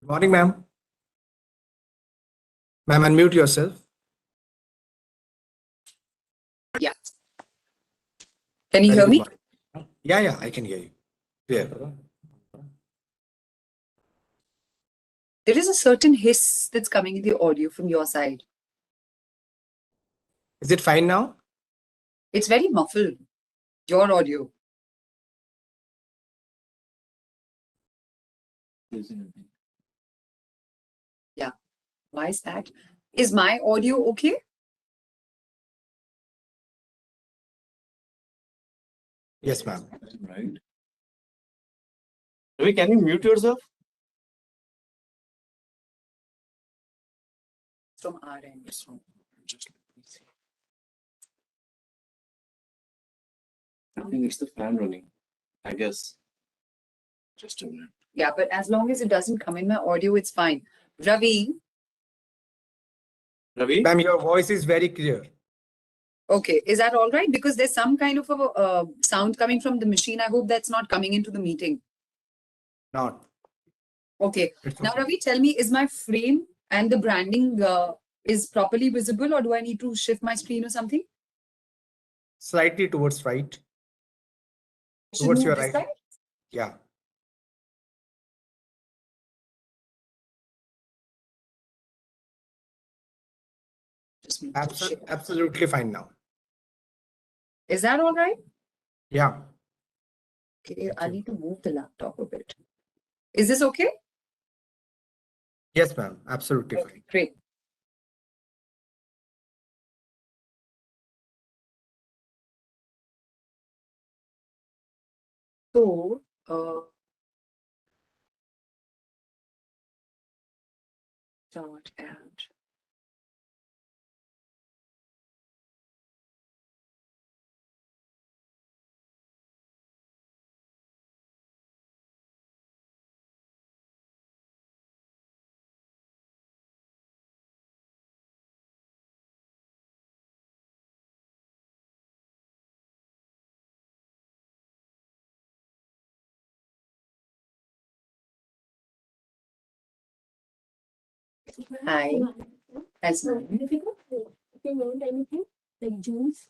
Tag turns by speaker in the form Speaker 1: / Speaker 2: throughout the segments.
Speaker 1: Good morning, ma'am. Ma'am, unmute yourself.
Speaker 2: Yeah. Can you
Speaker 1: Very
Speaker 2: hear
Speaker 1: good
Speaker 2: me?
Speaker 1: morning. Yeah, I can hear you. Yeah.
Speaker 2: There is a certain hiss that's coming in the audio from your side.
Speaker 1: Is it fine now?
Speaker 2: It's very muffled, your audio. Yeah. Why is that? Is my audio okay?
Speaker 1: Yes, ma'am.
Speaker 3: Right. Ravi, can you mute yourself?
Speaker 2: From our end.
Speaker 3: I think it's the fan running. I guess. Just a minute.
Speaker 2: Yeah, but as long as it doesn't come in my audio, it's fine. Ravi,
Speaker 3: Ravi?
Speaker 1: Ma'am, your voice is very clear.
Speaker 2: okay, is that all right? Because there's some kind of a sound coming from the machine. I hope that's not coming into the meeting.
Speaker 1: Not.
Speaker 2: Okay.
Speaker 1: It's
Speaker 2: Now,
Speaker 1: okay.
Speaker 2: Ravi, tell me, is my frame and the branding is properly visible, or do I need to shift my screen or something?
Speaker 1: Slightly towards right.
Speaker 2: Should
Speaker 1: Towards
Speaker 2: move
Speaker 1: your
Speaker 2: this
Speaker 1: right.
Speaker 2: side?
Speaker 1: Yeah.
Speaker 2: Just move to shift.
Speaker 1: Absolutely fine now.
Speaker 2: Is that all right?
Speaker 1: Yeah.
Speaker 2: Okay, I need to move the laptop a bit. Is this okay?
Speaker 1: Yes, ma'am. Absolutely
Speaker 2: Okay,
Speaker 1: fine.
Speaker 2: great. So, start and hi. That's nice.
Speaker 4: Difficult? They learned anything? Like Jews?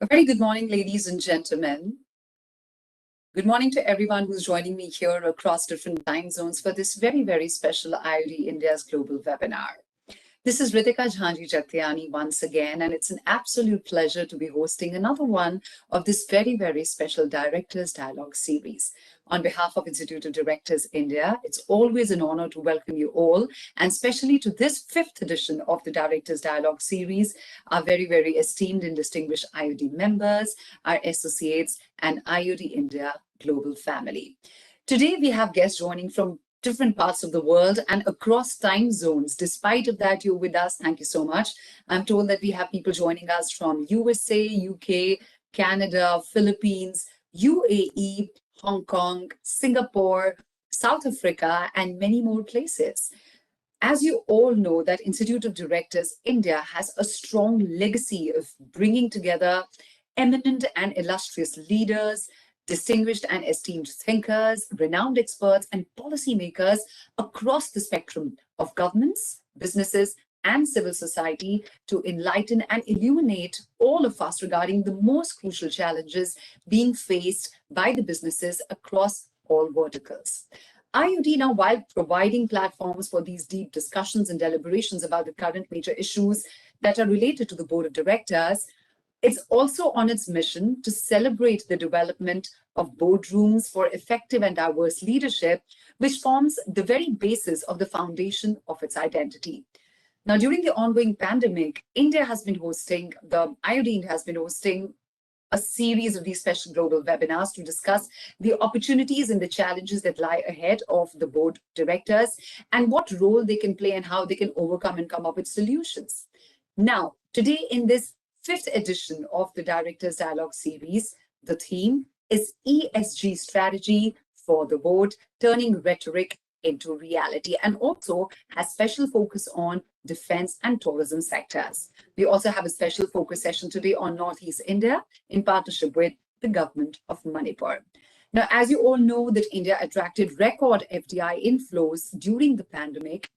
Speaker 2: A very good morning, ladies and gentlemen. Good morning to everyone who's joining me here across different time zones for this very, very special IoT India's Global webinar. This is Ritika Jhanji-Jagtiani once again, and it's an absolute pleasure to be hosting another one of this very, very special Directors Dialogue series. On behalf of Institute of Directors India, it's always an honor to welcome you all, and especially to this 5th edition of the Directors Dialogue series, our very, very esteemed and distinguished IoT members, our associates, and IoT India Global family. Today, we have guests joining from different parts of the world and across time zones. Despite of that, you're with us. Thank you so much. I'm told that we have people joining us from USA, UK, Canada, Philippines, UAE, Hong Kong, Singapore, South Africa, and many more places. As you all know, that Institute of Directors India has a strong legacy of bringing together eminent and illustrious leaders, distinguished and esteemed thinkers, renowned experts, and policymakers across the spectrum of governments, businesses, and civil society to enlighten and illuminate all of us regarding the most crucial challenges being faced by the businesses across all verticals. IoT now, while providing platforms for these deep discussions and deliberations about the current major issues that are related to the board of directors, it's also on its mission to celebrate the development of boardrooms for effective and diverse leadership, which forms the very basis of the foundation of its identity. Now, during the ongoing pandemic, IoT India has been hosting a series of these special global webinars to discuss the opportunities and the challenges that lie ahead of the board directors and what role they can play and how they can overcome and come up with solutions. Now, today in this 5th edition of the Directors Dialogue series, the theme is ESG strategy for the board, turning rhetoric into reality, and also has special focus on defense and tourism sectors. We also have a special focus session today on Northeast India in partnership with the government of Manipur. Now, as you all know, that India attracted record FDI inflows during the pandemic.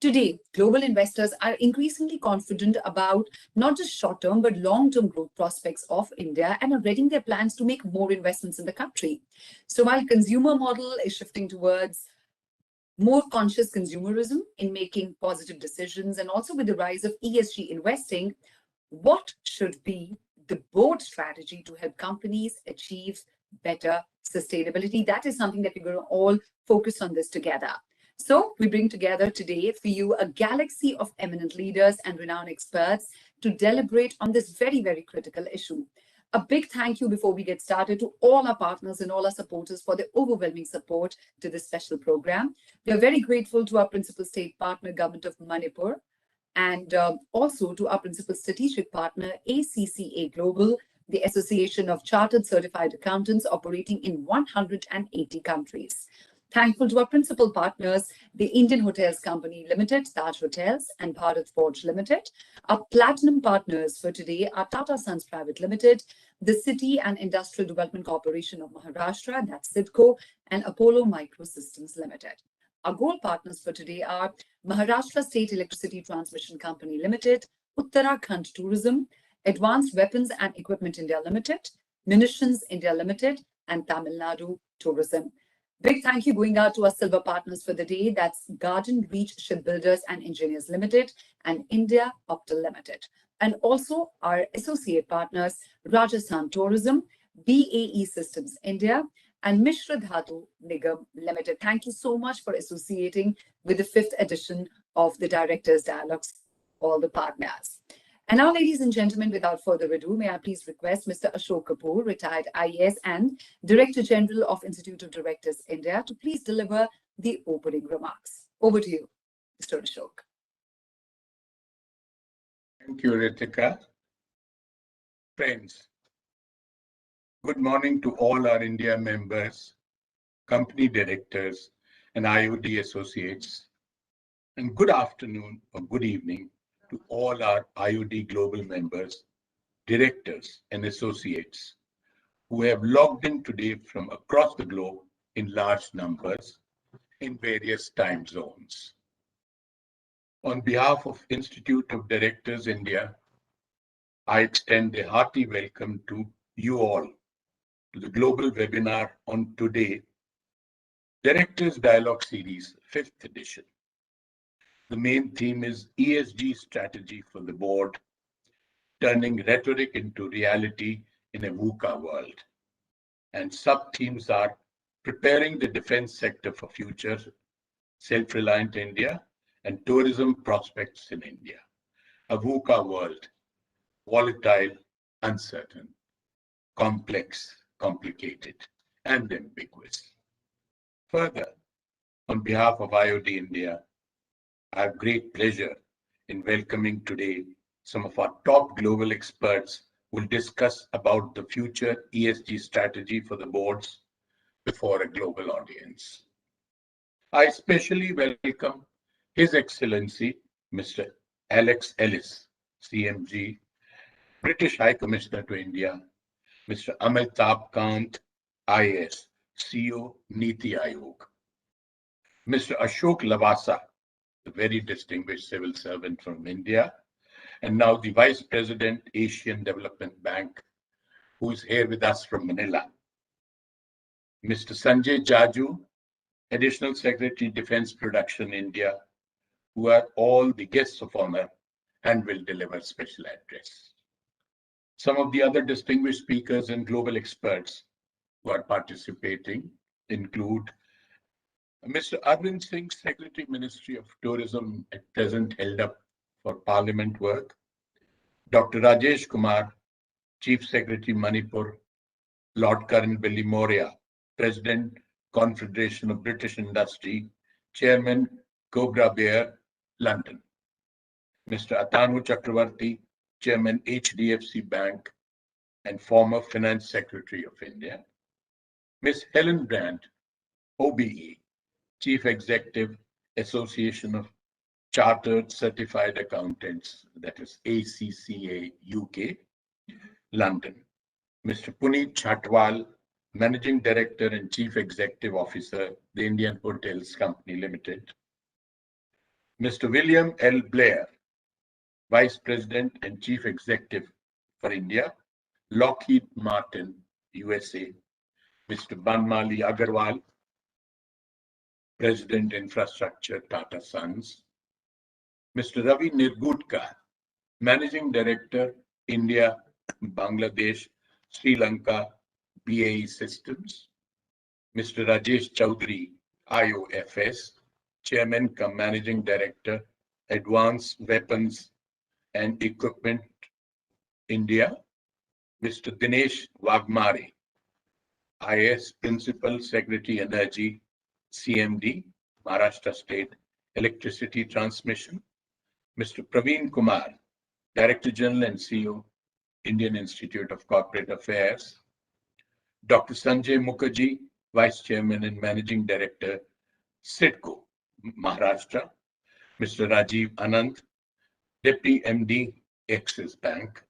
Speaker 2: Today, global investors are increasingly confident about not just short-term, but long-term growth prospects of India and are readying their plans to make more investments in the country. So while consumer model is shifting towards more conscious consumerism in making positive decisions, and also with the rise of ESG investing, what should be the board strategy to help companies achieve better sustainability? That is something that we're going to all focus on this together. So we bring together today for you a galaxy of eminent leaders and renowned experts to deliberate on this very, very critical issue. A big thank you before we get started to all our partners and all our supporters for their overwhelming support to this special program. We are very grateful to our principal state partner, Government of Manipur, and also to our principal strategic partner, ACCA Global, the Association of Chartered Certified Accountants operating in 180 countries. Thankful to our principal partners, the Indian Hotels Company Limited, Taj Hotels, and Bharat Forge Limited. Our platinum partners for today are Tata Sons Private Limited, the City and Industrial Development Corporation of Maharashtra, that's CIDCO, and Apollo Microsystems Limited. Our gold partners for today are Maharashtra State Electricity Transmission Company Limited, Uttarakhand Tourism, Advanced Weapons and Equipment India Limited, Munitions India Limited, and Tamil Nadu Tourism. Big thank you going out to our silver partners for the day. That's Garden Reach Shipbuilders and Engineers Limited and India Optal Limited. And also our associate partners, Rajasthan Tourism, BAE Systems India, and Mishra Dhatu Nigam Limited. Thank you so much for associating with the 5th edition of the Directors Dialogues, all the partners. And now, ladies and gentlemen, without further ado, may I please request Mr. Ashok Kapoor, retired IAS and Director General of Institute of Directors India, to please deliver the opening remarks. Over to you, Mr. Ashok.
Speaker 5: Thank you, Ritika. Friends, good morning to all our India members, company directors, and IoT associates. And good afternoon or good evening to all our IoT Global members, directors, and associates who have logged in today from across the globe in large numbers in various time zones. On behalf of Institute of Directors India, I extend a hearty welcome to you all to the global webinar on today, Directors Dialogue Series, 5th edition. The main theme is ESG strategy for the board, turning rhetoric into reality in a VUCA world. And sub-themes are preparing the defense sector for future, self-reliant India, and tourism prospects in India. A VUCA world, volatile, uncertain, complex, complicated, and ambiguous. Further, on behalf of IoT India, I have great pleasure in welcoming today some of our top global experts who will discuss about the future ESG strategy for the boards before a global audience. I especially welcome His Excellency, Mr. Alex Ellis, CMG, British High Commissioner to India, Mr. Amitabh Kant, IAS, CEO, Niti Aayog, Mr. Ashok Lavasa, a very distinguished civil servant from India, and now the Vice President, Asian Development Bank, who is here with us from Manila, Mr. Sanjay Jaju, Additional Secretary, Defense Production, India, who are all the guests of honor and will deliver special address. Some of the other distinguished speakers and global experts who are participating include Mr. Arvind Singh, Secretary, Ministry of Tourism, at present held up for Parliament work, Dr. Rajesh Kumar, Chief Secretary, Manipur, Lord Karan Billy Moria, President, Confederation of British Industry, Chairman, Cobra Bear, London, Mr. Atanu Chakravarti, Chairman, HDFC Bank, and former Finance Secretary of India, Ms. Helen Brand, OBE, Chief Executive, Association of Chartered Certified Accountants, that is ACCA UK, London, Mr. Puneet Chatwal, Managing Director and Chief Executive Officer, the Indian Hotels Company Limited, Mr. William L. Blair, Vice President and Chief Executive for India, Lockheed Martin, USA, Mr. Banmali Agarwal, President Infrastructure, Tata Sons, Mr. Ravi Nirgudkar, Managing Director, India, Bangladesh, Sri Lanka, BAE Systems, Mr. Rajesh Chaudhary, IOFS, Chairman cum Managing Director, Advanced Weapons and Equipment, India, Mr. Dinesh Wagmare, IS Principal Secretary Energy, CMD, Maharashtra State Electricity Transmission, Mr. Praveen Kumar, Director General and CEO, Indian Institute of Corporate Affairs, Dr. Sanjay Mukherjee, Vice Chairman and Managing Director, CIDCO, Maharashtra, Mr. Rajeev Anand, Deputy MD, Axis Bank,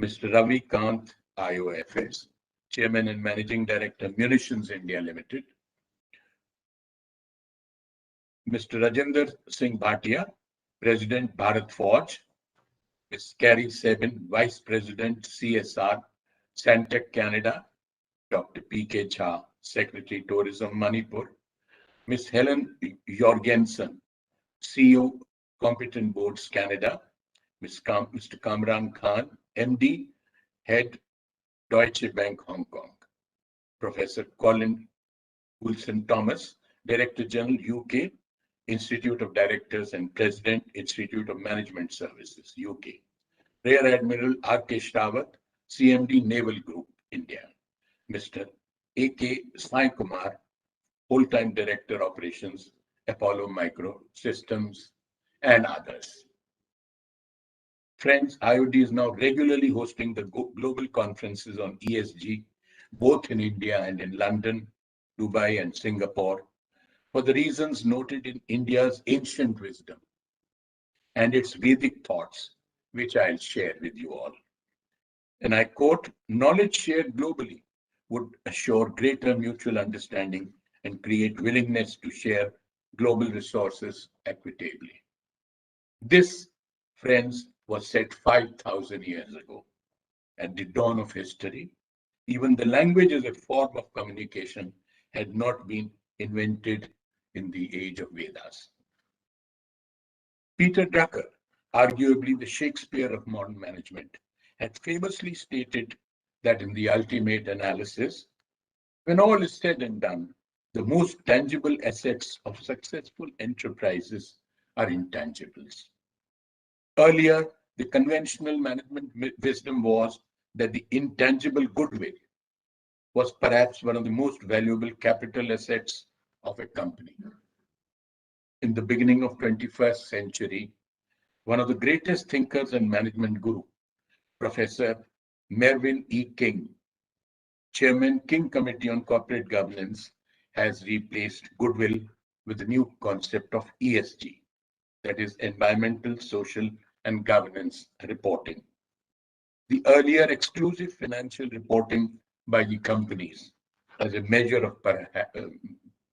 Speaker 5: Mr. Ravi Kant, IOFS, Chairman and Managing Director, Munitions India Limited, Mr. Rajinder Singh Bhatia, President, Bharat Forge, Ms. Carrie Sebin, Vice President, CSR, Santec Canada, Dr. P.K. Jha, Secretary, Tourism, Manipur, Ms. Helen Jorgensen, CEO, Competent Boards, Canada, Mr. Kamran Khan, MD, Head, Deutsche Bank, Hong Kong, Professor Colin Wilson Thomas, Director General, UK, Institute of Directors and President, Institute of Management Services, UK, Rear Admiral R.K. Shrawat, CMD, Naval Group, India, Mr. A.K. Sai Kumar, Full-Time Director Operations, Apollo Micro Systems, and others. Friends, IoT is now regularly hosting the global conferences on ESG, both in India and in London, Dubai, and Singapore, for the reasons noted in India's ancient wisdom and its Vedic thoughts, which I'll share with you all. And I quote, knowledge shared globally would assure greater mutual understanding and create willingness to share global resources equitably. This, friends, was set 5,000 years ago. At the dawn of history, even the language as a form of communication had not been invented in the age of Vedas. Peter Drucker, arguably the Shakespeare of modern management, had famously stated that in the ultimate analysis, when all is said and done, the most tangible assets of successful enterprises are intangibles. Earlier, the conventional management wisdom was that the intangible goodwill was perhaps one of the most valuable capital assets of a company. In the beginning of 21st century, one of the greatest thinkers and management guru, Professor Mervyn E. King, Chairman King Committee on Corporate Governance, has replaced goodwill with the new concept of ESG, that is environmental, social, and governance reporting. The earlier exclusive financial reporting by the companies as a measure of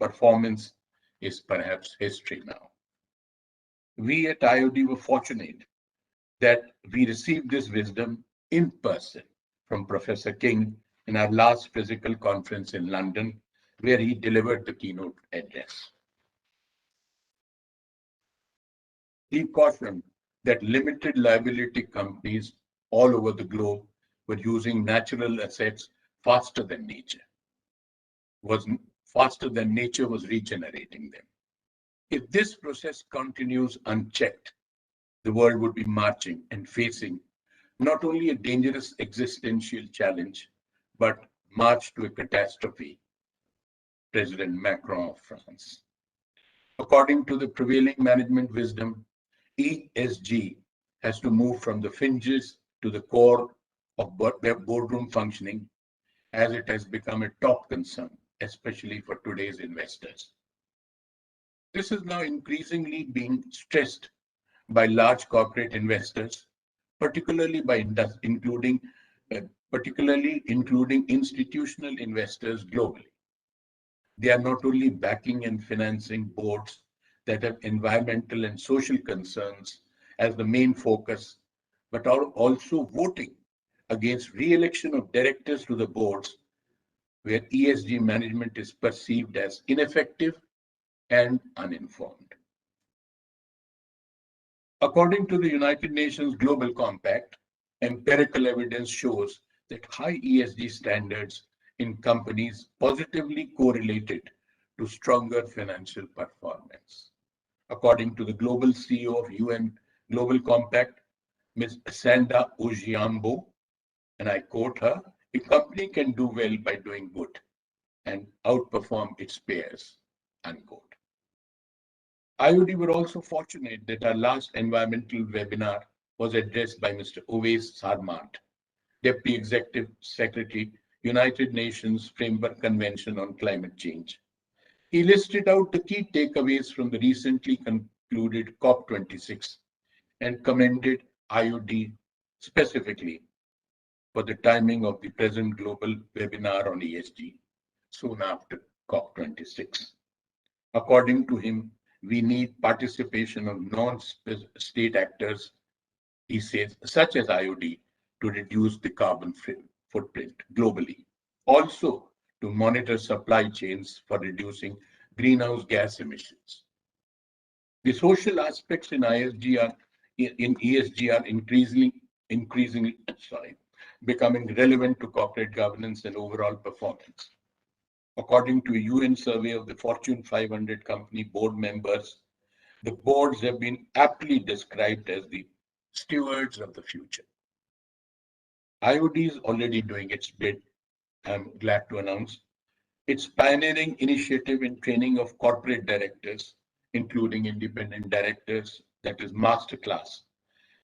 Speaker 5: performance is perhaps history now. We at IOD were fortunate that we received this wisdom in person from Professor King in our last physical conference in London, where he delivered the keynote address. He cautioned that limited liability companies all over the globe were using natural assets faster than nature was regenerating them. If this process continues unchecked, the world would be marching and facing not only a dangerous existential challenge, but march to a catastrophe. President Macron of France. According to the prevailing management wisdom, ESG has to move from the fringes to the core of boardroom functioning, as it has become a top concern, especially for today's investors. This is now increasingly being stressed by large corporate investors, particularly including institutional investors globally. They are not only backing and financing boards that have environmental and social concerns as the main focus, but are also voting against re-election of directors to the boards where ESG management is perceived as ineffective and uninformed. According to the United Nations Global Compact, empirical evidence shows that high ESG standards in companies positively correlated to stronger financial performance. According to the global CEO of UN Global Compact, Ms. Sanda Ojiambo, and I quote her, "A company can do well by doing good and outperform its peers," unquote. IOD were also fortunate that our last environmental webinar was addressed by Mr. Owais Sarmat, Deputy Executive Secretary, United Nations Framework Convention on Climate Change. He listed out the key takeaways from the recently concluded COP26 and commended IOD specifically for the timing of the present global webinar on ESG soon after COP26. According to him, we need participation of non-state actors, he says, such as IOD, to reduce the carbon footprint globally. Also, to monitor supply chains for reducing greenhouse gas emissions. The social aspects in ESG are increasingly becoming relevant to corporate governance and overall performance. According to a UN survey of the Fortune 500 company board members, the boards have been aptly described as the stewards of the future. IOD is already doing its bit, I'm glad to announce. Its pioneering initiative in training of corporate directors, including independent directors, that is Masterclass,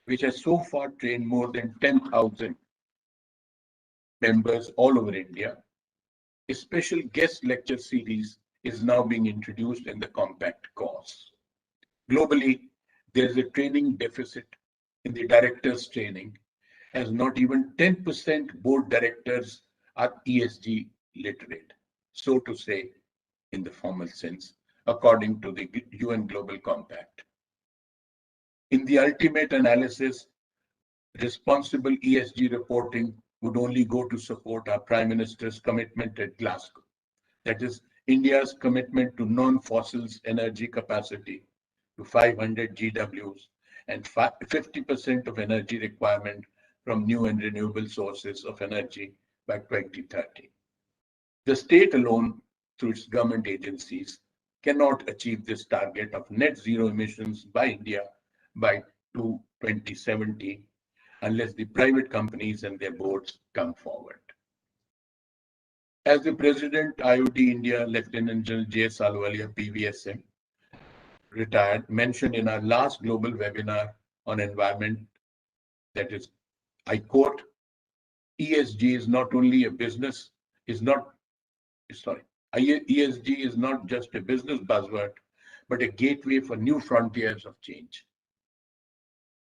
Speaker 5: which has so far trained more than 10,000 members all over India. A special guest lecture series is now being introduced in the compact course. Globally, there is a training deficit in the directors' training, as not even 10% board directors are ESG literate, so to say, in the formal sense, according to the UN Global Compact. In the ultimate analysis, responsible ESG reporting would only go to support our Prime Minister's commitment at Glasgow. That is India's commitment to non-fossils energy capacity to 500 GWs and 50% of energy requirement from new and renewable sources of energy by 2030. The state alone, through its government agencies, cannot achieve this target of net zero emissions by India by 2070 unless the private companies and their boards come forward. As the President, IoT India, Lieutenant General J.S. Ahluwalia, PVSM, retired, mentioned in our last global webinar on environment, that is, I quote, ESG is not only a business, ESG is not just a business buzzword, but a gateway for new frontiers of change.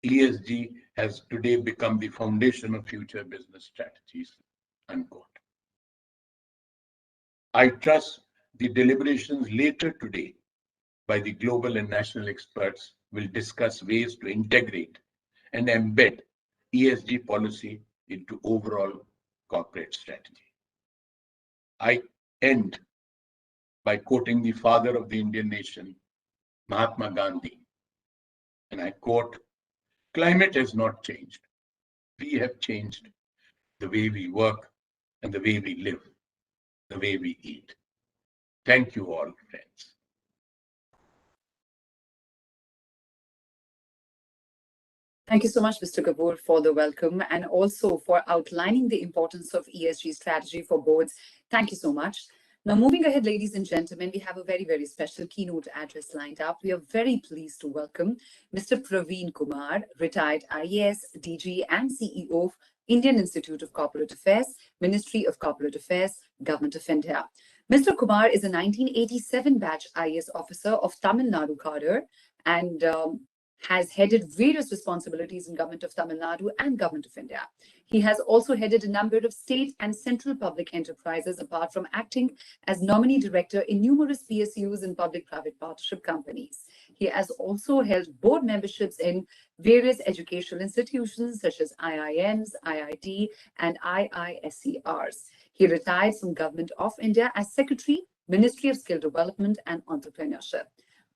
Speaker 5: ESG has today become the foundation of future business strategies, unquote. I trust the deliberations later today by the global and national experts will discuss ways to integrate and embed ESG policy into overall corporate strategy. I end by quoting the father of the Indian nation, Mahatma Gandhi, and I quote, "Climate has not changed. We have changed the way we work and the way we live, the way we eat." Thank you all, friends.
Speaker 2: Thank you so much, Mr. Kapoor, for the welcome and also for outlining the importance of ESG strategy for boards. Thank you so much. Now, moving ahead, ladies and gentlemen, we have a very, very special keynote address lined up. We are very pleased to welcome Mr. Praveen Kumar, retired IAS, DG, and CEO of Indian Institute of Corporate Affairs, Ministry of Corporate Affairs, Government of India. Mr. Kumar is a 1987 batch IAS officer of Tamil Nadu cadre and has headed various responsibilities in Government of Tamil Nadu and Government of India. He has also headed a number of state and central public enterprises, apart from acting as nominee director in numerous PSUs and public-private partnership companies. He has also held board memberships in various educational institutions such as IIMs, IIT, and IISCRs. He retired from Government of India as Secretary, Ministry of Skill Development and Entrepreneurship.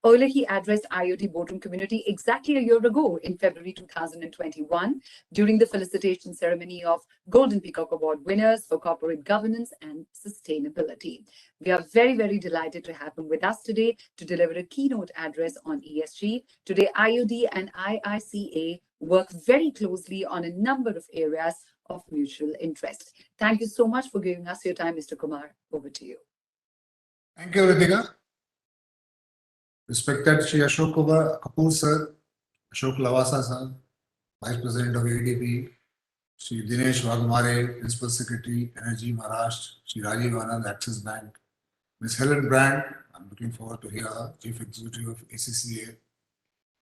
Speaker 2: Earlier, he addressed IoT boardroom community exactly a year ago in February 2021 during the felicitation ceremony of Golden Peacock Award winners for corporate governance and sustainability. We are very, very delighted to have him with us today to deliver a keynote address on ESG. Today, IOD and IICA work very closely on a number of areas of mutual interest. Thank you so much for giving us your time, Mr. Kumar. Over to you.
Speaker 6: Thank you, Ritika. Respected Shri Ashok Kapoor sir, Ashok Lavasa sir, Vice President of ADP, Shri Dinesh Wagmare, Principal Secretary, Energy Maharashtra, Shri Rajeev Anand, Axis Bank, Ms. Helen Brand, I'm looking forward to hear her, Chief Executive of ACCA,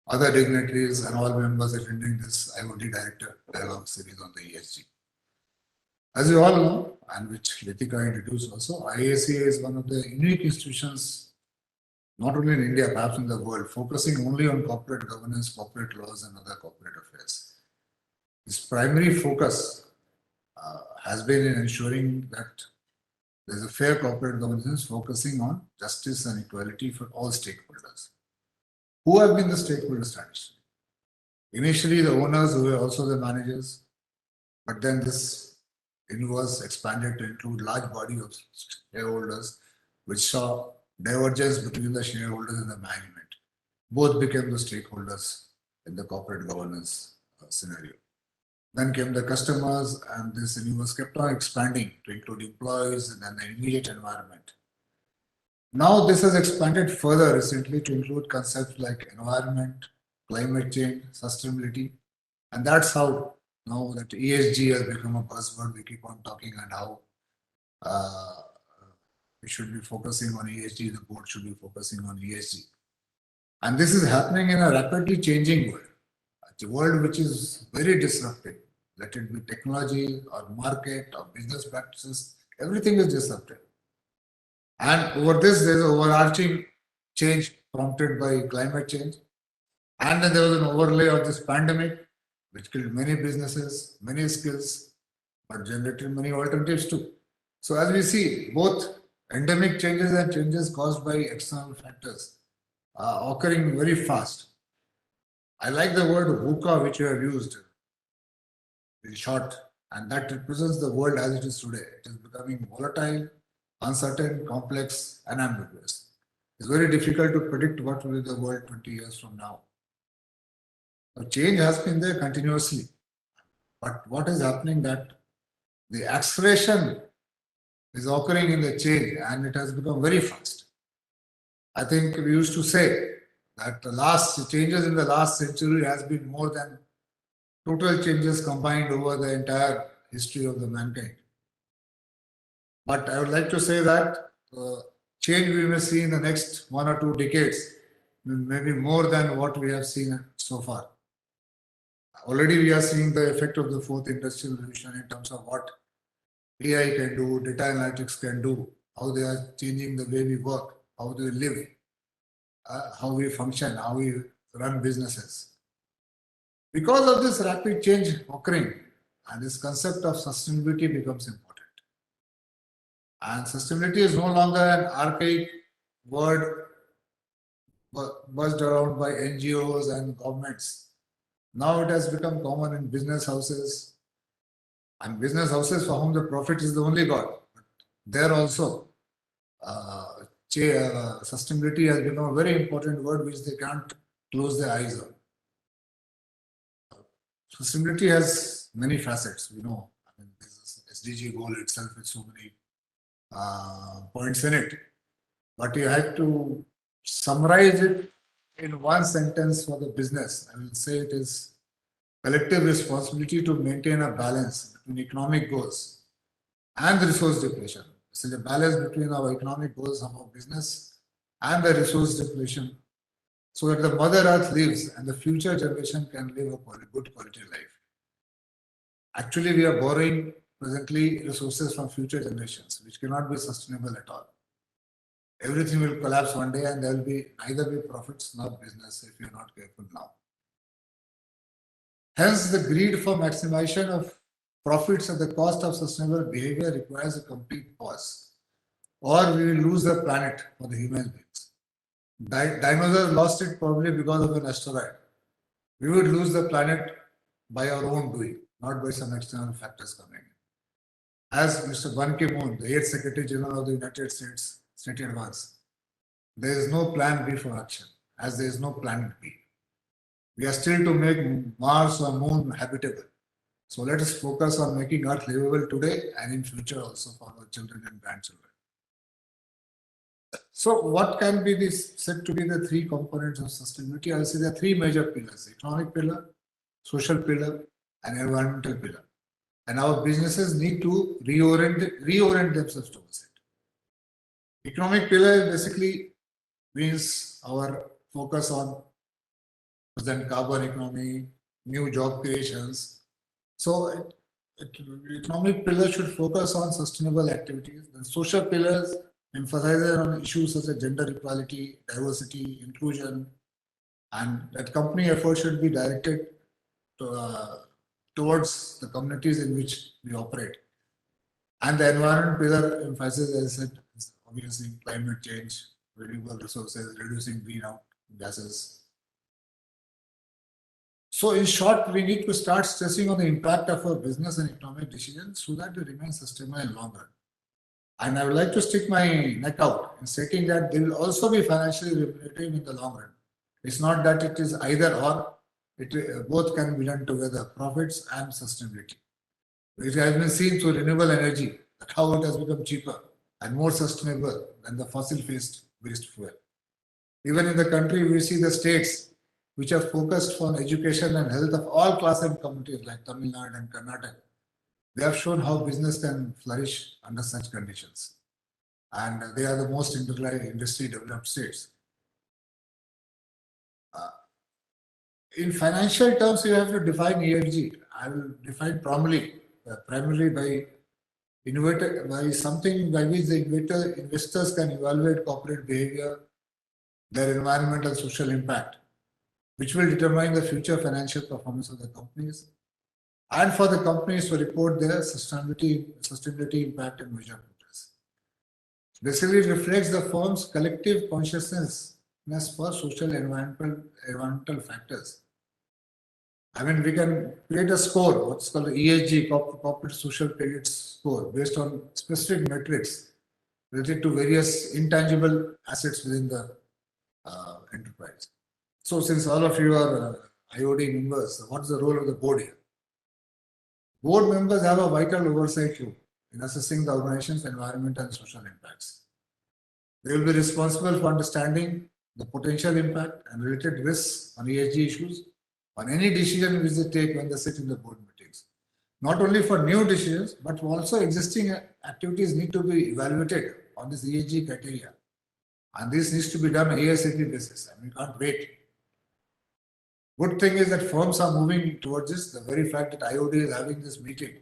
Speaker 6: other dignitaries and all members attending this IoT Director Dialogue Series on the ESG. As you all know, and which Ritika introduced also, IACA is one of the unique institutions not only in India, perhaps in the world, focusing only on corporate governance, corporate laws, and other corporate affairs. Its primary focus has been in ensuring that there is a fair corporate governance focusing on justice and equality for all stakeholders. Who have been the stakeholders traditionally? Initially, the owners who were also the managers, but then this universe expanded to include large body of shareholders, which saw divergence between the shareholders and the management. Both became the stakeholders in the corporate governance scenario. Then came the customers, and this universe kept on expanding to include employees and then the immediate environment. Now this has expanded further recently to include concepts like environment, climate change, sustainability, and that's how now that ESG has become a buzzword. We keep on talking and how we should be focusing on ESG, the board should be focusing on ESG. And this is happening in a rapidly changing world. A world which is very disruptive. Let it be technology or market or business practices, everything is disrupted. And over this, there is an overarching change prompted by climate change. And then there was an overlay of this pandemic, which killed many businesses, many skills, but generated many alternatives too. So as we see, both endemic changes and changes caused by external factors are occurring very fast. I like the word VUCA, which you have used in short, and that represents the world as it is today. It is becoming volatile, uncertain, complex, and ambiguous. It's very difficult to predict what will be the world 20 years from now. So change has been there continuously, but what is happening that the acceleration is occurring in the change, and it has become very fast. I think we used to say that the last changes in the last century has been more than total changes combined over the entire history of the mankind. But I would like to say that change we may see in the next 1 or 2 decades, maybe more than what we have seen so far. Already we are seeing the effect of the fourth industrial revolution in terms of what AI can do, data analytics can do, how they are changing the way we work, how we live, how we function, how we run businesses. Because of this rapid change occurring, and this concept of sustainability becomes important. And sustainability is no longer an archaic word buzzed around by NGOs and governments. Now it has become common in business houses, and business houses for whom the profit is the only God. But there also, sustainability has become a very important word which they can't close their eyes on. Sustainability has many facets, we know. I mean, there's an SDG goal itself with so many points in it. But you have to summarize it in one sentence for the business. I will say it is collective responsibility to maintain a balance between economic goals and resource depletion. This is a balance between our economic goals of our business and the resource depletion, so that the Mother Earth lives and the future generation can live a good quality life. Actually, we are borrowing presently resources from future generations, which cannot be sustainable at all. Everything will collapse one day, and there will be neither be profits nor business if you are not careful now. Hence, the greed for maximization of profits at the cost of sustainable behavior requires a complete pause, or we will lose the planet for the human beings. Dinosaurs lost it probably because of an asteroid. We would lose the planet by our own doing, not by some external factors coming in. As Mr. Ban Ki-moon, the 8th Secretary General of the United States, stated once, there is no plan B for action, as there is no planet B. We are still to make Mars or Moon habitable. So let us focus on making Earth livable today and in future also for our children and grandchildren. So what can be said to be the 3 components of sustainability? I will say there are 3 major pillars: economic pillar, social pillar, and environmental pillar. And our businesses need to reorient themselves towards it. Economic pillar basically means our focus on then carbon economy, new job creations. So economic pillar should focus on sustainable activities. The social pillars emphasizes on issues such as gender equality, diversity, inclusion, and that company effort should be directed towards the communities in which we operate. And the environment pillar emphasizes, as I said, obviously climate change, renewable resources, reducing greenhouse gases. So in short, we need to start stressing on the impact of our business and economic decisions so that they remain sustainable in the long run. And I would like to stick my neck out in stating that they will also be financially remunerative in the long run. It's not that it is either or, both can be done together, profits and sustainability. It has been seen through renewable energy, how it has become cheaper and more sustainable than the fossil-based fuel. Even in the country, we see the states which have focused on education and health of all classes and communities like Tamil Nadu and Karnataka. They have shown how business can flourish under such conditions. And they are the most industry developed states. In financial terms, you have to define ESG. I will define primarily by something by which the investors can evaluate corporate behavior, their environmental social impact, which will determine the future financial performance of the companies, and for the companies to report their sustainability impact and measure progress. Basically, it reflects the firm's collective consciousness for social environmental factors. I mean, we can create a score, what's called the ESG, Corporate Social Credit Score, based on specific metrics related to various intangible assets within the enterprise. So, since all of you are IOD members, what is the role of the board here? Board members have a vital oversight role in assessing the organization's environmental and social impacts. They will be responsible for understanding the potential impact and related risks on ESG issues on any decision which they take when they sit in the board meetings. Not only for new decisions, but also existing activities need to be evaluated on this ESG criteria. And this needs to be done on ASAP basis. I mean, you can't wait. Good thing is that firms are moving towards this. The very fact that IOD is having this meeting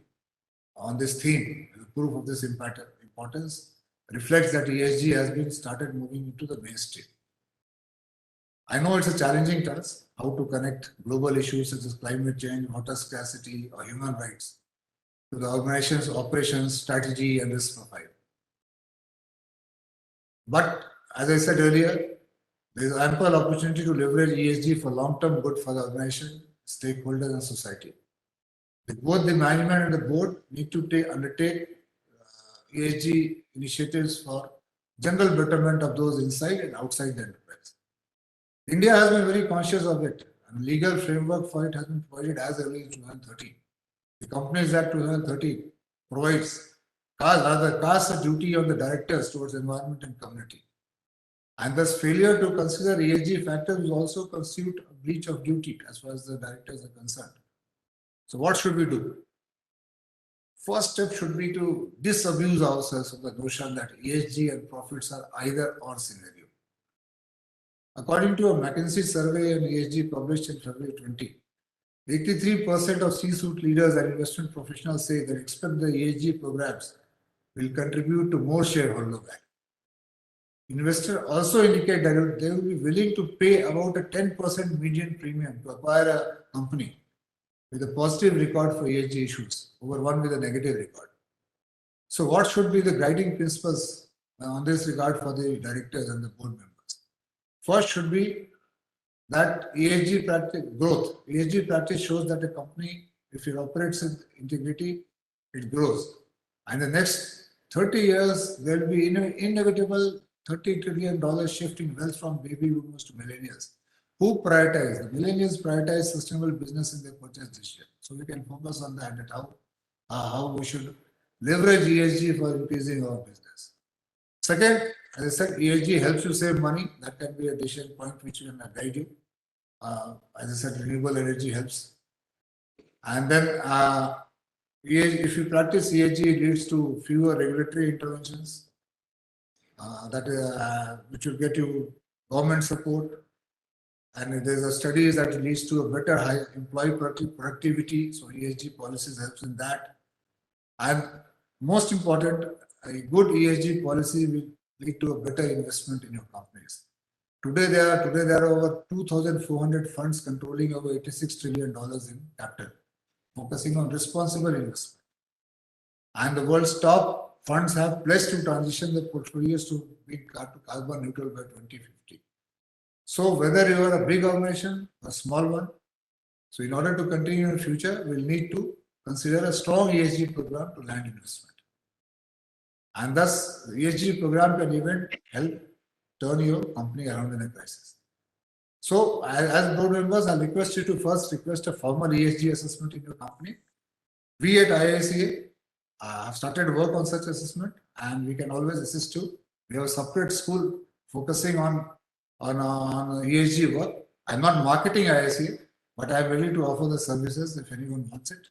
Speaker 6: on this theme, the proof of this importance, reflects that ESG has been started moving into the mainstream. I know it's a challenging task, how to connect global issues such as climate change, water scarcity, or human rights to the organization's operations, strategy, and risk profile. But as I said earlier, there is ample opportunity to leverage ESG for long-term good for the organization, stakeholders, and society. Both the management and the board need to undertake ESG initiatives for general betterment of those inside and outside the enterprise. India has been very conscious of it, and legal framework for it has been provided as early as 2013. The Companies Act 2013 casts a duty on the directors towards environment and community. And thus, failure to consider ESG factors will also constitute a breach of duty as far as the directors are concerned. So, what should we do? First step should be to disabuse ourselves of the notion that ESG and profits are either or scenario. According to a McKinsey survey on ESG published in February 20, 83% of C-suite leaders and investment professionals say they expect the ESG programs will contribute to more shareholder value. Investors also indicate that they will be willing to pay about a 10% median premium to acquire a company with a positive record for ESG issues over one with a negative record. So what should be the guiding principles on this regard for the directors and the board members? First should be that ESG practice growth. ESG practice shows that a company, if it operates with integrity, it grows. And the next 30 years, there will be inevitable $30 trillion shift in wealth from baby boomers to millennials. Who prioritize? The millennials prioritize sustainable business in their purchase decision. So we can focus on that, how we should leverage ESG for increasing our business. Second, as I said, ESG helps you save money. That can be a decision point which can guide you. As I said, renewable energy helps. And then if you practice ESG, it leads to fewer regulatory interventions which will get you government support. And there's a study that leads to a better high employee productivity. So ESG policies helps in that. And most important, a good ESG policy will lead to a better investment in your companies. Today there are over 2,400 funds controlling over $86 trillion in capital, focusing on responsible investment. And the world's top funds have pledged to transition their portfolios to be carbon neutral by 2050. So whether you are a big organization or a small one, so in order to continue in the future, we'll need to consider a strong ESG program to land investment. And thus, the ESG program can even help turn your company around in a crisis. So, as board members, I request you to first request a formal ESG assessment in your company. We at IICA have started work on such assessment, and we can always assist you. We have a separate school focusing on ESG work. I'm not marketing IICA, but I'm ready to offer the services if anyone wants it.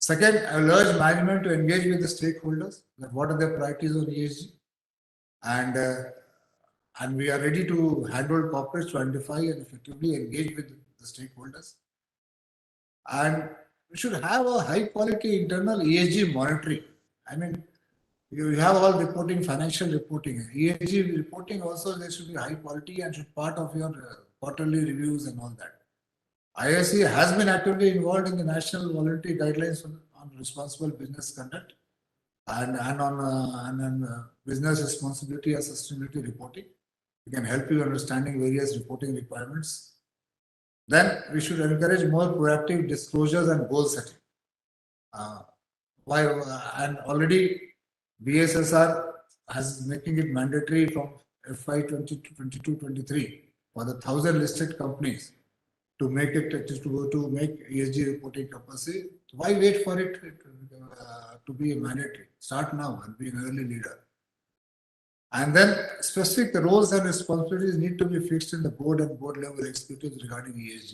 Speaker 6: Second, I will urge management to engage with the stakeholders, that what are their priorities on ESG, and we are ready to handle corporates to identify and effectively engage with the stakeholders. And we should have a high quality internal ESG monitoring. I mean, you have all reporting, financial reporting. ESG reporting also, there should be high quality and should be part of your quarterly reviews and all that. ISE has been actively involved in the national voluntary guidelines on responsible business conduct and on business responsibility and sustainability reporting. We can help you understanding various reporting requirements. Then we should encourage more proactive disclosures and goal setting. And already BSSR has making it mandatory from FY 22-23 for the 1,000 listed companies to make it to make ESG reporting compulsory. Why wait for it to be mandatory? Start now and be an early leader. And then specific roles and responsibilities need to be fixed in the board and board level executives regarding ESG.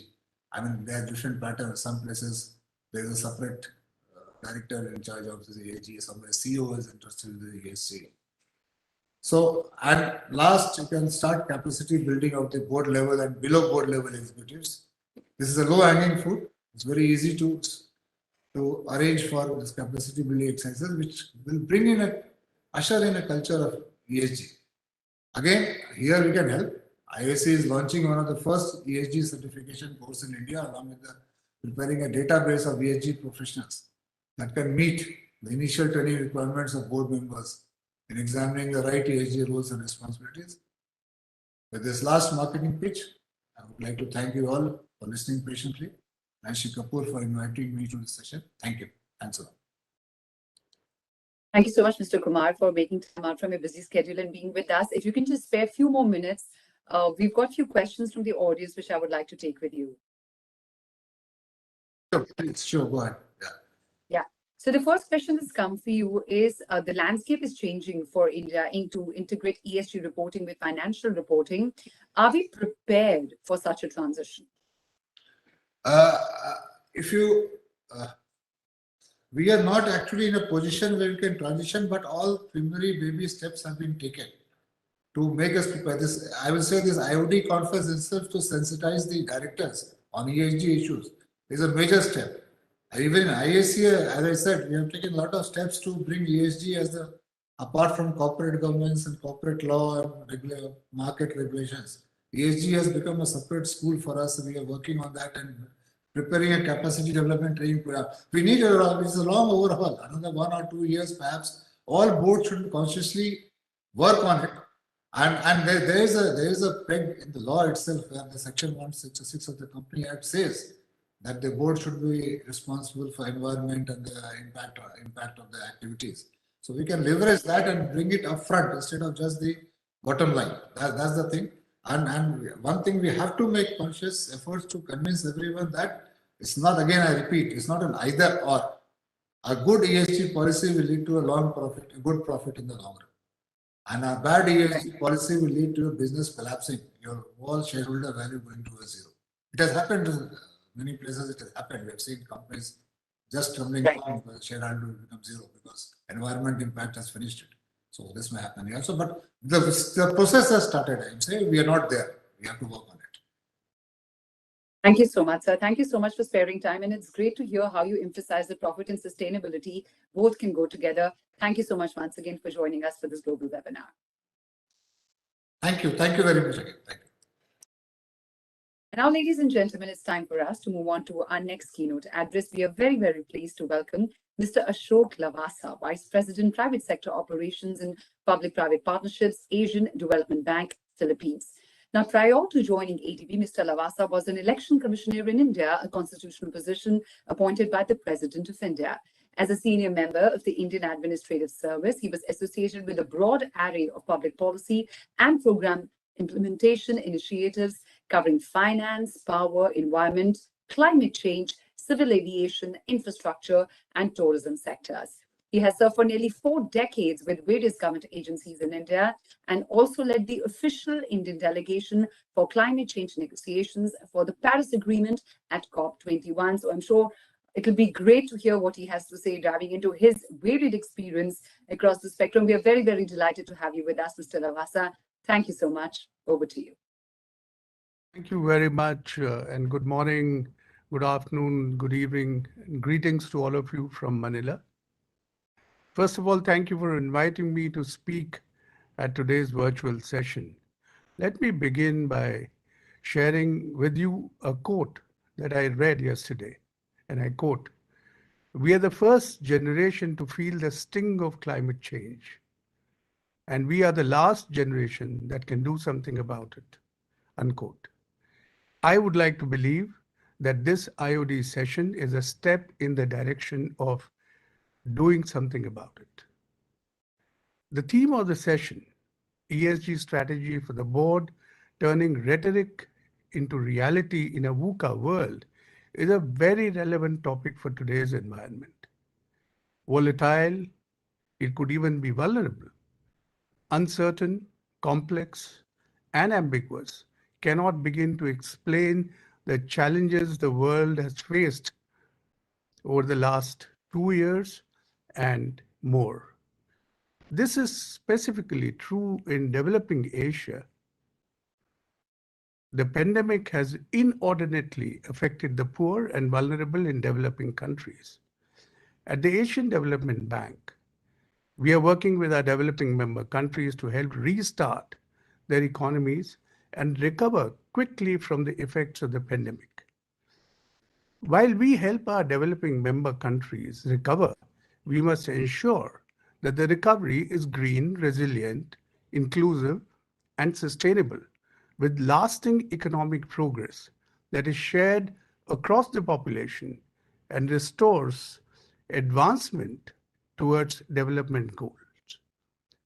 Speaker 6: I mean, there are different patterns. Some places there is a separate director in charge of the ESG. Somewhere CEO is interested in the ESG. So, and last, you can start capacity building of the board level and below board level executives. This is a low hanging fruit. It's very easy to arrange for this capacity building exercises, which will bring in usher in a culture of ESG. Again, here we can help. ISE is launching one of the first ESG certification course in India, along with preparing a database of ESG professionals that can meet the initial training requirements of board members in examining the right ESG roles and responsibilities. With this last marketing pitch, I would like to thank you all for listening patiently. And Shri Kapoor for inviting me to this session. Thank you. Thanks a lot.
Speaker 2: Thank you so much, Mr. Kumar, for making time out from your busy schedule and being with us. If you can just spare a few more minutes, we've got a few questions from the audience, which I would like to take with you.
Speaker 6: Sure, please. Sure, go ahead.
Speaker 2: Yeah. So the first question that's come for you is the landscape is changing for India to integrate ESG reporting with financial reporting. Are we prepared for such a transition?
Speaker 6: We are not actually in a position where we can transition, but all preliminary baby steps have been taken to make us prepare. This, I will say, this IOD conference itself to sensitize the directors on ESG issues is a major step. Even in ISE, as I said, we have taken a lot of steps to bring ESG as apart from corporate governance and corporate law and market regulations. ESG has become a separate school for us. We are working on that and preparing a capacity development training program. We need it's a long overhaul, another 1 or 2 years perhaps. All boards should consciously work on it. And there is a peg in the law itself where the section 166 of the Company Act says that the board should be responsible for environment and the impact of the activities. So we can leverage that and bring it up front instead of just the bottom line. That's the thing. And one thing we have to make conscious efforts to convince everyone that it's not, again I repeat, it's not an either or. A good ESG policy will lead to a good profit in the long run. And a bad ESG policy will lead to a business collapsing, your whole shareholder value going to a zero. It has happened in many places, it has happened. We have seen companies just tumbling down because the shareholder will become zero because environment impact has finished it. So this may happen here. So, but the process has started. I'm saying we are not there. We have to work on it.
Speaker 2: Thank you so much, sir. Thank you so much for sparing time. And it's great to hear how you emphasize the profit and sustainability. Both can go together. Thank you so much once again for joining us for this global webinar.
Speaker 6: Thank you. Thank you very much again. Thank you.
Speaker 2: And now, ladies and gentlemen, it's time for us to move on to our next keynote address. We are very, very pleased to welcome Mr. Ashok Lavasa, Vice President, Private Sector Operations and Public-Private Partnerships, Asian Development Bank, Philippines. Now, prior to joining ADB, Mr. Lavasa was an election commissioner in India, a constitutional position appointed by the President of India. As a senior member of the Indian Administrative Service, he was associated with a broad array of public policy and program implementation initiatives covering finance, power, environment, climate change, civil aviation, infrastructure, and tourism sectors. He has served for nearly 4 decades with various government agencies in India and also led the official Indian delegation for climate change negotiations for the Paris Agreement at COP21. So I'm sure it'll be great to hear what he has to say, diving into his varied experience across the spectrum. We are very, very delighted to have you with us, Mr. Lavasa. Thank you so much. Over to you.
Speaker 7: Thank you very much, and good morning, good afternoon, good evening, and greetings to all of you from Manila. First of all, thank you for inviting me to speak at today's virtual session. Let me begin by sharing with you a quote that I read yesterday, and I quote, "We are the first generation to feel the sting of climate change, and we are the last generation that can do something about it," unquote. I would like to believe that this IOD session is a step in the direction of doing something about it. The theme of the session, ESG strategy for the board, turning rhetoric into reality in a VUCA world, is a very relevant topic for today's environment. Volatile, it could even be vulnerable, uncertain, complex, and ambiguous, cannot begin to explain the challenges the world has faced over the last 2 years and more. This is specifically true in developing Asia. The pandemic has inordinately affected the poor and vulnerable in developing countries. At the Asian Development Bank, we are working with our developing member countries to help restart their economies and recover quickly from the effects of the pandemic. While we help our developing member countries recover, we must ensure that the recovery is green, resilient, inclusive, and sustainable, with lasting economic progress that is shared across the population and restores advancement towards development goals.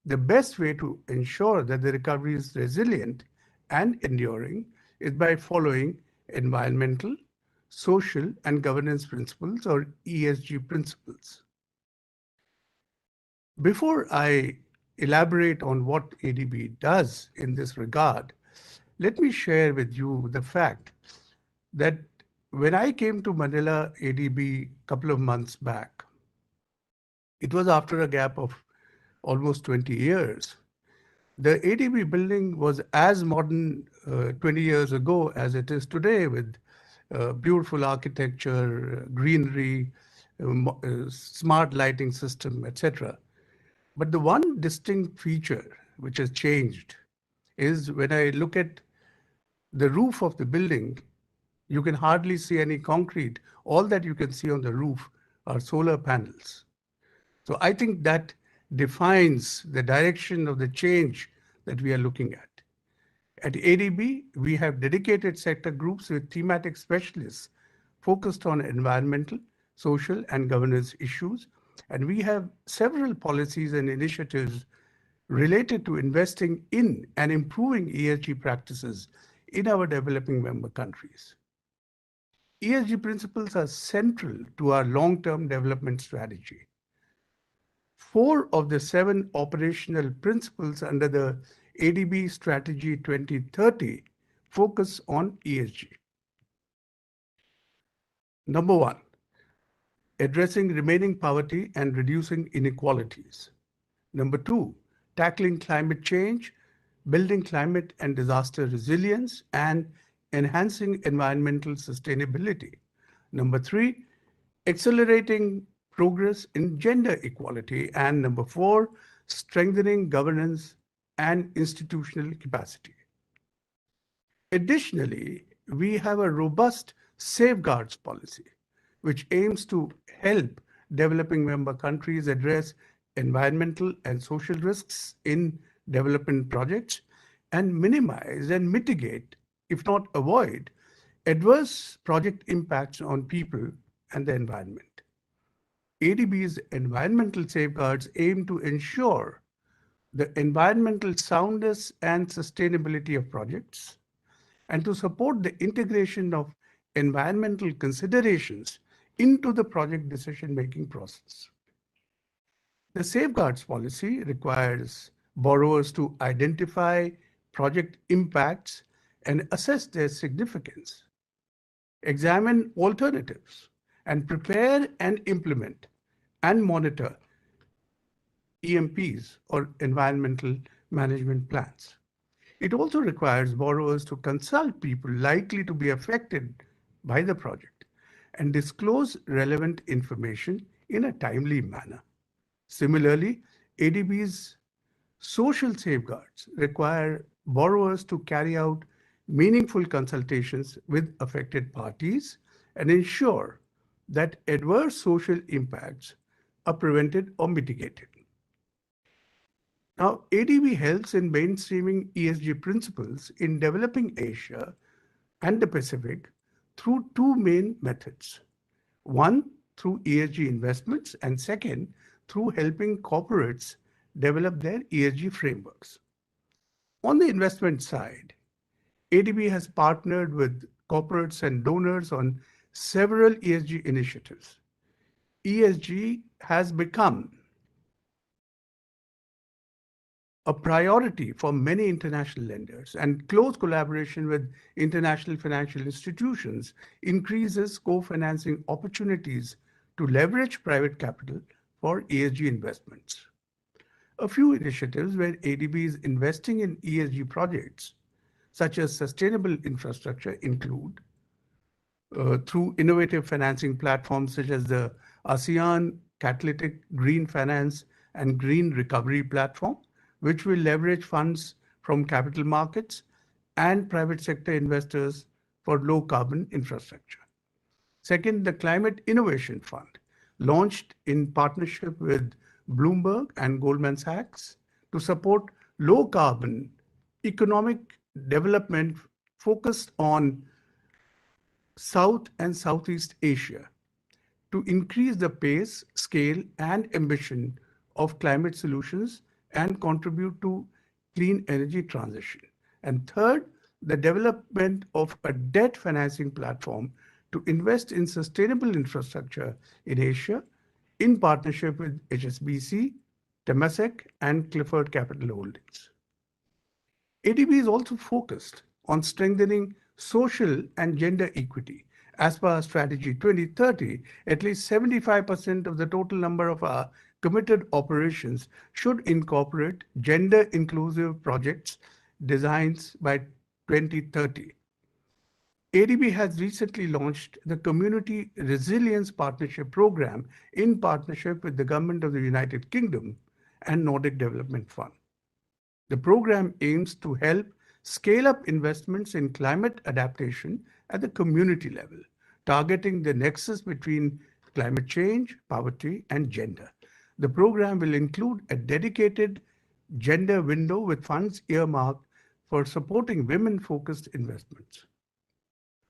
Speaker 7: The best way to ensure that the recovery is resilient and enduring is by following environmental, social, and governance principles, or ESG principles. Before I elaborate on what ADB does in this regard, let me share with you the fact that when I came to Manila ADB a couple of months back, it was after a gap of almost 20 years. The ADB building was as modern 20 years ago as it is today, with beautiful architecture, greenery, smart lighting system, etc. But the one distinct feature which has changed is when I look at the roof of the building, you can hardly see any concrete. All that you can see on the roof are solar panels. So I think that defines the direction of the change that we are looking at. At ADB, we have dedicated sector groups with thematic specialists focused on environmental, social, and governance issues. And we have several policies and initiatives related to investing in and improving ESG practices in our developing member countries. ESG principles are central to our long-term development strategy. 4 of the 7 operational principles under the ADB Strategy 2030 focus on ESG. Number 1, addressing remaining poverty and reducing inequalities. Number 2, tackling climate change, building climate and disaster resilience, and enhancing environmental sustainability. Number 3, accelerating progress in gender equality. And number 4, strengthening governance and institutional capacity. Additionally, we have a robust safeguards policy, which aims to help developing member countries address environmental and social risks in development projects and minimize and mitigate, if not avoid, adverse project impacts on people and the environment. ADB's environmental safeguards aim to ensure the environmental soundness and sustainability of projects, and to support the integration of environmental considerations into the project decision-making process. The safeguards policy requires borrowers to identify project impacts and assess their significance, examine alternatives, and prepare and implement and monitor EMPs, or environmental management plans. It also requires borrowers to consult people likely to be affected by the project and disclose relevant information in a timely manner. Similarly, ADB's social safeguards require borrowers to carry out meaningful consultations with affected parties, and ensure that adverse social impacts are prevented or mitigated. Now, ADB helps in mainstreaming ESG principles in developing Asia and the Pacific through two main methods. One, through ESG investments, and second, through helping corporates develop their ESG frameworks. On the investment side, ADB has partnered with corporates and donors on several ESG initiatives. ESG has become a priority for many international lenders, and close collaboration with international financial institutions increases co-financing opportunities to leverage private capital for ESG investments. A few initiatives where ADB is investing in ESG projects, such as sustainable infrastructure, include through innovative financing platforms such as the ASEAN Catalytic Green Finance and Green Recovery Platform, which will leverage funds from capital markets and private sector investors for low carbon infrastructure. Second, the Climate Innovation Fund, launched in partnership with Bloomberg and Goldman Sachs to support low carbon economic development focused on South and Southeast Asia to increase the pace, scale, and ambition of climate solutions and contribute to clean energy transition. And third, the development of a debt financing platform to invest in sustainable infrastructure in Asia in partnership with HSBC, Temasek, and Clifford Capital Holdings. ADB is also focused on strengthening social and gender equity. As per our strategy 2030, at least 75% of the total number of our committed operations should incorporate gender inclusive projects designs by 2030. ADB has recently launched the Community Resilience Partnership Program in partnership with the Government of the United Kingdom and Nordic Development Fund. The program aims to help scale up investments in climate adaptation at the community level, targeting the nexus between climate change, poverty, and gender. The program will include a dedicated gender window with funds earmarked for supporting women-focused investments.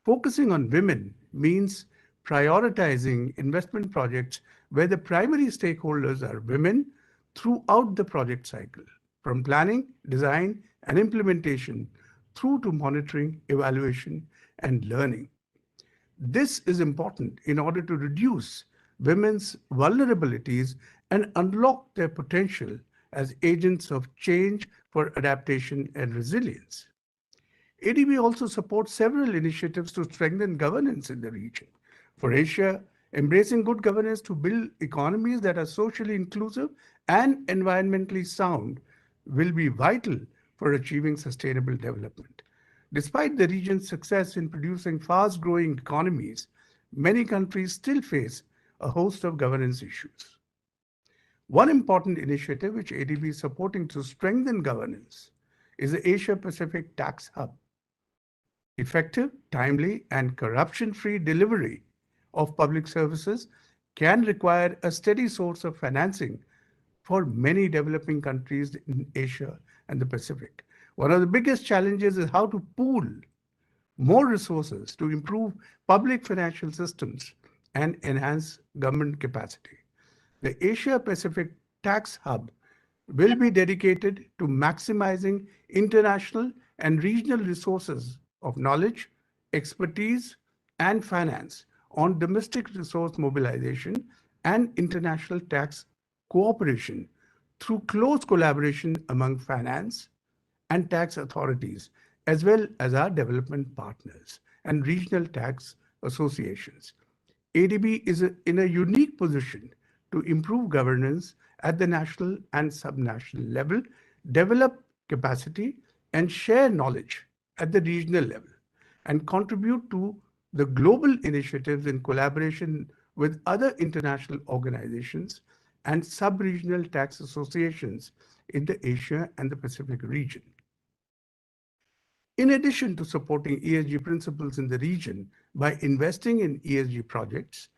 Speaker 7: Focusing on women means prioritizing investment projects where the primary stakeholders are women throughout the project cycle, from planning, design, and implementation through to monitoring, evaluation, and learning. This is important in order to reduce women's vulnerabilities and unlock their potential as agents of change for adaptation and resilience. ADB also supports several initiatives to strengthen governance in the region. For Asia, embracing good governance to build economies that are socially inclusive and environmentally sound will be vital for achieving sustainable development. Despite the region's success in producing fast-growing economies, many countries still face a host of governance issues. One important initiative which ADB is supporting to strengthen governance is the Asia-Pacific Tax Hub. Effective, timely, and corruption-free delivery of public services can require a steady source of financing for many developing countries in Asia and the Pacific. One of the biggest challenges is how to pool more resources to improve public financial systems and enhance government capacity. The Asia-Pacific Tax Hub will be dedicated to maximizing international and regional resources of knowledge, expertise, and finance on domestic resource mobilization and international tax cooperation through close collaboration among finance and tax authorities, as well as our development partners and regional tax associations. ADB is in a unique position to improve governance at the national and subnational level, develop capacity, and share knowledge at the regional level, and contribute to the global initiatives in collaboration with other international organizations and sub-regional tax associations in the Asia and the Pacific region. In addition to supporting ESG principles in the region by investing in ESG projects,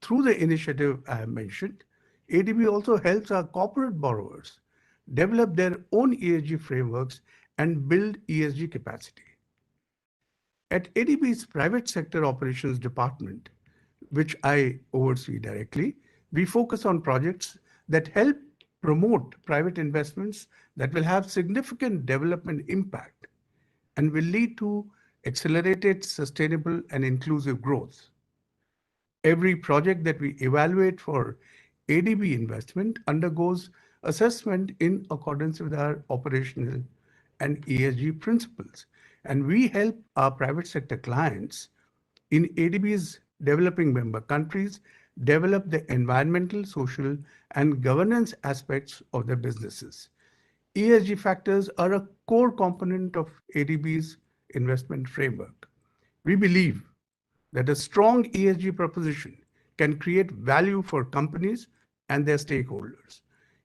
Speaker 7: through the initiative I have mentioned, ADB also helps our corporate borrowers develop their own ESG frameworks and build ESG capacity. At ADB's private sector operations department, which I oversee directly, we focus on projects that help promote private investments that will have significant development impact and will lead to accelerated, sustainable, and inclusive growth. Every project that we evaluate for ADB investment undergoes assessment in accordance with our operational and ESG principles. And we help our private sector clients in ADB's developing member countries develop the environmental, social, and governance aspects of their businesses. ESG factors are a core component of ADB's investment framework. We believe that a strong ESG proposition can create value for companies and their stakeholders.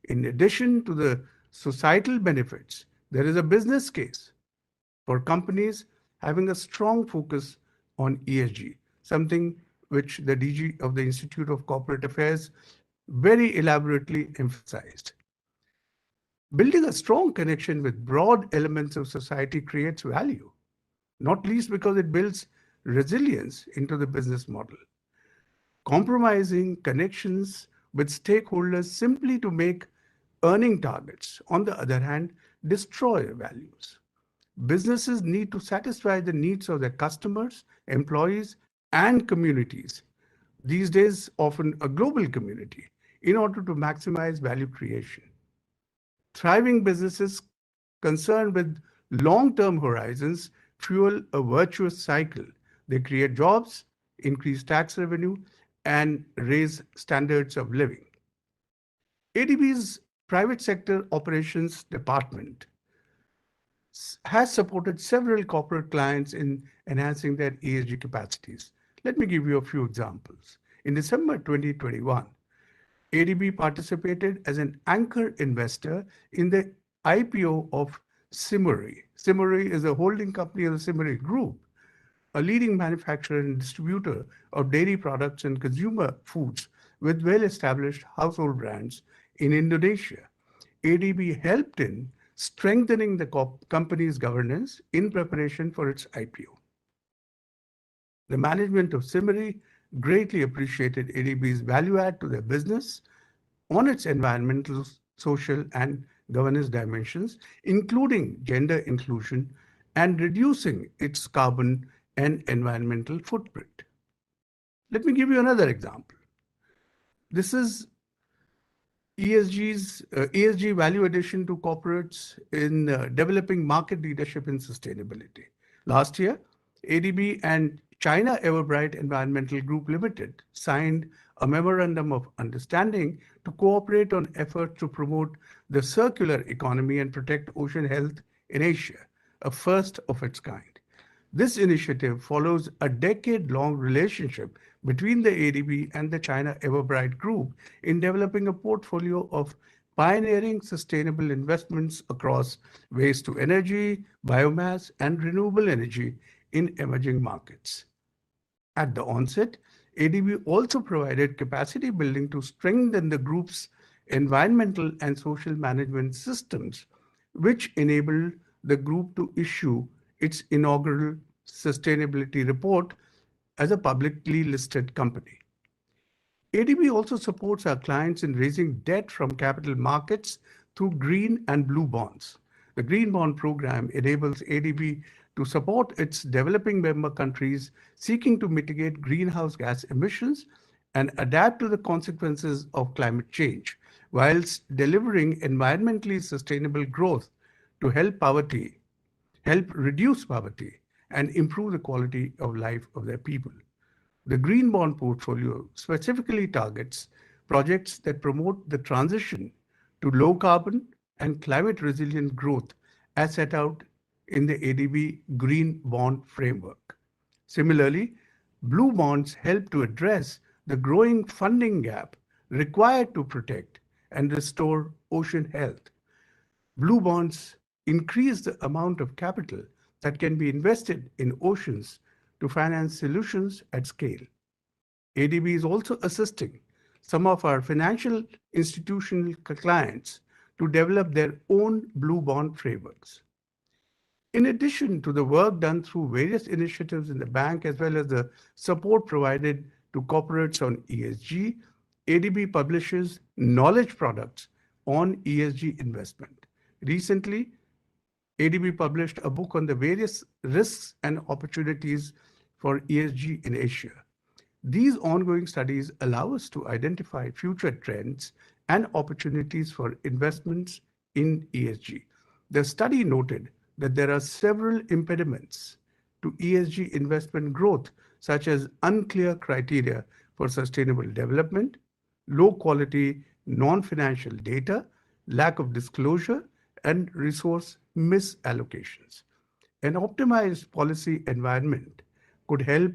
Speaker 7: In addition to the societal benefits, there is a business case for companies having a strong focus on ESG, something which the DG of the Institute of Corporate Affairs very elaborately emphasized. Building a strong connection with broad elements of society creates value, not least because it builds resilience into the business model. Compromising connections with stakeholders simply to make earning targets, on the other hand, destroy values. Businesses need to satisfy the needs of their customers, employees, and communities, these days often a global community, in order to maximize value creation. Thriving businesses concerned with long-term horizons fuel a virtuous cycle. They create jobs, increase tax revenue, and raise standards of living. ADB's private sector operations department has supported several corporate clients in enhancing their ESG capacities. Let me give you a few examples. In December 2021, ADB participated as an anchor investor in the IPO of Simuri. Simuri is a holding company of the Simuri Group, a leading manufacturer and distributor of dairy products and consumer foods with well-established household brands in Indonesia. ADB helped in strengthening the company's governance in preparation for its IPO. The management of Simuri greatly appreciated ADB's value add to their business on its environmental, social, and governance dimensions, including gender inclusion and reducing its carbon and environmental footprint. Let me give you another example. This is ESG value addition to corporates in developing market leadership in sustainability. Last year, ADB and China Everbright Environmental Group Limited signed a memorandum of understanding to cooperate on efforts to promote the circular economy and protect ocean health in Asia, a first of its kind. This initiative follows a decade-long relationship between the ADB and the China Everbright Group in developing a portfolio of pioneering sustainable investments across waste to energy, biomass, and renewable energy in emerging markets. At the onset, ADB also provided capacity building to strengthen the group's environmental and social management systems, which enabled the group to issue its inaugural sustainability report as a publicly listed company. ADB also supports our clients in raising debt from capital markets through green and blue bonds. The Green Bond Program enables ADB to support its developing member countries seeking to mitigate greenhouse gas emissions and adapt to the consequences of climate change, whilst delivering environmentally sustainable growth to help reduce poverty, and improve the quality of life of their people. The Green Bond portfolio specifically targets projects that promote the transition to low carbon and climate resilient growth as set out in the ADB Green Bond Framework. Similarly, blue bonds help to address the growing funding gap required to protect and restore ocean health. Blue bonds increase the amount of capital that can be invested in oceans to finance solutions at scale. ADB is also assisting some of our financial institutional clients to develop their own blue bond frameworks. In addition to the work done through various initiatives in the bank as well as the support provided to corporates on ESG, ADB publishes knowledge products on ESG investment. Recently, ADB published a book on the various risks and opportunities for ESG in Asia. These ongoing studies allow us to identify future trends and opportunities for investments in ESG. The study noted that there are several impediments to ESG investment growth, such as unclear criteria for sustainable development, low quality non-financial data, lack of disclosure, and resource misallocations. An optimized policy environment could help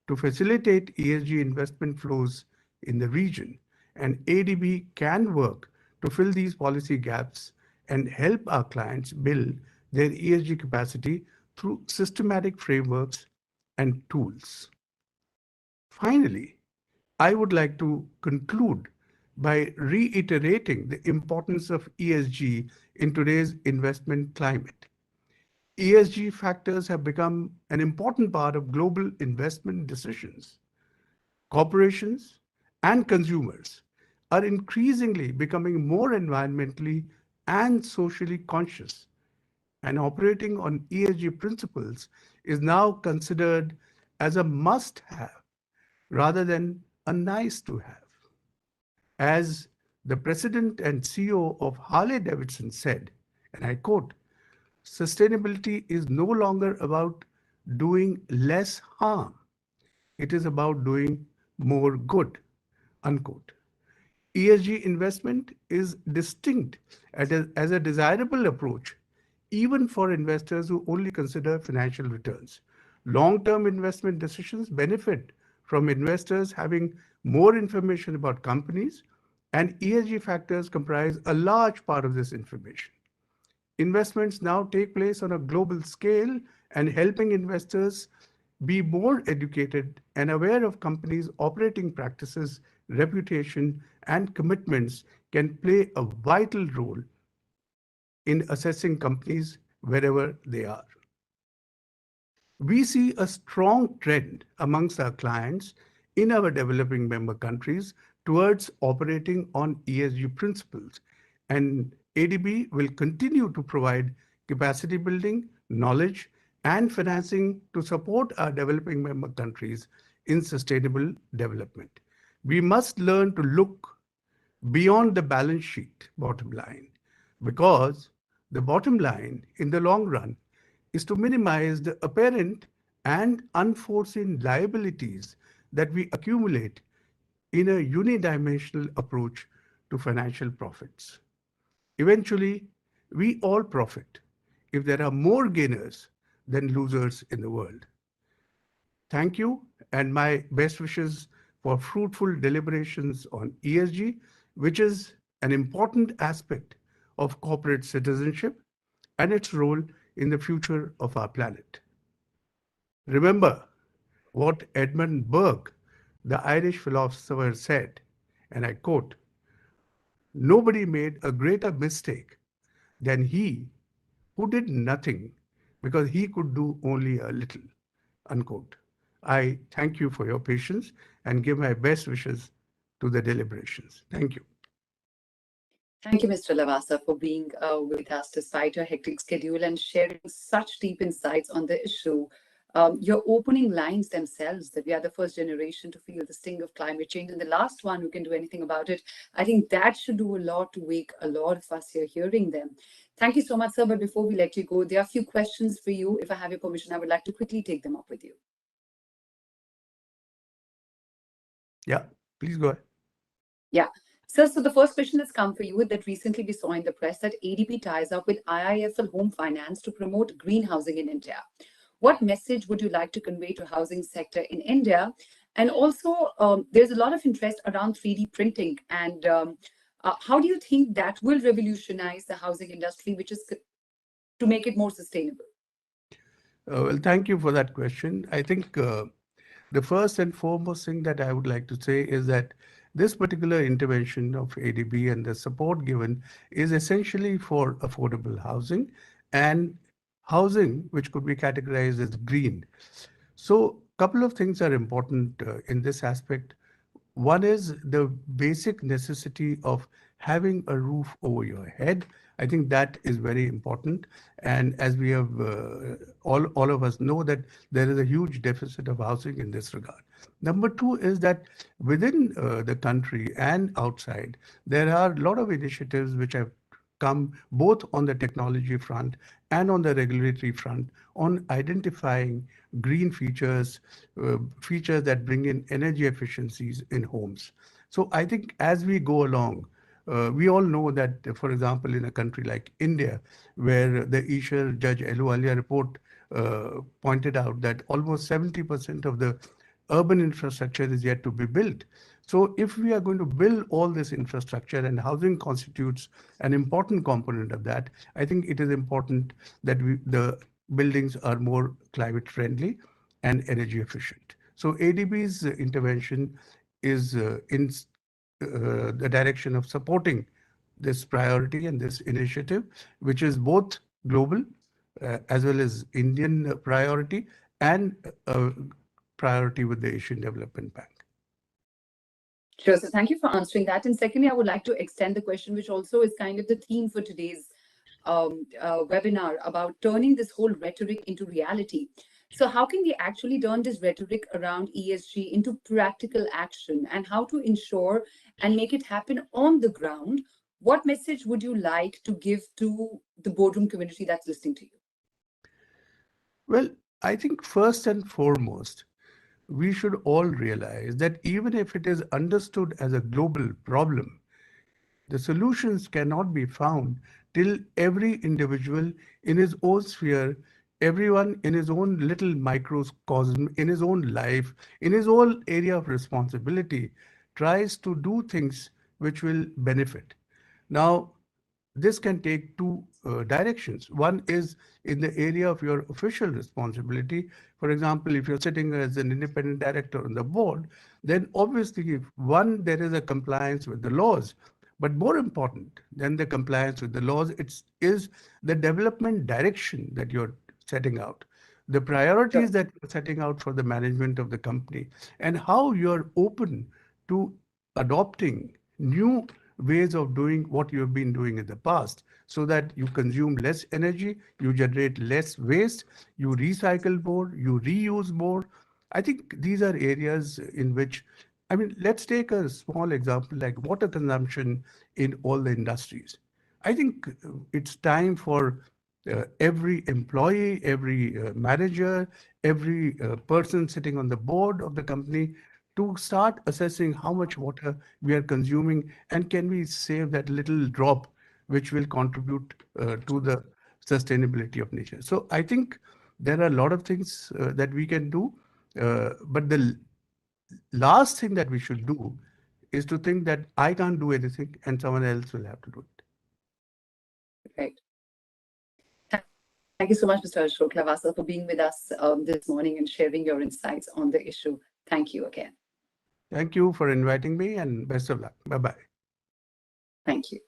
Speaker 7: to facilitate ESG investment flows in the region, and ADB can work to fill these policy gaps and help our clients build their ESG capacity through systematic frameworks and tools. Finally, I would like to conclude by reiterating the importance of ESG in today's investment climate. ESG factors have become an important part of global investment decisions. Corporations and consumers are increasingly becoming more environmentally and socially conscious, and operating on ESG principles is now considered as a must-have rather than a nice-to-have. As the president and CEO of Harley-Davidson said, and I quote, "Sustainability is no longer about doing less harm. It is about doing more good," unquote. ESG investment is distinct as a desirable approach, even for investors who only consider financial returns. Long-term investment decisions benefit from investors having more information about companies, and ESG factors comprise a large part of this information. Investments now take place on a global scale, and helping investors be more educated and aware of companies' operating practices, reputation, and commitments can play a vital role in assessing companies wherever they are. We see a strong trend amongst our clients in our developing member countries towards operating on ESG principles, and ADB will continue to provide capacity building, knowledge, and financing to support our developing member countries in sustainable development. We must learn to look beyond the balance sheet bottom line, because the bottom line in the long run is to minimize the apparent and unforeseen liabilities that we accumulate in a unidimensional approach to financial profits. Eventually, we all profit if there are more gainers than losers in the world. Thank you, and my best wishes for fruitful deliberations on ESG, which is an important aspect of corporate citizenship and its role in the future of our planet. Remember what Edmund Burke, the Irish philosopher, said, and I quote, "Nobody made a greater mistake than he who did nothing because he could do only a little," unquote. I thank you for your patience and give my best wishes to the deliberations. Thank you.
Speaker 2: Thank you, Mr. Lavasa, for being with us despite your hectic schedule and sharing such deep insights on the issue. Your opening lines themselves, that we are the first generation to feel the sting of climate change and the last one who can do anything about it, I think that should do a lot to wake a lot of us here hearing them. Thank you so much, sir. But before we let you go, there are a few questions for you. If I have your permission, I would like to quickly take them up with you.
Speaker 7: Yeah, please go ahead.
Speaker 2: Yeah. Sir, so the first question that's come for you, that recently we saw in the press that ADB ties up with IIFL Home Finance to promote green housing in India. What message would you like to convey to housing sector in India? And also, there's a lot of interest around 3D printing. And how do you think that will revolutionize the housing industry, which is to make it more sustainable?
Speaker 7: Well, thank you for that question. I think the first and foremost thing that I would like to say is that this particular intervention of ADB and the support given is essentially for affordable housing and housing which could be categorized as green. So, couple of things are important in this aspect. One is the basic necessity of having a roof over your head. I think that is very important. And as we have, all of us know that there is a huge deficit of housing in this regard. Number two is that within the country and outside, there are a lot of initiatives which have come both on the technology front and on the regulatory front on identifying green features, features that bring in energy efficiencies in homes. So I think as we go along, we all know that, for example, in a country like India, where the Ishar Judge Ahluwalia report pointed out that almost 70% of the urban infrastructure is yet to be built. So if we are going to build all this infrastructure, and housing constitutes an important component of that, I think it is important that the buildings are more climate friendly and energy efficient. So ADB's intervention is in the direction of supporting this priority and this initiative, which is both global as well as Indian priority and priority with the Asian Development Bank.
Speaker 2: Sure. So thank you for answering that. And secondly, I would like to extend the question, which also is kind of the theme for today's webinar, about turning this whole rhetoric into reality. So how can we actually turn this rhetoric around ESG into practical action, and how to ensure and make it happen on the ground? What message would you like to give to the boardroom community that's listening to you?
Speaker 7: Well, I think first and foremost, we should all realize that even if it is understood as a global problem, the solutions cannot be found till every individual in his own sphere, everyone in his own little microcosm, in his own life, in his own area of responsibility, tries to do things which will benefit. Now, this can take two directions. One is in the area of your official responsibility. For example, if you're sitting as an independent director on the board, then obviously, if one, there is a compliance with the laws. But more important than the compliance with the laws, is the development direction that you're setting out, the priorities that you're setting out for the management of the company, and how you're open to adopting new ways of doing what you have been doing in the past, so that you consume less energy, you generate less waste, you recycle more, you reuse more. I think these are areas in which, I mean, let's take a small example like water consumption in all the industries. I think it's time for every employee, every manager, every person sitting on the board of the company to start assessing how much water we are consuming, and can we save that little drop which will contribute to the sustainability of nature. So I think there are a lot of things that we can do, but the last thing that we should do is to think that I can't do anything and someone else will have to do it.
Speaker 2: Right. Thank you so much, Mr. Ashok Lavasa, for being with us this morning and sharing your insights on the issue. Thank you again.
Speaker 7: Thank you for inviting me, and best of luck. Bye-bye.
Speaker 2: Thank you.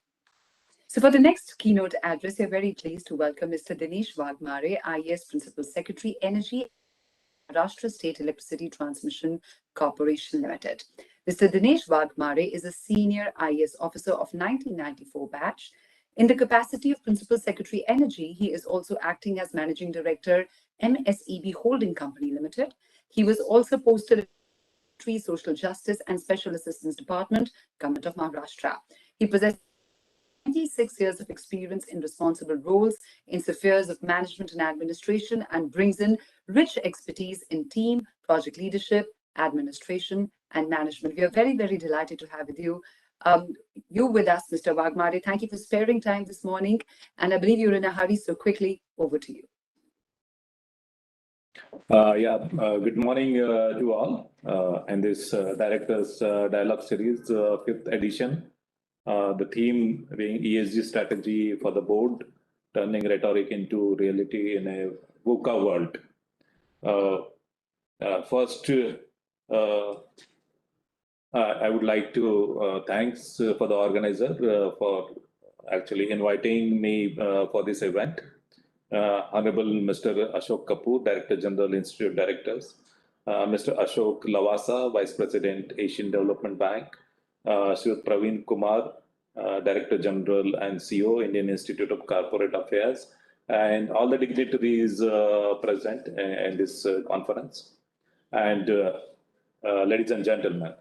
Speaker 2: So for the next keynote address, we're very pleased to welcome Mr. Dinesh Wagmare, IAS Principal Secretary, Energy, Maharashtra State Electricity Transmission Corporation Limited. Mr. Dinesh Wagmare is a senior IAS officer of 1994 batch. In the capacity of Principal Secretary Energy, he is also acting as Managing Director, MSEB Holding Company Limited. He was also posted Social Justice and Special Assistance Department, Govt of Maharashtra. He possesses 26 years of experience in responsible roles in spheres of management and administration, and brings in rich expertise in team, project leadership, administration, and management. We are very, very delighted to have with you. With us, Mr. Wagmare. Thank you for sparing time this morning. And I believe you're in a hurry, so quickly, over to you.
Speaker 8: Good morning to all. And this Directors Dialogue Series, 5th edition. The theme being ESG strategy for the board, turning rhetoric into reality in a VUCA world. First, I would like to thanks for the organizer for actually inviting me for this event. Honorable Mr. Ashok Kapoor, Director General, Institute of Directors, Mr. Ashok Lavasa, Vice President, Asian Development Bank, Sri Praveen Kumar, Director General and CEO, Indian Institute of Corporate Affairs, and all the dignitaries present in this conference. And ladies and gentlemen,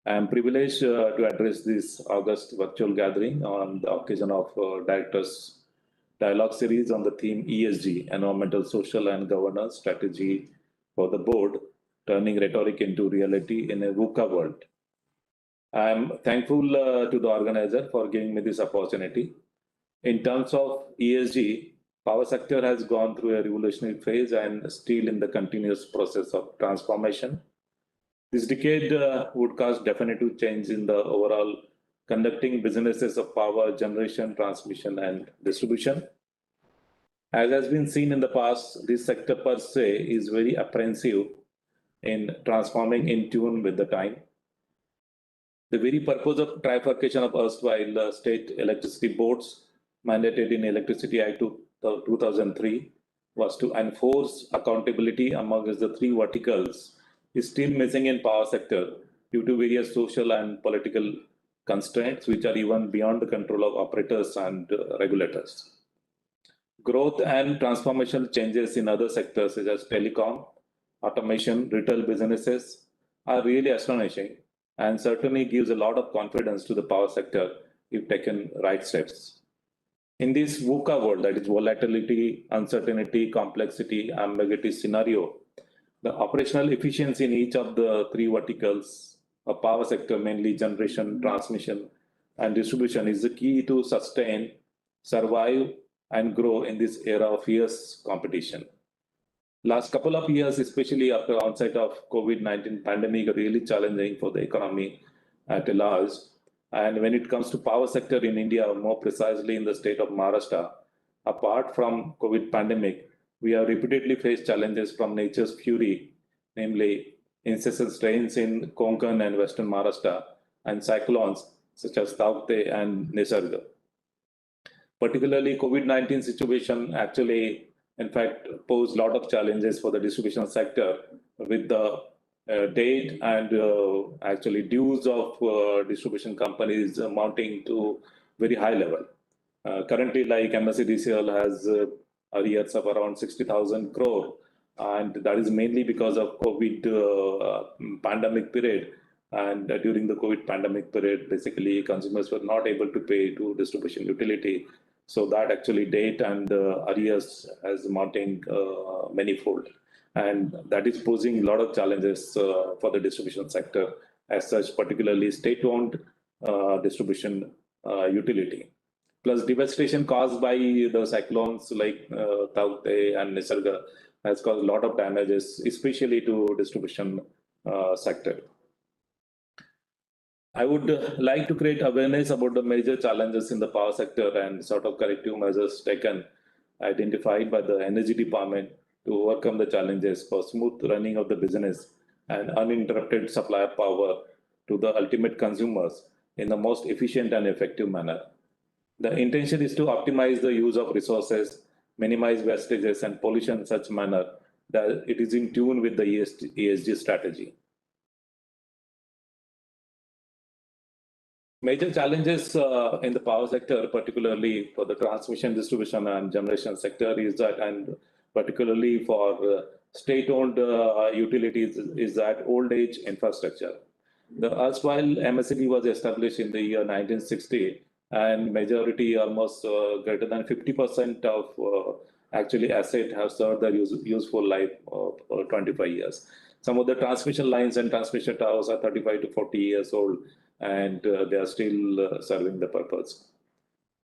Speaker 8: I am privileged to address this August virtual gathering on the occasion of Directors Dialogue Series on the theme ESG, Environmental, Social and Governance Strategy for the Board, Turning Rhetoric into Reality in a VUCA World. I am thankful to the organizer for giving me this opportunity. In terms of ESG, power sector has gone through a revolutionary phase and still in the continuous process of transformation. This decade would cause definitive change in the overall conducting businesses of power generation, transmission, and distribution. As has been seen in the past, this sector per se is very apprehensive in transforming in tune with the time. The very purpose of trifurcation of erstwhile state electricity boards mandated in Electricity Act 2003 was to enforce accountability amongst the three verticals is still missing in power sector due to various social and political constraints which are even beyond the control of operators and regulators. Growth and transformational changes in other sectors such as telecom, automation, retail businesses are really astonishing and certainly gives a lot of confidence to the power sector if taken right steps. In this VUCA world, that is volatility, uncertainty, complexity, ambiguity scenario, the operational efficiency in each of the three verticals of power sector, mainly generation, transmission, and distribution, is the key to sustain, survive, and grow in this era of fierce competition. Last couple of years, especially after onset of COVID-19 pandemic, are really challenging for the economy at large. And when it comes to power sector in India, more precisely in the state of Maharashtra, apart from COVID pandemic, we have repeatedly faced challenges from nature's fury, namely incessant rains in Konkan and Western Maharashtra, and cyclones such as Govt and Nisarga. Particularly, COVID-19 situation actually, in fact, posed a lot of challenges for the distribution sector with the date and actually dues of distribution companies mounting to very high level. Currently, like MSEDCL has arrears of around 60,000 crore, and that is mainly because of COVID pandemic period. And during the COVID pandemic period, basically consumers were not able to pay to distribution utility. So that actually date and arrears has mounting manifold. And that is posing a lot of challenges for the distribution sector as such, particularly state-owned distribution utility. Plus devastation caused by the cyclones like Govt and Nisarga has caused a lot of damages, especially to distribution sector. I would like to create awareness about the major challenges in the power sector and sort of corrective measures taken, identified by the Energy Department to overcome the challenges for smooth running of the business and uninterrupted supply of power to the ultimate consumers in the most efficient and effective manner. The intention is to optimize the use of resources, minimize wastages and pollution in such manner that it is in tune with the ESG strategy. Major challenges in the power sector, particularly for the transmission, distribution, and generation sector, is that, and particularly for state-owned utilities, is that old age infrastructure. The erstwhile MSED was established in the year 1960, and majority, almost greater than 50% of actually asset have served their useful life of 25 years. Some of the transmission lines and transmission towers are 35 to 40 years old, and they are still serving the purpose.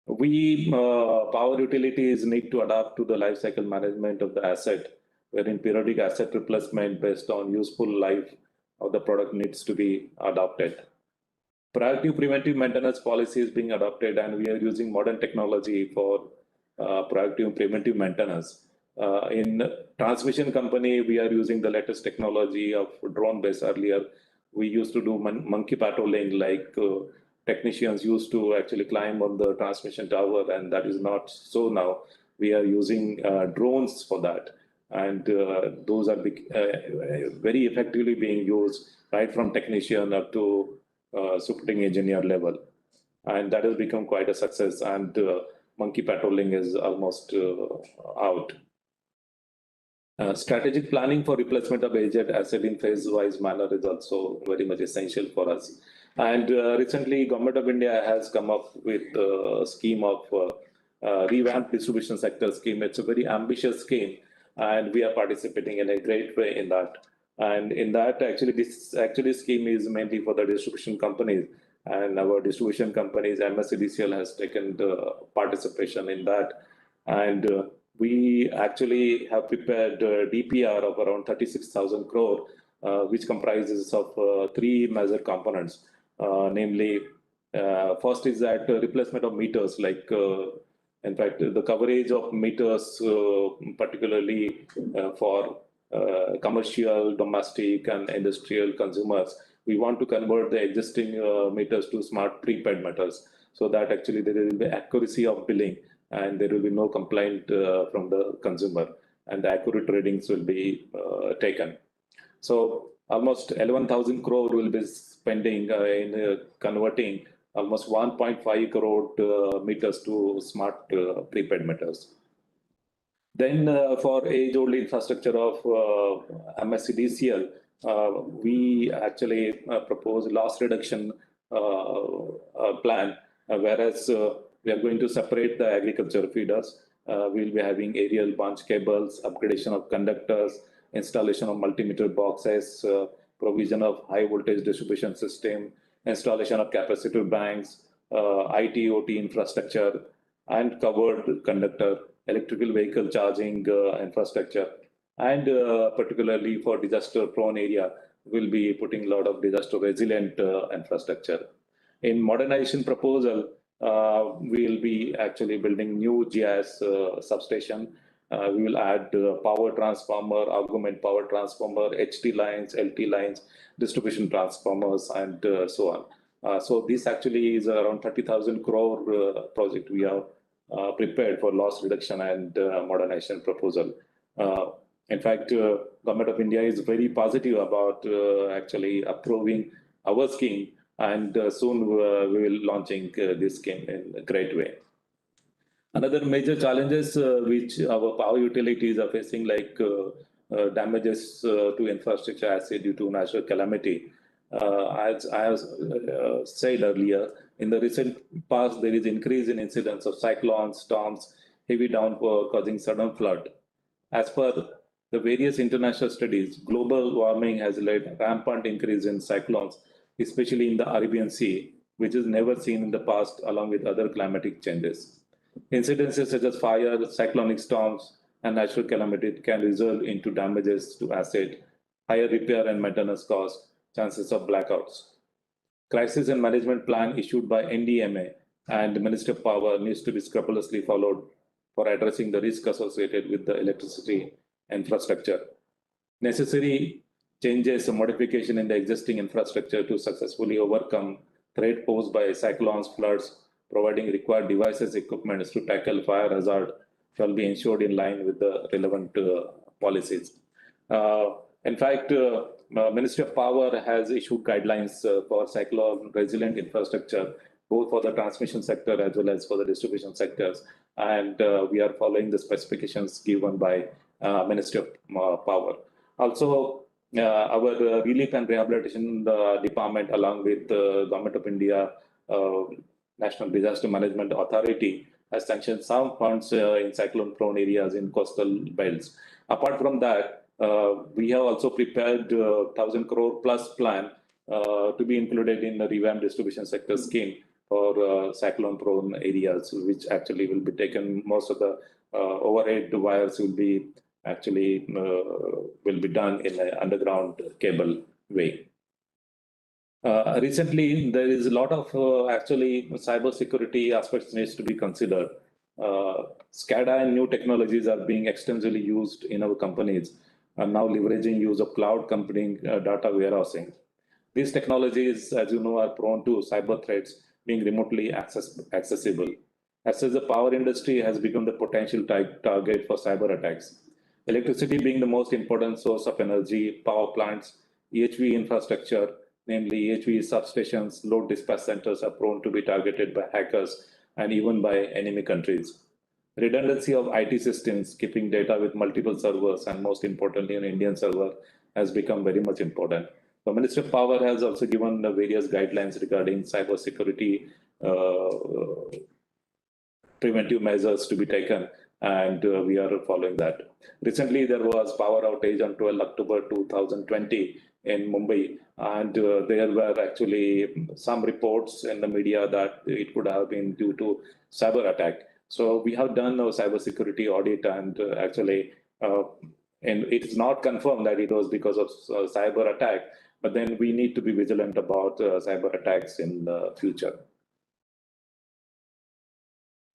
Speaker 8: We, power utilities, need to adapt to the life cycle management of the asset, wherein periodic asset replacement based on useful life of the product needs to be adopted. Proactive preventive maintenance policy is being adopted, and we are using modern technology for proactive preventive maintenance. In transmission company, we are using the latest technology of drone base. Earlier, we used to do monkey patrolling, like technicians used to actually climb on the transmission tower, and that is not so now. We are using drones for that, and those are very effectively being used right from technician up to supporting engineer level, and that has become quite a success. And monkey patrolling is almost out. Strategic planning for replacement of aged asset in phase-wise manner is also very much essential for us. And recently, Government of India has come up with a scheme of Revamped distribution sector scheme. It's a very ambitious scheme, and we are participating in a great way in that. And in that, actually, this scheme is mainly for the distribution companies, and our distribution companies, MSCDCL, has taken the participation in that. And we actually have prepared DPR of around 36,000 crore, which comprises of three major components. Namely, first is that replacement of meters, like in fact, the coverage of meters, particularly for commercial, domestic, and industrial consumers. We want to convert the existing meters to smart prepaid meters, so that actually there will be accuracy of billing and there will be no complaint from the consumer, and the accurate readings will be taken. So almost 11,000 crore will be spending in converting almost 1.5 crore meters to smart prepaid meters. Then for age-old infrastructure of MSCDCL, we actually propose loss reduction plan, whereas we are going to separate the agriculture feeders. We'll be having aerial bunch cables, upgradation of conductors, installation of multimeter boxes, provision of high voltage distribution system, installation of capacitor banks, IT/OT infrastructure, and covered conductor, electrical vehicle charging infrastructure. And particularly for disaster-prone area, we'll be putting a lot of disaster-resilient infrastructure. In modernization proposal, we'll be actually building new GIS substation. We will add power transformer, augment power transformer, HT lines, LT lines, distribution transformers, and so on. So this actually is around 30,000 crore project we have prepared for loss reduction and modernization proposal. In fact, Government of India is very positive about actually approving our scheme, and soon we will launching this scheme in a great way. Another major challenges which our power utilities are facing, like damages to infrastructure asset due to natural calamity. As I have said earlier, in the recent past, there is increase in incidence of cyclones, storms, heavy downpour causing sudden flood. As per the various international studies, global warming has led rampant increase in cyclones, especially in the Arabian Sea, which is never seen in the past, along with other climatic changes. Incidences such as fire, cyclonic storms, and natural calamities can result into damages to asset, higher repair and maintenance costs, chances of blackouts. Crisis and management plan issued by NDMA and the Ministry of Power needs to be scrupulously followed for addressing the risk associated with the electricity infrastructure. Necessary changes or modification in the existing infrastructure to successfully overcome threat posed by cyclones, floods, providing required devices, equipment to tackle fire hazard shall be ensured in line with the relevant policies. In fact, Ministry of Power has issued guidelines for cyclone resilient infrastructure, both for the transmission sector as well as for the distribution sectors. And we are following the specifications given by Ministry of Power. Also, our Relief and Rehabilitation Department, along with the Government of India National Disaster Management Authority, has sanctioned some funds in cyclone-prone areas in coastal belts. Apart from that, we have also prepared 1,000 crore plus plan to be included in the revamped distribution sector scheme for cyclone-prone areas, which actually will be taken. Most of the overhead wires will be actually will be done in an underground cable way. Recently, there is a lot of actually cyber security aspects needs to be considered. SCADA and new technologies are being extensively used in our companies and now leveraging use of cloud computing, data warehousing. These technologies, as you know, are prone to cyber threats being remotely accessible. As such, the power industry has become the potential target for cyber attacks. Electricity being the most important source of energy, power plants, EHV infrastructure, namely EHV substations, load dispatch centers are prone to be targeted by hackers and even by enemy countries. Redundancy of IT systems, keeping data with multiple servers, and most importantly, an Indian server, has become very much important. The Ministry of Power has also given various guidelines regarding cybersecurity preventive measures to be taken, and we are following that. Recently, there was power outage on 12 October 2020 in Mumbai, and there were actually some reports in the media that it could have been due to cyber attack. So we have done a cybersecurity audit, and actually, and it is not confirmed that it was because of cyber attack, but then we need to be vigilant about cyber attacks in the future.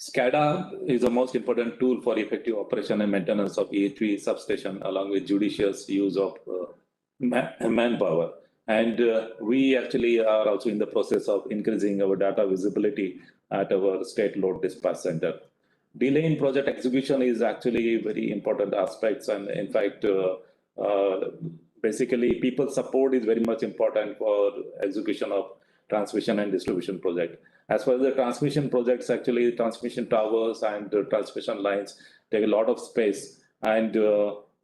Speaker 8: SCADA is the most important tool for effective operation and maintenance of EHV substation, along with judicious use of manpower. And we actually are also in the process of increasing our data visibility at our state load dispatch center. Delay in project execution is actually very important aspects, and in fact, basically people support is very much important for execution of transmission and distribution project. As far as the transmission projects, actually transmission towers and transmission lines take a lot of space, and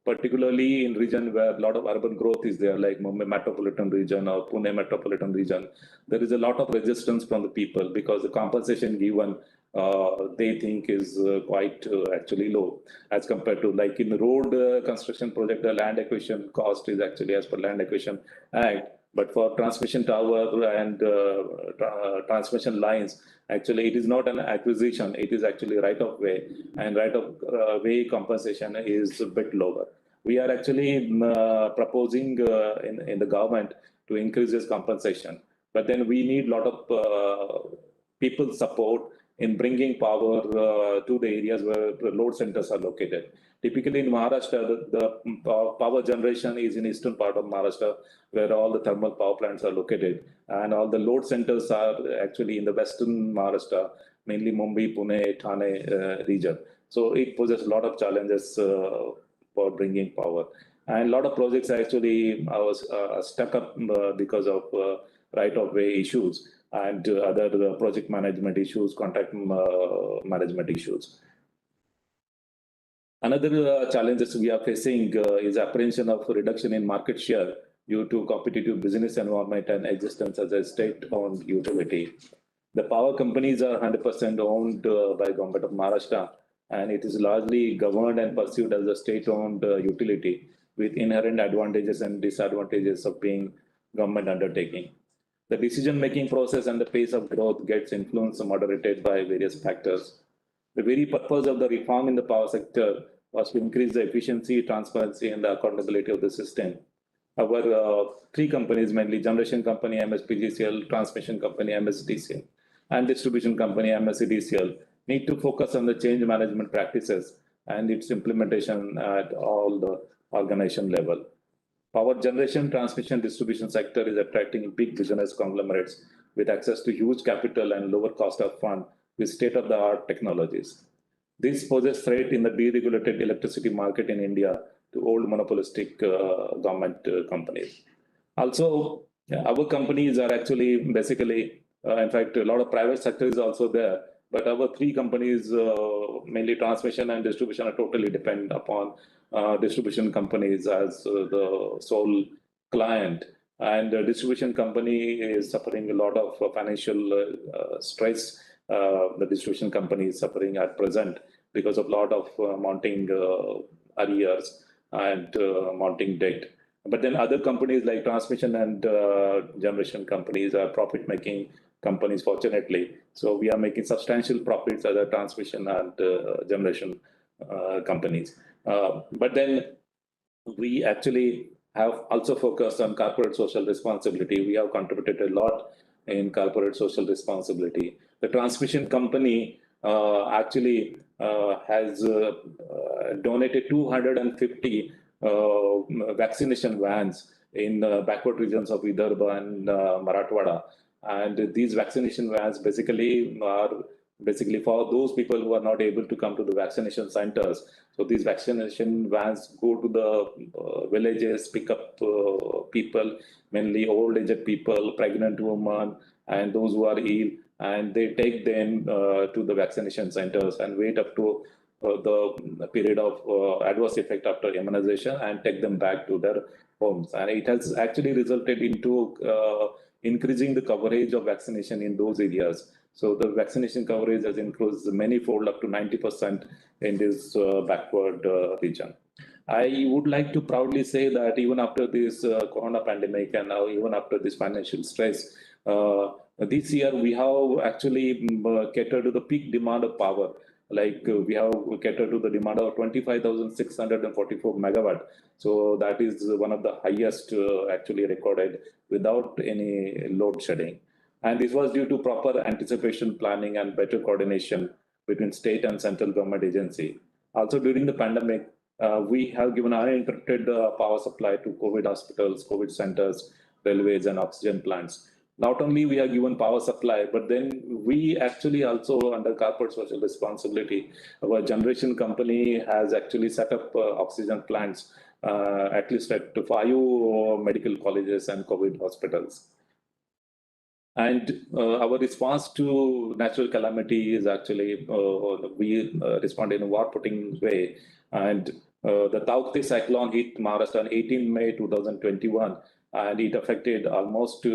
Speaker 8: particularly in region where a lot of urban growth is there, like Mumbai metropolitan region or Pune metropolitan region, there is a lot of resistance from the people because the compensation given they think is quite actually low as compared to like in the road construction project, the land acquisition cost is actually as per Land Acquisition Act. But for transmission tower and transmission lines, actually it is not an acquisition, it is actually right of way, and right of way compensation is a bit lower. We are actually proposing in the government to increase this compensation, but then we need a lot of people support in bringing power to the areas where the load centers are located. Typically in Maharashtra, the power generation is in eastern part of Maharashtra, where all the thermal power plants are located, and all the load centers are actually in the western Maharashtra, mainly Mumbai, Pune, Thane region. So it poses a lot of challenges for bringing power. And a lot of projects actually are stuck up because of right-of-way issues and other project management issues, contract management issues. Another challenges we are facing is apprehension of reduction in market share due to competitive business environment and existence as a state-owned utility. The power companies are 100% owned by Govt of Maharashtra, and it is largely governed and pursued as a state-owned utility with inherent advantages and disadvantages of being government undertaking. The decision-making process and the pace of growth gets influenced and moderated by various factors. The very purpose of the reform in the power sector was to increase the efficiency, transparency, and the accountability of the system. Our three companies, mainly generation company, MSPGCL, transmission company, MSDCL, and distribution company, MSEDCL, need to focus on the change management practices and its implementation at all the organization level. Power generation, transmission, distribution sector is attracting big business conglomerates with access to huge capital and lower cost of fund with state-of-the-art technologies. This poses threat in the deregulated electricity market in India to old monopolistic government companies. Also, our companies are actually basically, in fact, a lot of private sector is also there, but our three companies, mainly transmission and distribution, are totally dependent upon distribution companies as the sole client. And the distribution company is suffering a lot of financial stress. The distribution company is suffering at present because of a lot of mounting arrears and mounting debt. But then other companies like transmission and generation companies are profit-making companies, fortunately. So we are making substantial profits as a transmission and generation companies. But then we actually have also focused on corporate social responsibility. We have contributed a lot in corporate social responsibility. The transmission company actually has donated 250 vaccination vans in backward regions of Vidarbha and Marathwada. And these vaccination vans basically are for those people who are not able to come to the vaccination centers. So these vaccination vans go to the villages, pick up people, mainly old-aged people, pregnant women, and those who are ill, and they take them to the vaccination centers and wait up to the period of adverse effect after immunization and take them back to their homes. And it has actually resulted into increasing the coverage of vaccination in those areas. So the vaccination coverage has increased many-fold, up to 90% in this backward region. I would like to proudly say that even after this corona pandemic and now even after this financial stress, this year we have actually catered to the peak demand of power. Like we have catered to the demand of 25,644 megawatt. So that is one of the highest actually recorded without any load shedding. And this was due to proper anticipation planning and better coordination between state and central government agency. Also during the pandemic, we have given uninterrupted power supply to COVID hospitals, COVID centers, railways, and oxygen plants. Not only we are given power supply, but then we actually also, under corporate social responsibility, our generation company has actually set up oxygen plants at least at 5 medical colleges and COVID hospitals. And our response to natural calamity is actually, we respond in a war-putting way. And the Taukte cyclone hit Maharashtra on 18 May 2021, and it affected almost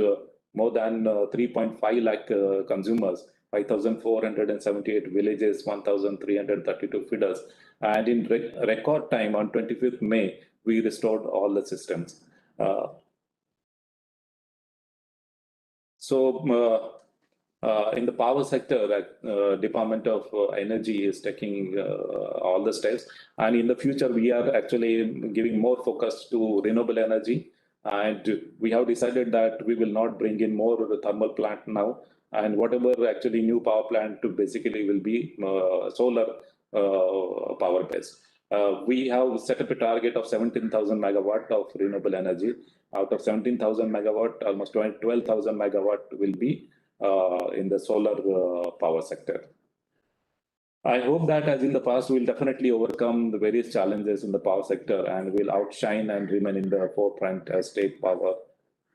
Speaker 8: more than 3.5 lakh consumers, 5,478 villages, 1,332 feeders. And in record time, on 25th May, we restored all the systems. In the power sector, Department of Energy is taking all the steps. And in the future, we are actually giving more focus to renewable energy. And we have decided that we will not bring in more of the thermal plant now. And whatever actually new power plant to basically will be solar power based. We have set up a target of 17,000 megawatt of renewable energy. Out of 17,000 megawatt, almost 12,000 megawatt will be in the solar power sector. I hope that, as in the past, we'll definitely overcome the various challenges in the power sector and will outshine and remain in the forefront as state power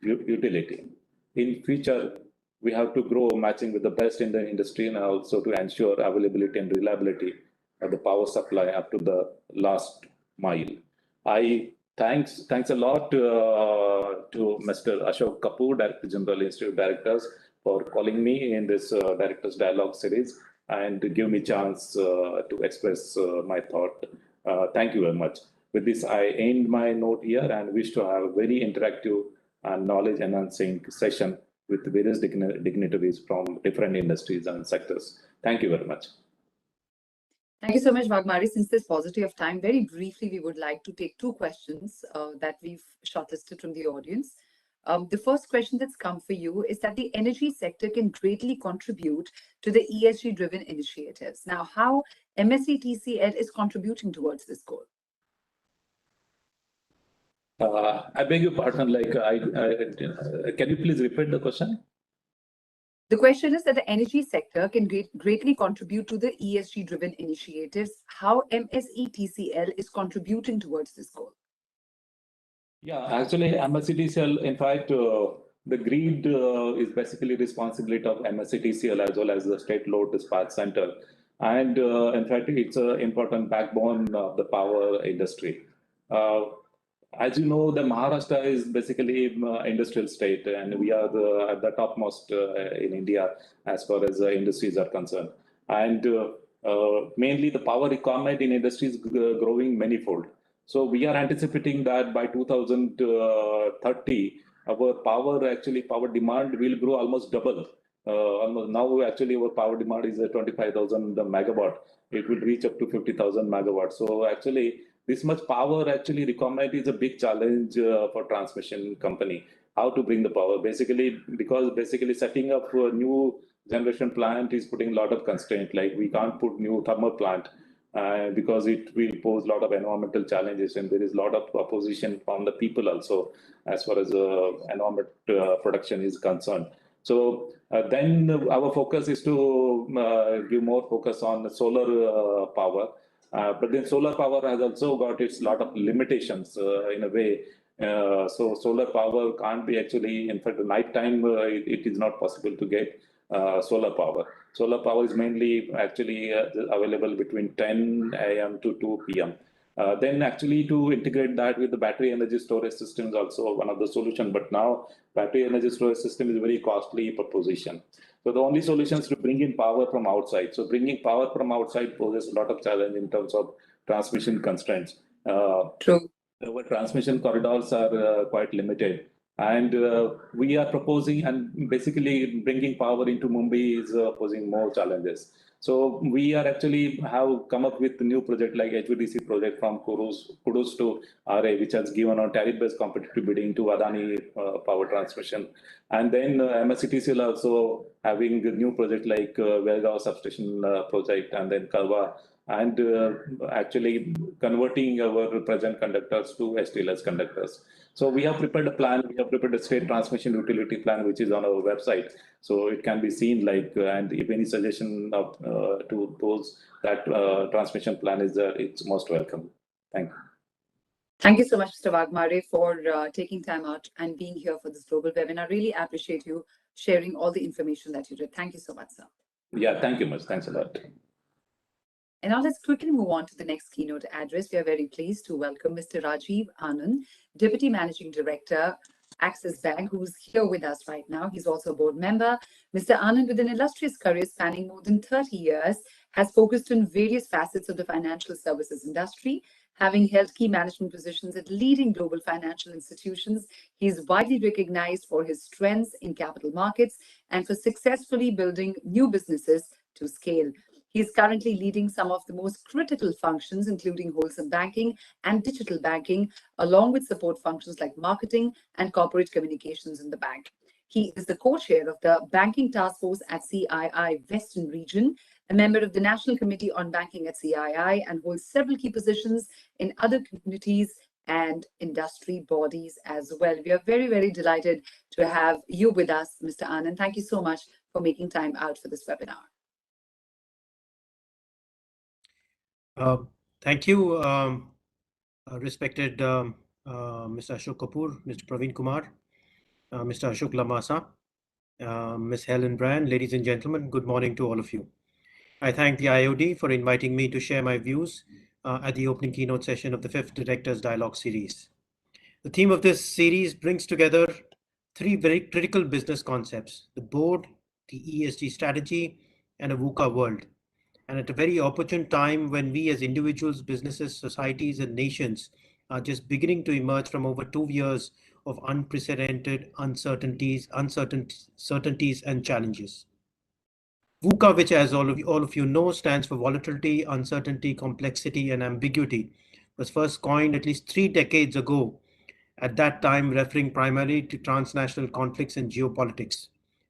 Speaker 8: utility. In future, we have to grow matching with the best in the industry and also to ensure availability and reliability of the power supply up to the last mile. Thanks a lot to Mr. Ashok Kapoor, Director General, Institute of Directors, for calling me in this Directors Dialogue series and to give me chance to express my thought. Thank you very much. With this, I end my note here and wish to have a very interactive and knowledge-enhancing session with various dignitaries from different industries and sectors. Thank you very much.
Speaker 2: Thank you so much, Bhagmari. Since there's paucity of time, very briefly, we would like to take two questions that we've shortlisted from the audience. The first question that's come for you is that the energy sector can greatly contribute to the ESG-driven initiatives. Now, how MSETCL is contributing towards this goal?
Speaker 8: I beg your pardon, can you please repeat the question?
Speaker 2: The question is that the energy sector can greatly contribute to the ESG-driven initiatives. How MSETCL is contributing towards this goal?
Speaker 8: Yeah, actually, MSETCL, in fact, the grid is basically responsibility of MSETCL as well as the State Load Dispatch Center. And in fact, it's an important backbone of the power industry. As you know, the Maharashtra is basically industrial state, and we are at the topmost in India as far as industries are concerned. And mainly the power requirement in industry is growing manifold. So we are anticipating that by 2030, our power demand will grow almost double. Now actually our power demand is 25,000 megawatt. It will reach up to 50,000 megawatts. So actually this much power actually requirement is a big challenge for transmission company. How to bring the power? Because setting up new generation plant is putting a lot of constraint, like we can't put new thermal plant because it will pose a lot of environmental challenges, and there is a lot of opposition from the people also as far as environment production is concerned. So then our focus is to give more focus on solar power. But then solar power has also got its lot of limitations in a way. So solar power can't be actually, in fact, night time it is not possible to get solar power. Solar power is mainly actually available between 10 a.m. to 2 p.m. Then actually to integrate that with the battery energy storage system is also one of the solutions. But now battery energy storage system is a very costly proposition. So the only solution is to bring in power from outside. So bringing power from outside poses a lot of challenge in terms of transmission constraints.
Speaker 2: True.
Speaker 8: Our transmission corridors are quite limited. And we are proposing and basically bringing power into Mumbai is posing more challenges. So we are actually have come up with a new project like HVDC project from Kudus to RA, which has given on tariff-based competitive bidding to Adani Power Transmission. And then MSCTC also having a new project like Velgaon substation project, and then Kalwa, and actually converting our present conductors to STLS conductors. So we have prepared a plan. We have prepared a state transmission utility plan, which is on our website. So it can be seen like, and if any suggestion of, to those that transmission plan is there, it's most welcome. Thank you.
Speaker 2: Thank you so much, Mr. Wagmare, for taking time out and being here for this global webinar. Really appreciate you sharing all the information that you did. Thank you so much, sir.
Speaker 8: Yeah, thank you much. Thanks a lot.
Speaker 2: And now let's quickly move on to the next keynote address. We are very pleased to welcome Mr. Rajeev Anand, Deputy Managing Director, Axis Bank, who's here with us right now. He's also a board member. Mr. Anand, with an illustrious career spanning more than 30 years, has focused on various facets of the financial services industry. Having held key management positions at leading global financial institutions, he is widely recognized for his strengths in capital markets and for successfully building new businesses to scale. He is currently leading some of the most critical functions, including wholesale banking and digital banking, along with support functions like marketing and corporate communications in the bank. He is the co-chair of the Banking Task Force at CII Western Region, a member of the National Committee on Banking at CII, and holds several key positions in other communities and industry bodies as well. We are very, very delighted to have you with us, Mr. Anand. Thank you so much for making time out for this webinar.
Speaker 9: Thank you, respected Mr. Ashok Kapoor, Mr. Praveen Kumar, Mr. Ashok Lamasa, Ms. Helen Brand, ladies and gentlemen, good morning to all of you. I thank the IOD for inviting me to share my views at the opening keynote session of the 5th Directors Dialogue Series. The theme of this series brings together three very critical business concepts: the board, the ESG strategy, and a VUCA world. And at a very opportune time when we as individuals, businesses, societies, and nations are just beginning to emerge from over 2 years of unprecedented uncertainties and challenges. VUCA, which as all of you know, stands for volatility, uncertainty, complexity, and ambiguity, was first coined at least 3 decades ago, at that time referring primarily to transnational conflicts and geopolitics.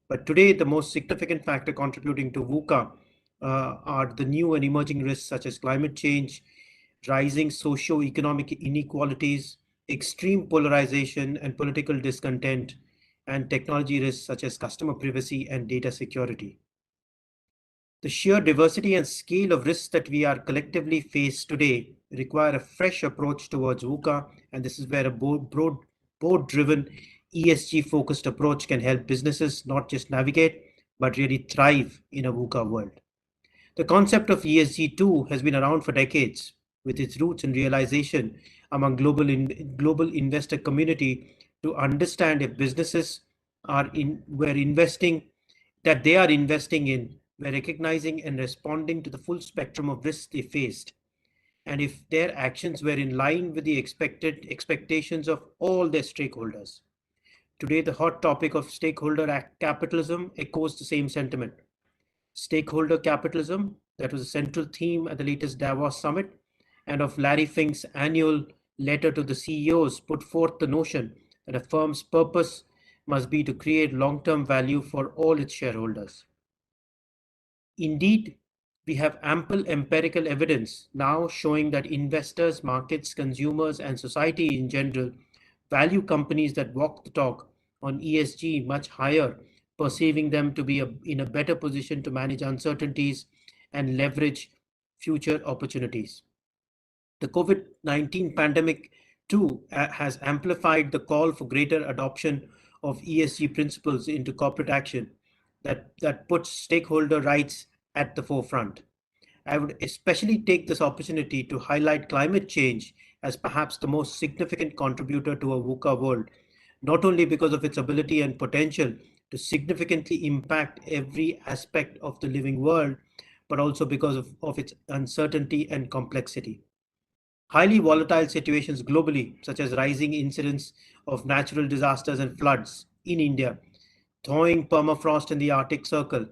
Speaker 9: But today, the most significant factor contributing to VUCA are the new and emerging risks such as climate change, rising socio-economic inequalities, extreme polarization and political discontent, and technology risks such as customer privacy and data security. The sheer diversity and scale of risks that we are collectively faced today require a fresh approach towards VUCA, and this is where a board-driven, ESG-focused approach can help businesses not just navigate, but really thrive in a VUCA world. The concept of ESG too has been around for decades, with its roots in realization among global investor community to understand if businesses were investing in, were recognizing and responding to the full spectrum of risks they faced, and if their actions were in line with the expectations of all their stakeholders. Today, the hot topic of stakeholder capitalism echoes the same sentiment. Stakeholder capitalism, that was a central theme at the latest Davos summit, and of Larry Fink's annual letter to the CEOs, put forth the notion that a firm's purpose must be to create long-term value for all its shareholders. Indeed, we have ample empirical evidence now showing that investors, markets, consumers, and society in general value companies that walk the talk on ESG much higher, perceiving them to be in a better position to manage uncertainties and leverage future opportunities. The COVID-19 pandemic too has amplified the call for greater adoption of ESG principles into corporate action that puts stakeholder rights at the forefront. I would especially take this opportunity to highlight climate change as perhaps the most significant contributor to a VUCA world, not only because of its ability and potential to significantly impact every aspect of the living world, but also because of its uncertainty and complexity. Highly volatile situations globally, such as rising incidence of natural disasters and floods in India, thawing permafrost in the Arctic Circle,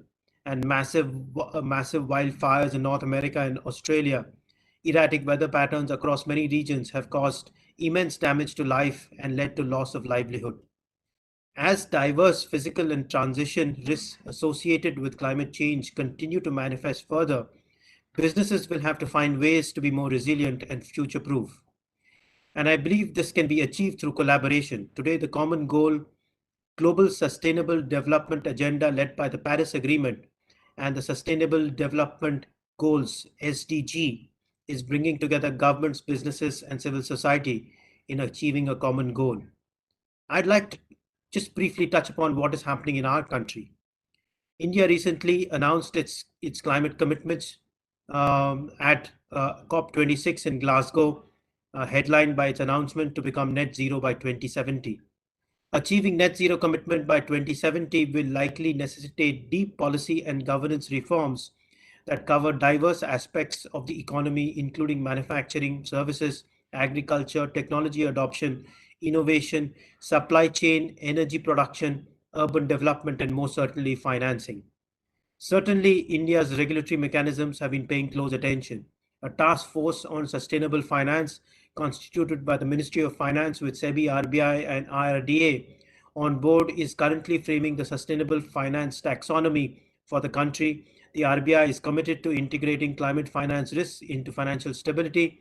Speaker 9: and massive wildfires in North America and Australia, erratic weather patterns across many regions have caused immense damage to life and led to loss of livelihood. As diverse physical and transition risks associated with climate change continue to manifest further, businesses will have to find ways to be more resilient and future-proof. And I believe this can be achieved through collaboration. Today, the common goal, Global Sustainable Development Agenda led by the Paris Agreement and the Sustainable Development Goals, SDG, is bringing together governments, businesses, and civil society in achieving a common goal. I'd like to just briefly touch upon what is happening in our country. India recently announced its climate commitments at COP26 in Glasgow, headlined by its announcement to become net zero by 2070. Achieving net zero commitment by 2070 will likely necessitate deep policy and governance reforms that cover diverse aspects of the economy, including manufacturing, services, agriculture, technology adoption, innovation, supply chain, energy production, urban development, and most certainly financing. Certainly, India's regulatory mechanisms have been paying close attention. A task force on sustainable finance constituted by the Ministry of Finance with SEBI, RBI, and IRDA on board is currently framing the sustainable finance taxonomy for the country. The RBI is committed to integrating climate finance risks into financial stability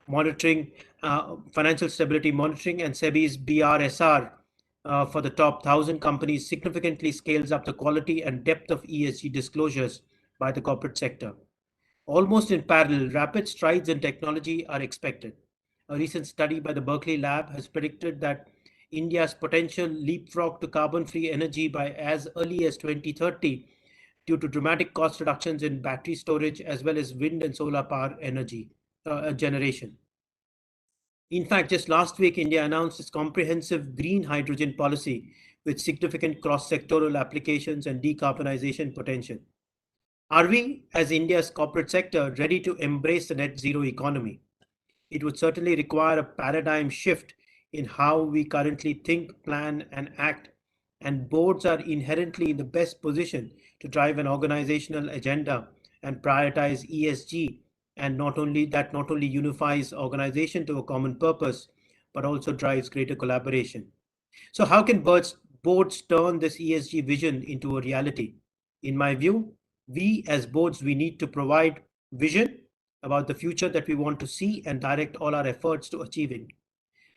Speaker 9: monitoring, and SEBI's BRSR for the top 1,000 companies significantly scales up the quality and depth of ESG disclosures by the corporate sector. Almost in parallel, rapid strides in technology are expected. A recent study by the Berkeley Lab has predicted that India's potential leapfrog to carbon-free energy by as early as 2030 due to dramatic cost reductions in battery storage as well as wind and solar power energy generation. In fact, just last week, India announced its comprehensive green hydrogen policy with significant cross-sectoral applications and decarbonization potential. Are we, as India's corporate sector, ready to embrace the net zero economy? It would certainly require a paradigm shift in how we currently think, plan, and act, and boards are inherently in the best position to drive an organizational agenda and prioritize ESG, and not only unifies organization to a common purpose, but also drives greater collaboration. So how can boards turn this ESG vision into a reality? In my view, we as boards, we need to provide vision about the future that we want to see and direct all our efforts to achieving.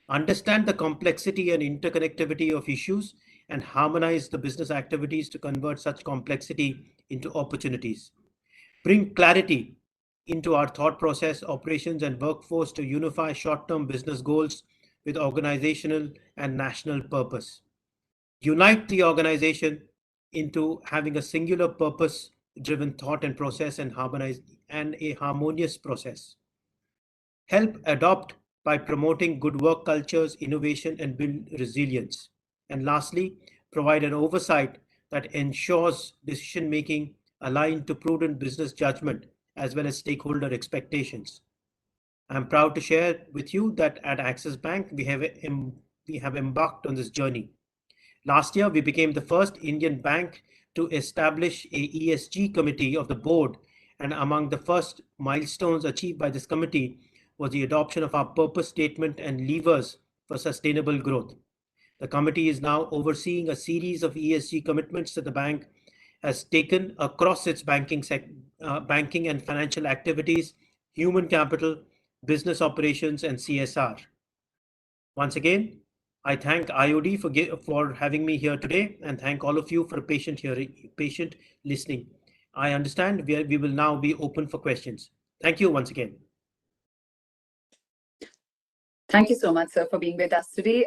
Speaker 9: Understand the complexity and interconnectivity of issues and harmonize the business activities to convert such complexity into opportunities. Bring clarity into our thought process, operations, and workforce to unify short-term business goals with organizational and national purpose. Unite the organization into having a singular purpose-driven thought and process and a harmonious process. Help adopt by promoting good work cultures, innovation, and build resilience. And lastly, provide an oversight that ensures decision-making aligned to prudent business judgment as well as stakeholder expectations. I'm proud to share with you that at Axis Bank, we have embarked on this journey. Last year, we became the first Indian bank to establish a ESG committee of the board, and among the first milestones achieved by this committee was the adoption of our purpose statement and levers for sustainable growth. The committee is now overseeing a series of ESG commitments that the bank has taken across its banking and financial activities, human capital, business operations, and CSR. Once again, I thank IOD for having me here today, and thank all of you for patient listening. I understand we will now be open for questions. Thank you once again.
Speaker 2: Thank you so much, sir, for being with us today.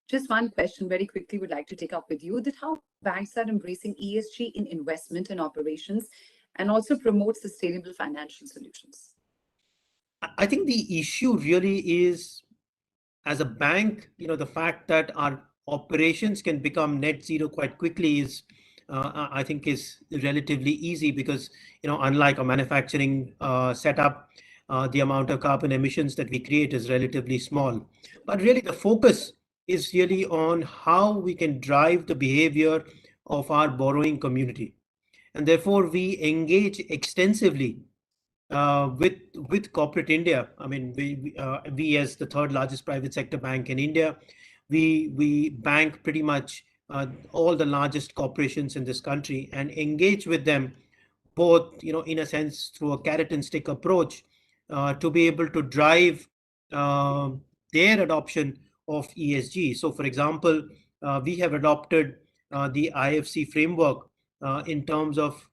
Speaker 2: Just one question very quickly we'd like to take up with you, that how banks are embracing ESG in investment and operations and also promote sustainable financial solutions.
Speaker 9: I think the issue really is, as a bank, the fact that our operations can become net zero quite quickly is, I think, is relatively easy because, unlike a manufacturing setup, the amount of carbon emissions that we create is relatively small. But really the focus is really on how we can drive the behavior of our borrowing community. And therefore we engage extensively with corporate India. I mean, we as the third largest private sector bank in India, we bank pretty much all the largest corporations in this country and engage with them both, in a sense, through a carrot and stick approach to be able to drive their adoption of ESG. So, for example, we have adopted the IFC framework in terms of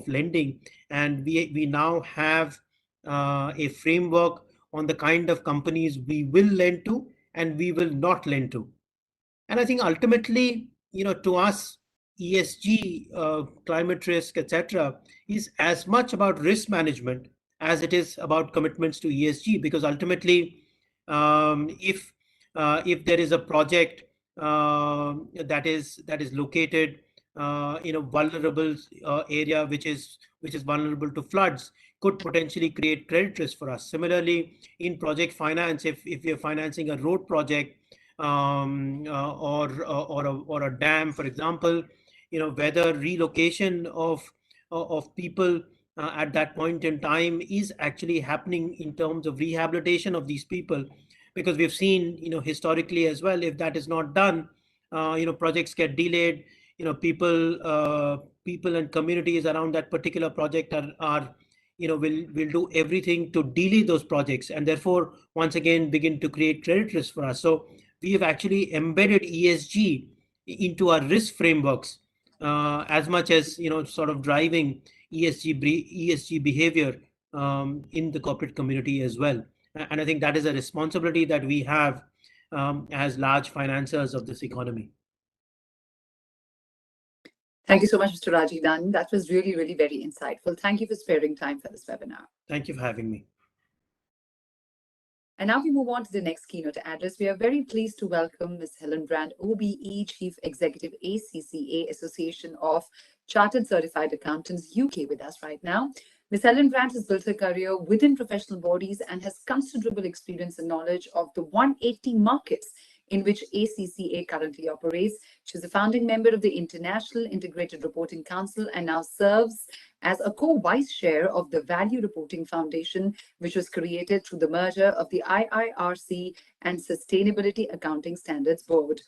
Speaker 9: lending, and we now have a framework on the kind of companies we will lend to and we will not lend to. And I think ultimately, to us, ESG, climate risk, etc., is as much about risk management as it is about commitments to ESG. Because ultimately, if there is a project that is located in a vulnerable area which is vulnerable to floods, could potentially create credit risk for us. Similarly, in project finance, if we are financing a road project or a dam, for example, whether relocation of people at that point in time is actually happening in terms of rehabilitation of these people, because we've seen, historically as well, if that is not done, projects get delayed. People and communities around that particular project are will do everything to delay those projects, and therefore once again begin to create credit risk for us. So we have actually embedded ESG into our risk frameworks as much as sort of driving ESG behavior in the corporate community as well. And I think that is a responsibility that we have as large financiers of this economy.
Speaker 2: Thank you so much, Mr. Rajeev Anand. That was really, really very insightful. Thank you for sparing time for this webinar.
Speaker 9: Thank you for having me.
Speaker 2: And now we move on to the next keynote address. We are very pleased to welcome Ms. Helen Brand, OBE, Chief Executive, ACCA, Association of Chartered Certified Accountants, UK, with us right now. Ms. Helen Brand has built her career within professional bodies and has considerable experience and knowledge of the 180 markets in which ACCA currently operates. She's a founding member of the International Integrated Reporting Council and now serves as a co-vice chair of the Value Reporting Foundation, which was created through the merger of the IIRC and Sustainability Accounting Standards Board.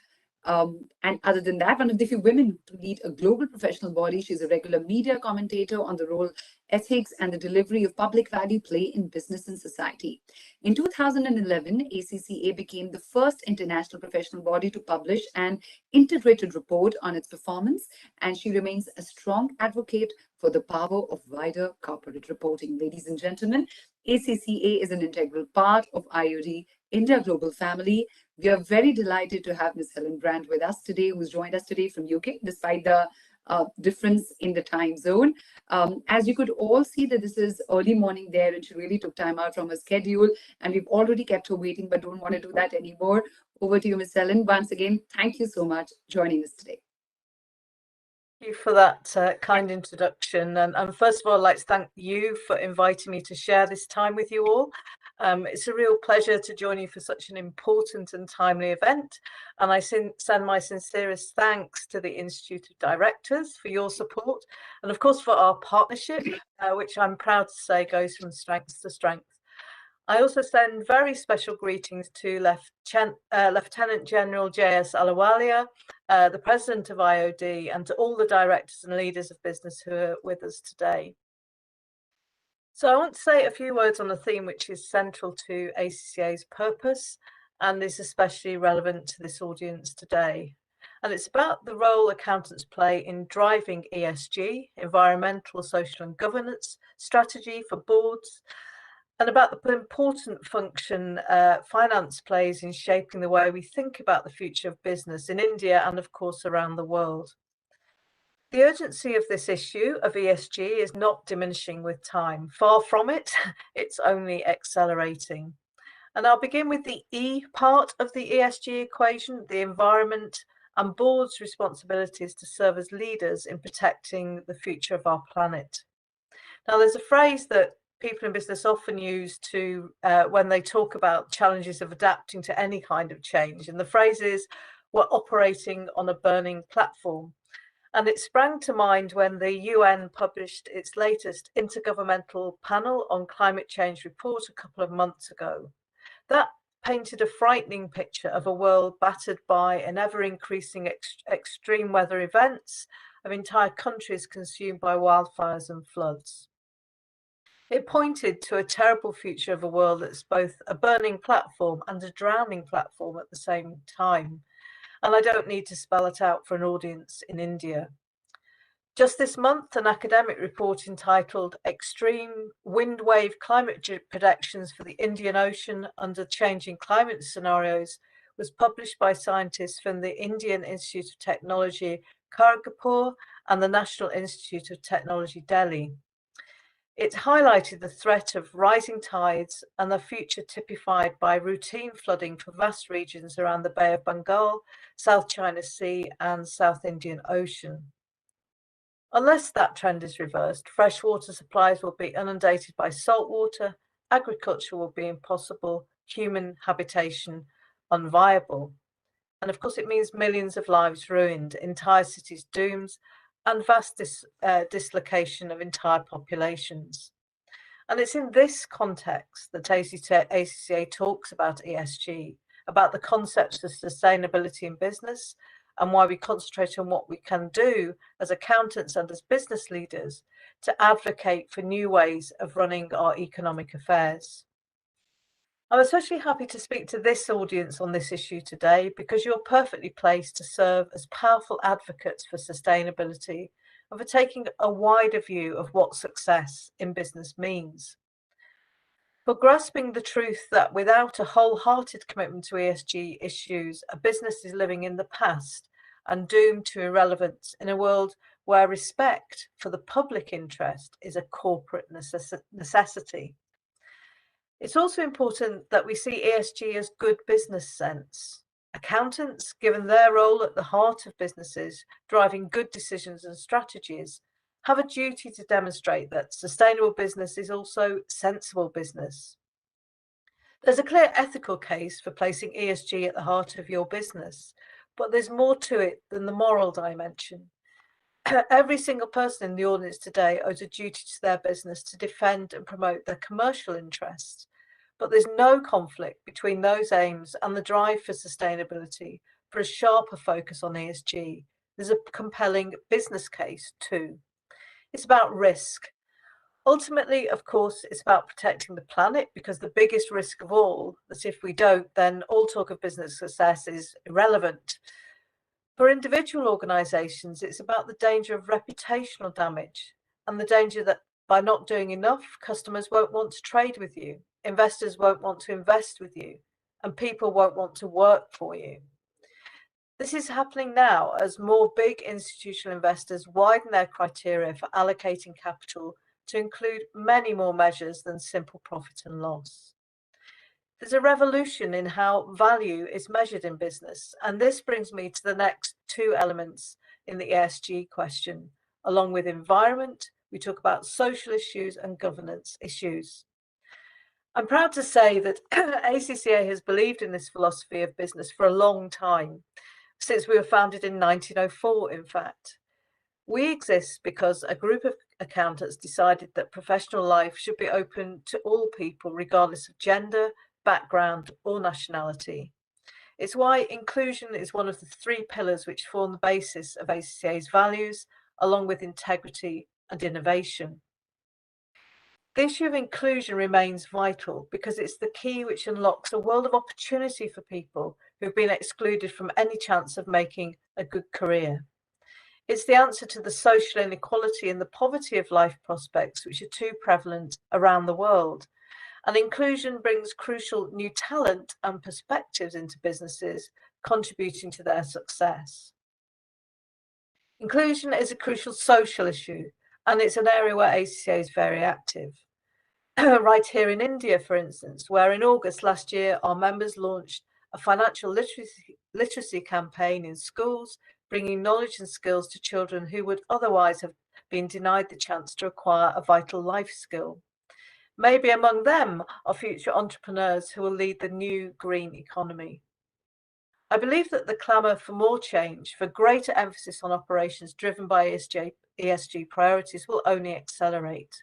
Speaker 2: And other than that, one of the few women to lead a global professional body. She's a regular media commentator on the role ethics and the delivery of public value play in business and society. In 2011, ACCA became the first international professional body to publish an integrated report on its performance, and she remains a strong advocate for the power of wider corporate reporting. Ladies and gentlemen, ACCA is an integral part of IOD India Global family. We are very delighted to have Ms. Helen Brand with us today, who's joined us today from UK, despite the difference in the time zone. As you could all see that this is early morning there, and she really took time out from her schedule, and we've already kept her waiting, but don't want to do that anymore. Over to you, Ms. Helen. Once again, thank you so much for joining us today.
Speaker 10: Thank you for that kind introduction. And first of all, I'd like to thank you for inviting me to share this time with you all. It's a real pleasure to join you for such an important and timely event. And I send my sincerest thanks to the Institute of Directors for your support, and of course for our partnership, which I'm proud to say goes from strength to strength. I also send very special greetings to Lieutenant General J.S. Ahluwalia, the president of IOD, and to all the directors and leaders of business who are with us today. So I want to say a few words on a theme which is central to ACCA's purpose and is especially relevant to this audience today. And it's about the role accountants play in driving ESG, environmental, social and governance strategy for boards, and about the important function finance plays in shaping the way we think about the future of business in India and, of course, around the world. The urgency of this issue of ESG is not diminishing with time. Far from it, it's only accelerating. And I'll begin with the E part of the ESG equation, the environment and boards' responsibilities to serve as leaders in protecting the future of our planet. Now, there's a phrase that people in business often use to when they talk about challenges of adapting to any kind of change. And the phrase is, we're operating on a burning platform. And it sprang to mind when the UN published its latest Intergovernmental Panel on Climate Change report a couple of months ago. That painted a frightening picture of a world battered by an ever-increasing extreme weather events, of entire countries consumed by wildfires and floods. It pointed to a terrible future of a world that's both a burning platform and a drowning platform at the same time. And I don't need to spell it out for an audience in India. Just this month, an academic report entitled Extreme Wind Wave Climate Predictions for the Indian Ocean Under Changing Climate Scenarios was published by scientists from the Indian Institute of Technology, Kharagpur, and the National Institute of Technology, Delhi. It highlighted the threat of rising tides and the future typified by routine flooding for vast regions around the Bay of Bengal, South China Sea, and South Indian Ocean. Unless that trend is reversed, freshwater supplies will be inundated by salt water, agriculture will be impossible, human habitation unviable. And of course, it means millions of lives ruined, entire cities doomed, and vast dislocation of entire populations. And it's in this context that ACCA talks about ESG, about the concepts of sustainability in business, and why we concentrate on what we can do as accountants and as business leaders to advocate for new ways of running our economic affairs. I'm especially happy to speak to this audience on this issue today because you're perfectly placed to serve as powerful advocates for sustainability and for taking a wider view of what success in business means. For grasping the truth that without a wholehearted commitment to ESG issues, a business is living in the past and doomed to irrelevance in a world where respect for the public interest is a corporate necessity. It's also important that we see ESG as good business sense. Accountants, given their role at the heart of businesses, driving good decisions and strategies, have a duty to demonstrate that sustainable business is also sensible business. There's a clear ethical case for placing ESG at the heart of your business, but there's more to it than the moral dimension. Every single person in the audience today owes a duty to their business to defend and promote their commercial interests, but there's no conflict between those aims and the drive for sustainability for a sharper focus on ESG. There's a compelling business case too. It's about risk. Ultimately, of course, it's about protecting the planet because the biggest risk of all, that if we don't, then all talk of business success is irrelevant. For individual organizations, it's about the danger of reputational damage and the danger that by not doing enough, customers won't want to trade with you, investors won't want to invest with you, and people won't want to work for you. This is happening now as more big institutional investors widen their criteria for allocating capital to include many more measures than simple profit and loss. There's a revolution in how value is measured in business, and this brings me to the next two elements in the ESG question. Along with environment, we talk about social issues and governance issues. I'm proud to say that ACCA has believed in this philosophy of business for a long time, since we were founded in 1904, in fact. We exist because a group of accountants decided that professional life should be open to all people, regardless of gender, background, or nationality. It's why inclusion is one of the 3 pillars which form the basis of ACCA's values, along with integrity and innovation. The issue of inclusion remains vital because it's the key which unlocks a world of opportunity for people who've been excluded from any chance of making a good career. It's the answer to the social inequality and the poverty of life prospects which are too prevalent around the world. And inclusion brings crucial new talent and perspectives into businesses, contributing to their success. Inclusion is a crucial social issue, and it's an area where ACCA is very active. Right here in India, for instance, where in August last year, our members launched a financial literacy campaign in schools, bringing knowledge and skills to children who would otherwise have been denied the chance to acquire a vital life skill. Maybe among them are future entrepreneurs who will lead the new green economy. I believe that the clamour for more change, for greater emphasis on operations driven by ESG priorities will only accelerate.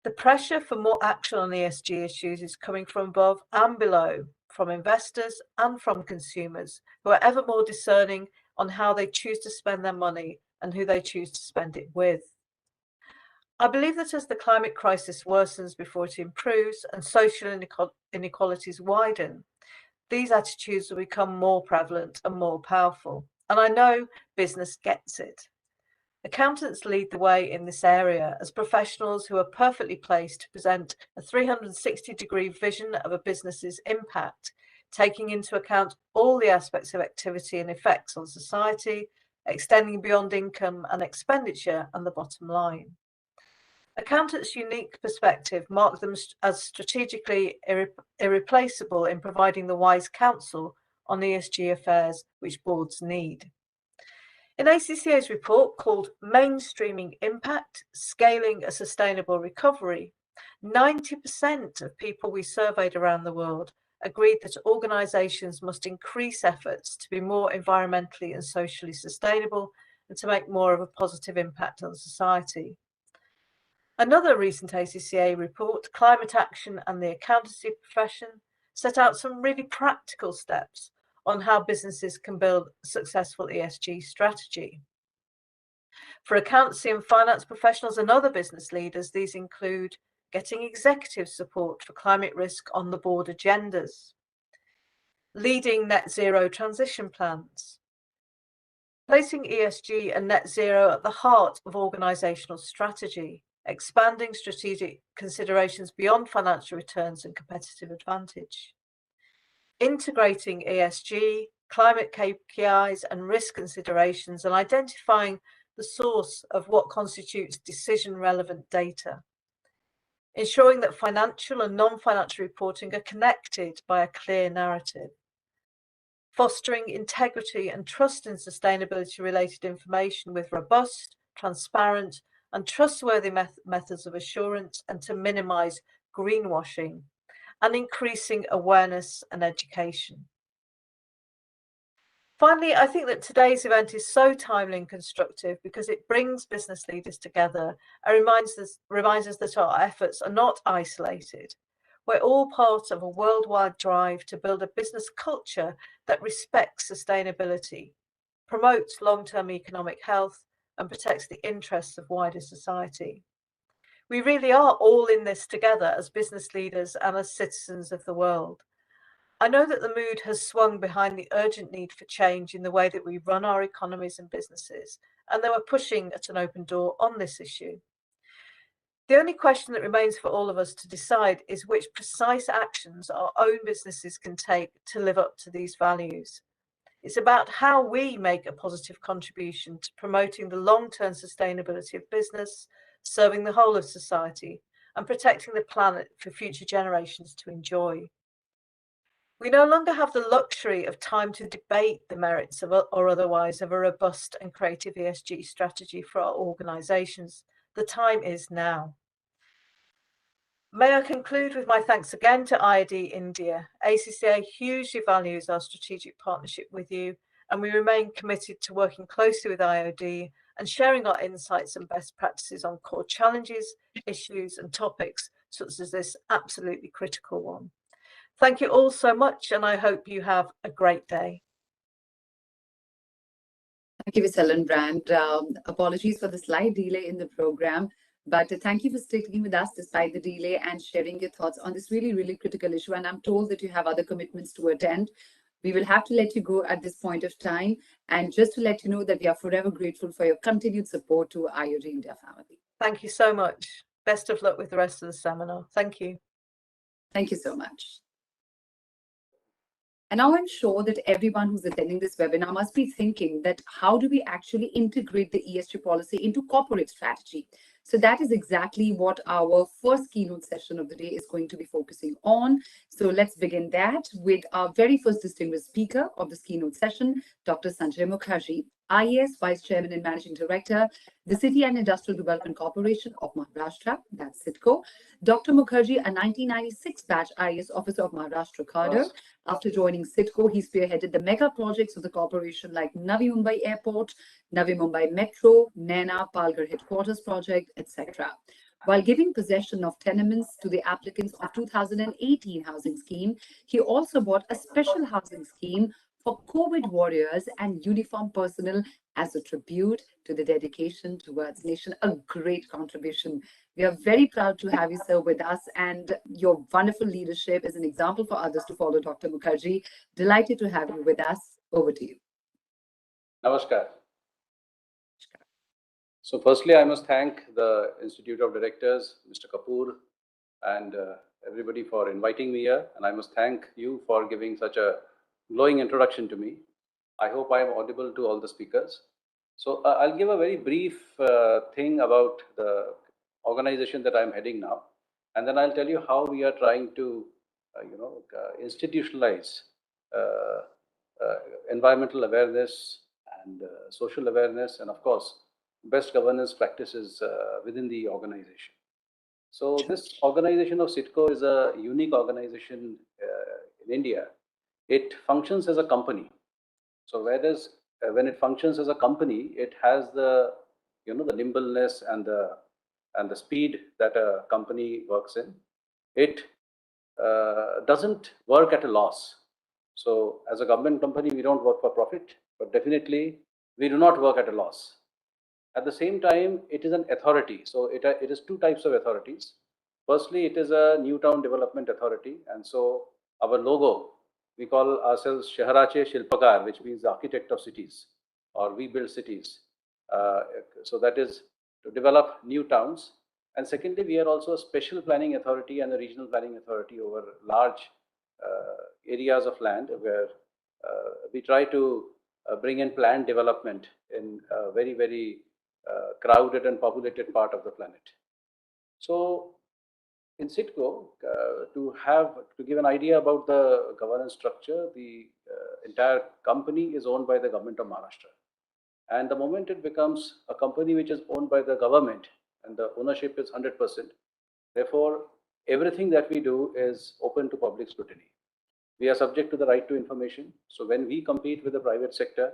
Speaker 10: The pressure for more action on ESG issues is coming from above and below, from investors and from consumers who are ever more discerning on how they choose to spend their money and who they choose to spend it with. I believe that as the climate crisis worsens before it improves and social inequalities widen, these attitudes will become more prevalent and more powerful. And I know business gets it. Accountants lead the way in this area as professionals who are perfectly placed to present a 360-degree vision of a business's impact, taking into account all the aspects of activity and effects on society, extending beyond income and expenditure and the bottom line. Accountants' unique perspective mark them as strategically irreplaceable in providing the wise counsel on ESG affairs which boards need. In ACCA's report called Mainstreaming Impact, Scaling a Sustainable Recovery, 90% of people we surveyed around the world agreed that organisations must increase efforts to be more environmentally and socially sustainable and to make more of a positive impact on society. Another recent ACCA report, Climate Action and the Accountancy Profession, set out some really practical steps on how businesses can build a successful ESG strategy. For accountancy and finance professionals and other business leaders, these include getting executive support for climate risk on the board agendas, leading net zero transition plans, placing ESG and net zero at the heart of organisational strategy, expanding strategic considerations beyond financial returns and competitive advantage, integrating ESG, climate KPIs and risk considerations and identifying the source of what constitutes decision-relevant data, ensuring that financial and non-financial reporting are connected by a clear narrative, fostering integrity and trust in sustainability-related information with robust, transparent and trustworthy methods of assurance and to minimise greenwashing, and increasing awareness and education. Finally, I think that today's event is so timely and constructive because it brings business leaders together and reminds us that our efforts are not isolated. We're all part of a worldwide drive to build a business culture that respects sustainability, promotes long-term economic health, and protects the interests of wider society. We really are all in this together as business leaders and as citizens of the world. I know that the mood has swung behind the urgent need for change in the way that we run our economies and businesses, and they were pushing at an open door on this issue. The only question that remains for all of us to decide is which precise actions our own businesses can take to live up to these values. It's about how we make a positive contribution to promoting the long-term sustainability of business, serving the whole of society, and protecting the planet for future generations to enjoy. We no longer have the luxury of time to debate the merits of or otherwise of a robust and creative ESG strategy for our organisations. The time is now. May I conclude with my thanks again to IID India. ACCA hugely values our strategic partnership with you, and we remain committed to working closely with IID and sharing our insights and best practices on core challenges, issues and topics such as this absolutely critical one. Thank you all so much, and I hope you have a great day.
Speaker 2: Thank you, Ms. Helen Brand. Apologies for the slight delay in the program, but thank you for sticking with us despite the delay and sharing your thoughts on this really, really critical issue. And I'm told that you have other commitments to attend. We will have to let you go at this point of time. And just to let you know that we are forever grateful for your continued support to IoT India family.
Speaker 10: Thank you so much. Best of luck with the rest of the seminar. Thank you.
Speaker 2: Thank you so much. And now I'm sure that everyone who's attending this webinar must be thinking that how do we actually integrate the ESG policy into corporate strategy? So that is exactly what our first keynote session of the day is going to be focusing on. So let's begin that with our very first distinguished speaker of this keynote session, Dr. Sanjay Mukherjee, IAS Vice Chairman and Managing Director, the City and Industrial Development Corporation of Maharashtra, that's CIDCO. Dr. Mukherjee, a 1996 batch IAS Officer of Maharashtra cadre. After joining CIDCO, he spearheaded the mega projects of the corporation like Navi Mumbai Airport, Navi Mumbai Metro, Naina, Palghar Headquarters Project, etc. While giving possession of tenements to the applicants of 2018 housing scheme, he also bought a special housing scheme for COVID warriors and uniformed personnel as a tribute to the dedication towards nation. A great contribution. We are very proud to have you, sir, with us, and your wonderful leadership is an example for others to follow, Dr. Mukherjee. Delighted to have you with us. Over to you.
Speaker 11: Namaskar. So firstly, I must thank the Institute of Directors, Mr. Kapoor, and everybody for inviting me here. And I must thank you for giving such a glowing introduction to me. I hope I am audible to all the speakers. So I'll give a very brief thing about the organization that I'm heading now. And then I'll tell you how we are trying to, institutionalize environmental awareness and social awareness, and of course, best governance practices within the organization. So this organization of CIDCO is a unique organization in India. It functions as a company. So whereas when it functions as a company, it has the the nimbleness and the speed that a company works in. It doesn't work at a loss. So as a government company, we don't work for profit, but definitely we do not work at a loss. At the same time, it is an authority. So it is two types of authorities. Firstly, it is a New Town Development Authority. And so our logo, we call ourselves Shaharache Shilpakar, which means the architect of cities, or we build cities. So that is to develop new towns. And secondly, we are also a special planning authority and a regional planning authority over large areas of land where we try to bring in planned development in a very, very crowded and populated part of the planet. So in CIDCO, to give an idea about the governance structure, the entire company is owned by the government of Maharashtra. And the moment it becomes a company which is owned by the government and the ownership is 100%, therefore, everything that we do is open to public scrutiny. We are subject to the right to information. So when we compete with the private sector,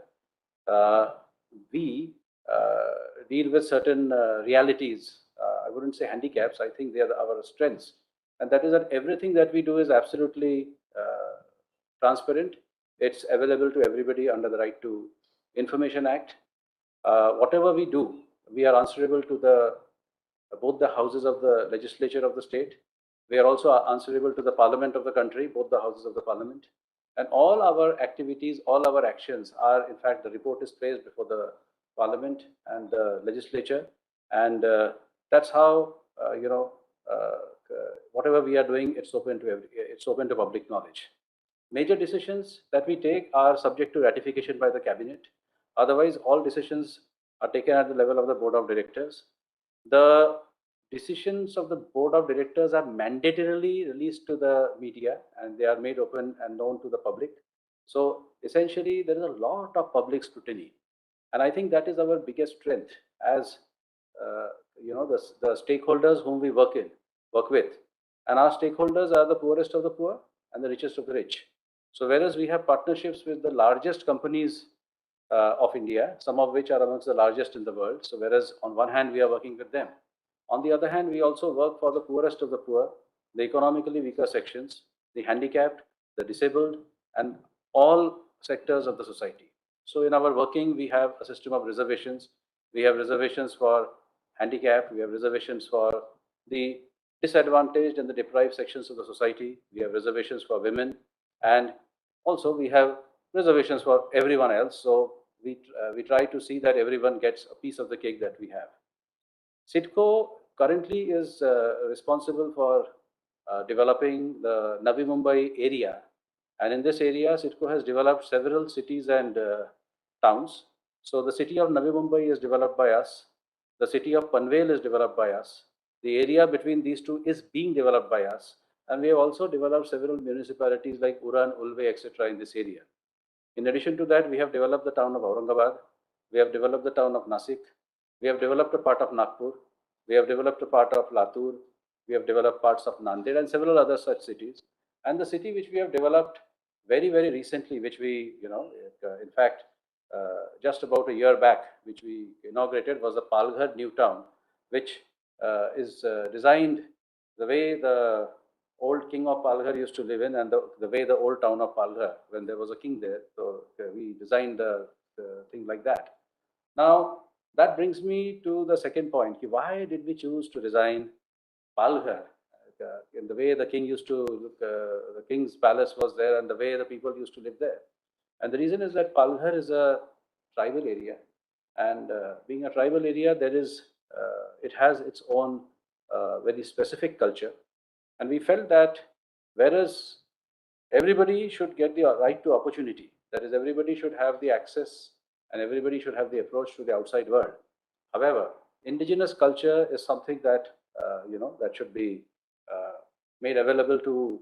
Speaker 11: we deal with certain realities. I wouldn't say handicaps. I think they are our strengths. And that is that everything that we do is absolutely transparent. It's available to everybody under the Right to Information Act. Whatever we do, we are answerable to both the houses of the legislature of the state. We are also answerable to the parliament of the country, both the houses of the parliament. And all our activities, all our actions are, in fact, the report is placed before the parliament and the legislature. And that's how, whatever we are doing, it's open to public knowledge. Major decisions that we take are subject to ratification by the cabinet. Otherwise, all decisions are taken at the level of the board of directors. The decisions of the board of directors are mandatorily released to the media, and they are made open and known to the public. So essentially, there is a lot of public scrutiny. And I think that is our biggest strength as the stakeholders whom we work with. And our stakeholders are the poorest of the poor and the richest of the rich. So whereas we have partnerships with the largest companies of India, some of which are amongst the largest in the world. So whereas on one hand, we are working with them. On the other hand, we also work for the poorest of the poor, the economically weaker sections, the handicapped, the disabled, and all sectors of the society. So in our working, we have a system of reservations. We have reservations for handicapped, we have reservations for the disadvantaged and the deprived sections of the society. We have reservations for women, and also we have reservations for everyone else. So we try to see that everyone gets a piece of the cake that we have. CITCO currently is responsible for developing the Navi Mumbai area. And in this area, CITCO has developed several cities and towns. So the city of Navi Mumbai is developed by us. The city of Panvel is developed by us. The area between these two is being developed by us. And we have also developed several municipalities like Uran, Ulve, etc. in this area. In addition to that, we have developed the town of Aurangabad. We have developed the town of Nasik. We have developed a part of Nagpur. We have developed a part of Latur. We have developed parts of Nanded and several other such cities. And the city which we have developed very, very recently, which we, in fact, just about a year back, which we inaugurated, was the Palghar New Town, which is designed the way the old king of Palghar used to live in, and the way the old town of Palghar, when there was a king there. So we designed the thing like that. Now, that brings me to the second point. Why did we choose to design Palghar in the way the king used to look? The king's palace was there, and the way the people used to live there. And the reason is that Palghar is a tribal area, and being a tribal area, it has its own very specific culture. And we felt that whereas everybody should get the right to opportunity, that is, everybody should have the access and everybody should have the approach to the outside world. However, indigenous culture is something that that should be made available to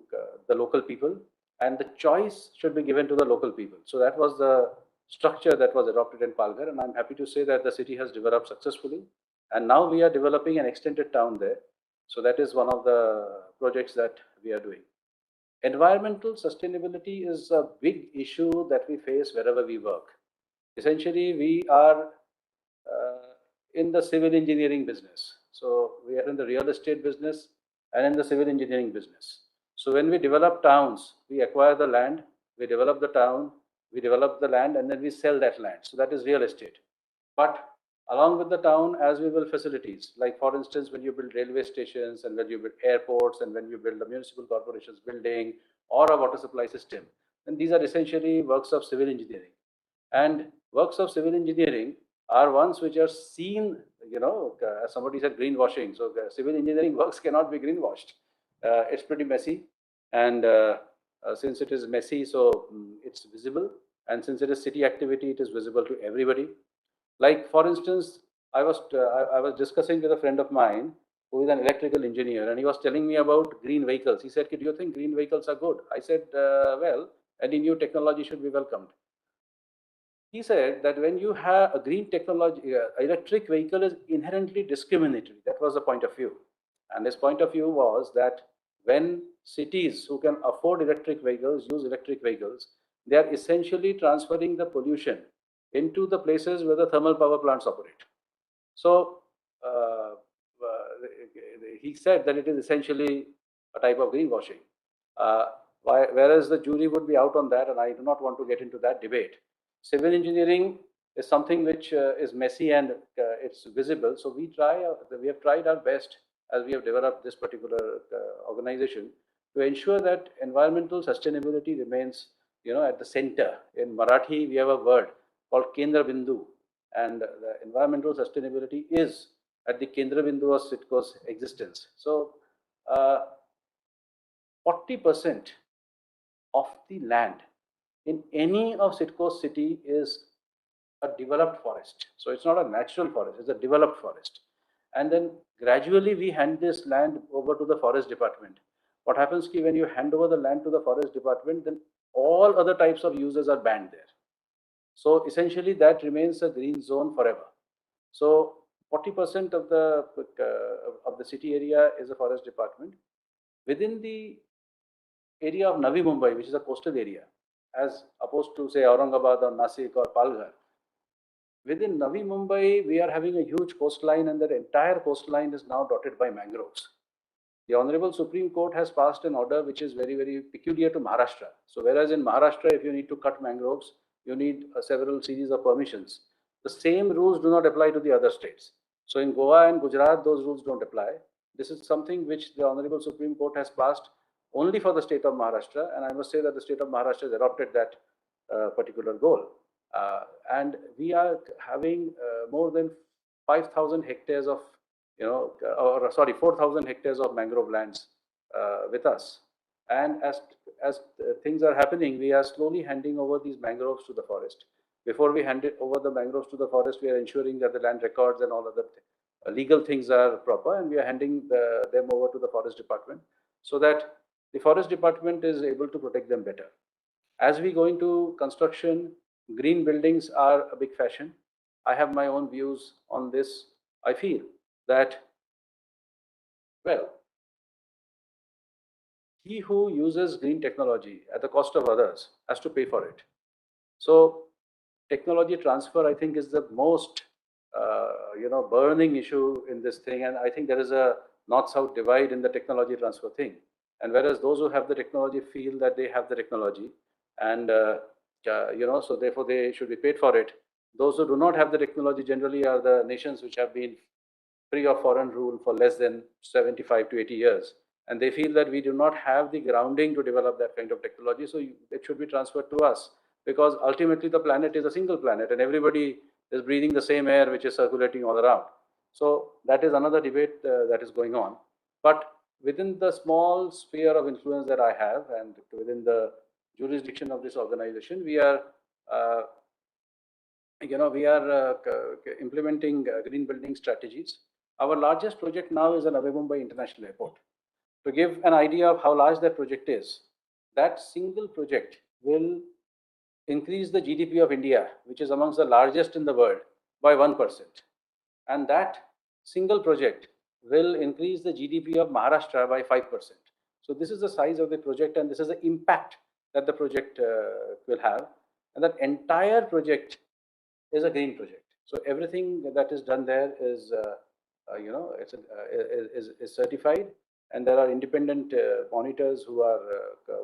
Speaker 11: the local people, and the choice should be given to the local people. So that was the structure that was adopted in Palghar, and I'm happy to say that the city has developed successfully, and now we are developing an extended town there. So that is one of the projects that we are doing. Environmental sustainability is a big issue that we face wherever we work. Essentially, we are in the civil engineering business. So we are in the real estate business and in the civil engineering business. So when we develop towns, we acquire the land, we develop the town, we develop the land, and then we sell that land. So that is real estate. But along with the town, as we build facilities, like for instance, when you build railway stations and when you build airports and when you build a municipal corporation's building or a water supply system, then these are essentially works of civil engineering. And works of civil engineering are ones which are seen, as somebody said, greenwashing. So civil engineering works cannot be greenwashed. It's pretty messy. And since it is messy, so it's visible. And since it is city activity, it is visible to everybody. Like, for instance, I was discussing with a friend of mine who is an electrical engineer, and he was telling me about green vehicles. He said, do you think green vehicles are good? I said, well, any new technology should be welcomed. He said that when you have a green technology, electric vehicle is inherently discriminatory. That was the point of view. And his point of view was that when cities who can afford electric vehicles use electric vehicles, they are essentially transferring the pollution into the places where the thermal power plants operate. So he said that it is essentially a type of greenwashing. Whereas the jury would be out on that, and I do not want to get into that debate. Civil engineering is something which is messy and it's visible. So we have tried our best as we have developed this particular organization to ensure that environmental sustainability remains, at the center. In Marathi, we have a word called Kendra Bindu, and the environmental sustainability is at the Kendra Bindu of CITCO's existence. So 40% of the land in any of CITCO's city is a developed forest. So it's not a natural forest, it's a developed forest. And then gradually we hand this land over to the forest department. What happens is when you hand over the land to the forest department, then all other types of uses are banned there. So essentially that remains a green zone forever. So 40% of the city area is a forest department. Within the area of Navi Mumbai, which is a coastal area, as opposed to say Aurangabad or Nasik or Palghar, within Navi Mumbai, we are having a huge coastline, and the entire coastline is now dotted by mangroves. The Honorable Supreme Court has passed an order which is very, very peculiar to Maharashtra. So whereas in Maharashtra, if you need to cut mangroves, you need several series of permissions. The same rules do not apply to the other states. So in Goa and Gujarat, those rules don't apply. This is something which the Honorable Supreme Court has passed only for the state of Maharashtra, and I must say that the state of Maharashtra has adopted that particular goal. And we are having more than 5,000 hectares of, 4,000 hectares of mangrove lands with us. And as things are happening, we are slowly handing over these mangroves to the forest. Before we hand it over the mangroves to the forest, we are ensuring that the land records and all other legal things are proper, and we are handing them over to the forest department so that the forest department is able to protect them better. As we go into construction, green buildings are a big fashion. I have my own views on this. I feel that, well, he who uses green technology at the cost of others has to pay for it. So technology transfer, I think, is the most burning issue in this thing, and I think there is a north-south divide in the technology transfer thing. And whereas those who have the technology feel that they have the technology, and so therefore they should be paid for it. Those who do not have the technology generally are the nations which have been free of foreign rule for less than 75 to 80 years. And they feel that we do not have the grounding to develop that kind of technology, so it should be transferred to us. Because ultimately the planet is a single planet and everybody is breathing the same air which is circulating all around. So that is another debate that is going on. But within the small sphere of influence that I have and within the jurisdiction of this organization, we are implementing green building strategies. Our largest project now is the Navi Mumbai International Airport. To give an idea of how large that project is, that single project will increase the GDP of India, which is amongst the largest in the world, by 1%. And that single project will increase the GDP of Maharashtra by 5%. So this is the size of the project, and this is the impact that the project will have. And that entire project is a green project. So everything that is done there is, is certified, and there are independent monitors who are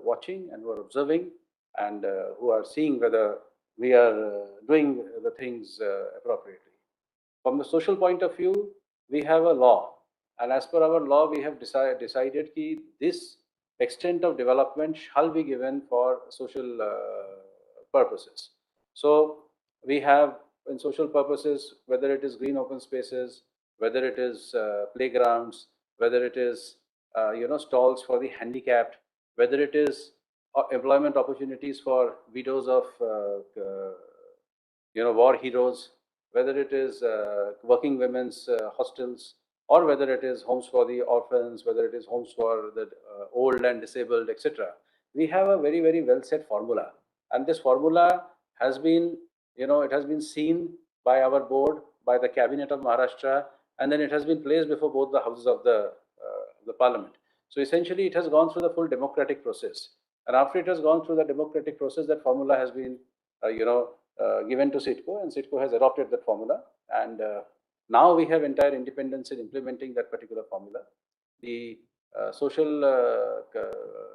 Speaker 11: watching and who are observing and who are seeing whether we are doing the things appropriately. From the social point of view, we have a law, and as per our law, we have decided that this extent of development shall be given for social purposes. So we have in social purposes, whether it is green open spaces, whether it is playgrounds, whether it is stalls for the handicapped, whether it is employment opportunities for widows of war heroes, whether it is working women's hostels, or whether it is homes for the orphans, whether it is homes for the old and disabled, etc. We have a very, very well set formula, and this formula has been, it has been seen by our board, by the cabinet of Maharashtra, and then it has been placed before both the houses of the parliament. So essentially, it has gone through the full democratic process, and after it has gone through the democratic process, that formula has been, given to CITCO, and CITCO has adopted that formula, and now we have entire independence in implementing that particular formula. The social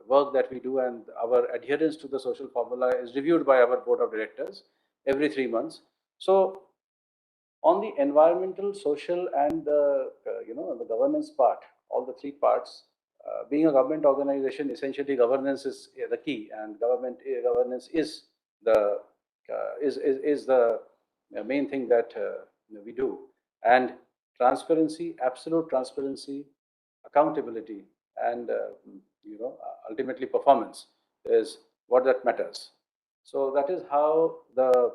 Speaker 11: work that we do and our adherence to the social formula is reviewed by our board of directors every 3 months. So on the environmental, social, and the governance part, all the 3 parts, being a government organization, essentially governance is the key, and governance is the main thing that we do. And transparency, absolute transparency, accountability, and ultimately performance is what that matters. So that is how the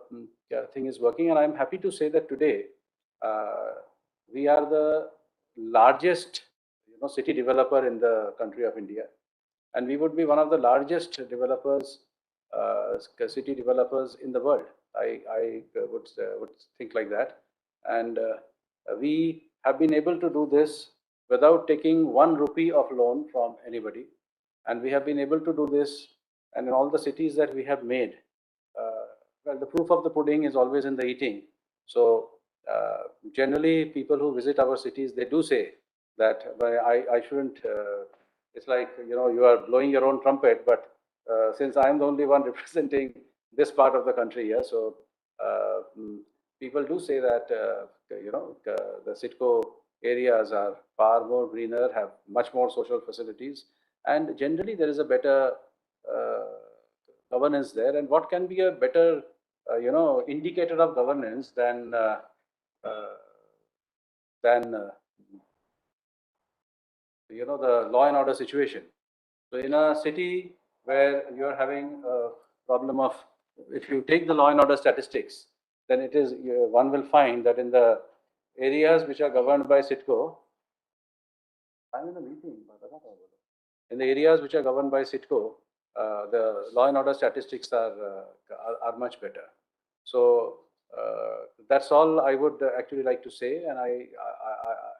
Speaker 11: thing is working, and I'm happy to say that today we are the largest city developer in the country of India, and we would be one of the largest developers, city developers in the world. I would think like that, and we have been able to do this without taking 1 rupee of loan from anybody, and we have been able to do this, and in all the cities that we have made, well, the proof of the pudding is always in the eating. So generally, people who visit our cities, they do say that I shouldn't, it's like, you are blowing your own trumpet, but since I'm the only one representing this part of the country here, so people do say that, the Sitco areas are far more greener, have much more social facilities, and generally there is a better governance there. And what can be a better, indicator of governance than the law and order situation. So in a city where you're having a problem of, if you take the law and order statistics, then it is, one will find that in the areas which are governed by Sitco, I'm in a meeting. In the areas which are governed by Sitco, the law and order statistics are much better. So that's all I would actually like to say. And I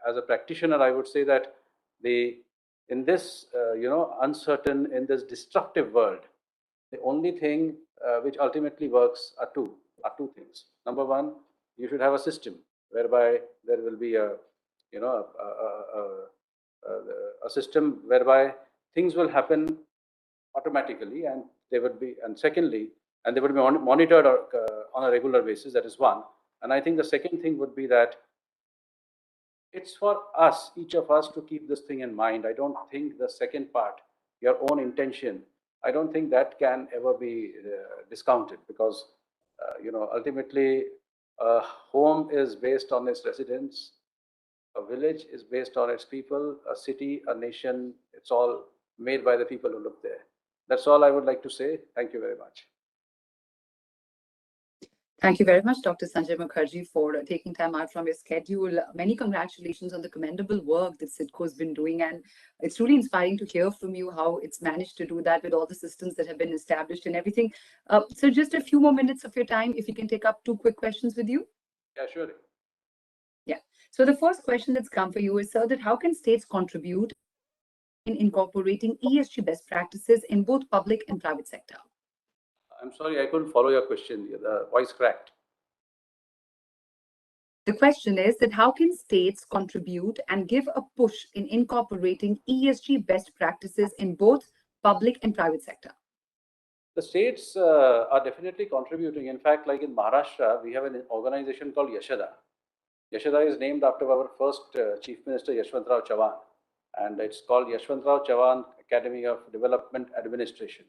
Speaker 11: as a practitioner, I would say that in this uncertain, in this destructive world, the only thing which ultimately works are two things. Number one, you should have a system whereby there will be a system whereby things will happen automatically, and they would be, and secondly, and they would be monitored on a regular basis. That is one. And I think the second thing would be that it's for us, each of us, to keep this thing in mind. I don't think the second part, your own intention, I don't think that can ever be discounted, because ultimately a home is based on its residents, a village is based on its people, a city, a nation, it's all made by the people who live there. That's all I would like to say. Thank you very much.
Speaker 2: Thank you very much, Dr. Sanjay Mukherjee, for taking time out from your schedule. Many congratulations on the commendable work that Sitco has been doing. And it's really inspiring to hear from you how it's managed to do that with all the systems that have been established and everything. So just a few more minutes of your time, if you can take up 2 quick questions with you.
Speaker 11: Yeah, sure.
Speaker 2: Yeah. So the first question that's come for you is, sir, that how can states contribute in incorporating ESG best practices in both public and private sector?
Speaker 11: I'm sorry, I couldn't follow your question. The voice cracked.
Speaker 2: The question is that how can states contribute and give a push in incorporating ESG best practices in both public and private sector?
Speaker 11: The states are definitely contributing. In fact, like in Maharashtra, we have an organization called Yashada. Yashada is named after our first Chief Minister, Yashwantrao Chavan. And it's called Yashwantrao Chavan Academy of Development Administration.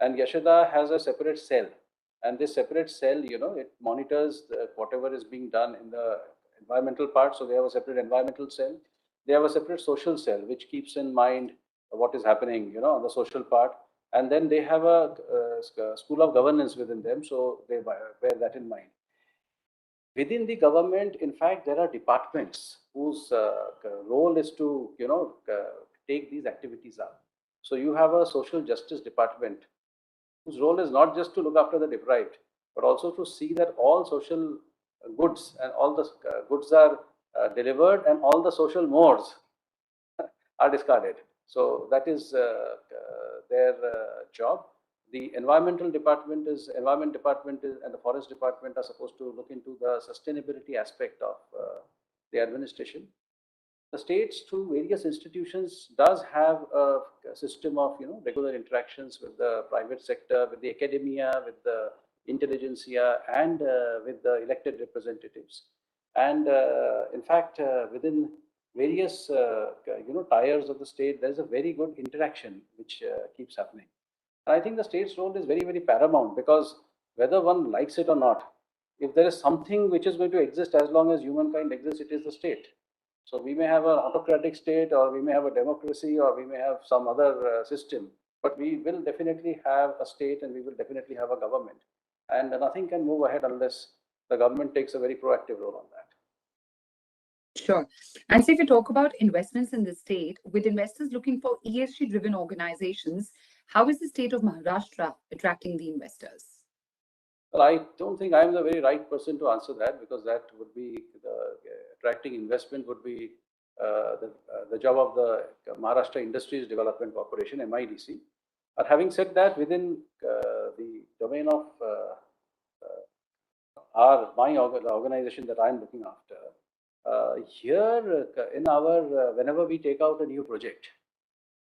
Speaker 11: And Yashada has a separate cell. And this separate cell, it monitors whatever is being done in the environmental part. So they have a separate environmental cell. They have a separate social cell, which keeps in mind what is happening, on the social part. And then they have a school of governance within them. So they bear that in mind. Within the government, in fact, there are departments whose role is to, take these activities up. So you have a social justice department whose role is not just to look after the deprived, but also to see that all social goods and all the goods are delivered and all the social mores are discarded. So that is their job. The environment department and the forest department are supposed to look into the sustainability aspect of the administration. The states, through various institutions, does have a system of regular interactions with the private sector, with the academia, with the intelligentsia, and with the elected representatives. And in fact, within various tiers of the state, there's a very good interaction which keeps happening. And I think the state's role is very, very paramount, because whether one likes it or not, if there is something which is going to exist as long as humankind exists, it is the state. So we may have an autocratic state, or we may have a democracy, or we may have some other system, but we will definitely have a state, and we will definitely have a government. And nothing can move ahead unless the government takes a very proactive role on that.
Speaker 2: Sure. And so if you talk about investments in the state, with investors looking for ESG-driven organizations, how is the state of Maharashtra attracting the investors?
Speaker 11: Well, I don't think I'm the very right person to answer that, because that would be attracting investment would be the job of the Maharashtra Industries Development Corporation, MIDC. But having said that, within the domain of the organization that I'm looking after, Here in our, whenever we take out a new project,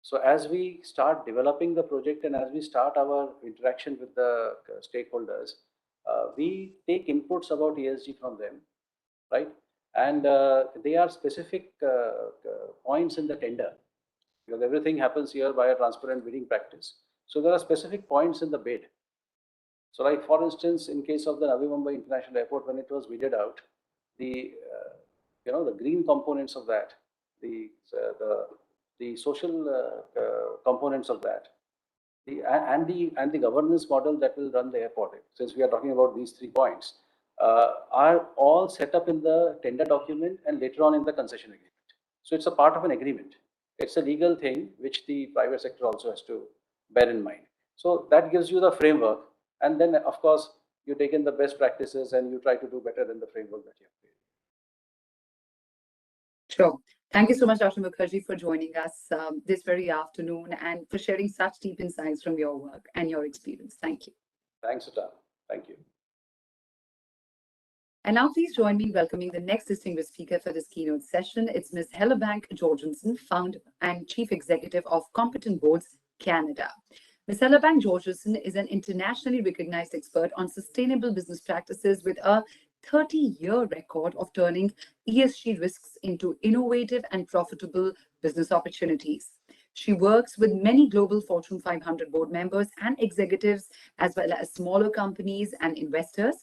Speaker 11: so as we start developing the project and as we start our interaction with the stakeholders, we take inputs about ESG from them, right? And they are specific points in the tender, because everything happens here by a transparent bidding practice. So there are specific points in the bid. So like, for instance, in case of the Navi Mumbai International Airport, when it was bidded out, the the green components of that, the social components of that, and the governance model that will run the airport, since we are talking about these 3 points, are all set up in the tender document and later on in the concession agreement. So it's a part of an agreement. It's a legal thing which the private sector also has to bear in mind. So that gives you the framework, and then of course you take in the best practices and you try to do better than the framework that you have created.
Speaker 2: Sure. Thank you so much, Dr. Mukherjee, for joining us this very afternoon and for sharing such deep insights from your work and your experience. Thank you.
Speaker 11: Thanks, Uta. Thank you.
Speaker 2: And now please join me in welcoming the next distinguished speaker for this keynote session. It's Ms. Hellebank Jorgensen, founder and chief executive of Competent Boards Canada. Ms. Hellebank Jorgensen is an internationally recognized expert on sustainable business practices with a 30-year record of turning ESG risks into innovative and profitable business opportunities. She works with many global Fortune 500 board members and executives, as well as smaller companies and investors.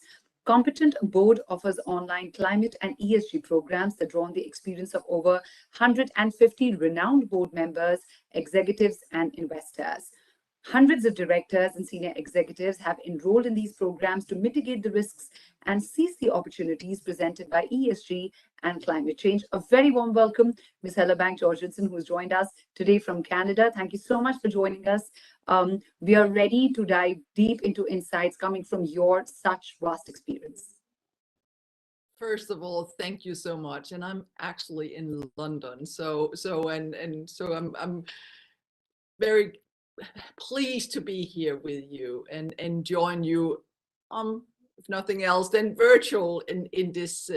Speaker 2: Competent Board offers online climate and ESG programs that draw on the experience of over 150 renowned board members, executives, and investors. Hundreds of directors and senior executives have enrolled in these programs to mitigate the risks and seize the opportunities presented by ESG and climate change. A very warm welcome, Ms. Hellebank Jorgensen, who's joined us today from Canada. Thank you so much for joining us. We are ready to dive deep into insights coming from your such vast experience.
Speaker 12: First of all, thank you so much. And I'm actually in London, so I'm very pleased to be here with you and join you, if nothing else, then virtual in this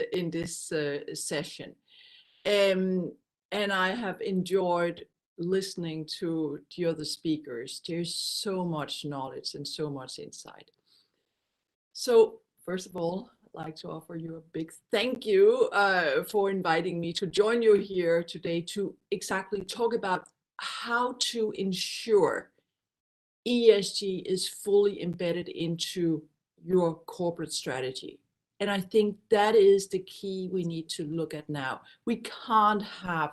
Speaker 12: session. And I have enjoyed listening to the other speakers. There's so much knowledge and so much insight. So first of all, I'd like to offer you a big thank you for inviting me to join you here today to exactly talk about how to ensure ESG is fully embedded into your corporate strategy. And I think that is the key we need to look at now. We can't have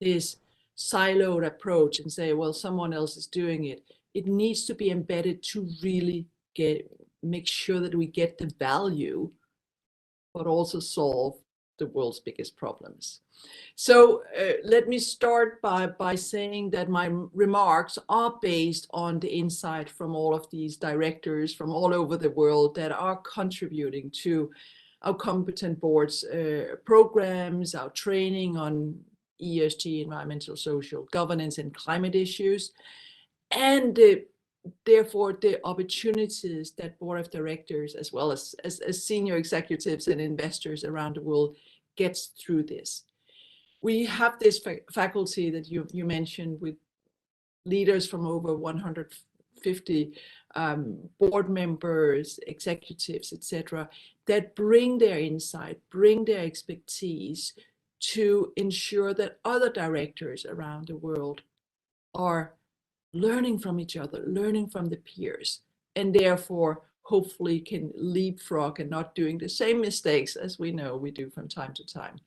Speaker 12: this siloed approach and say, well, someone else is doing it. It needs to be embedded to really make sure that we get the value, but also solve the world's biggest problems. So let me start by saying that my remarks are based on the insight from all of these directors from all over the world that are contributing to our Competent Boards programs, our training on ESG, environmental, social, governance, and climate issues, and therefore the opportunities that board of directors, as well as senior executives and investors around the world, gets through this. We have this faculty that you mentioned with leaders from over 150 board members, executives, etc., that bring their insight, bring their expertise to ensure that other directors around the world are learning from each other, learning from the peers, and therefore hopefully can leapfrog and not doing the same mistakes as we know we do from time to time.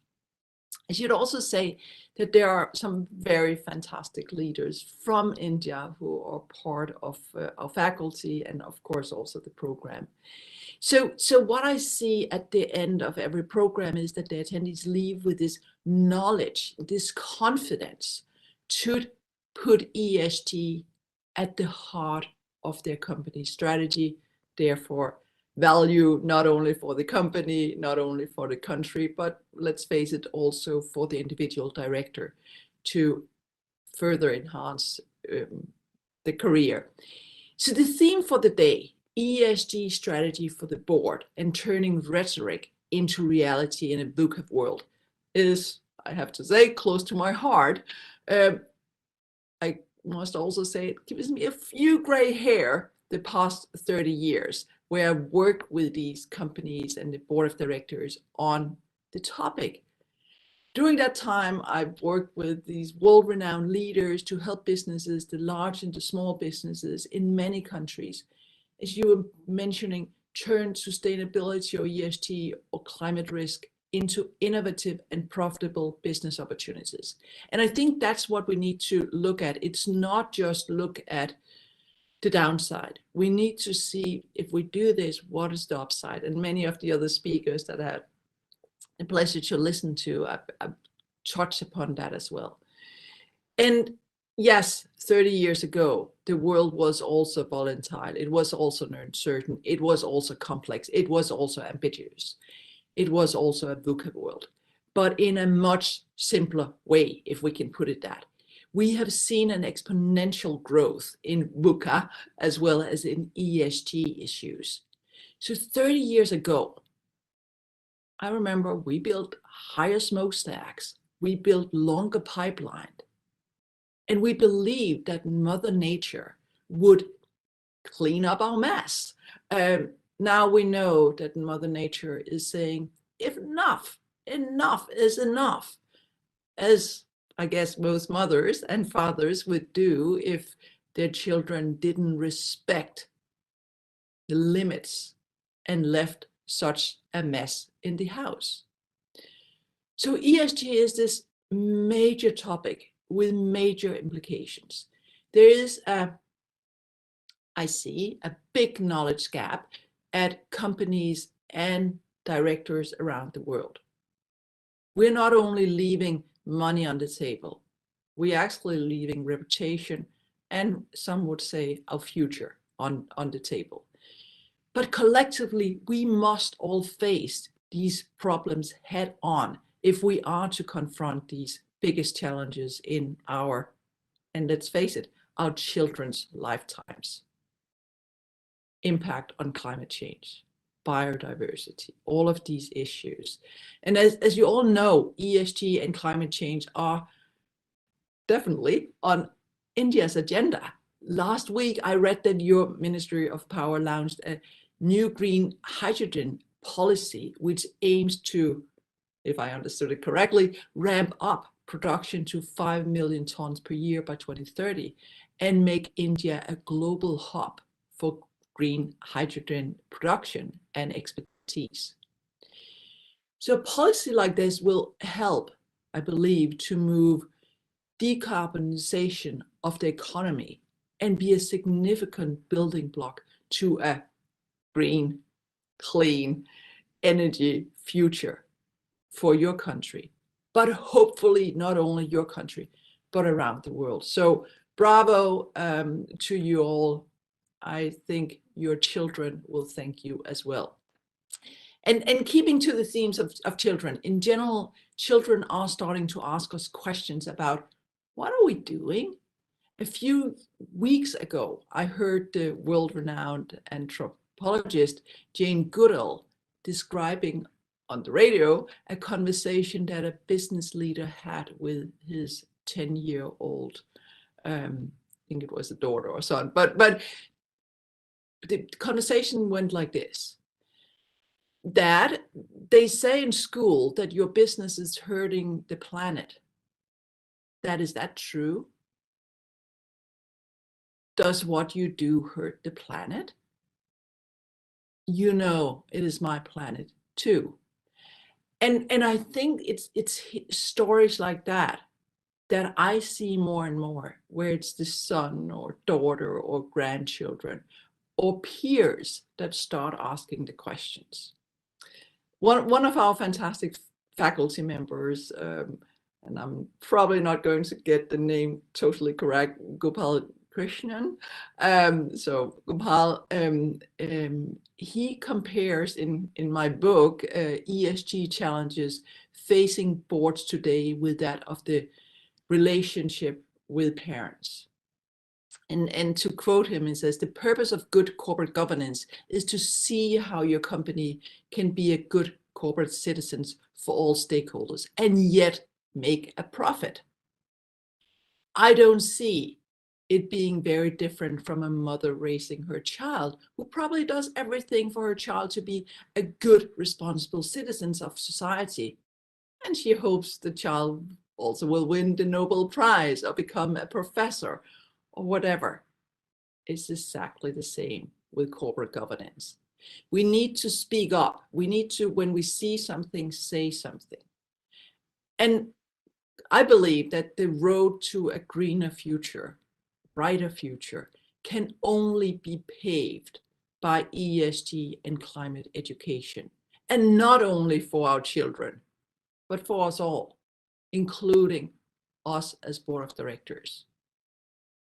Speaker 12: I should also say that there are some very fantastic leaders from India who are part of our faculty and of course also the program. So what I see at the end of every program is that the attendees leave with this knowledge, this confidence to put ESG at the heart of their company strategy, therefore value not only for the company, not only for the country, but let's face it, also for the individual director to further enhance the career. So the theme for the day, ESG strategy for the board and turning rhetoric into reality in a VUCA world. is, I have to say, close to my heart. I must also say it gives me a few gray hair the past 30 years, where I've worked with these companies and the board of directors on the topic. During that time, I've worked with these world-renowned leaders to help businesses, the large and the small businesses in many countries. As you were mentioning, turn sustainability or ESG or climate risk into innovative and profitable business opportunities. And I think that's what we need to look at. It's not just look at the downside. We need to see, if we do this, what is the upside? And many of the other speakers that I had the pleasure to listen to, I've touched upon that as well. And yes, 30 years ago, the world was also volatile. It was also uncertain. It was also complex. It was also ambiguous. It was also a VUCA world, but in a much simpler way, if we can put it that. We have seen an exponential growth in VUCA as well as in ESG issues. So 30 years ago, I remember we built higher smokestacks, we built longer pipeline, and we believed that Mother Nature would clean up our mess. Now we know that Mother Nature is saying, if enough is enough, as I guess most mothers and fathers would do if their children didn't respect the limits and left such a mess in the house. So ESG is this major topic with major implications. There is I see a big knowledge gap at companies and directors around the world. We're not only leaving money on the table, we're actually leaving reputation and some would say our future on the table. But collectively, we must all face these problems head on if we are to confront these biggest challenges in our, and let's face it, our children's lifetimes. Impact on climate change, biodiversity, all of these issues. And as you all know, ESG and climate change are definitely on India's agenda. Last week, I read that your Ministry of Power launched a new green hydrogen policy, which aims to, if I understood it correctly, ramp up production to 5 million tons per year by 2030 and make India a global hub for green hydrogen production and expertise. So a policy like this will help, I believe, to move decarbonization of the economy and be a significant building block to a green, clean energy future for your country, but hopefully not only your country, but around the world. So bravo to you all. I think your children will thank you as well. And keeping to the themes of children, in general, children are starting to ask us questions about what are we doing? A few weeks ago, I heard the world-renowned anthropologist Jane Goodall describing on the radio a conversation that a business leader had with his 10-year-old, I think it was a daughter or son, but the conversation went like this. Dad, they say in school that your business is hurting the planet. Dad, is that true? Does what you do hurt the planet? You know, it is my planet too. And I think it's stories like that I see more and more, where it's the son or daughter or grandchildren or peers that start asking the questions. One of our fantastic faculty members, and I'm probably not going to get the name totally correct, Gopal Krishnan. So Gopal, he compares in my book ESG challenges facing boards today with that of the relationship with parents. And to quote him, he says, the purpose of good corporate governance is to see how your company can be a good corporate citizens for all stakeholders and yet make a profit. I don't see it being very different from a mother raising her child who probably does everything for her child to be a good, responsible citizen of society. And she hopes the child also will win the Nobel Prize or become a professor or whatever. It's exactly the same with corporate governance. We need to speak up. We need to, when we see something, say something. And I believe that the road to a greener future, brighter future, can only be paved by ESG and climate education. And not only for our children, but for us all, including us as board of directors.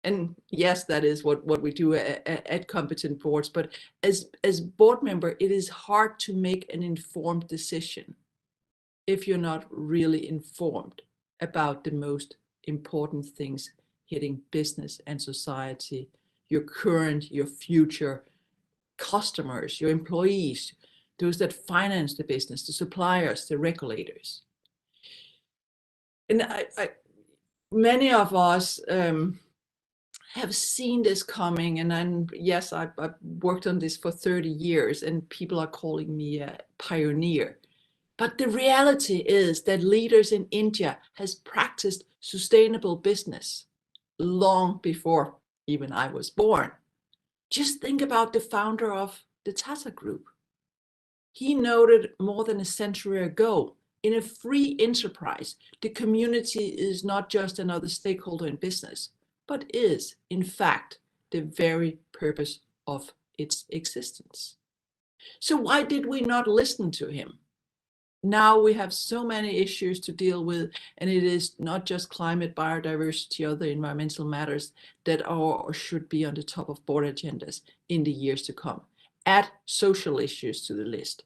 Speaker 12: And yes, that is what we do at competent boards, but as board member, it is hard to make an informed decision if you're not really informed about the most important things hitting business and society, your current, your future customers, your employees, those that finance the business, the suppliers, the regulators. And many of us have seen this coming, and yes, I've worked on this for 30 years, and people are calling me a pioneer. But the reality is that leaders in India has practiced sustainable business long before even I was born. Just think about the founder of the Tata Group. He noted more than a century ago, in a free enterprise, the community is not just another stakeholder in business, but is, in fact, the very purpose of its existence. So why did we not listen to him? Now we have so many issues to deal with, and it is not just climate, biodiversity, other environmental matters that are or should be on the top of board agendas in the years to come. Add social issues to the list.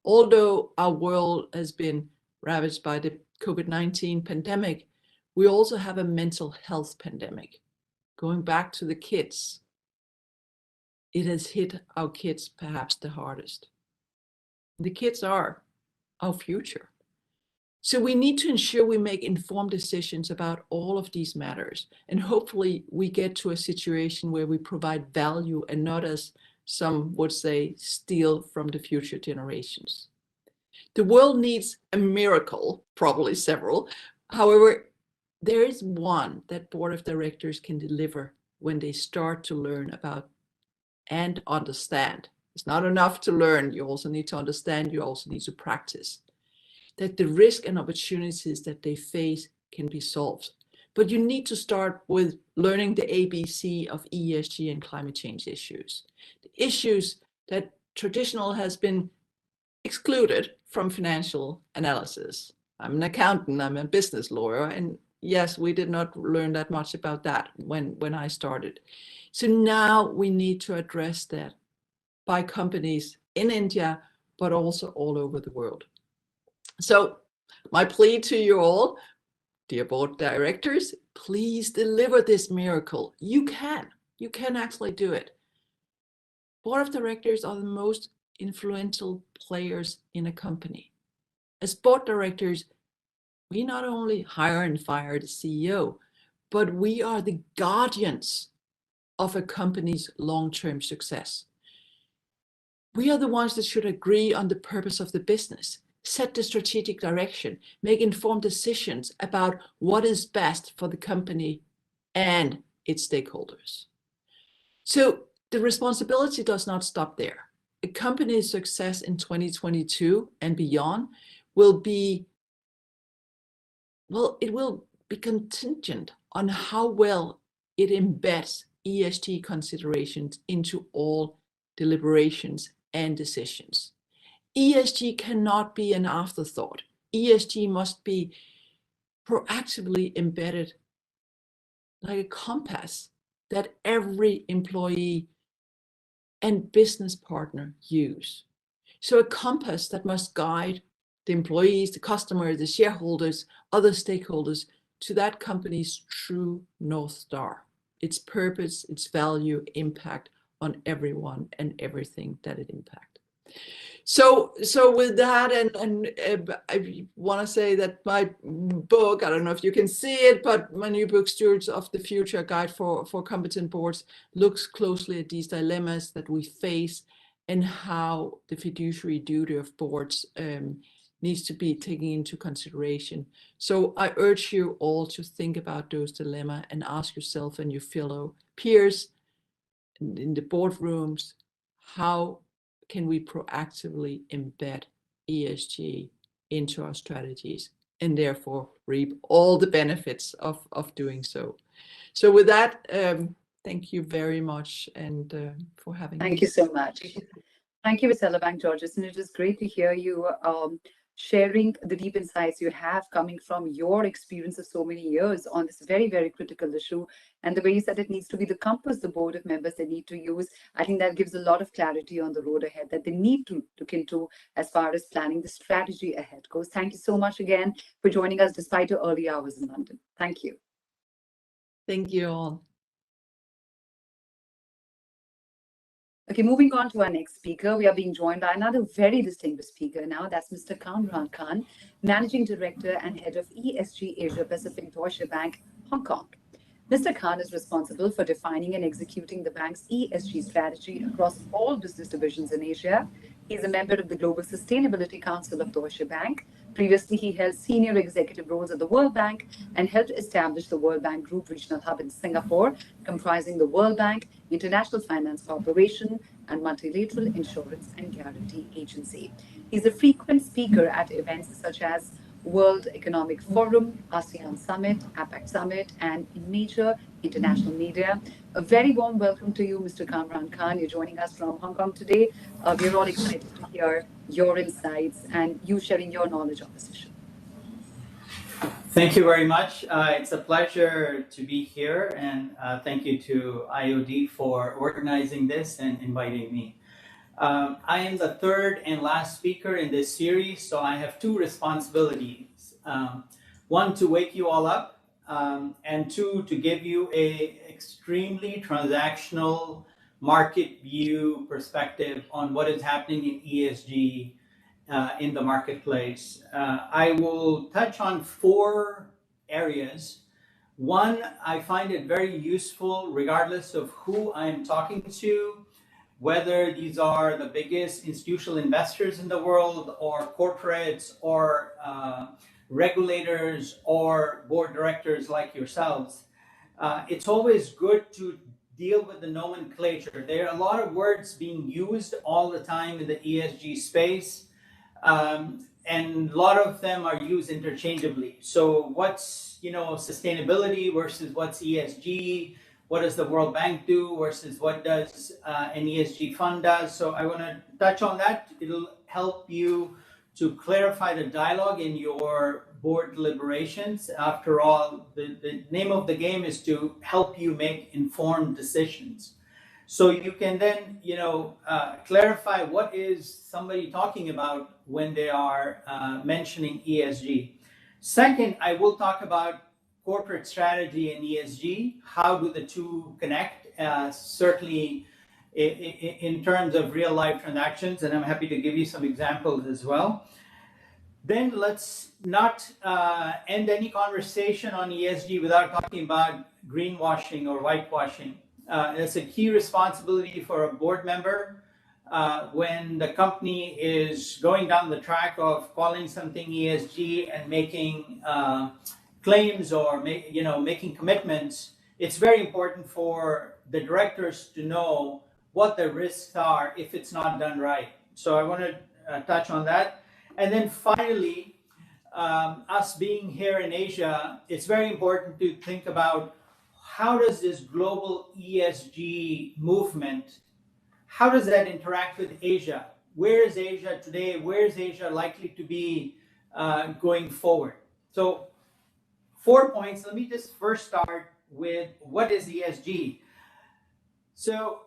Speaker 12: Although our world has been ravaged by the COVID-19 pandemic, we also have a mental health pandemic. Going back to the kids, it has hit our kids perhaps the hardest. The kids are our future. So we need to ensure we make informed decisions about all of these matters. And hopefully we get to a situation where we provide value and not, as some would say, steal from the future generations. The world needs a miracle, probably several. However, there is one that board of directors can deliver when they start to learn about and understand. It's not enough to learn. You also need to understand. You also need to practice. That the risk and opportunities that they face can be solved. But you need to start with learning the ABC of ESG and climate change issues. The issues that traditional has been excluded from financial analysis. I'm an accountant, I'm a business lawyer, and yes, we did not learn that much about that when I started. So now we need to address that by companies in India, but also all over the world. So my plea to you all, dear board directors, please deliver this miracle. You can actually do it. Board of directors are the most influential players in a company. As board directors, we not only hire and fire the CEO, but we are the guardians of a company's long-term success. We are the ones that should agree on the purpose of the business, set the strategic direction, make informed decisions about what is best for the company and its stakeholders. So the responsibility does not stop there. A company's success in 2022 and beyond will be, well, it will be contingent on how well it embeds ESG considerations into all deliberations and decisions. ESG cannot be an afterthought. ESG must be proactively embedded like a compass that every employee and business partner use. So a compass that must guide the employees, the customers, the shareholders, other stakeholders to that company's true North Star, its purpose, its value, impact on everyone and everything that it impacts. So with that, I want to say that my book, I don't know if you can see it, but my new book, Stewards of the Future, a Guide for Competent Boards, looks closely at these dilemmas that we face and how the fiduciary duty of boards needs to be taken into consideration. So I urge you all to think about those dilemmas and ask yourself and your fellow peers in the boardrooms, how can we proactively embed ESG into our strategies and therefore reap all the benefits of doing so. So with that, thank you very much and for having me.
Speaker 2: Thank you so much. Thank you, Ms. Ellerbank-Georges, and it is great to hear you sharing the deep insights you have coming from your experience of so many years on this very, very critical issue and the ways that it needs to be the compass the board of members they need to use. I think that gives a lot of clarity on the road ahead that they need to look into as far as planning the strategy ahead goes. Thank you so much again for joining us despite your early hours in London. Thank you.
Speaker 12: Thank you all.
Speaker 2: Okay, moving on to our next speaker, we are being joined by another very distinguished speaker now. That's Mr. Kamran Khan, Managing Director and Head of ESG Asia Pacific Deutsche Bank, Hong Kong. Mr. Khan is responsible for defining and executing the bank's ESG strategy across all business divisions in Asia. He is a member of the Global Sustainability Council of Deutsche Bank. Previously, he held senior executive roles at the World Bank and helped establish the World Bank Group Regional Hub in Singapore, comprising the World Bank, International Finance Corporation, and Multilateral Insurance and Guarantee Agency. He's a frequent speaker at events such as World Economic Forum, ASEAN Summit, APEC Summit, and in major international media. A very warm welcome to you, Mr. Kamran Khan. You're joining us from Hong Kong today. We're all excited to hear your insights and you sharing your knowledge on this issue.
Speaker 13: Thank you very much. It's a pleasure to be here, and thank you to IOD for organizing this and inviting me. I am the third and last speaker in this series, so I have two responsibilities. One, to wake you all up, and two, to give you a extremely transactional market view perspective on what is happening in ESG in the marketplace. I will touch on four areas. One, I find it very useful regardless of who I'm talking to, whether these are the biggest institutional investors in the world or corporates or regulators or board directors like yourselves. It's always good to deal with the nomenclature. There are a lot of words being used all the time in the ESG space, and a lot of them are used interchangeably. So what's sustainability versus what's ESG? What does the World Bank do versus what does an ESG fund does? So I want to touch on that. It'll help you to clarify the dialogue in your board deliberations. After all, the name of the game is to help you make informed decisions. So you can then, clarify what is somebody talking about when they are mentioning ESG. Second, I will talk about corporate strategy and ESG. How do the two connect? Certainly in terms of real life transactions, and I'm happy to give you some examples as well. Then let's not end any conversation on ESG without talking about greenwashing or whitewashing. It's a key responsibility for a board member when the company is going down the track of calling something ESG and making claims or making commitments. It's very important for the directors to know what the risks are if it's not done right. So I want to touch on that. And then finally, us being here in Asia, it's very important to think about how does this global ESG movement, how does that interact with Asia? Where is Asia today? Where is Asia likely to be going forward? So 4 points. Let me just first start with what is ESG. So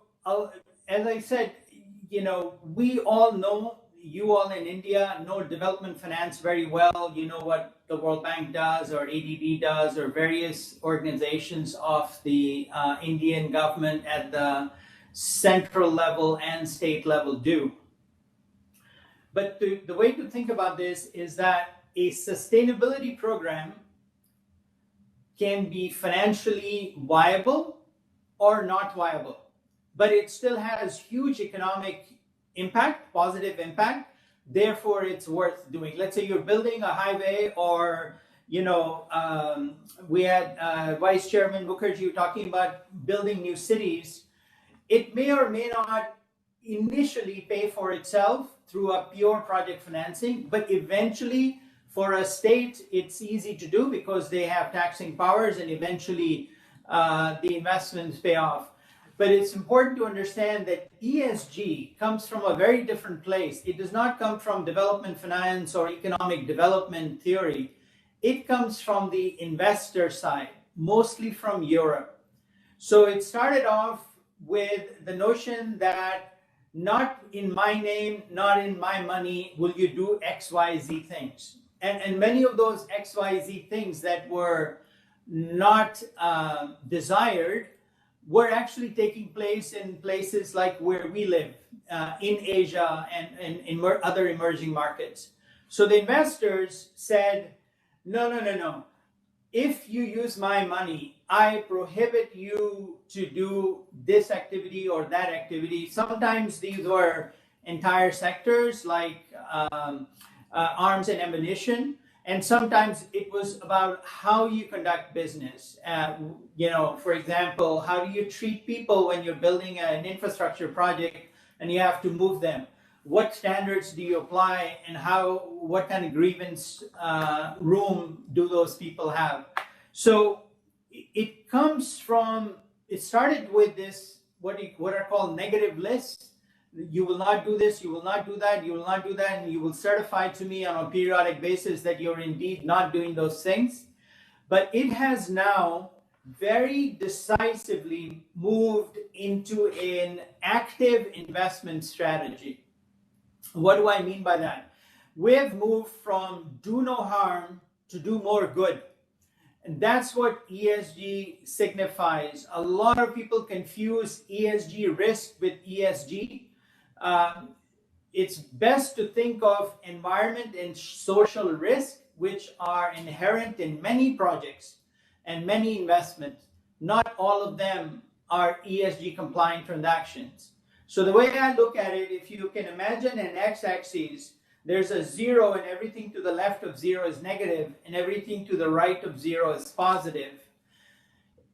Speaker 13: as I said, we all know, you all in India know development finance very well. You know what the World Bank does or ADB does or various organizations of the Indian government at the central level and state level do. But the way to think about this is that a sustainability program can be financially viable or not viable, but it still has huge economic impact, positive impact. Therefore, it's worth doing. Let's say you're building a highway, or we had Vice Chairman Mukherjee talking about building new cities. It may or may not initially pay for itself through a pure project financing, but eventually for a state, it's easy to do because they have taxing powers, and eventually the investments pay off. But it's important to understand that ESG comes from a very different place. It does not come from development finance or economic development theory. It comes from the investor side, mostly from Europe. So it started off with the notion that not in my name, not in my money, will you do X, Y, Z things. And many of those X, Y, Z things that were not desired were actually taking place in places like where we live, in Asia and in other emerging markets. So the investors said, no. If you use my money, I prohibit you to do this activity or that activity. Sometimes these were entire sectors like arms and ammunition. And sometimes it was about how you conduct business. For example, how do you treat people when you're building an infrastructure project and you have to move them? What standards do you apply, and what kind of grievance room do those people have? So it started with this, what are called negative lists. You will not do this, you will not do that, you will not do that, and you will certify to me on a periodic basis that you're indeed not doing those things. But it has now very decisively moved into an active investment strategy. What do I mean by that? We have moved from do no harm to do more good. And that's what ESG signifies. A lot of people confuse ESG risk with ESG. It's best to think of environment and social risk, which are inherent in many projects and many investments. Not all of them are ESG compliant transactions. So the way I look at it, if you can imagine an x-axis, there's a 0 and everything to the left of 0 is negative and everything to the right of 0 is positive.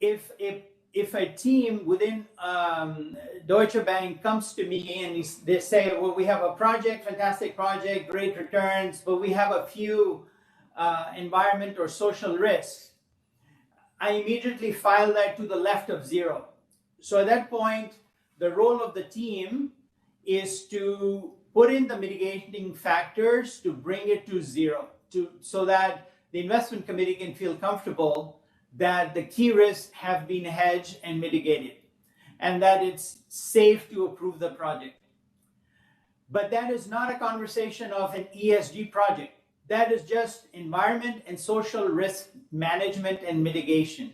Speaker 13: If a team within Deutsche Bank comes to me and they say, well, we have a project, fantastic project, great returns, but we have a few environment or social risks, I immediately file that to the left of 0. So at that point, the role of the team is to put in the mitigating factors to bring it to 0, so that the investment committee can feel comfortable that the key risks have been hedged and mitigated, and that it's safe to approve the project. But that is not a conversation of an ESG project. That is just environment and social risk management and mitigation.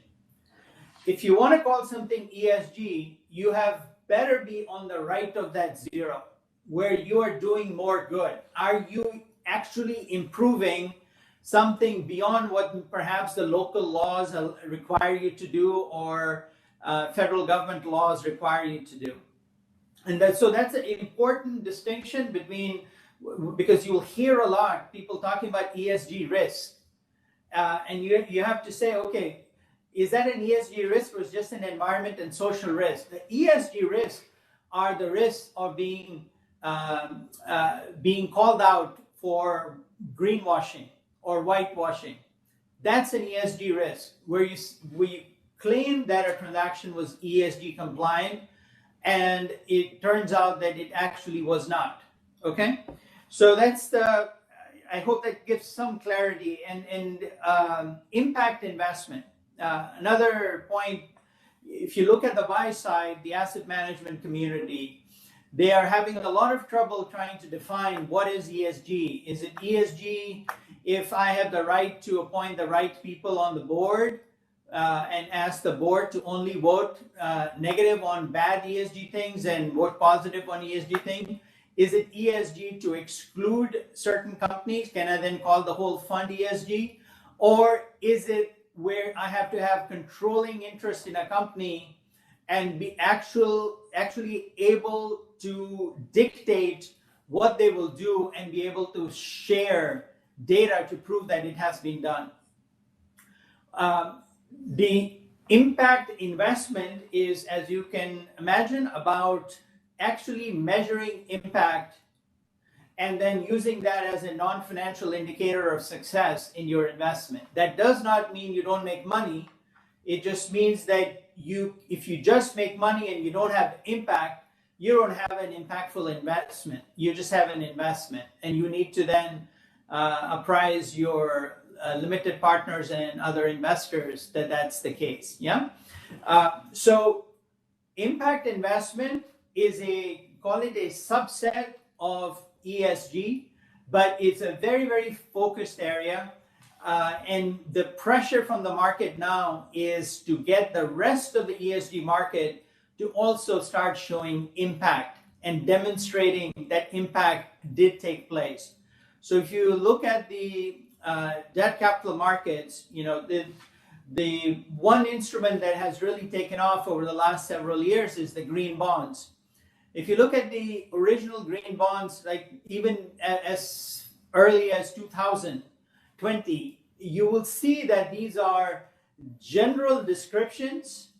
Speaker 13: If you want to call something ESG, you have better be on the right of that 0, where you are doing more good. Are you actually improving something beyond what perhaps the local laws require you to do, or federal government laws require you to do? And so that's an important distinction between, because you'll hear a lot people talking about ESG risk, and you have to say, okay, is that an ESG risk or is just an environment and social risk? The ESG risks are the risks of being called out for greenwashing or whitewashing. That's an ESG risk, where we claim that a transaction was ESG compliant, and it turns out that it actually was not. Okay, so that's I hope that gives some clarity. And impact investment. Another point, if you look at the buy side, the asset management community, they are having a lot of trouble trying to define what is ESG. Is it ESG if I have the right to appoint the right people on the board and ask the board to only vote negative on bad ESG things and vote positive on ESG things? Is it ESG to exclude certain companies? Can I then call the whole fund ESG? Or is it where I have to have controlling interest in a company and be actually able to dictate what they will do and be able to share data to prove that it has been done? The impact investment is, as you can imagine, about actually measuring impact and then using that as a non-financial indicator of success in your investment. That does not mean you don't make money. It just means that if you just make money and you don't have impact, you don't have an impactful investment. You just have an investment, and you need to then apprise your limited partners and other investors that that's the case. Yeah. So impact investment is call it a subset of ESG, but it's a very, very focused area. And the pressure from the market now is to get the rest of the ESG market to also start showing impact and demonstrating that impact did take place. So if you look at the debt capital markets, the one instrument that has really taken off over the last several years is the green bonds. If you look at the original green bonds, like even as early as 2020, you will see that these are general descriptions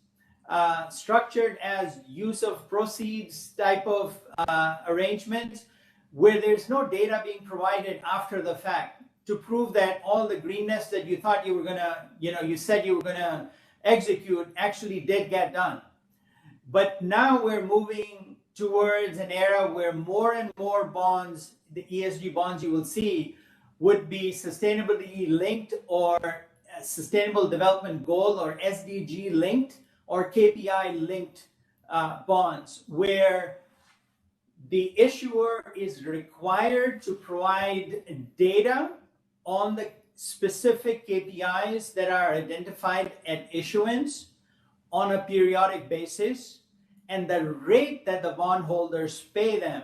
Speaker 13: structured as use of proceeds type of arrangements, where there's no data being provided after the fact to prove that all the greenness that you thought you were gonna, you said you were gonna execute actually did get done. But now we're moving towards an era where more and more bonds, the ESG bonds you will see, would be sustainability linked or sustainable development goal or SDG linked or KPI linked bonds, where the issuer is required to provide data on the specific KPIs that are identified at issuance on a periodic basis, and the rate that the bondholders pay them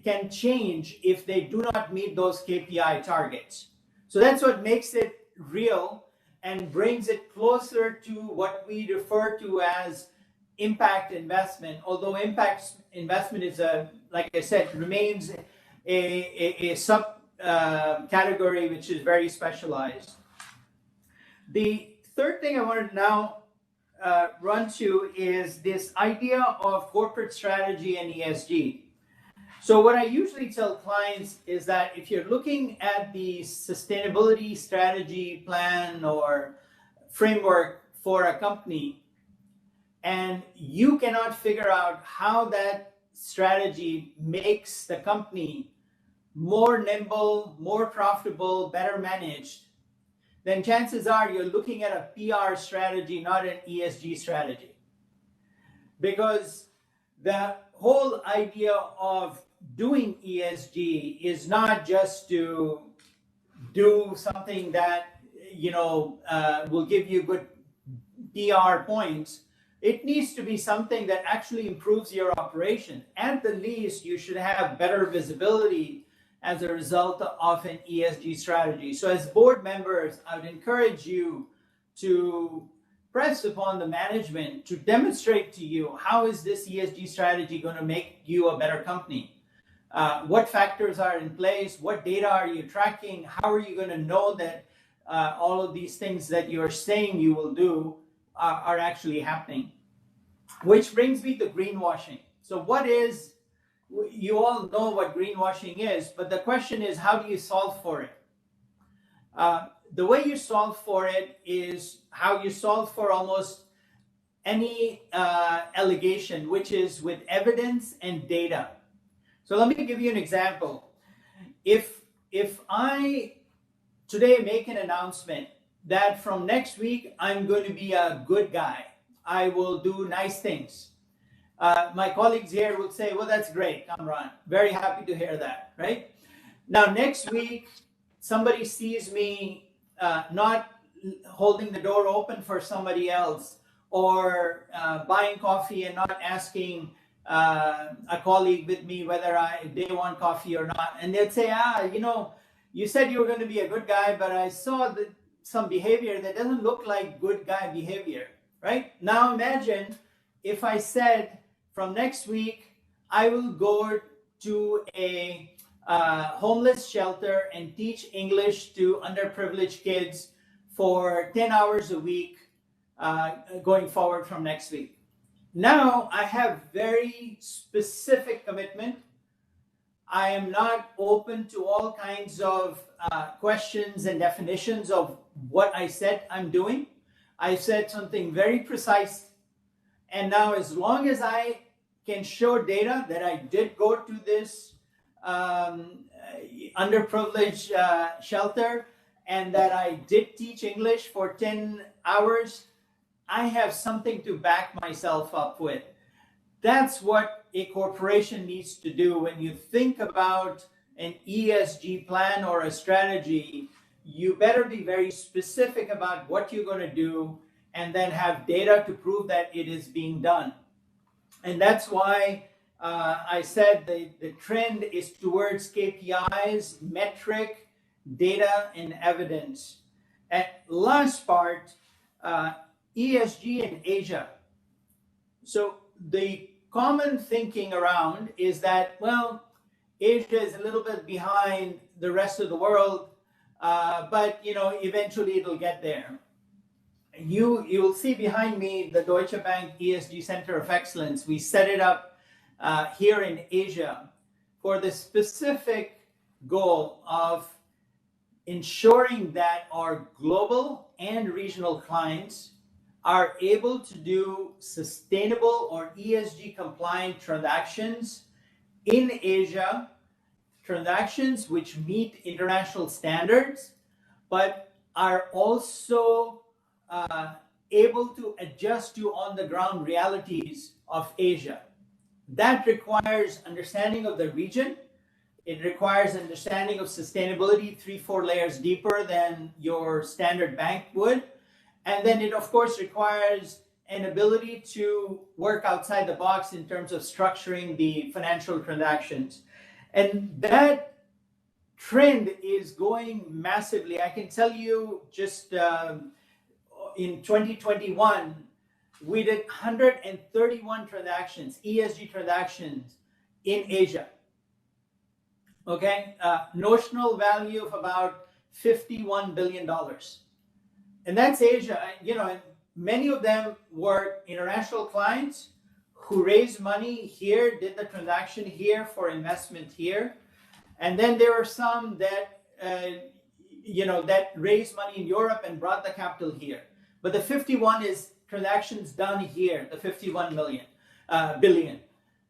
Speaker 13: can change if they do not meet those KPI targets. So that's what makes it real and brings it closer to what we refer to as impact investment, although impact investment is like I said, remains a sub category which is very specialized. The third thing I wanted to now run to is this idea of corporate strategy and ESG. So what I usually tell clients is that if you're looking at the sustainability strategy plan or framework for a company, and you cannot figure out how that strategy makes the company more nimble, more profitable, better managed, then chances are you're looking at a PR strategy, not an ESG strategy. Because the whole idea of doing ESG is not just to do something that will give you good PR points. It needs to be something that actually improves your operation. At the least, you should have better visibility as a result of an ESG strategy. So as board members, I would encourage you to press upon the management to demonstrate to you, how is this ESG strategy going to make you a better company? What factors are in place? What data are you tracking? How are you going to know that all of these things that you're saying you will do are actually happening? Which brings me to greenwashing. So you all know what greenwashing is, but the question is, how do you solve for it? The way you solve for it is how you solve for almost any allegation, which is with evidence and data. So let me give you an example. If I today make an announcement that from next week, I'm going to be a good guy, I will do nice things. My colleagues here would say, well, that's great, Kamran. Very happy to hear that, right? Now, next week, somebody sees me not holding the door open for somebody else, or buying coffee and not asking, a colleague with me whether they want coffee or not, and they'd say, you said you were going to be a good guy, but I saw some behavior that doesn't look like good guy behavior, right? Now imagine if I said from next week I will go to a homeless shelter and teach English to underprivileged kids for 10 hours a week going forward from next week. Now I have very specific commitment. I am not open to all kinds of questions and definitions of what I said I'm doing. I said something very precise. And now as long as I can show data that I did go to this underprivileged shelter and that I did teach English for 10 hours, I have something to back myself up with. That's what a corporation needs to do when you think about an ESG plan or a strategy. You better be very specific about what you're going to do and then have data to prove that it is being done. And that's why I said the trend is towards KPIs, metric, data, and evidence. And last part, ESG in Asia. So the common thinking around is that, well, Asia is a little bit behind the rest of the world, but eventually it'll get there. You'll see behind me the Deutsche Bank ESG Center of Excellence. We set it up here in Asia for the specific goal of ensuring that our global and regional clients are able to do sustainable or ESG compliant transactions in Asia, transactions which meet international standards, but are also able to adjust to on-the-ground realities of Asia. That requires understanding of the region. It requires understanding of sustainability 3-4 layers deeper than your standard bank would. And then it, of course, requires an ability to work outside the box in terms of structuring the financial transactions. And that trend is going massively. I can tell you just in 2021, we did 131 transactions, ESG transactions in Asia. Okay, notional value of about $51 billion. And that's Asia. Many of them were international clients who raised money here, did the transaction here for investment here. And then there are some that, that raised money in Europe and brought the capital here. But the 51 is transactions done here, the 51 billion.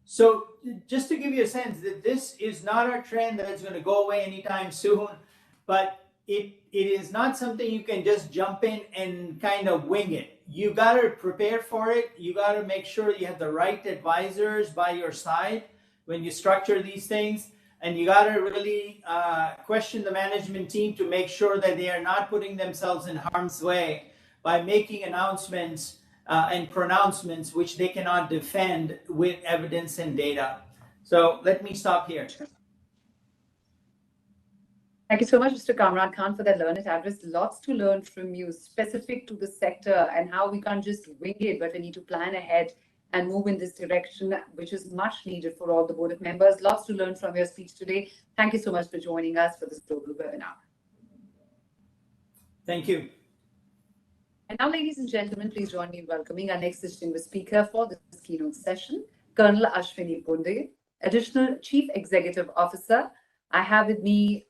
Speaker 13: So just to give you a sense that this is not a trend that is going to go away anytime soon, but it is not something you can just jump in and kind of wing it. You got to prepare for it. You got to make sure you have the right advisors by your side when you structure these things. And you got to really question the management team to make sure that they are not putting themselves in harm's way by making announcements and pronouncements which they cannot defend with evidence and data. So let me stop here.
Speaker 2: Thank you so much, Mr. Kamran Khan, for that learned address. Lots to learn from you, specific to the sector and how we can't just wing it, but we need to plan ahead and move in this direction, which is much needed for all the board of members. Lots to learn from your speech today. Thank you so much for joining us for this global webinar.
Speaker 13: Thank you.
Speaker 2: And now, ladies and gentlemen, please join me in welcoming our next distinguished speaker for this keynote session, Colonel Ashwini Punde, Additional Chief Executive Officer. I have with me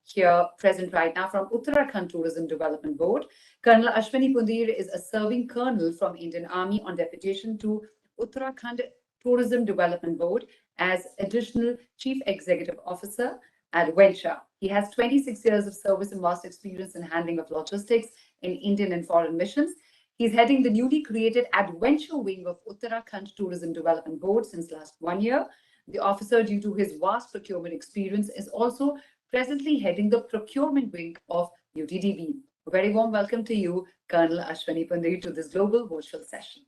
Speaker 2: here present right now from Uttarakhand Tourism Development Board. Colonel Ashwini Pundir is a serving colonel from Indian Army on deputation to Uttarakhand Tourism Development Board as Additional Chief Executive Officer at Venture. He has 26 years of service and vast experience in handling of logistics in Indian and foreign missions. He's heading the newly created Adventure Wing of Uttarakhand Tourism Development Board since last 1 year. The officer, due to his vast procurement experience, is also presently heading the procurement wing of UTDB. A very warm welcome to you, Colonel Ashwini Punde, to this global virtual session.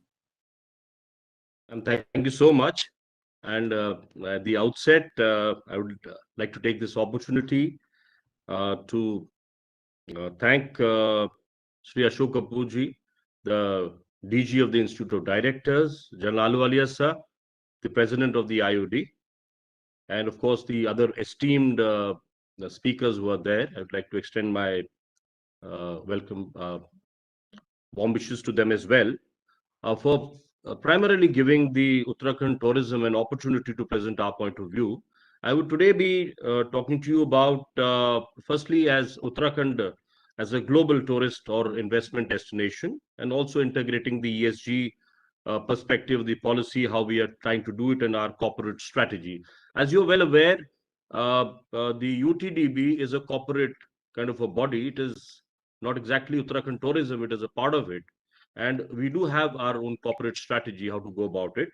Speaker 14: And thank you so much. And at the outset, I would like to take this opportunity to thank Shri Ashok Kapoor ji, the DG of the Institute of Directors, General Ahluwalia sir, the President of the IOD, and of course the other esteemed the speakers who are there. I would like to extend my welcome, warm wishes to them as well, for primarily giving the Uttarakhand tourism an opportunity to present our point of view. I would today be talking to you about, firstly, as Uttarakhand as a global tourist or investment destination, and also integrating the ESG perspective, the policy, how we are trying to do it, and our corporate strategy. As you're well aware, the UTDB is a corporate kind of a body. It is not exactly Uttarakhand tourism, it is a part of it. And we do have our own corporate strategy, how to go about it.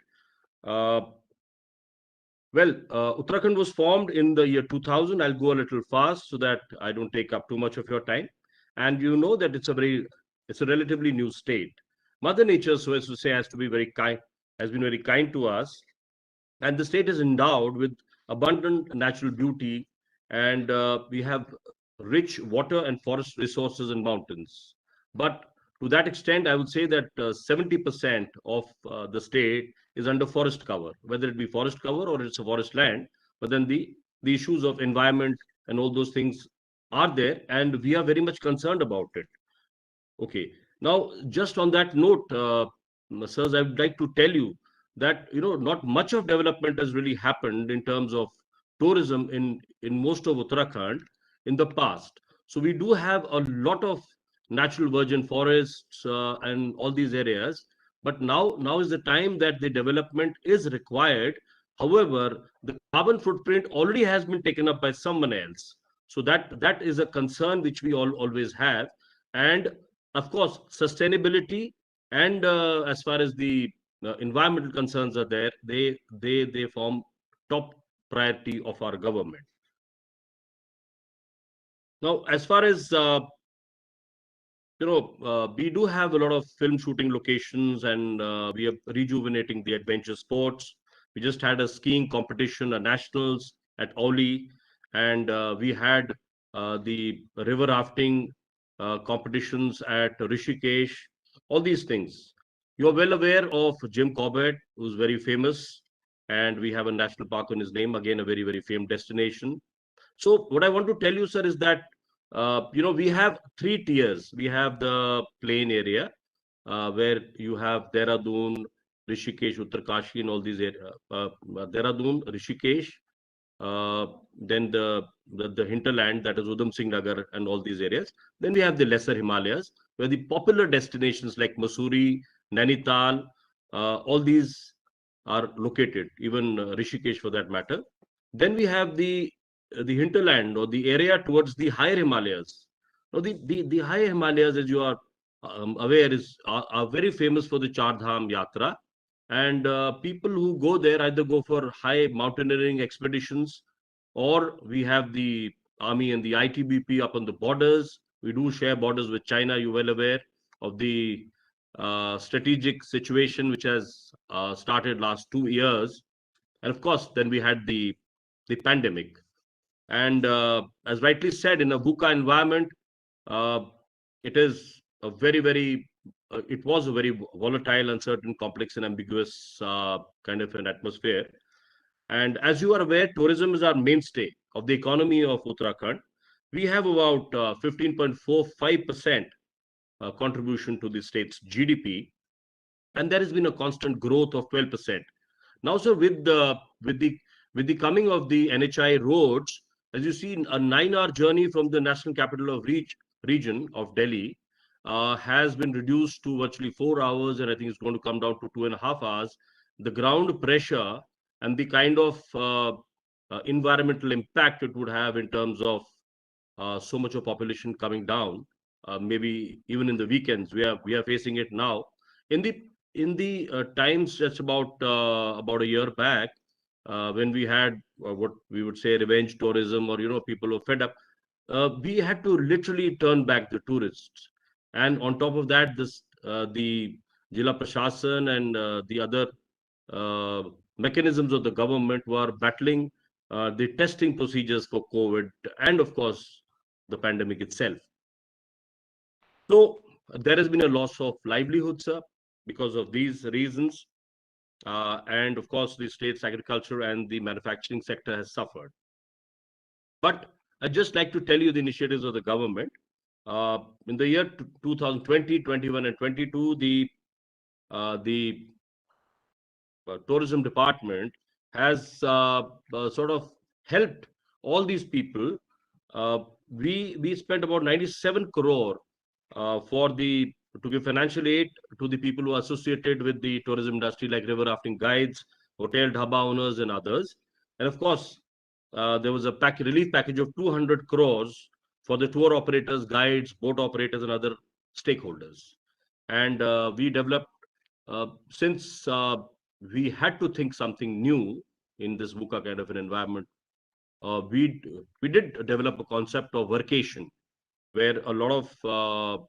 Speaker 14: Uttarakhand was formed in the year 2000. I'll go a little fast so that I don't take up too much of your time. And you know that it's a relatively new state. Mother Nature, so as to say, has been very kind to us. And the state is endowed with abundant natural beauty, and we have rich water and forest resources and mountains. But to that extent, I would say that 70% of the state is under forest cover, whether it be forest cover or it's a forest land. But then the issues of environment and all those things are there, and we are very much concerned about it. Okay. Now, just on that note, sirs, I would like to tell you that not much of development has really happened in terms of tourism in most of Uttarakhand in the past. So we do have a lot of natural virgin forests and all these areas, but now is the time that the development is required. However, the carbon footprint already has been taken up by someone else. So that is a concern which we always have. And of course, sustainability and as far as the environmental concerns are there, they form top priority of our government. Now, as far as we do have a lot of film shooting locations, and we are rejuvenating the adventure sports. We just had a skiing competition, a nationals at Oli, and we had the river rafting competitions at Rishikesh, all these things. You're well aware of Jim Corbett, who's very famous, and we have a national park on his name, again, a very, very famous destination. So what I want to tell you, sir, is that, we have 3 tiers. We have the plain area, where you have Dehradun, Rishikesh, Uttarkashi, and all these areas. Dehradun, Rishikesh, then the hinterland, that is Udham Singh Nagar and all these areas. Then we have the lesser Himalayas, where the popular destinations like Mussoorie, Nainital, all these are located, even Rishikesh for that matter. Then we have the hinterland, or the area towards the higher Himalayas. Now the higher Himalayas, as you are aware, are very famous for the Char Dham Yatra. And people who go there either go for high mountaineering expeditions, or we have the army and the ITBP up on the borders. We do share borders with China. You're well aware of the strategic situation which has started last 2 years. And of course, then we had the pandemic. And as rightly said, in a VUCA environment, it is a it was a very volatile, uncertain, complex, and ambiguous kind of an atmosphere. And as you are aware, tourism is our mainstay of the economy of Uttarakhand. We have about 15.45% contribution to the state's GDP, and there has been a constant growth of 12%. Now, sir, with the coming of the NHI roads, as you see, a 9-hour journey from the National Capital of Region of Delhi has been reduced to virtually 4 hours, and I think it's going to come down to 2.5 hours. The ground pressure and the kind of environmental impact it would have in terms of so much of population coming down, maybe even in the weekends, we are facing it now. In the times just about a year back, when we had what we would say revenge tourism, or people were fed up, we had to literally turn back the tourists. And on top of that, the Jila Prashasan and the other mechanisms of the government were battling the testing procedures for COVID and, of course, the pandemic itself. So there has been a loss of livelihood, sir, because of these reasons. And of course, the state's agriculture and the manufacturing sector has suffered. But I'd just like to tell you the initiatives of the government. In the year 2020, 21, and 22, the tourism department has sort of helped all these people. We spent about 97 crore to give financial aid to the people who are associated with the tourism industry, like river rafting guides, hotel dhaba owners, and others. And of course, there was a relief package of 200 crores for the tour operators, guides, boat operators, and other stakeholders. And we developed, since we had to think something new in this VUCA kind of an environment, we did develop a concept of workation, where a lot of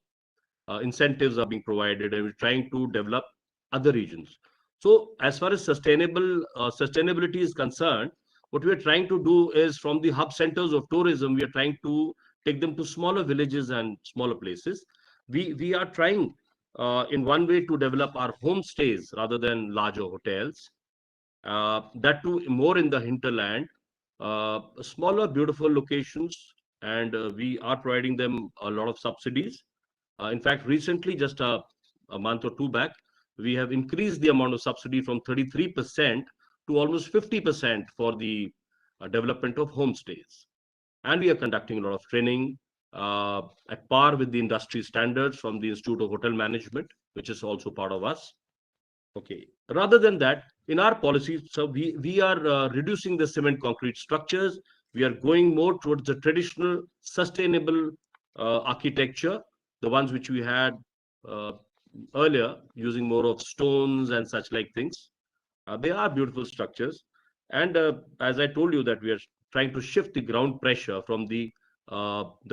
Speaker 14: incentives are being provided, and we're trying to develop other regions. So as far as sustainability is concerned, what we are trying to do is, from the hub centers of tourism, we are trying to take them to smaller villages and smaller places. We are trying in one way to develop our homestays rather than larger hotels. That too more in the hinterland, smaller, beautiful locations, and we are providing them a lot of subsidies. In fact, recently, just a month or two back, we have increased the amount of subsidy from 33% to almost 50% for the development of homestays. And we are conducting a lot of training at par with the industry standards from the Institute of Hotel Management, which is also part of us. Okay. Rather than that, in our policies, so we are reducing the cement concrete structures. We are going more towards the traditional sustainable architecture, the ones which we had earlier, using more of stones and such like things. They are beautiful structures. And as I told you, that we are trying to shift the ground pressure from the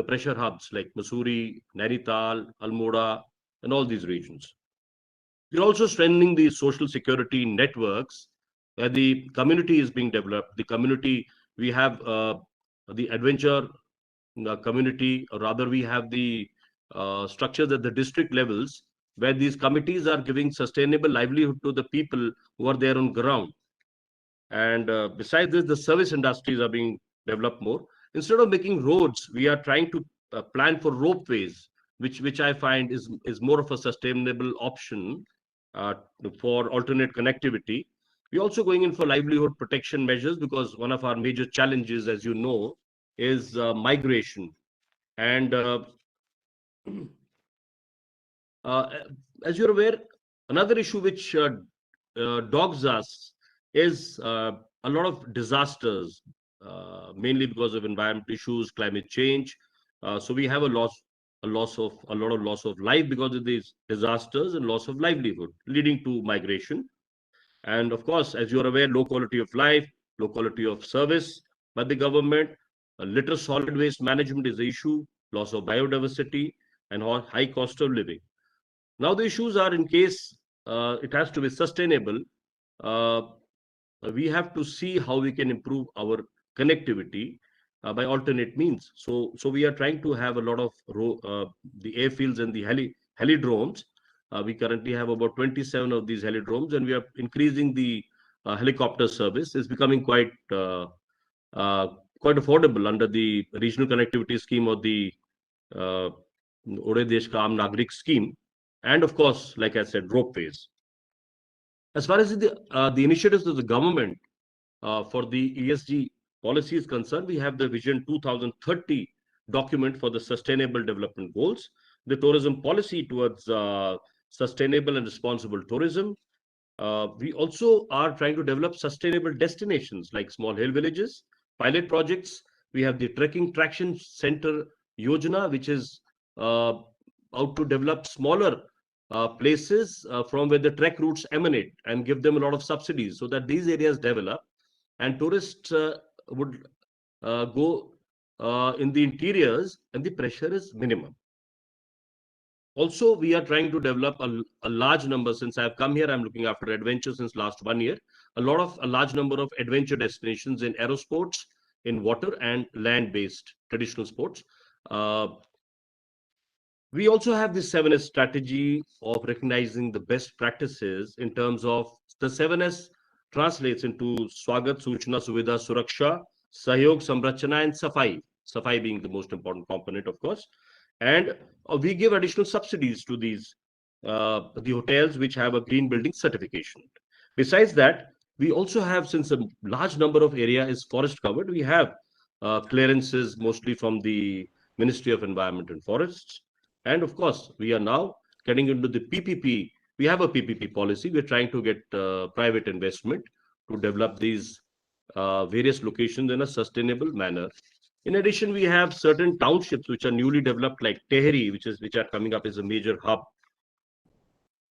Speaker 14: pressure hubs like Mussoorie, Nainital, Almora, and all these regions. We're also strengthening the social security networks where the community is being developed. The community, we have the adventure community, or rather we have the structures at the district levels, where these committees are giving sustainable livelihood to the people who are there on ground. And besides this, the service industries are being developed more. Instead of making roads, we are trying to plan for ropeways, which I find is more of a sustainable option for alternate connectivity. We're also going in for livelihood protection measures, because one of our major challenges, as you know, is migration. And as you're aware, another issue which dogs us is a lot of disasters, mainly because of environment issues, climate change. So we have a lot of loss of life because of these disasters, and loss of livelihood, leading to migration. And of course, as you're aware, low quality of life, low quality of service by the government, litter solid waste management is the issue, loss of biodiversity, and high cost of living. Now the issues are, in case it has to be sustainable, we have to see how we can improve our connectivity by alternate means. So we are trying to have a lot of the airfields and the helidromes. We currently have about 27 of these helidromes, and we are increasing the helicopter service. It's becoming quite affordable under the regional connectivity scheme, or the Ode Desh Ka Aam Nagrik scheme, and of course, like I said, ropeways. As far as the initiatives of the government for the ESG policy is concerned, we have the Vision 2030 document for the Sustainable Development Goals, the tourism policy towards sustainable and responsible tourism. We also are trying to develop sustainable destinations like small hill villages, pilot projects. We have the Trekking Traction Center Yojana, which is out to develop smaller places from where the trek routes emanate, and give them a lot of subsidies so that these areas develop, and tourists would go in the interiors, and the pressure is minimum. Also, we are trying to develop a large number. Since I've come here, I'm looking after adventure since last 1 year. A large number of adventure destinations in aerosports, in water and land-based traditional sports. We also have this 7S strategy of recognizing the best practices in terms of the 7S translates into Swagat, Suchna, Suvidha, Suraksha, Sahyog, Samrachana, and Safai. Safai being the most important component, of course. And we give additional subsidies to these, the hotels which have a green building certification. Besides that, we also have, since a large number of area is forest covered, we have clearances mostly from the Ministry of Environment and Forests. And of course, we are now getting into the PPP. We have a PPP policy. We're trying to get private investment to develop these various locations in a sustainable manner. In addition, we have certain townships which are newly developed, like Tehri, which are coming up as a major hub.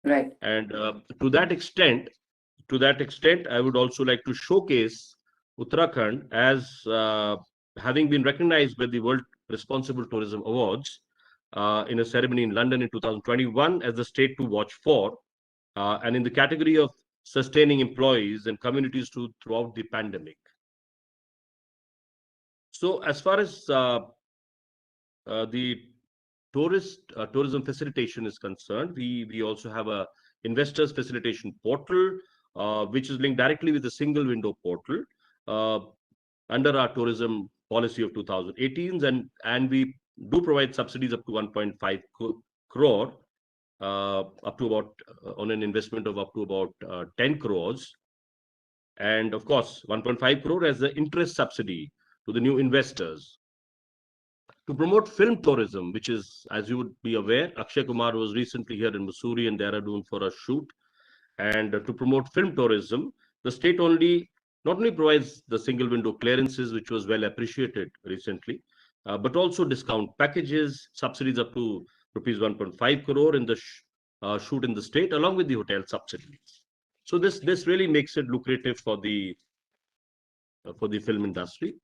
Speaker 2: Right.
Speaker 14: And to that extent, I would also like to showcase Uttarakhand as having been recognized by the World Responsible Tourism Awards in a ceremony in London in 2021 as the state to watch for, and in the category of sustaining employees and communities throughout the pandemic. So as far as the tourism facilitation is concerned, we also have a investors facilitation portal, which is linked directly with the single window portal under our tourism policy of 2018, and we do provide subsidies up to 1.5 crore, up to about on an investment of up to about 10 crores, and of course 1.5 crore as the interest subsidy to the new investors. To promote film tourism, which is, as you would be aware, Akshay Kumar was recently here in Mussoorie and Dehradun for a shoot. And to promote film tourism, the state not only provides the single window clearances, which was well appreciated recently, but also discount packages, subsidies up to rupees 1.5 crore in the shoot in the state, along with the hotel subsidies. So this really makes it lucrative for the film industry.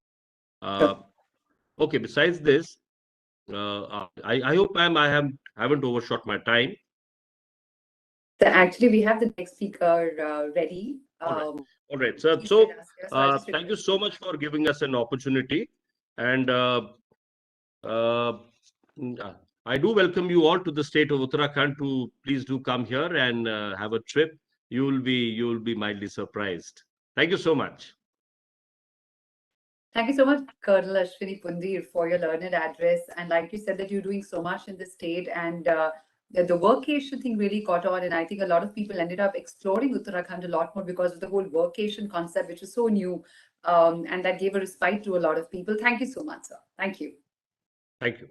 Speaker 14: Okay, besides this, I hope I haven't overshot my time.
Speaker 2: So actually, we have the next speaker ready.
Speaker 14: All right, sir. So thank you so much for giving us an opportunity. And I do welcome you all to the state of Uttarakhand to please do come here and have a trip. You will be mildly surprised. Thank you so much.
Speaker 2: Thank you so much, Colonel Ashwini Pundir, for your learned address. And like you said, that you're doing so much in the state, and the workation thing really caught on. And I think a lot of people ended up exploring Uttarakhand a lot more because of the whole workation concept, which is so new, and that gave a respite to a lot of people. Thank you so much, sir. Thank you.
Speaker 14: Thank you.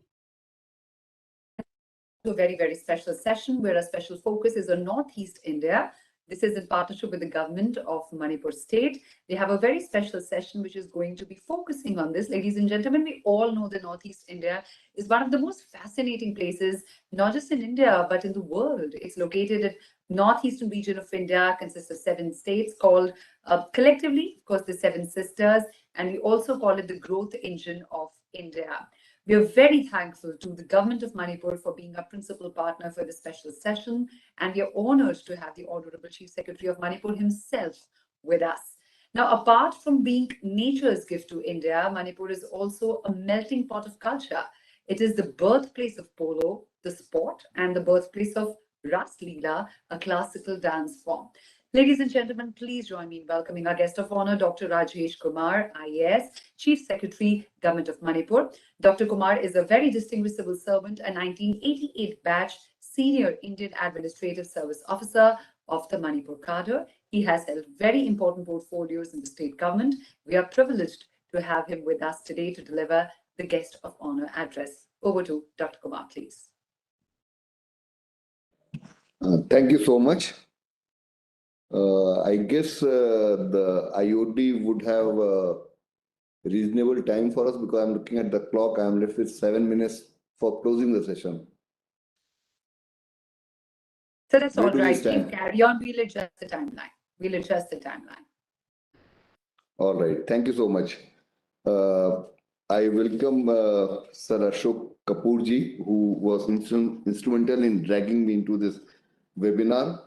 Speaker 2: A very, very special session where a special focus is on Northeast India. This is in partnership with the government of Manipur state. They have a very special session which is going to be focusing on this. Ladies and gentlemen, we all know that Northeast India is one of the most fascinating places, not just in India, but in the world. It's located in northeastern region of India, consists of 7 states called collectively, of course, the 7 sisters, and we also call it the growth engine of India. We are very thankful to the government of Manipur for being a principal partner for this special session, and we are honored to have the Honorable Chief Secretary of Manipur himself with us. Now, apart from being nature's gift to India, Manipur is also a melting pot of culture. It is the birthplace of polo, the sport, and the birthplace of Ras Leela, a classical dance form. Ladies and gentlemen, please join me in welcoming our guest of honor, Dr. Rajesh Kumar, IAS, Chief Secretary, Government of Manipur. Dr. Kumar is a very distinguished civil servant, a 1988 batch Senior Indian Administrative Service Officer of the Manipur cadre. He has held very important portfolios in the state government. We are privileged to have him with us today to deliver the guest of honor address. Over to Dr. Kumar, please.
Speaker 15: Thank you so much. I guess the IOD would have a reasonable time for us because I'm looking at the clock. I'm left with 7 minutes for closing the session.
Speaker 2: So that's all right. Please carry on. We'll adjust the timeline.
Speaker 15: All right. Thank you so much. I welcome Sir Ashok Kapoorji, who was instrumental in dragging me into this webinar.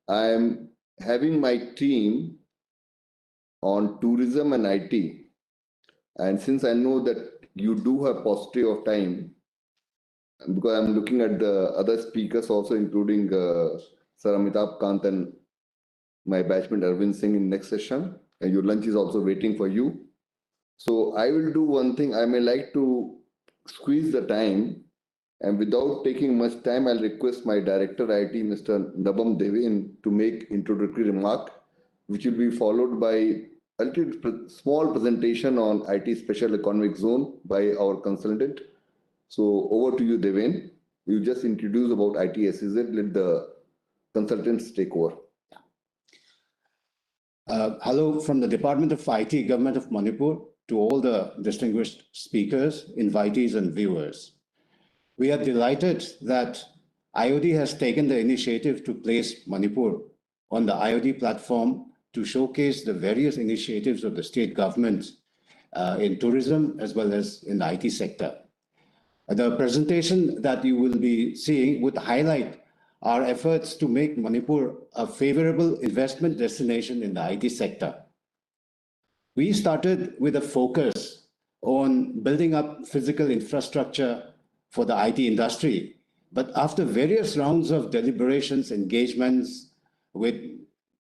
Speaker 15: I am having my team on tourism and IT. And since I know that you do have paucity of time, because I'm looking at the other speakers also, including Sir Amitabh Kant and my batchmate Arvind Singh in next session, and your lunch is also waiting for you. So I will do one thing. I may like to squeeze the time, and without taking much time, I'll request my Director IT, Mr. Nabam Devin, to make introductory remark, which will be followed by a little small presentation on IT Special Economic Zone by our consultant. So over to you, Devin. You just introduce about IT SEZ, let the consultants take over.
Speaker 16: Hello from the Department of IT, Government of Manipur, to all the distinguished speakers, invitees, and viewers. We are delighted that IOD has taken the initiative to place Manipur on the IOD platform to showcase the various initiatives of the state government in tourism as well as in the IT sector. The presentation that you will be seeing would highlight our efforts to make Manipur a favorable investment destination in the IT sector. We started with a focus on building up physical infrastructure for the IT industry, but after various rounds of deliberations, engagements with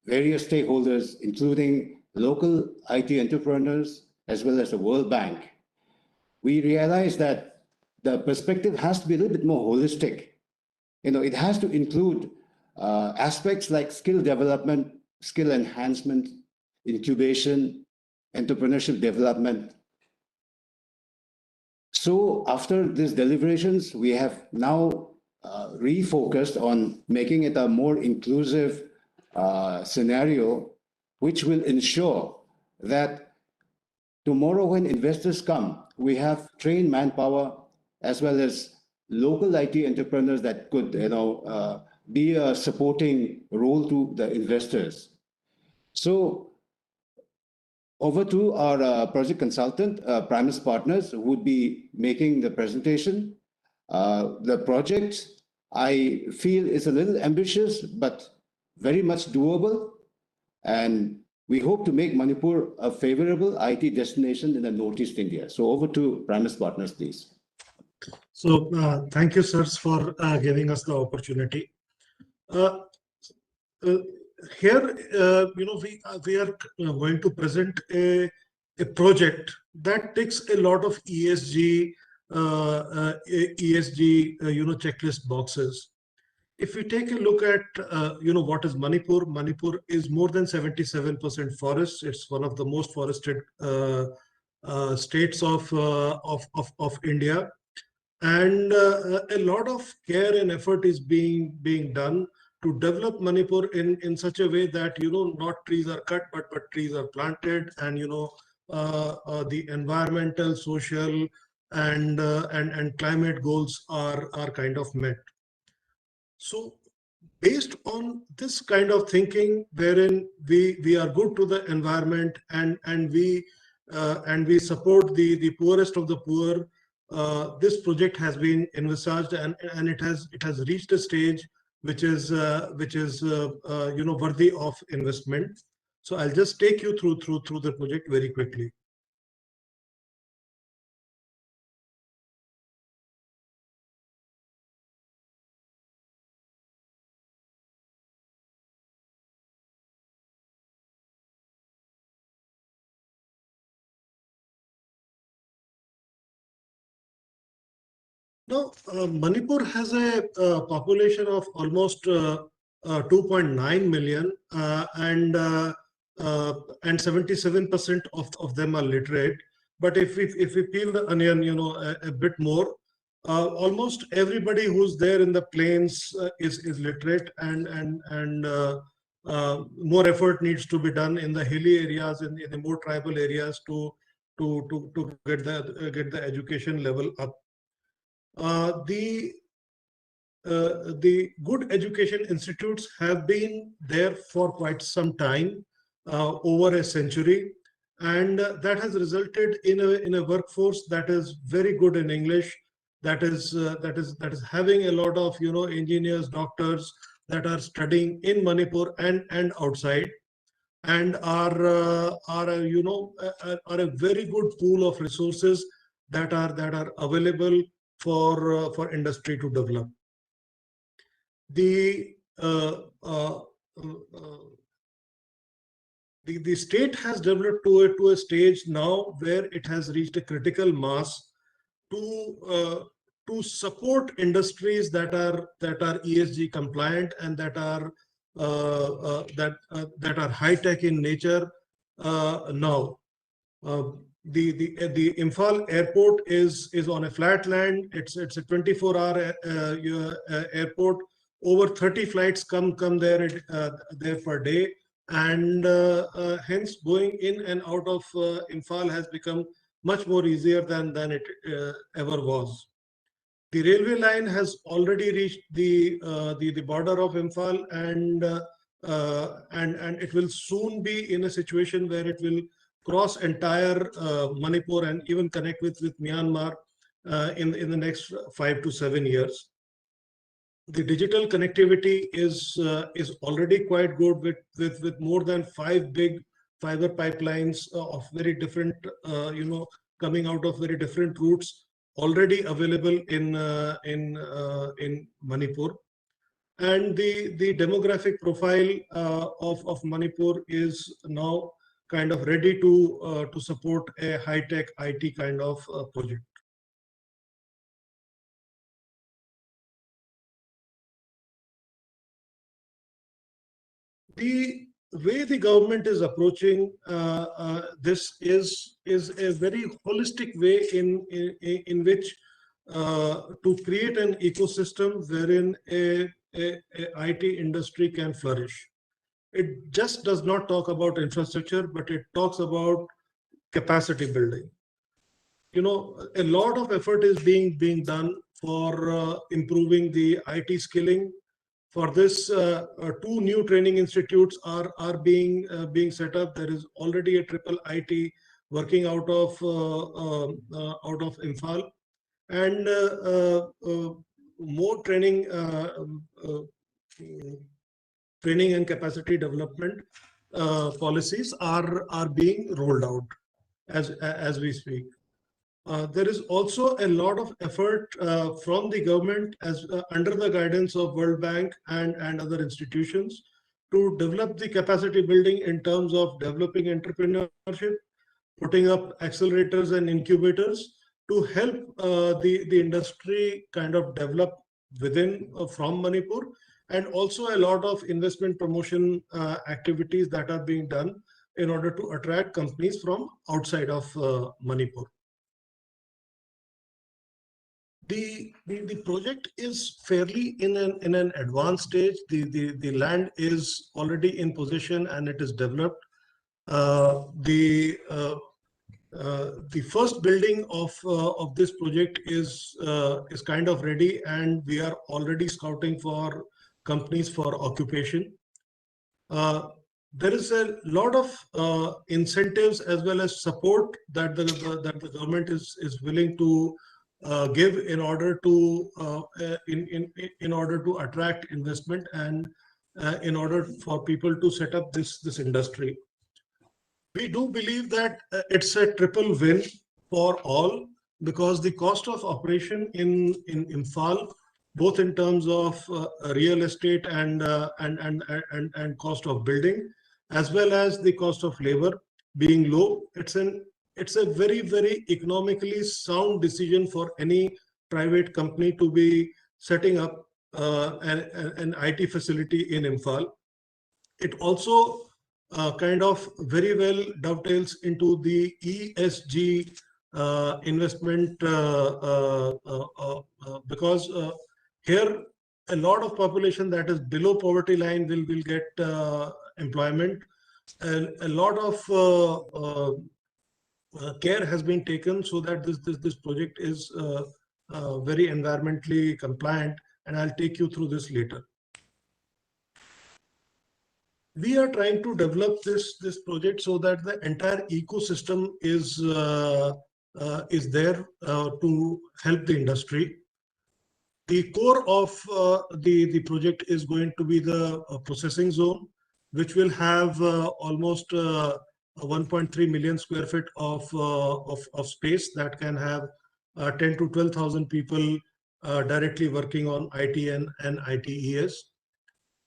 Speaker 16: various stakeholders, including local IT entrepreneurs, as well as the World Bank, we realized that the perspective has to be a little bit more holistic. It has to include aspects like skill development, skill enhancement, incubation, entrepreneurship development. So after these deliberations, we have now refocused on making it a more inclusive scenario, which will ensure that tomorrow when investors come, we have trained manpower as well as local IT entrepreneurs that could be a supporting role to the investors. So over to our project consultant, Primus Partners, who would be making the presentation. The project, I feel, is a little ambitious, but very much doable. And we hope to make Manipur a favorable IT destination in the Northeast India. So over to Primus Partners, please.
Speaker 17: So thank you, sirs, for giving us the opportunity. Here, we are going to present a project that ticks a lot of ESG checklist boxes. If we take a look at what is Manipur, Manipur is more than 77% forest. It's one of the most forested states of India, and a lot of care and effort is being done to develop Manipur in such a way that not trees are cut, but trees are planted, and the environmental, social, and climate goals are kind of met. So based on this kind of thinking, wherein we are good to the environment and we support the poorest of the poor, this project has been envisaged, and it has reached a stage which is worthy of investment. So I'll just take you through the project very quickly. Now, Manipur has a population of almost 2.9 million, and 77% of them are literate. But if we peel the onion, a bit more, almost everybody who's there in the plains is literate, and more effort needs to be done in the hilly areas, in the more tribal areas to get the education level up. The good education institutes have been there for quite some time, over a century, and that has resulted in a workforce that is very good in English, that is having a lot of engineers, doctors that are studying in Manipur and outside, and are a very good pool of resources that are available for industry to develop. The state has developed to a stage now where it has reached a critical mass to support industries that are ESG compliant and that are high tech in nature now. The Imphal airport is on a flat land. It's a 24-hour airport. Over 30 flights come there per day, and hence going in and out of Imphal has become much more easier than it ever was. The railway line has already reached the border of Imphal, and it will soon be in a situation where it will cross entire Manipur and even connect with Myanmar in the next 5 to 7 years. The digital connectivity is already quite good with more than 5 big fiber pipelines of very different coming out of very different routes already available in Manipur. And the demographic profile of Manipur is now kind of ready to support a high-tech IT kind of project. The way the government is approaching this is a very holistic way in which to create an ecosystem wherein a IT industry can flourish. It just does not talk about infrastructure, but it talks about capacity building. A lot of effort is being done for improving the IT skilling. For this, 2 new training institutes are being set up. There is already a triple IT working out of Imphal, and more training and capacity development policies are being rolled out as we speak. There is also a lot of effort from the government as under the guidance of World Bank and other institutions to develop the capacity building in terms of developing entrepreneurship, putting up accelerators and incubators to help the industry kind of develop within from Manipur, and also a lot of investment promotion activities that are being done in order to attract companies from outside of Manipur. The project is fairly in an advanced stage. The land is already in possession and it is developed. The first building of this project is kind of ready, and we are already scouting for companies for occupation. There is a lot of incentives as well as support that the government is willing to give in order to attract investment and in order for people to set up this industry. We do believe that it's a triple win for all, because the cost of operation in Imphal, both in terms of real estate and cost of building, as well as the cost of labor being low, it's a very, very economically sound decision for any private company to be setting up an IT facility in Imphal. It also kind of very well dovetails into the ESG investment because here a lot of population that is below poverty line will get employment. A lot of care has been taken so that this project is very environmentally compliant, and I'll take you through this later. We are trying to develop this project so that the entire ecosystem is there to help the industry. The core of the project is going to be the processing zone, which will have almost 1.3 million square feet of space that can have 10 to 12,000 people directly working on IT and ITES.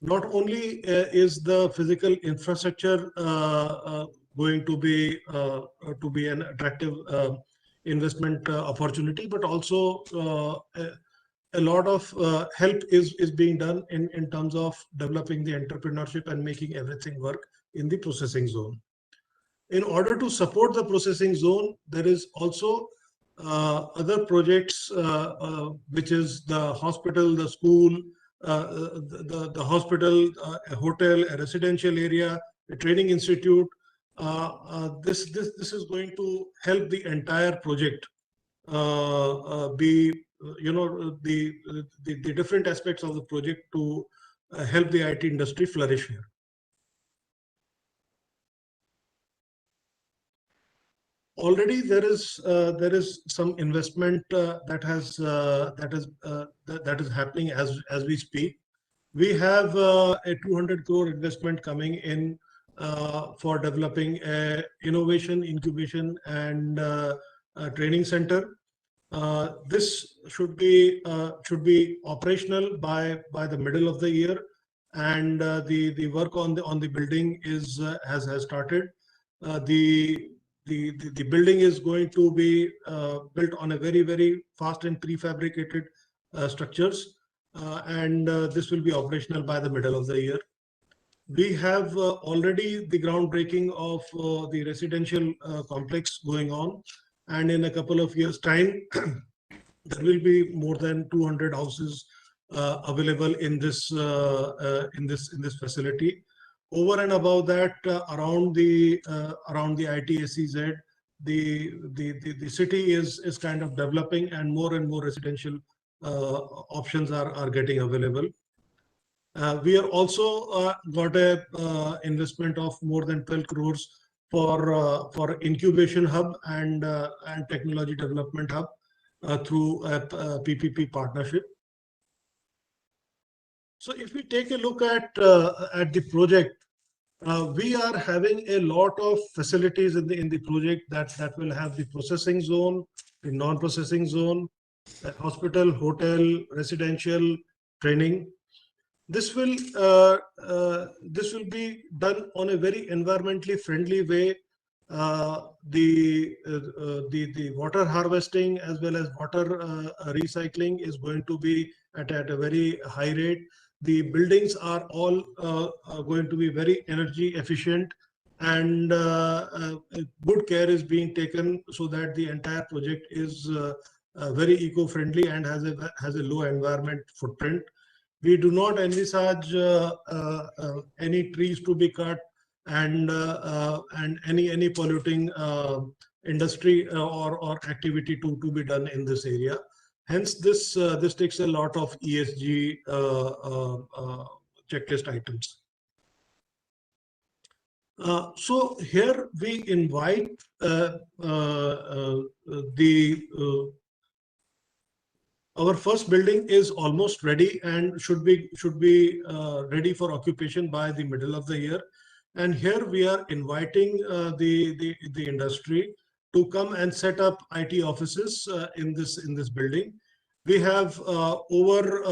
Speaker 17: Not only is the physical infrastructure going to be an attractive investment opportunity, but also a lot of help is being done in terms of developing the entrepreneurship and making everything work in the processing zone. In order to support the processing zone, there is also other projects, which is the hospital, the school, the hospital, a hotel, a residential area, a training institute. This is going to help the entire project be, the different aspects of the project to help the IT industry flourish here. Already there is some investment that is happening as we speak. We have a 200 crore investment coming in for developing a innovation, incubation, and training center. This should be operational by the middle of the year, and the work on the building has started. The building is going to be built on a very fast and prefabricated structures, and this will be operational by the middle of the year. We have already the groundbreaking of the residential complex going on, and in a couple of years' time, there will be more than 200 houses available in this facility. Over and above that, around the ITSEZ, the city is kind of developing, and more residential options are getting available. We are also got a investment of more than 12 crores for incubation hub and technology development hub through a PPP partnership. So if we take a look at the project, we are having a lot of facilities in the project that will have the processing zone, the non-processing zone, the hospital, hotel, residential, training. This will be done on a very environmentally friendly way. The water harvesting as well as water recycling is going to be at a very high rate. The buildings are all going to be very energy efficient, and good care is being taken so that the entire project is very eco-friendly and has a low environment footprint. We do not envisage any trees to be cut and any polluting industry or activity to be done in this area. Hence, this takes a lot of ESG checklist items. So here we invite our first building is almost ready and should be ready for occupation by the middle of the year. And here we are inviting the industry to come and set up IT offices in this building. We have over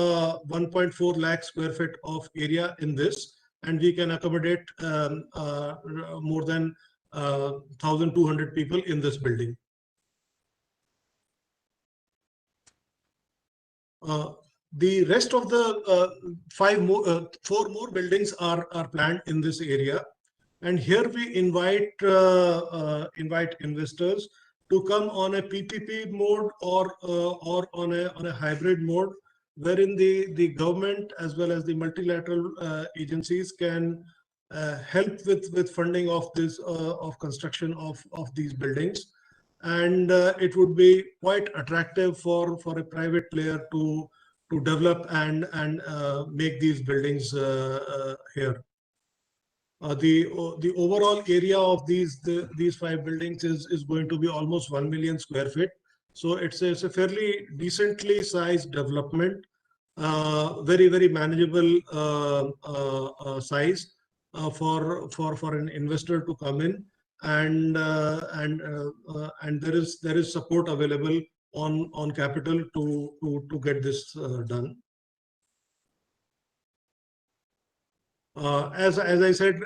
Speaker 17: 1.4 lakh square feet of area in this, and we can accommodate more than 1,200 people in this building. The rest of the 4 more buildings are planned in this area, and here we invite investors to come on a PPP mode or on a hybrid mode, wherein the government as well as the multilateral agencies can help with funding of this of construction of these buildings. And it would be quite attractive for a private player to develop and make these buildings here. The overall area of these 5 buildings is going to be almost 1 million square feet. So it's a fairly decently sized development, very manageable size for an investor to come in, and there is support available on capital to get this done. As I said,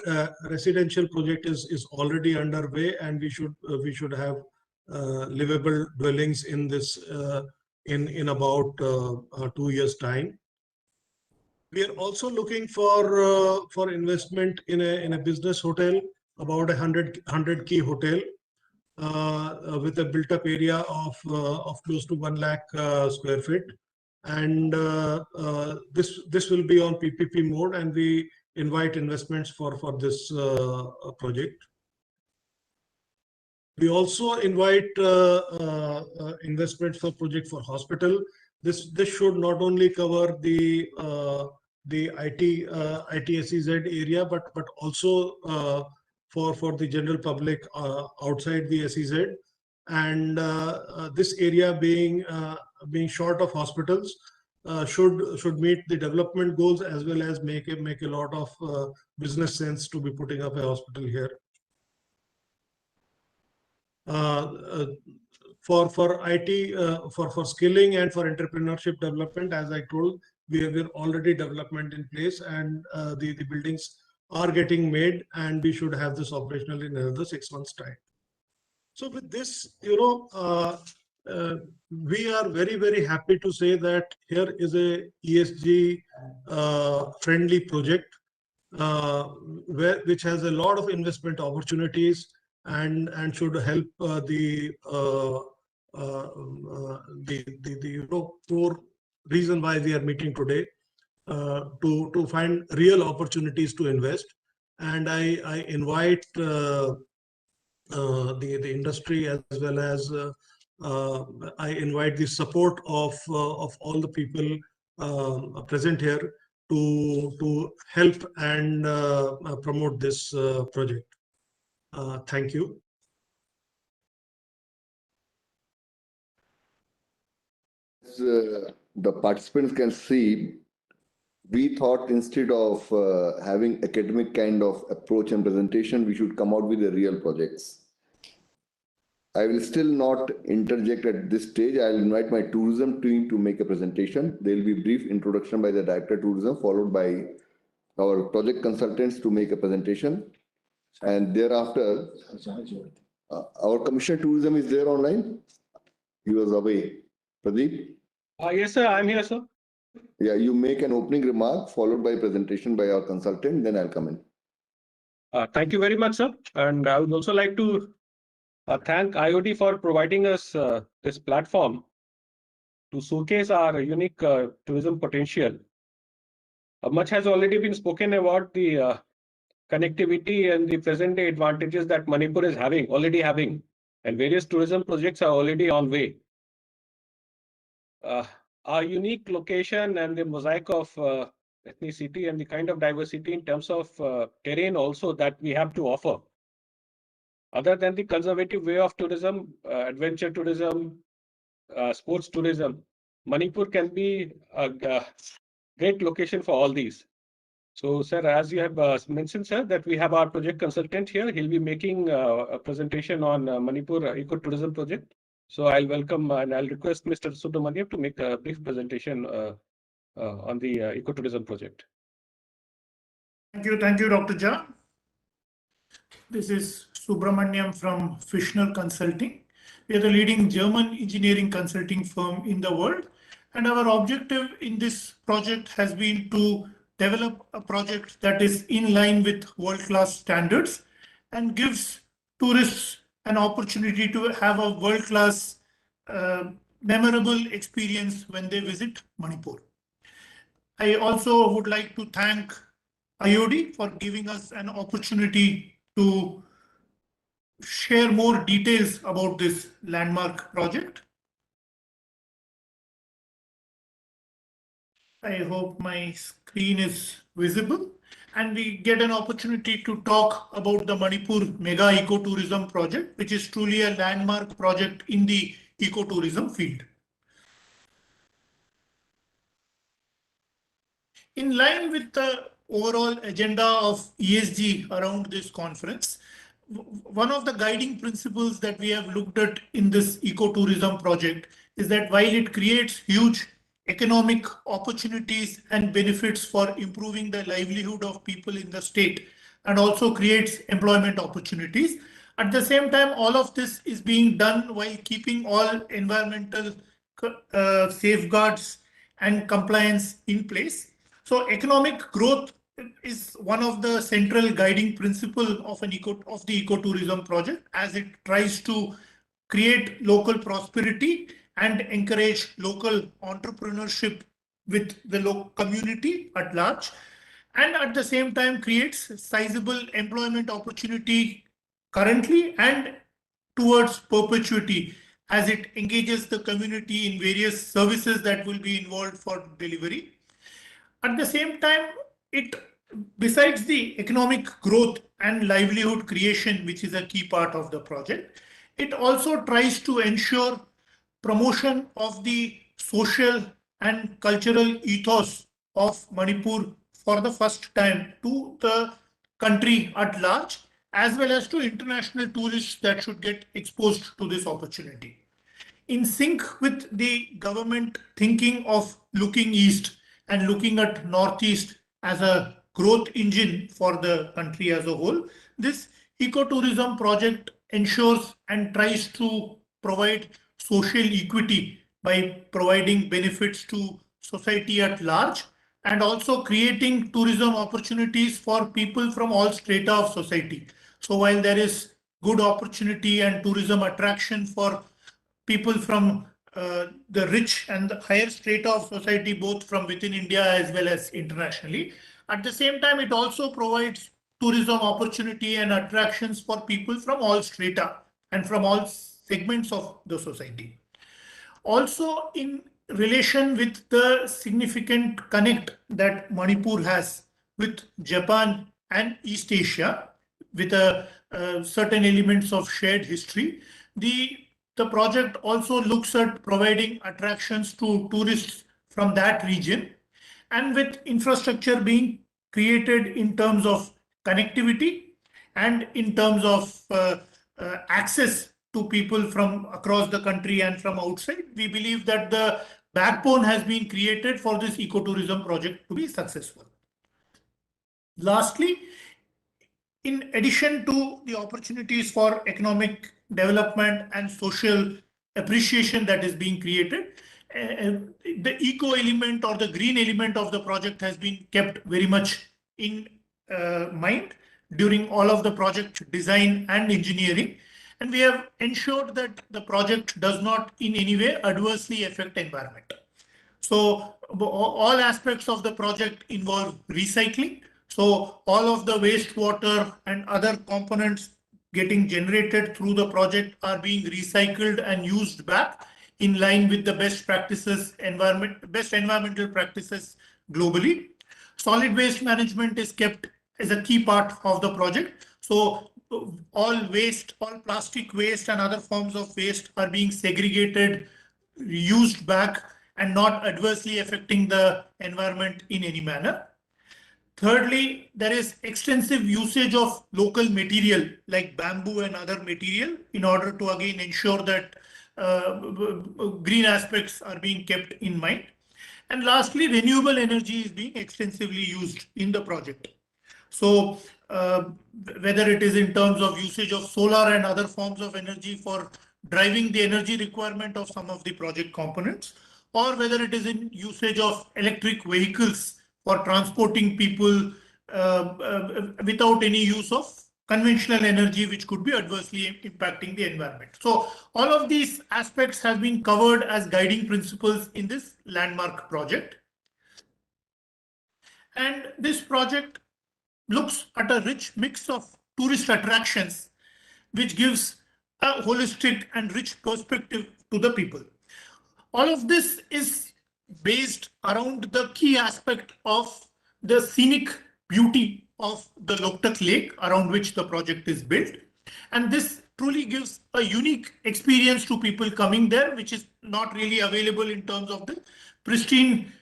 Speaker 17: residential project is already underway, and we should have livable dwellings in this in about 2 years' time. We are also looking for investment in a business hotel, about 100 key hotel, with a built-up area of close to 1 lakh square feet, and this will be on PPP mode, and we invite investments for this project. We also invite investments for project for hospital. This should not only cover the IT SEZ area, but also for the general public outside the SEZ, and this area being short of hospitals should meet the development goals, as well as make a lot of business sense to be putting up a hospital here. For IT, for skilling and for entrepreneurship development, as I told, we have already development in place, and the buildings are getting made, and we should have this operational in another 6 months' time. So with this, we are very happy to say that here is a ESG friendly project, which has a lot of investment opportunities, and should help the core reason why we are meeting today, to find real opportunities to invest. And I invite the industry, as well as I invite the support of all the people present here to help and promote this project. Thank you.
Speaker 15: As the participants can see, we thought instead of having academic kind of approach and presentation, we should come out with the real projects. I will still not interject at this stage. I will invite my tourism team to make a presentation. There will be a brief introduction by the Director of Tourism, followed by our project consultants to make a presentation. And thereafter, our Commissioner Tourism is there online. He was away. Pradeep?
Speaker 14: Yes, sir. I'm here, sir.
Speaker 15: Yeah, you make an opening remark, followed by presentation by our consultant, then I'll come in.
Speaker 14: Thank you very much, sir. And I would also like to thank IOD for providing us this platform to showcase our unique tourism potential. Much has already been spoken about the connectivity and the present-day advantages that Manipur is already having, and various tourism projects are already on way. Our unique location and the mosaic of ethnicity and the kind of diversity in terms of terrain also that we have to offer. Other than the conservative way of tourism, adventure tourism, sports tourism, Manipur can be a great location for all these. So, sir, as you have mentioned, sir, that we have our project consultant here. He'll be making a presentation on Manipur Ecotourism project. So I'll welcome and I'll request Mr. Subramaniam to make a brief presentation on the ecotourism project.
Speaker 18: Thank you, Dr. John. This is Subramaniam from Fishner Consulting. We are the leading German engineering consulting firm in the world, and our objective in this project has been to develop a project that is in line with world-class standards and gives tourists an opportunity to have a world-class, memorable experience when they visit Manipur. I also would like to thank IOD for giving us an opportunity to share more details about this landmark project. I hope my screen is visible. and we get an opportunity to talk about the Manipur Mega Ecotourism Project, which is truly a landmark project in the ecotourism field. In line with the overall agenda of ESG around this conference, one of the guiding principles that we have looked at in this ecotourism project is that while it creates huge economic opportunities and benefits for improving the livelihood of people in the state and also creates employment opportunities, at the same time, all of this is being done while keeping all environmental safeguards and compliance in place. So economic growth is one of the central guiding principles of the ecotourism project, as it tries to create local prosperity and encourage local entrepreneurship with the local community at large, and at the same time creates sizable employment opportunity currently and towards perpetuity, as it engages the community in various services that will be involved for delivery. At the same time, besides the economic growth and livelihood creation, which is a key part of the project, it also tries to ensure promotion of the social and cultural ethos of Manipur for the first time to the country at large, as well as to international tourists that should get exposed to this opportunity. In sync with the government thinking of looking east and looking at Northeast as a growth engine for the country as a whole, this ecotourism project ensures and tries to provide social equity by providing benefits to society at large and also creating tourism opportunities for people from all strata of society. So while there is good opportunity and tourism attraction for people from the rich and the higher strata of society, both from within India as well as internationally, at the same time, it also provides tourism opportunity and attractions for people from all strata and from all segments of the society. Also, in relation with the significant connect that Manipur has with Japan and East Asia, with certain elements of shared history, the project also looks at providing attractions to tourists from that region, and with infrastructure being created in terms of connectivity and in terms of access to people from across the country and from outside, we believe that the backbone has been created for this ecotourism project to be successful. Lastly, in addition to the opportunities for economic development and social appreciation that is being created, the eco element or the green element of the project has been kept very much in mind during all of the project design and engineering. And we have ensured that the project does not in any way adversely affect environment. So all aspects of the project involve recycling. So all of the wastewater and other components getting generated through the project are being recycled and used back in line with the best practices, best environmental practices globally. Solid waste management is kept as a key part of the project. So all waste, all plastic waste and other forms of waste are being segregated, used back, and not adversely affecting the environment in any manner. Thirdly, there is extensive usage of local material like bamboo and other material in order to again ensure that green aspects are being kept in mind. And lastly, renewable energy is being extensively used in the project. So whether it is in terms of usage of solar and other forms of energy for driving the energy requirement of some of the project components, or whether it is in usage of electric vehicles for transporting people without any use of conventional energy, which could be adversely impacting the environment. So all of these aspects have been covered as guiding principles in this landmark project. And this project looks at a rich mix of tourist attractions, which gives a holistic and rich perspective to the people. All of this is based around the key aspect of the scenic beauty of the Loktak Lake around which the project is built. And this truly gives a unique experience to people coming there, which is not really available in terms of the pristine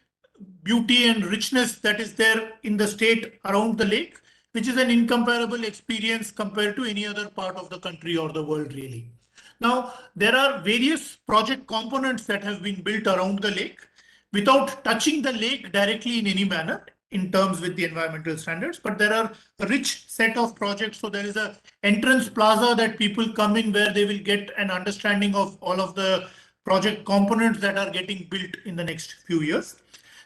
Speaker 18: beauty and richness that is there in the state around the lake, which is an incomparable experience compared to any other part of the country or the world really. Now, there are various project components that have been built around the lake without touching the lake directly in any manner in terms with the environmental standards, but there are a rich set of projects. So there is a entrance plaza that people come in where they will get an understanding of all of the project components that are getting built in the next few years.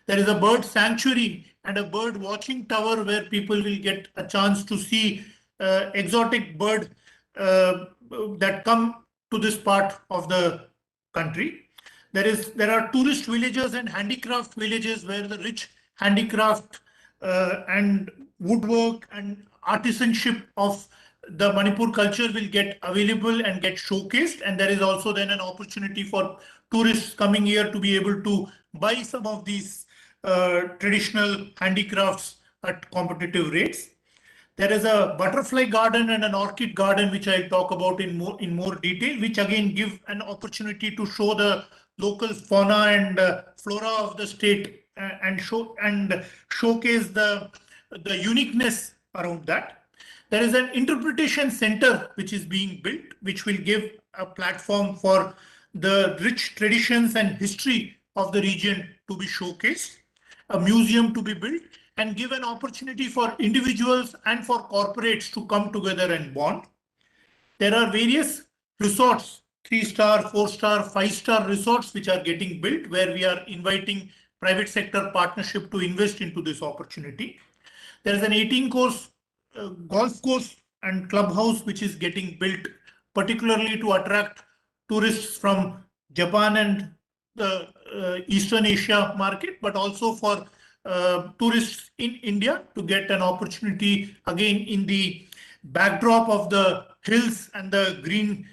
Speaker 18: There is a bird sanctuary and a bird watching tower where people will get a chance to see exotic bird that come to this part of the country. There are tourist villages and handicraft villages where the rich handicraft and woodwork and artisanship of the Manipur culture will get available and get showcased. And there is also then an opportunity for tourists coming here to be able to buy some of these traditional handicrafts at competitive rates. There is a butterfly garden and an orchid garden, which I'll talk about in more detail, which again give an opportunity to show the local fauna and flora of the state and showcase the uniqueness around that. There is an interpretation center which is being built, which will give a platform for the rich traditions and history of the region to be showcased, a museum to be built, and give an opportunity for individuals and for corporates to come together and bond. There are various resorts, 3-star, 4-star, 5-star resorts which are getting built, where we are inviting private sector partnership to invest into this opportunity. There is an 18-course golf course and clubhouse which is getting built, particularly to attract tourists from Japan and the Eastern Asia market, but also for tourists in India to get an opportunity again in the backdrop of the hills and the green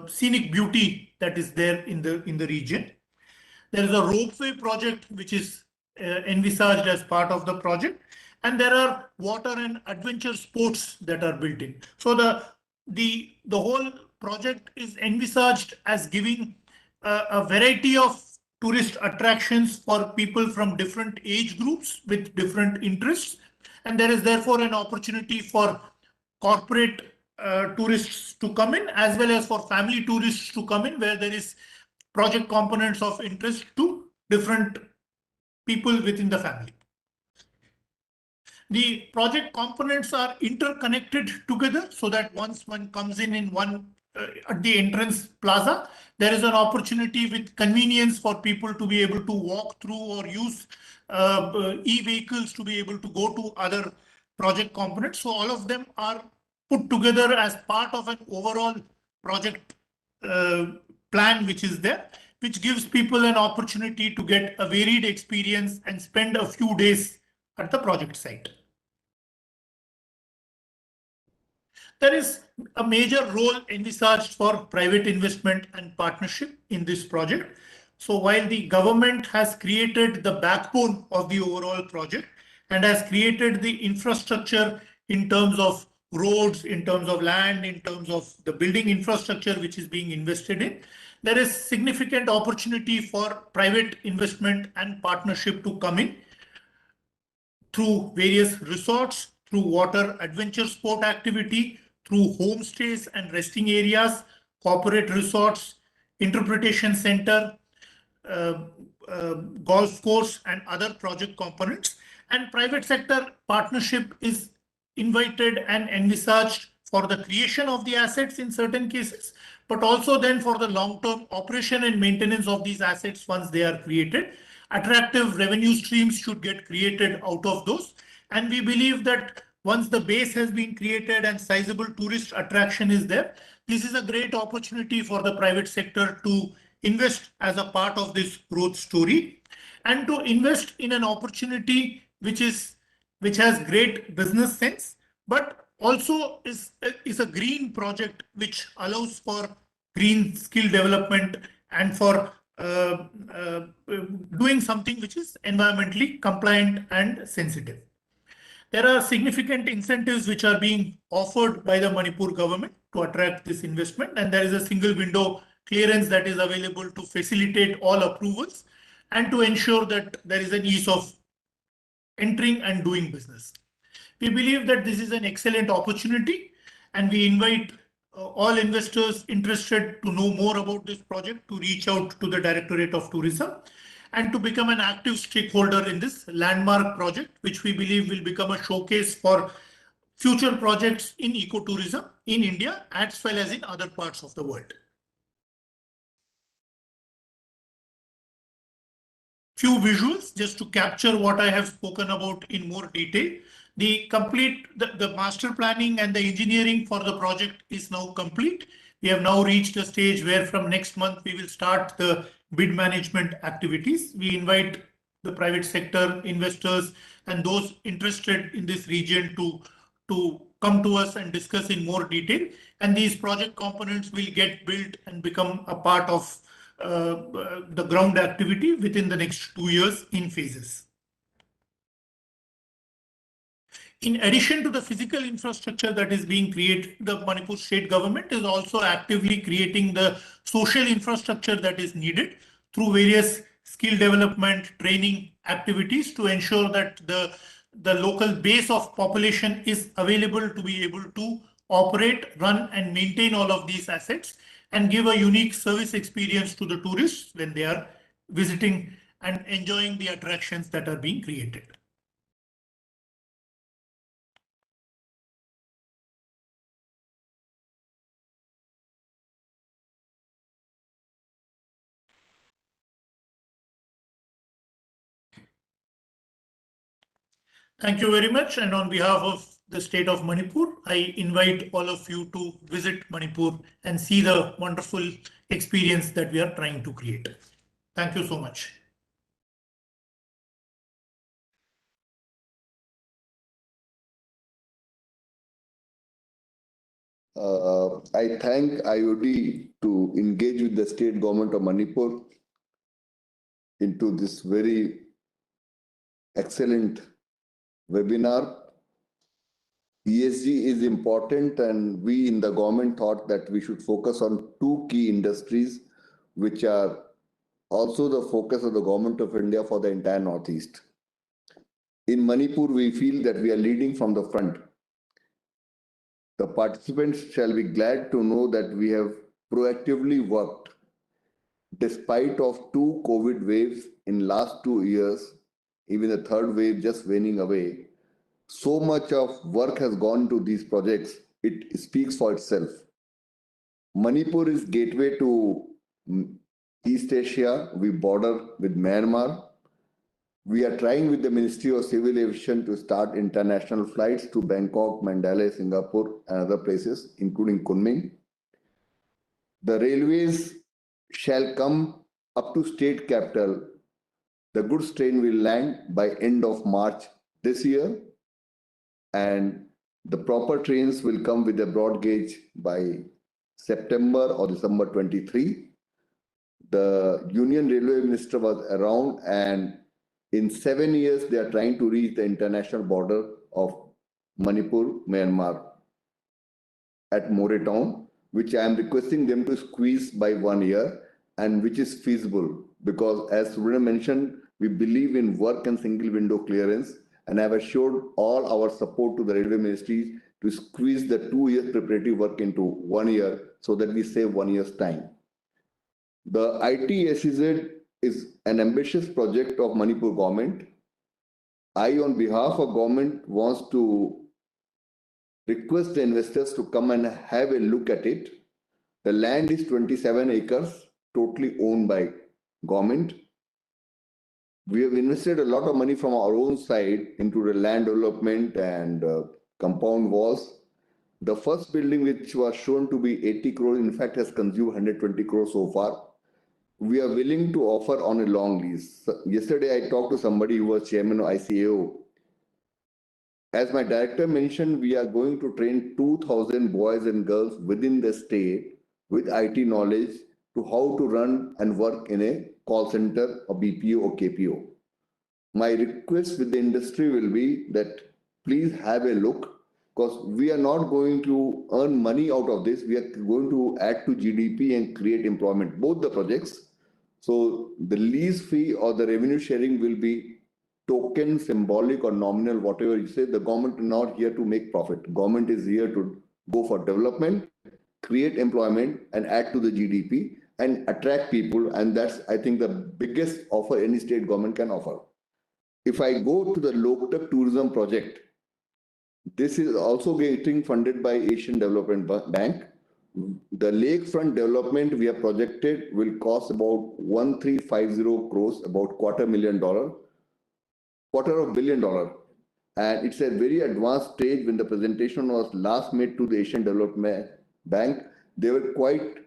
Speaker 18: scenic beauty that is there in the region. There is a ropeway project which is envisaged as part of the project, and there are water and adventure sports that are built in. So the whole project is envisaged as giving a variety of tourist attractions for people from different age groups with different interests. And there is therefore an opportunity for corporate tourists to come in, as well as for family tourists to come in, where there is project components of interest to different people within the family. The project components are interconnected together so that once one comes in one at the entrance plaza, there is an opportunity with convenience for people to be able to walk through or use e-vehicles to be able to go to other project components. So all of them are put together as part of an overall project plan which is there, which gives people an opportunity to get a varied experience and spend a few days at the project site. There is a major role envisaged for private investment and partnership in this project. So while the government has created the backbone of the overall project and has created the infrastructure in terms of roads, in terms of land, in terms of the building infrastructure which is being invested in, there is significant opportunity for private investment and partnership to come in through various resorts, through water adventure sport activity, through homestays and resting areas, corporate resorts, interpretation center, golf course, and other project components. And private sector partnership is invited and envisaged for the creation of the assets in certain cases, but also then for the long-term operation and maintenance of these assets once they are created. Attractive revenue streams should get created out of those. And we believe that once the base has been created and sizable tourist attraction is there, this is a great opportunity for the private sector to invest as a part of this growth story and to invest in an opportunity which has great business sense, but also is a green project which allows for green skill development and for doing something which is environmentally compliant and sensitive. There are significant incentives which are being offered by the Manipur government to attract this investment, and there is a single window clearance that is available to facilitate all approvals and to ensure that there is an ease of entering and doing business. We believe that this is an excellent opportunity, and we invite all investors interested to know more about this project to reach out to the Directorate of Tourism and to become an active stakeholder in this landmark project, which we believe will become a showcase for future projects in ecotourism in India as well as in other parts of the world. Few visuals just to capture what I have spoken about in more detail. The master planning and the engineering for the project is now complete. We have now reached a stage where from next month we will start the bid management activities. We invite the private sector investors and those interested in this region to come to us and discuss in more detail. And these project components will get built and become a part of the ground activity within the next 2 years in phases. In addition to the physical infrastructure that is being created, the Manipur state government is also actively creating the social infrastructure that is needed through various skill development, training activities to ensure that the local base of population is available to be able to operate, run, and maintain all of these assets and give a unique service experience to the tourists when they are visiting and enjoying the attractions that are being created. Thank you very much. And on behalf of the state of Manipur, I invite all of you to visit Manipur and see the wonderful experience that we are trying to create. Thank you so much.
Speaker 15: I thank IOD to engage with the state government of Manipur into this very excellent webinar. ESG is important, and we in the government thought that we should focus on two key industries, which are also the focus of the government of India for the entire Northeast. In Manipur, we feel that we are leading from the front. The participants shall be glad to know that we have proactively worked despite of 2 COVID waves in last 2 years, even the third wave just waning away. So much of work has gone to these projects, it speaks for itself. Manipur is gateway to East Asia. We border with Myanmar. We are trying with the Ministry of Civil Aviation to start international flights to Bangkok, Mandalay, Singapore, and other places, including Kunming. The railways shall come up to state capital. The goods train will land by end of March this year, and the proper trains will come with a broad gauge by September or December 23. The Union Railway Minister was around, and in 7 years, they are trying to reach the international border of Manipur, Myanmar at Moretown, which I am requesting them to squeeze by 1 year, and which is feasible because, as Surya mentioned, we believe in work and single window clearance, and I have assured all our support to the Railway Ministry to squeeze the 2 years preparatory work into 1 year so that we save 1 year's time. The IT SEZ is an ambitious project of Manipur government. I, on behalf of government, wants to request the investors to come and have a look at it. The land is 27 acres, totally owned by government. We have invested a lot of money from our own side into the land development and compound walls. The first building, which was shown to be 80 crores, in fact, has consumed 120 crores so far. We are willing to offer on a long lease. Yesterday, I talked to somebody who was chairman of ICAO. As my director mentioned, we are going to train 2,000 boys and girls within the state with IT knowledge to how to run and work in a call center or BPO or KPO. My request with the industry will be that please have a look, because we are not going to earn money out of this. We are going to add to GDP and create employment, both the projects. So the lease fee or the revenue sharing will be token, symbolic or nominal, whatever you say. The government is not here to make profit. Government is here to go for development, create employment and add to the GDP and attract people. And that's, I think, the biggest offer any state government can offer. If I go to the Loktak tourism project, this is also getting funded by Asian Development Bank. The lakefront development we have projected will cost about 1350 crores, about $250,000, $250 million. And it's a very advanced stage. When the presentation was last made to the Asian Development Bank, they were quite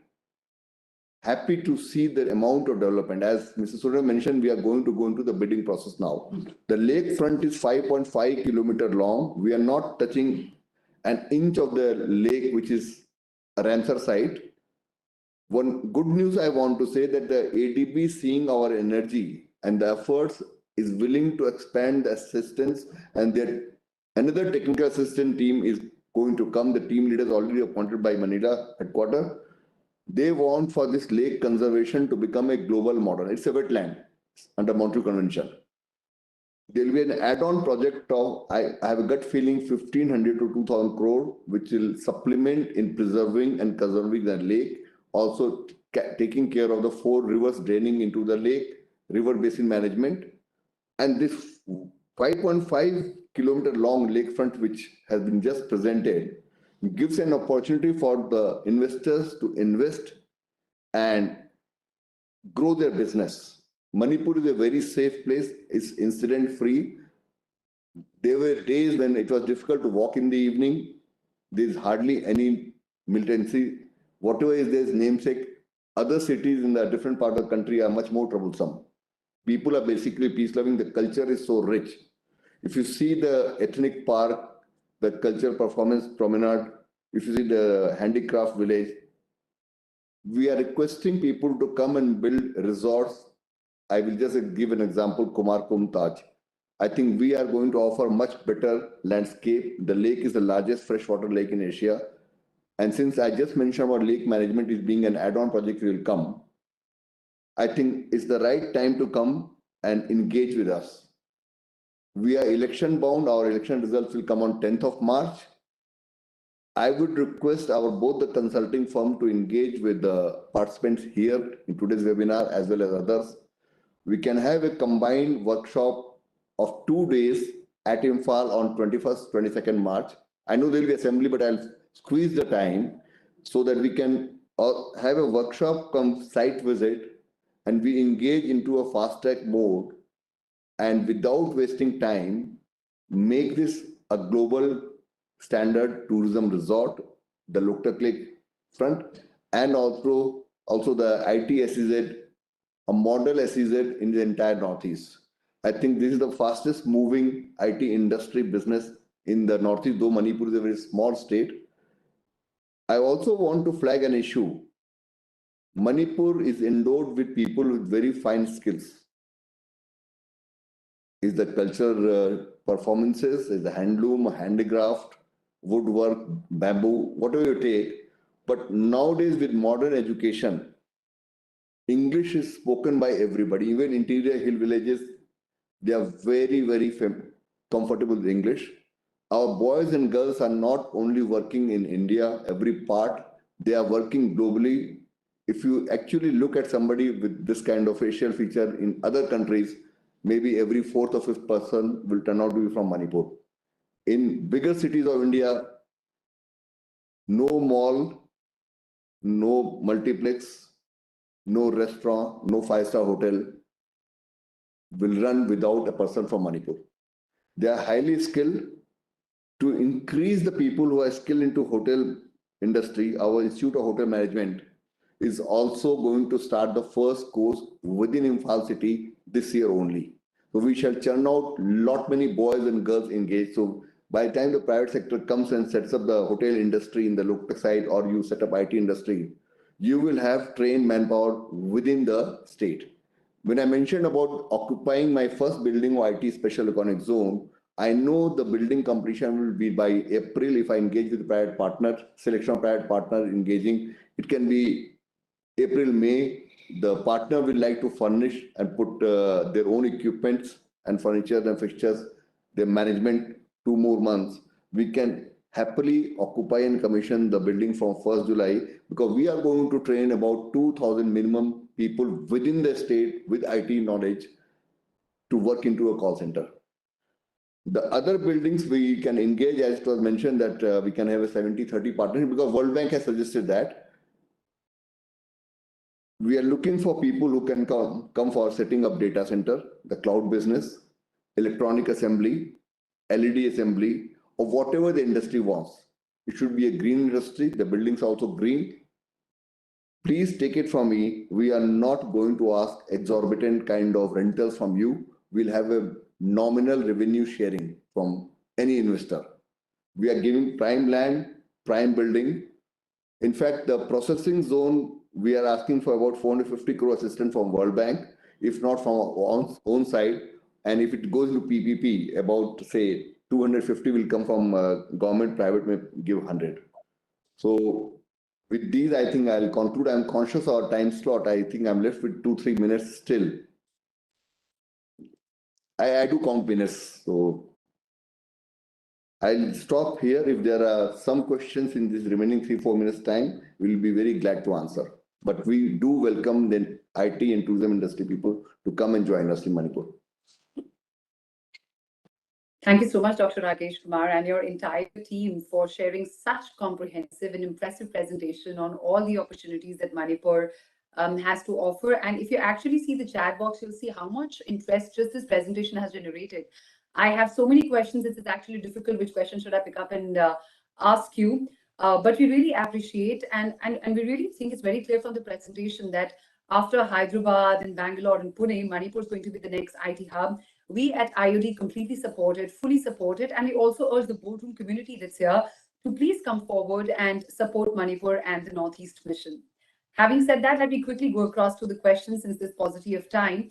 Speaker 15: happy to see the amount of development. As Mr. Surya mentioned, we are going to go into the bidding process now. The lakefront is 5.5 kilometers long. We are not touching an inch of the lake, which is a Ramsar site. One good news I want to say that the ADB, seeing our energy and the efforts, is willing to expand the assistance, and that another technical assistant team is going to come. The team leaders already appointed by Manila headquarters. They want for this lake conservation to become a global model. It's a wetland under Montreal Convention. There will be an add-on project of, I have a gut feeling, 1,500 to 2,000 crore, which will supplement in preserving and conserving the lake, also taking care of the 4 rivers draining into the lake, river basin management. And this 5.5 kilometer long lakefront, which has been just presented, gives an opportunity for the investors to invest and grow their business. Manipur is a very safe place. It's incident free. There were days when it was difficult to walk in the evening. There's hardly any militancy. Whatever is there's namesake. Other cities in the different part of the country are much more troublesome. People are basically peace-loving. The culture is so rich. If you see the ethnic park, the cultural performance promenade, if you see the handicraft village, we are requesting people to come and build resorts. I will just give an example, Kumar Kum Taj. I think we are going to offer much better landscape. The lake is the largest freshwater lake in Asia. And since I just mentioned about lake management is being an add-on project will come, I think it's the right time to come and engage with us. We are election bound. Our election results will come on 10th of March. I would request both the consulting firm to engage with the participants here in today's webinar as well as others. We can have a combined workshop of 2 days at Imphal on 21st, 22nd March. I know there will be assembly, but I'll squeeze the time so that we can have a workshop come site visit and we engage into a fast track mode and without wasting time, make this a global standard tourism resort, the Loktak Lake front, and also the IT SEZ, a model SEZ in the entire Northeast. I think this is the fastest moving IT industry business in the Northeast, though Manipur is a very small state. I also want to flag an issue. Manipur is endowed with people with very fine skills. Is the cultural performances, is the handloom, handicraft, woodwork, bamboo, whatever you take. But nowadays with modern education, English is spoken by everybody. Even interior hill villages, they are very, very comfortable with English. Our boys and girls are not only working in India, every part, they are working globally. If you actually look at somebody with this kind of facial feature in other countries, maybe every 4th or 5th person will turn out to be from Manipur. In bigger cities of India, no mall, no multiplex, no restaurant, no 5-star hotel will run without a person from Manipur. They are highly skilled. To increase the people who are skilled into hotel industry, our Institute of Hotel Management is also going to start the first course within Imphal city this year only. So we shall churn out many boys and girls engaged. So by the time the private sector comes and sets up the hotel industry in the Loktak side, or you set up IT industry, you will have trained manpower within the state. When I mentioned about occupying my first building of IT special economic zone, I know the building completion will be by April if I engage with the private partner, selection of private partner engaging. It can be April, May. The partner will like to furnish and put their own equipments and furniture and fixtures, their management, 2 more months. We can happily occupy and commission the building from 1st July because we are going to train about 2,000 minimum people within the state with IT knowledge to work into a call center. The other buildings we can engage, as it was mentioned, that we can have a 70-30 partnership because World Bank has suggested that. We are looking for people who can come for setting up data center, the cloud business, electronic assembly, LED assembly, or whatever the industry wants. It should be a green industry. The buildings are also green. Please take it from me. We are not going to ask exorbitant kind of rentals from you. We'll have a nominal revenue sharing from any investor. We are giving prime land, prime building. In fact, the processing zone, we are asking for about 450 crore assistance from World Bank, if not from our own side. And if it goes to PPP, about say 250 will come from government, private may give 100. So with these, I think I'll conclude. I'm conscious of our time slot. I think I'm left with 2-3 minutes still. I do count minutes, so I'll stop here. If there are some questions in this remaining 3-4 minutes time, we'll be very glad to answer. But we do welcome the IT and tourism industry people to come and join us in Manipur.
Speaker 2: Thank you so much, Dr. Rakesh Kumar, and your entire team for sharing such comprehensive and impressive presentation on all the opportunities that Manipur has to offer. And if you actually see the chat box, you'll see how much interest just this presentation has generated. I have so many questions. It's actually difficult. Which question should I pick up and ask you? But we really appreciate and we really think it's very clear from the presentation that after Hyderabad and Bangalore and Pune, Manipur is going to be the next IT hub. We at IOD completely support it, fully support it. And we also urge the boardroom community that's here to please come forward and support Manipur and the Northeast Mission. Having said that, let me quickly go across to the questions since there's paucity of time.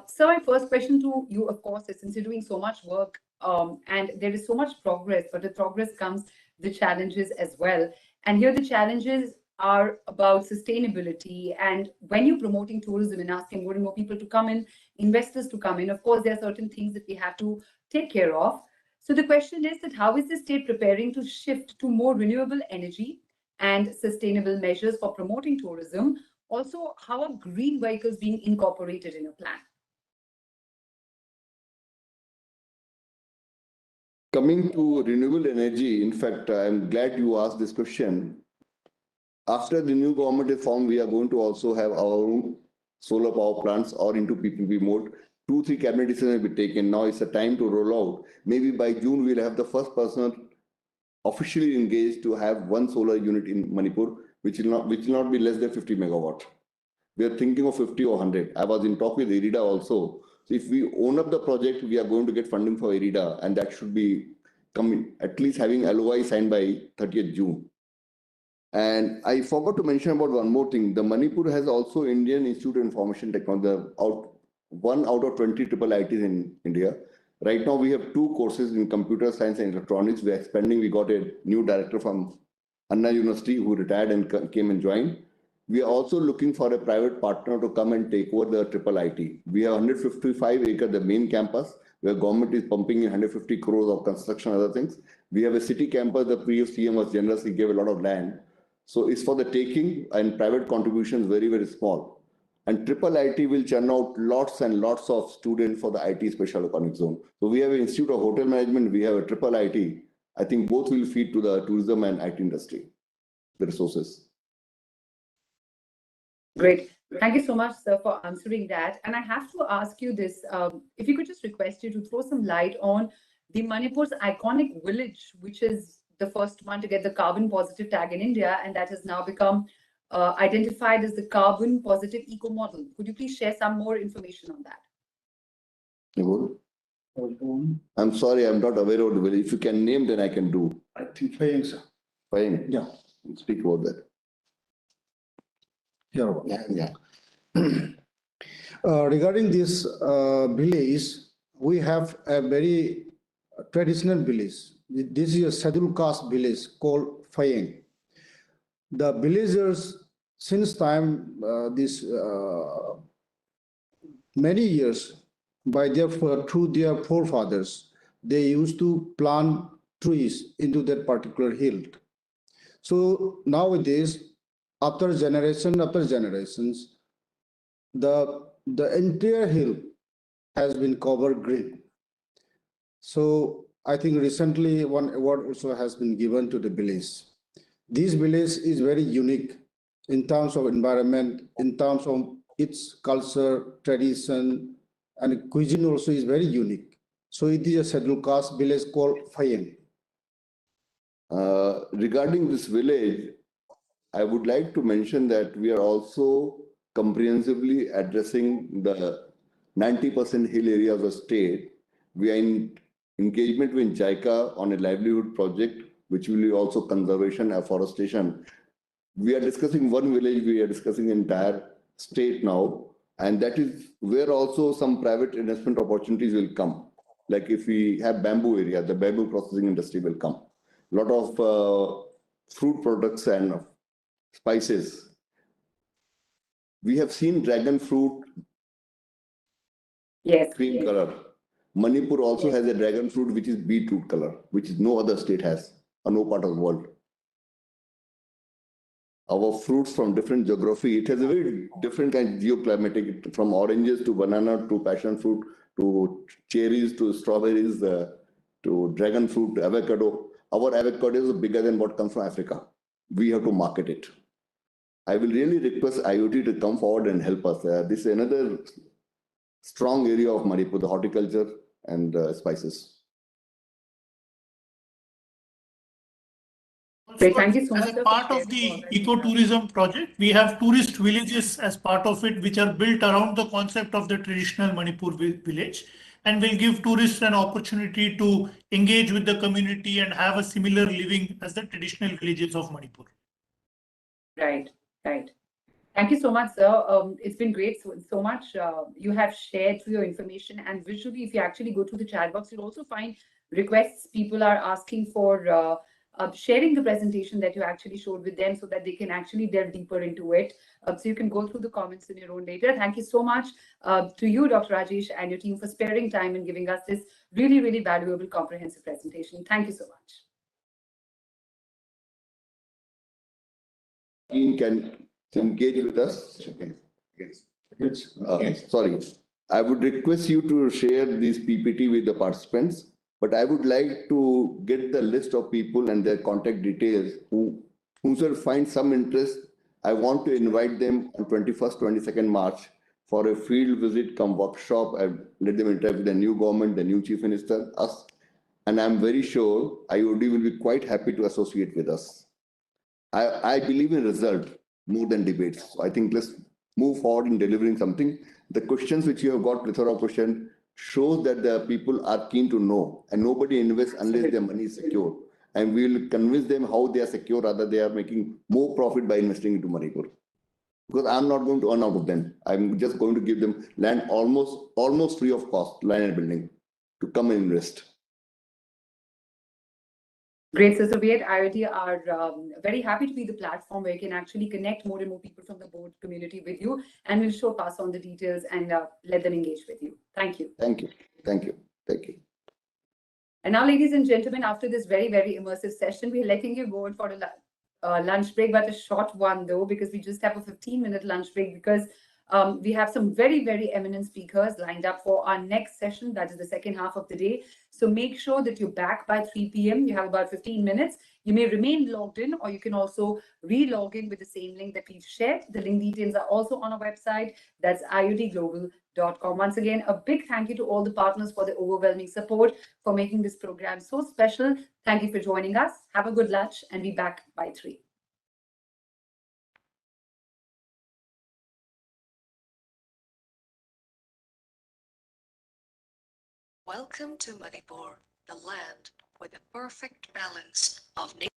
Speaker 2: So my first question to you, of course, is since you're doing so much work and there is so much progress, but with progress comes the challenges as well. And here the challenges are about sustainability. And when you're promoting tourism and asking more and more people to come in, investors to come in, of course, there are certain things that we have to take care of. So the question is that how is the state preparing to shift to more renewable energy and sustainable measures for promoting tourism? Also, how are green vehicles being incorporated in a plan?
Speaker 15: Coming to renewable energy, in fact, I'm glad you asked this question. After the new government is formed, we are going to also have our own solar power plants or into PPP mode. 2-3 cabinet decisions will be taken. Now it's a time to roll out. Maybe by June, we'll have the first person officially engaged to have one solar unit in Manipur, which will not be less than 50 megawatt. We are thinking of 50 or 100. I was in talk with IRIDA also. So if we own up the project, we are going to get funding for IRIDA, and that should be coming, at least having LOI signed by 30th June. And I forgot to mention about one more thing. The Manipur has also Indian Institute of Information Technology, one out of 20 triple ITs in India. Right now, we have 2 courses in computer science and electronics. We are expanding. We got a new director from Anna University who retired and came and joined. We are also looking for a private partner to come and take over the triple IT. We have 155 acres, the main campus, where government is pumping in 150 crores of construction and other things. We have a city campus. The previous CM was generous. He gave a lot of land. So it's for the taking, and private contributions very, very small. And triple IT will churn out lots and lots of students for the IT special economic zone. So we have an Institute of Hotel Management. We have a triple IT. I think both will feed to the tourism and IT industry, the resources.
Speaker 2: Great. Thank you so much, sir, for answering that. And I have to ask you this, if you could just request you to throw some light on the Manipur's iconic village, which is the first one to get the carbon positive tag in India, and that has now become identified as the carbon positive eco model. Could you please share some more information on that?
Speaker 15: I'm sorry, I'm not aware of the village. If you can name, then I can do.
Speaker 6: I think Fayeng, sir.
Speaker 15: Fayeng.
Speaker 6: Yeah.
Speaker 15: Speak about that.
Speaker 6: Yeah. Regarding this village, we have a very
Speaker 16: traditional village. This is a scheduled caste village called Fayeng. The villagers, since time, many years, through their forefathers, they used to plant trees into that particular hill. So nowadays, after generations, the entire hill has been covered green. So I think recently one award also has been given to the village. This village is very unique in terms of environment, in terms of its culture, tradition, and cuisine also is very unique. So it is a scheduled caste village called Fayeng.
Speaker 15: Regarding this village, I would like to mention that we are also comprehensively addressing the 90% hill area of the state. We are in engagement with JICA on a livelihood project, which will be also conservation and afforestation. We are discussing one village, we are discussing entire state now, and that is where also some private investment opportunities will come. Like if we have bamboo area, the bamboo processing industry will come. A lot of fruit products and spices. We have seen dragon fruit, cream color. Manipur also has a dragon fruit which is beetroot color, which no other state has, or no part of the world. Our fruits from different geography, it has a very different kind of geoclimatic, from oranges to banana to passion fruit to cherries to strawberries to dragon fruit, avocado. Our avocado is bigger than what comes from Africa. We have to market it. I will really request IoT to come forward and help us. This is another strong area of Manipur, the horticulture and spices.
Speaker 2: Great, thank you so much.
Speaker 18: As a part of the ecotourism project, we have tourist villages as part of it, which are built around the concept of the traditional Manipur village, and will give tourists an opportunity to engage with the community and have a similar living as the traditional villages of Manipur.
Speaker 2: Right, right. Thank you so much, sir. It's been great. So much you have shared through your information, and visually, if you actually go to the chat box, you'll also find requests. People are asking for sharing the presentation that you actually showed with them so that they can actually delve deeper into it. So you can go through the comments in your own later. Thank you so much to you, Dr. Rajesh, and your team for sparing time and giving us this really, really valuable, comprehensive presentation. Thank you so much.
Speaker 15: Team can engage with us. Sorry. I would request you to share this PPT with the participants, but I would like to get the list of people and their contact details who shall find some interest. I want to invite them on 21st, 22nd March for a field visit come workshop and let them interact with the new government, the new chief minister, us. And I'm very sure IOD will be quite happy to associate with us. I believe in result more than debates. So I think let's move forward in delivering something. The questions which you have got, plethora of questions, shows that the people are keen to know, and nobody invests unless their money is secure. And we will convince them how they are secure, rather they are making more profit by investing into Manipur. Because I'm not going to earn out of them. I'm just going to give them land almost free of cost, land and building, to come and invest.
Speaker 2: Great. So we at IoT are very happy to be the platform where you can actually connect more and more people from the board community with you, and we'll pass on the details and let them engage with you. Thank you.
Speaker 15: Thank you. Thank you. Thank you.
Speaker 2: And now, ladies and gentlemen, after this very, very immersive session, we're letting you go for a lunch break, but a short one though, because we just have a 15-minute lunch break because we have some very, very eminent speakers lined up for our next session. That is the second half of the day. So make sure that you're back by 3 p.m. You have about 15 minutes. You may remain logged in, or you can also re-log in with the same link that we've shared. The link details are also on our website. That's iotglobal.com. Once again, a big thank you to all the partners for the overwhelming support for making this program so special. Thank you for joining us. Have a good lunch and be back by 3.
Speaker 19: Welcome to Manipur, the land with a perfect balance of nature.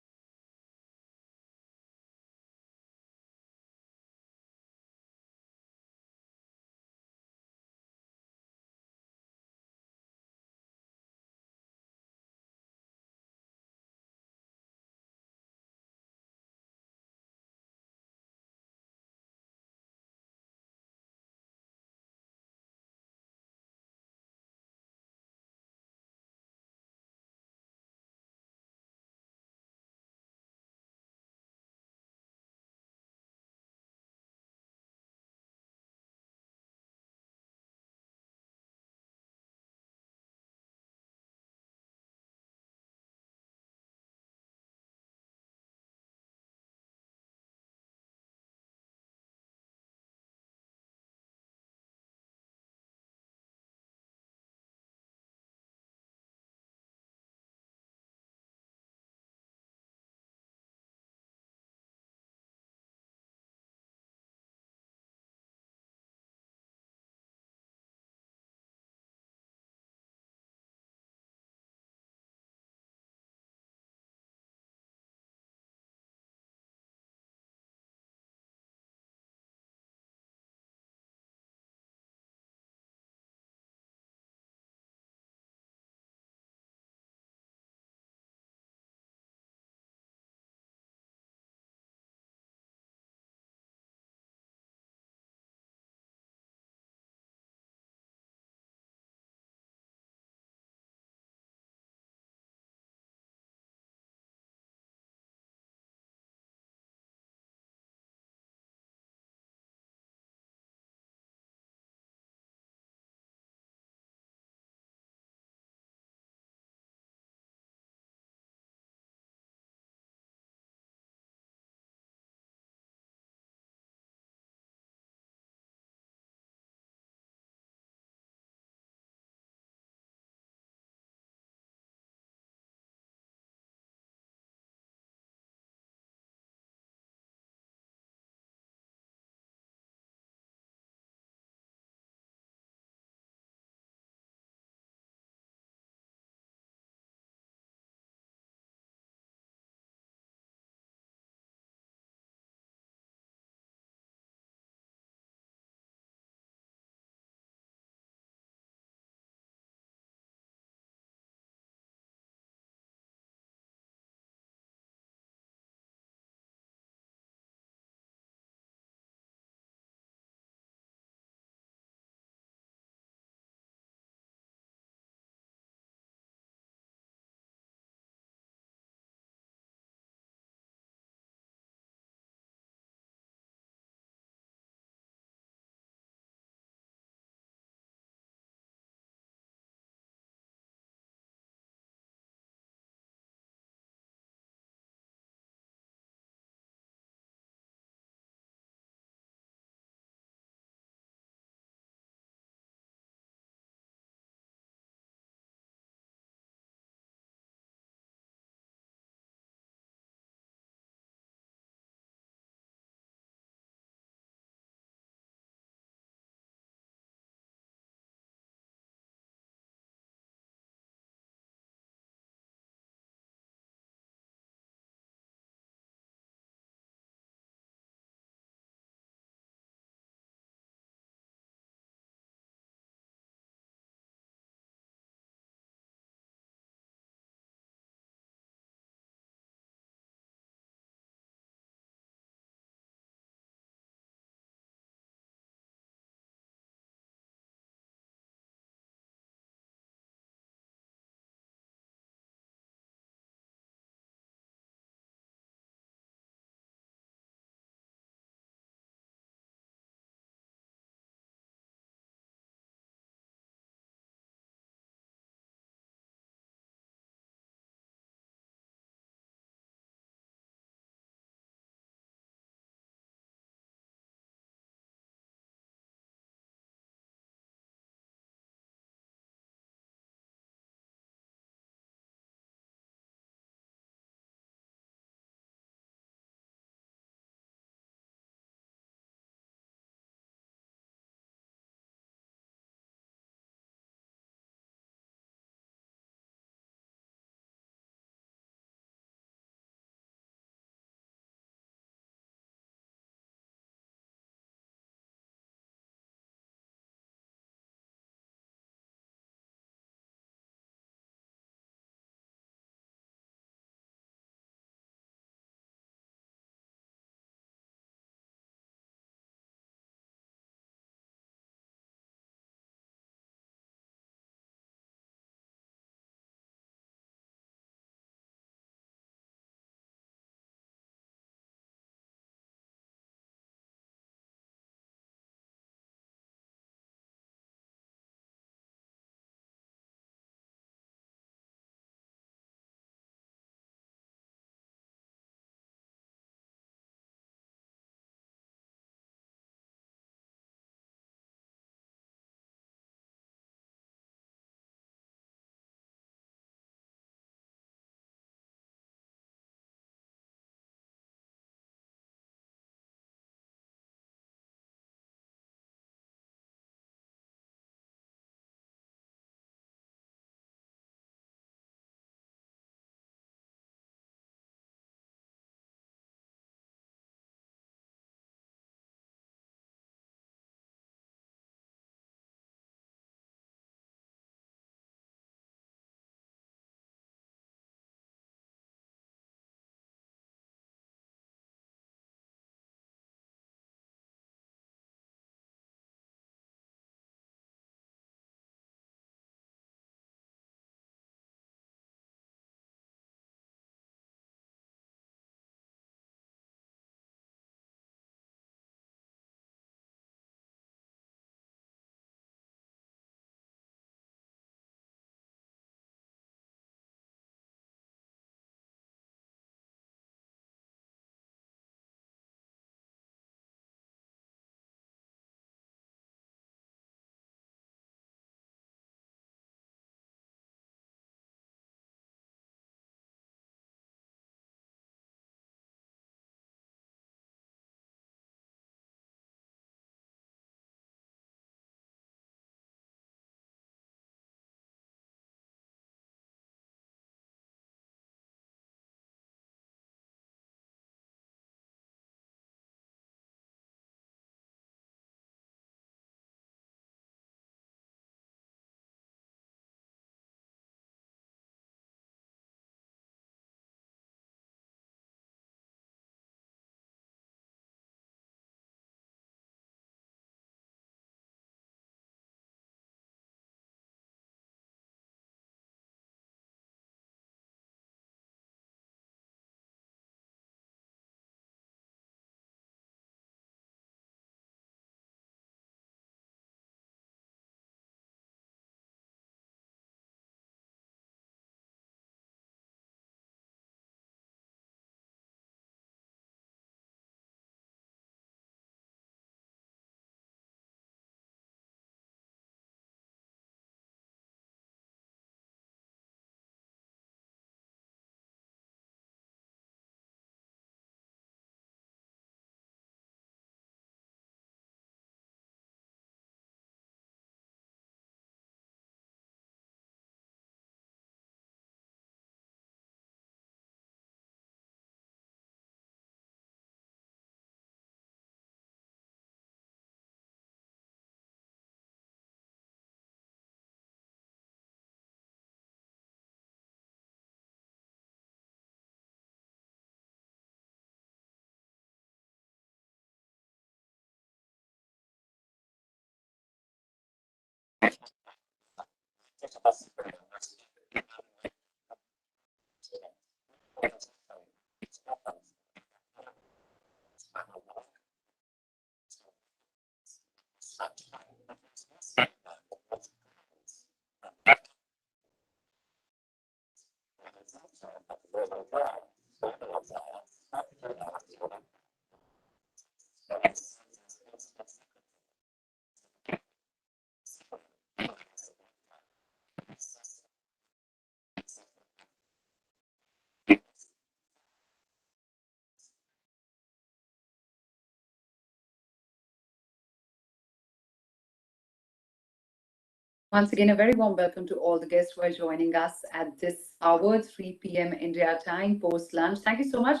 Speaker 2: Once again, a very warm welcome to all the guests who are joining us at this hour, 3 p.m. India time, post-lunch. Thank you so much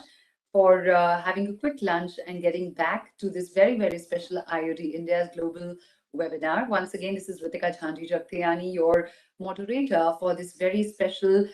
Speaker 2: for having a quick lunch and getting back to this very, very special IoT India's global webinar. Once again, this is Ritika Jhanji Jaktiani, your moderator for this very special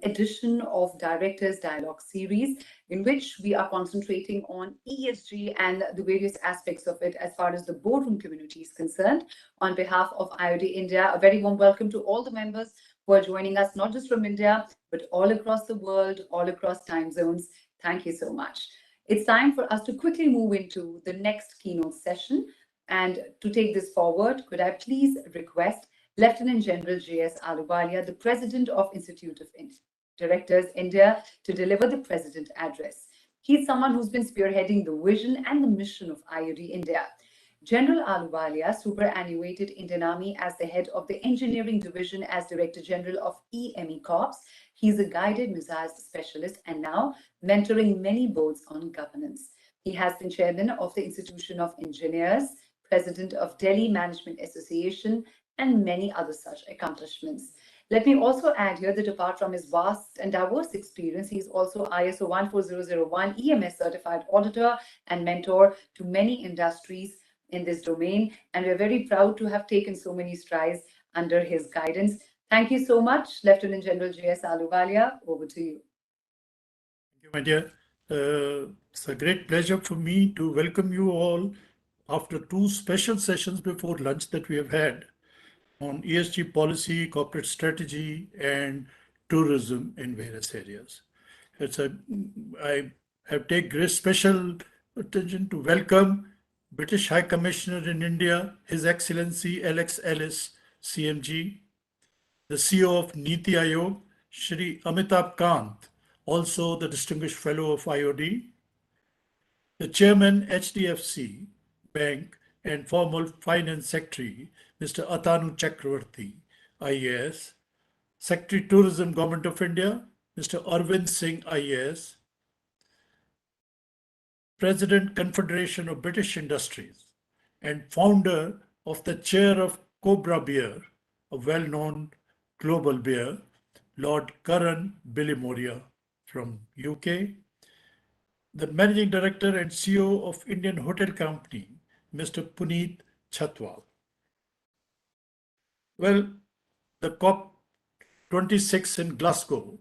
Speaker 2: edition of Directors Dialogue series, in which we are concentrating on ESG and the various aspects of it as far as the boardroom community is concerned. On behalf of IoT India, a very warm welcome to all the members who are joining us, not just from India, but all across the world, all across time zones. Thank you so much. It's time for us to quickly move into the next keynote session. And to take this forward, could I please request Lieutenant General J.S. Ahluwalia, the President of Institute of Directors India, to deliver the President address. He's someone who's been spearheading the vision and the mission of IoT India. General Ahluwalia superannuated Indian Army as the head of the engineering division as Director General of EME Corps. He's a guided missiles specialist and now mentoring many boards on governance. He has been chairman of the Institution of Engineers, president of Delhi Management Association, and many other such accomplishments. Let me also add here that apart from his vast and diverse experience, he is also ISO 14001 EMS certified auditor and mentor to many industries in this domain. And we're very proud to have taken so many strides under his guidance. Thank you so much, Lieutenant General J.S. Ahluwalia. Over to you.
Speaker 18: Thank you, my dear. It's a great pleasure for me to welcome you all after two special sessions before lunch that we have had on ESG policy, corporate strategy, and tourism in various areas. I have taken great special attention to welcome British High Commissioner in India, His Excellency Alex Ellis, CMG, the CEO of Niti Aayog, Shri Amitabh Kant, also the Distinguished Fellow of IOD, the Chairman HDFC Bank and former Finance Secretary, Mr. Atanu Chakravarti, IAS, Secretary Tourism, Government of India, Mr. Arvind Singh, IAS, President Confederation of British Industries, and founder of the chair of Cobra Beer, a well-known global beer, Lord Karan Bilimoria from UK, the Managing Director and CEO of Indian Hotel Company, Mr. Puneet Chatwal. Well, the COP26 in Glasgow,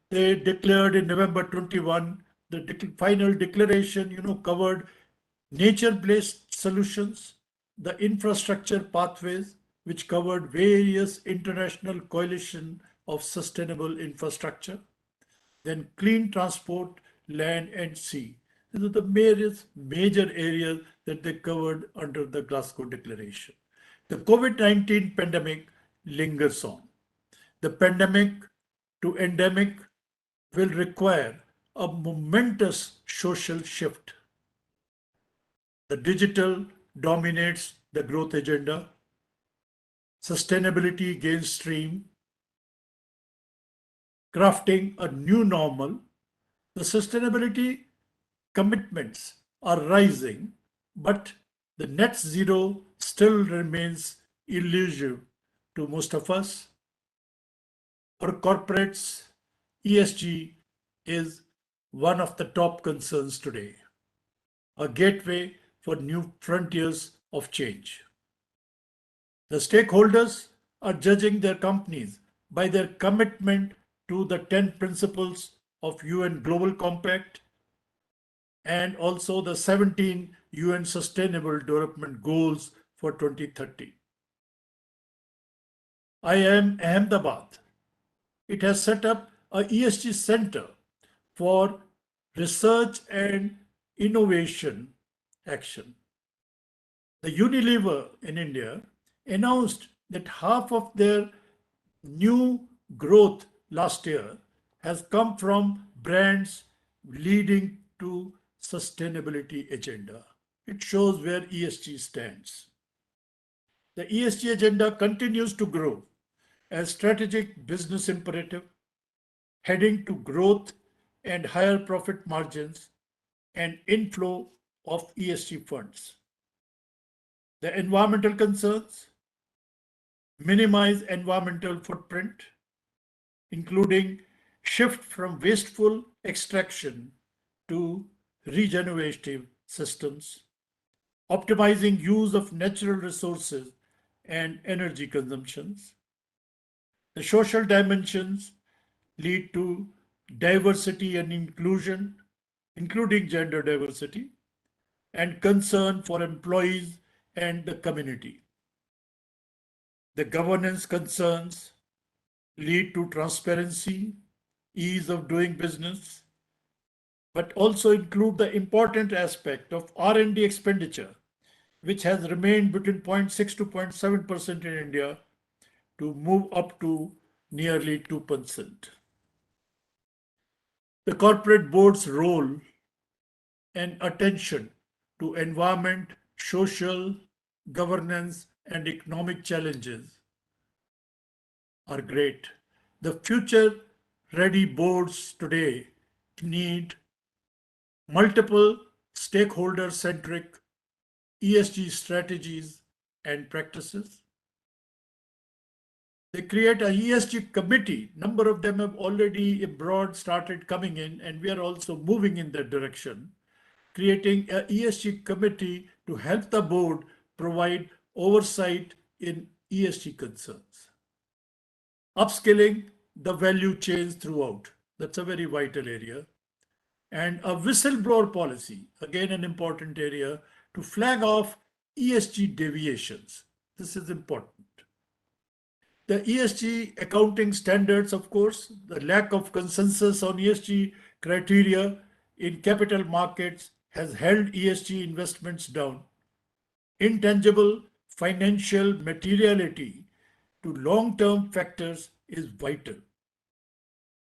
Speaker 18: they declared in November 21, the final declaration, covered nature-based solutions, the infrastructure pathways, which covered various international coalition of sustainable infrastructure, then clean transport, land and sea. These are the major areas that they covered under the Glasgow Declaration. The COVID-19 pandemic lingers on. The pandemic to endemic will require a momentous social shift. The digital dominates the growth agenda. Sustainability gains stream. Crafting a new normal. The sustainability commitments are rising, but the net zero still remains elusive to most of us. For corporates, ESG is one of the top concerns today, a gateway for new frontiers of change. The stakeholders are judging their companies by their commitment to the 10 principles of UN Global Compact and also the 17 UN Sustainable Development Goals for 2030. IIM Ahmedabad, it has set up a ESG center for research and innovation action. The Unilever in India announced that half of their new growth last year has come from brands leading to sustainability agenda. It shows where ESG stands. The ESG agenda continues to grow as strategic business imperative, heading to growth and higher profit margins and inflow of ESG funds. The environmental concerns minimize environmental footprint, including shift from wasteful extraction to regenerative systems, optimizing use of natural resources and energy consumptions. The social dimensions lead to diversity and inclusion, including gender diversity, and concern for employees and the community. The governance concerns lead to transparency, ease of doing business, but also include the important aspect of R&D expenditure, which has remained between 0.6 to 0.7% in India, to move up to nearly 2%. The corporate board's role and attention to environment, social, governance, and economic challenges are great. The future-ready boards today need multiple stakeholder-centric ESG strategies and practices. They create a ESG committee. Number of them have already abroad started coming in, and we are also moving in that direction, creating a ESG committee to help the board provide oversight in ESG concerns. Upskilling the value chains throughout. That's a very vital area. And a whistleblower policy, again an important area, to flag off ESG deviations. This is important. The ESG accounting standards, of course, the lack of consensus on ESG criteria in capital markets has held ESG investments down. Intangible financial materiality to long-term factors is vital.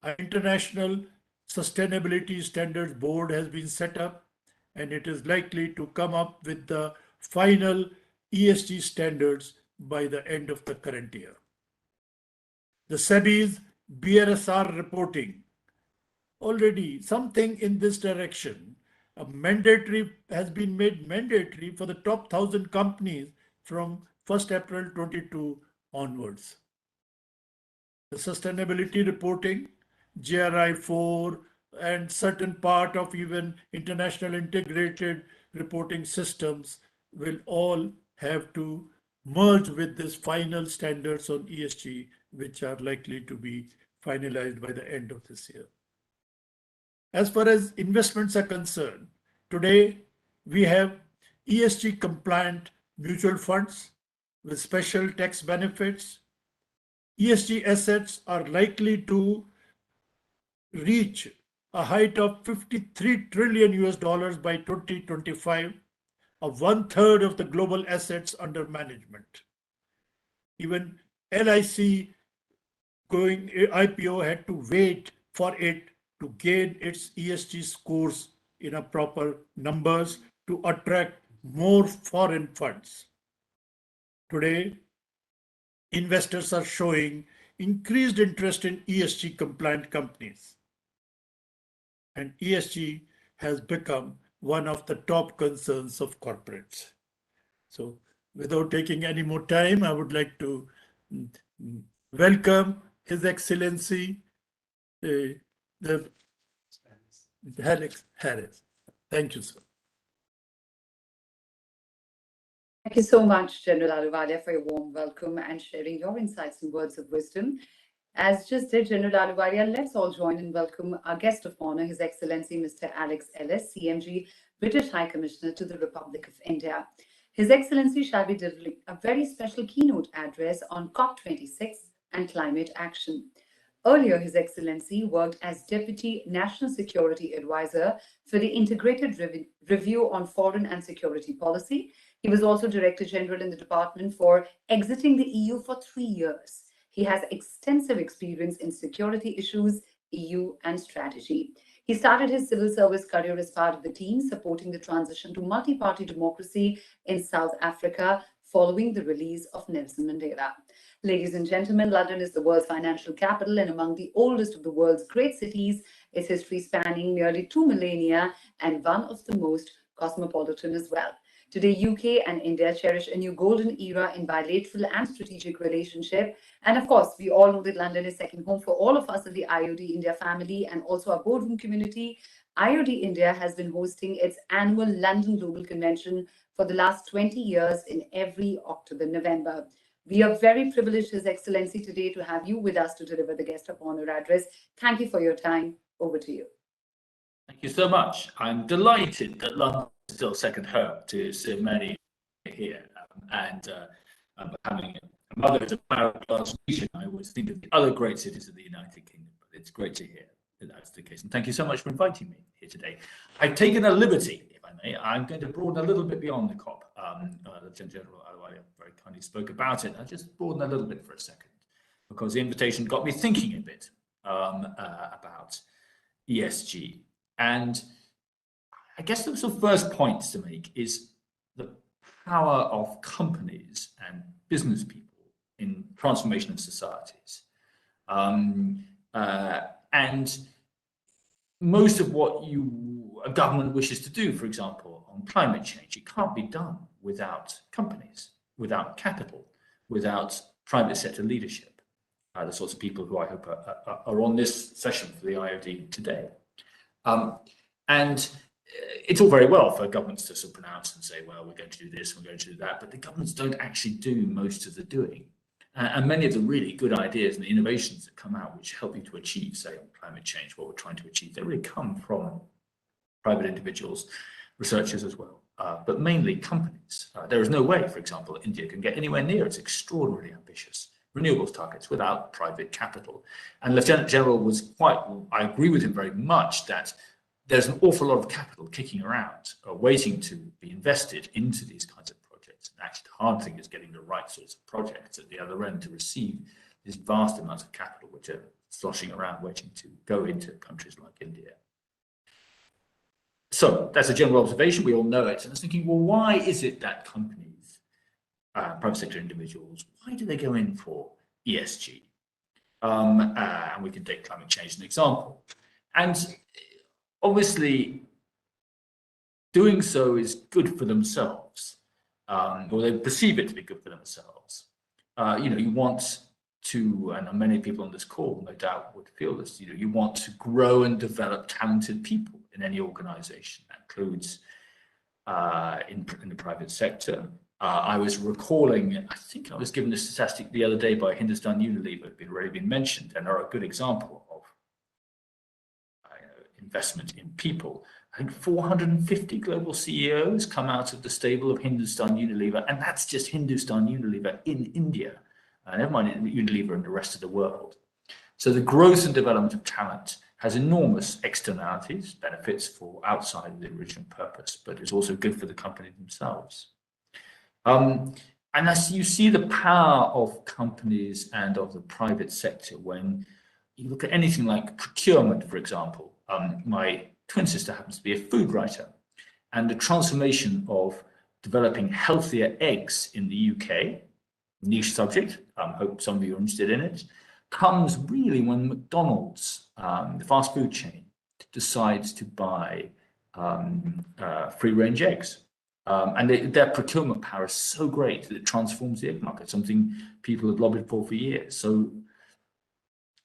Speaker 18: An international sustainability standards board has been set up, and it is likely to come up with the final ESG standards by the end of the current year. The SEBI's BRSR reporting, already something in this direction, has been made mandatory for the top 1,000 companies from 1st April 22 onwards. The sustainability reporting, GRI 4, and certain part of even international integrated reporting systems will all have to merge with this final standards on ESG, which are likely to be finalized by the end of this year. As far as investments are concerned, today we have ESG compliant mutual funds with special tax benefits. ESG assets are likely to reach a height of 53 trillion US dollars by 2025, of 1/3 of the global assets under management. Even LIC going IPO had to wait for it to gain its ESG scores in a proper numbers to attract more foreign funds. Today, investors are showing increased interest in ESG compliant companies. And ESG has become one of the top concerns of corporates. So without taking any more time, I would like to welcome His Excellency Alex Harris. Thank you, sir.
Speaker 2: Thank you so much, General Ahluwalia, for your warm welcome and sharing your insights and words of wisdom. As just did General Ahluwalia, let's all join and welcome our guest of honor, His Excellency Mr. Alex Ellis, CMG, British High Commissioner to the Republic of India. His Excellency shall be delivering a very special keynote address on COP26 and climate action. Earlier, His Excellency worked as Deputy National Security Advisor for the Integrated Review on Foreign and Security Policy. He was also Director General in the Department for Exiting the EU for 3 years. He has extensive experience in security issues, EU and strategy. He started his civil service career as part of the team supporting the transition to multi-party democracy in South Africa following the release of Nelson Mandela. Ladies and gentlemen, London is the world's financial capital and among the oldest of the world's great cities, its history spanning nearly 2 millennia and one of the most cosmopolitan as well. Today, UK and India cherish a new golden era in bilateral and strategic relationship. And of course, we all know that London is second home for all of us in the IOD India family and also our boardroom community. IOD India has been hosting its annual London Global Convention for the last 20 years in every October, November. We are very privileged, His Excellency, today to have you with us to deliver the guest of honor address. Thank you for your time. Over to you.
Speaker 20: Thank you so much. I'm delighted that London is still second home to so many here. Having a mother as a power-class region, I always think of the other great cities of the United Kingdom. But it's great to hear that that's the case. And thank you so much for inviting me here today. I've taken a liberty, if I may. I'm going to broaden a little bit beyond the COP. The General very kindly spoke about it. I'll just broaden a little bit for a second, because the invitation got me thinking a bit about ESG. And I guess the sort of first points to make is the power of companies and business people in transformation of societies. And most of what a government wishes to do, for example, on climate change, it can't be done without companies, without capital, without private sector leadership, the sorts of people who I hope are on this session for the IOD today. And it's all very well for governments to sort of pronounce and say, well, we're going to do this, we're going to do that, but the governments don't actually do most of the doing. And many of the really good ideas and the innovations that come out, which help you to achieve, say, on climate change, what we're trying to achieve, they really come from private individuals, researchers as well, but mainly companies. There is no way, for example, India can get anywhere near its extraordinarily ambitious renewables targets without private capital. And Lieutenant General was quite, I agree with him very much that there's an awful lot of capital kicking around, waiting to be invested into these kinds of projects. And actually, the hard thing is getting the right sorts of projects at the other end to receive these vast amounts of capital, which are sloshing around, waiting to go into countries like India. So that's a general observation. We all know it. And I was thinking, well, why is it that companies, private sector individuals, why do they go in for ESG? And we can take climate change as an example. And obviously, doing so is good for themselves, or they perceive it to be good for themselves. You want to, and many people on this call, no doubt, would feel this. You want to grow and develop talented people in any organization. That includes in the private sector. I was recalling, I think I was given a statistic the other day by Hindustan Unilever, it's already been mentioned, and are a good example of investment in people. I think 450 global CEOs come out of the stable of Hindustan Unilever, and that's just Hindustan Unilever in India. Never mind Unilever in the rest of the world. So the growth and development of talent has enormous externalities, benefits for outside of the original purpose, but it's also good for the company themselves. And as you see the power of companies and of the private sector when you look at anything like procurement, for example. My twin sister happens to be a food writer, and the transformation of developing healthier eggs in the UK, niche subject, I hope some of you are interested in it, comes really when McDonald's, the fast food chain, decides to buy free-range eggs. And their procurement power is so great that it transforms the egg market, something people have lobbied for years. So,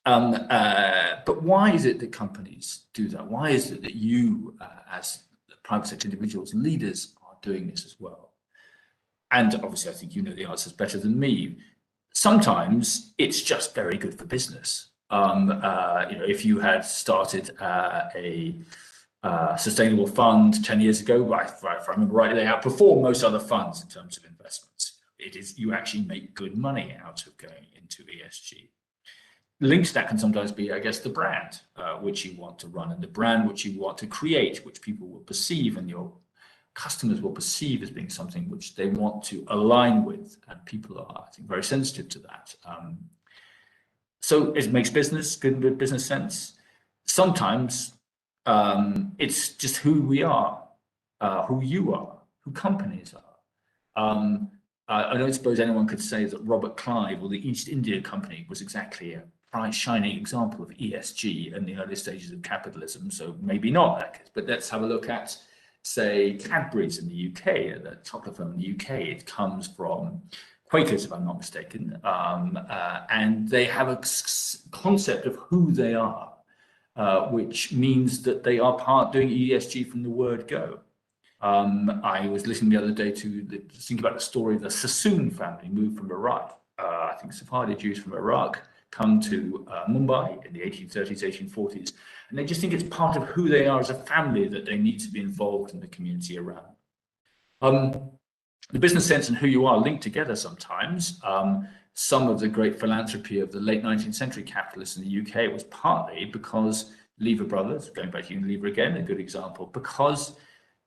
Speaker 20: but why is it that companies do that? Why is it that you, as private sector individuals, leaders, are doing this as well? And obviously, I think you know the answers better than me. Sometimes it's just very good for business. If you had started a sustainable fund 10 years ago, if I remember right, they outperform most other funds in terms of investments. It is, you actually make good money out of going into ESG. Linked to that can sometimes be, I guess, the brand which you want to run and the brand which you want to create, which people will perceive and your customers will perceive as being something which they want to align with, and people are, I think, very sensitive to that. So it makes good business sense. Sometimes it's just who we are, who you are, who companies are. I don't suppose anyone could say that Robert Clive or the East India Company was exactly a bright, shining example of ESG in the early stages of capitalism. So maybe not, but let's have a look at, say, Cadbury's in the UK, the chocolate firm in the UK. It comes from Quakers, if I'm not mistaken, and they have a concept of who they are, which means that they are doing ESG from the word go. I was listening the other day to think about the story of the Sassoon family moved from Iraq. I think Sephardi Jews from Iraq come to Mumbai in the 1830s, 1840s, and they just think it's part of who they are as a family that they need to be involved in the community around. The business sense and who you are linked together sometimes. Some of the great philanthropy of the late 19th century capitalists in the UK was partly because Lever Brothers, going back to Unilever again, a good example, because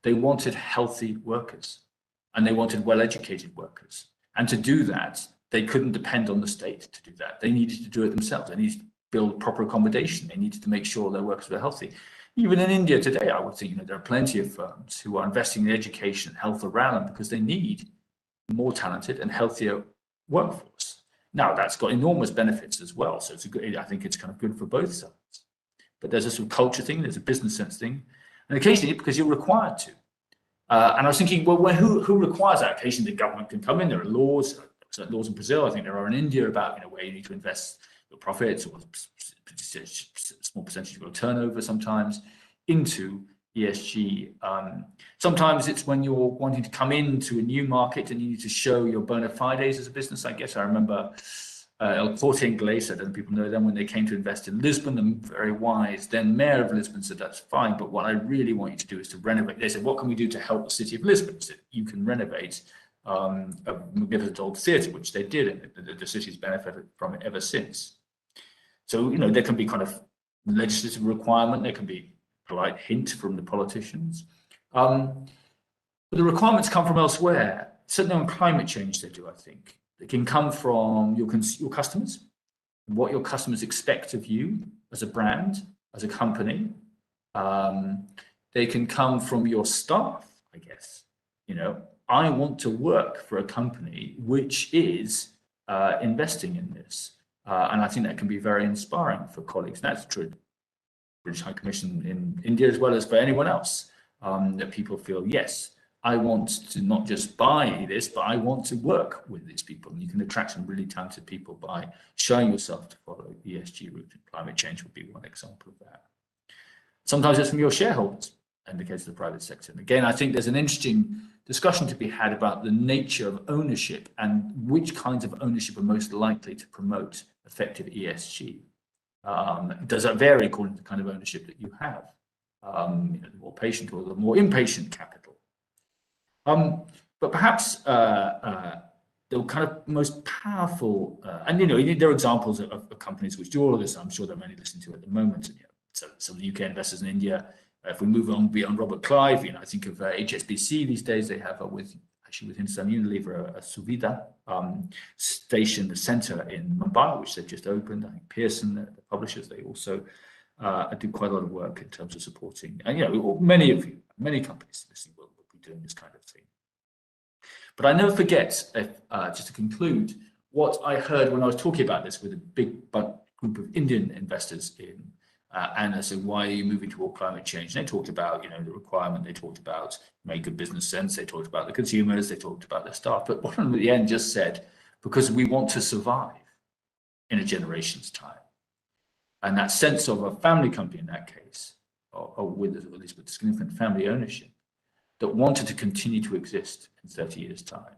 Speaker 20: they wanted healthy workers and they wanted well-educated workers. And to do that, they couldn't depend on the state to do that. They needed to do it themselves. They needed to build proper accommodation. They needed to make sure their workers were healthy. Even in India today, I would think, there are plenty of firms who are investing in education and health around them because they need more talented and healthier workforce. Now, that's got enormous benefits as well. So it's I think it's kind of good for both sides. But there's a sort of culture thing, there's a business sense thing, and occasionally because you're required to. And I was thinking, well, who requires that? Occasionally the government can come in, there are laws, certain laws in Brazil, I think there are in India about where you need to invest your profits or a small percentage of your turnover sometimes into ESG. Sometimes it's when you're wanting to come into a new market and you need to show your bona fides as a business. I guess I remember El Corte Inglés, I don't know if people know them, when they came to invest in Lisbon, the very wise then mayor of Lisbon said, that's fine, but what I really want you to do is to renovate. They said, what can we do to help the city of Lisbon? So you can renovate a magnificent old theatre, which they did, and the city's benefited from it ever since. So, there can be kind of legislative requirement, there can be polite hint from the politicians. But the requirements come from elsewhere. Certainly on climate change they do, I think. They can come from your customers, what your customers expect of you as a brand, as a company. They can come from your staff, I guess. I want to work for a company which is investing in this. And I think that can be very inspiring for colleagues. That's true. British High Commission in India as well as for anyone else, that people feel, yes, I want to not just buy this, but I want to work with these people. And you can attract some really talented people by showing yourself to follow the ESG route. And climate change would be one example of that. Sometimes it's from your shareholders, in the case of the private sector. And again, I think there's an interesting discussion to be had about the nature of ownership and which kinds of ownership are most likely to promote effective ESG. Does that vary according to the kind of ownership that you have? The more patient or the more impatient capital. But perhaps the kind of most powerful, and there are examples of companies which do all of this. I'm sure there are many listening to it at the moment. And, so some of the UK investors in India. If we move on beyond Robert Clive, I think of HSBC these days. They have with Hindustan Unilever a Suvida station, the centre in Mumbai, which they've just opened. I think Pearson, the publishers, they also do quite a lot of work in terms of supporting. And many companies listening will be doing this kind of thing. But I never forget, just to conclude, what I heard when I was talking about this with a big group of Indian investors in. And I said, why are you moving toward climate change? And they talked about, the requirement. They talked about make good business sense. They talked about the consumers. They talked about their staff. But one of them at the end just said, because we want to survive in a generation's time. And that sense of a family company in that case, or with at least with significant family ownership, that wanted to continue to exist in 30 years' time.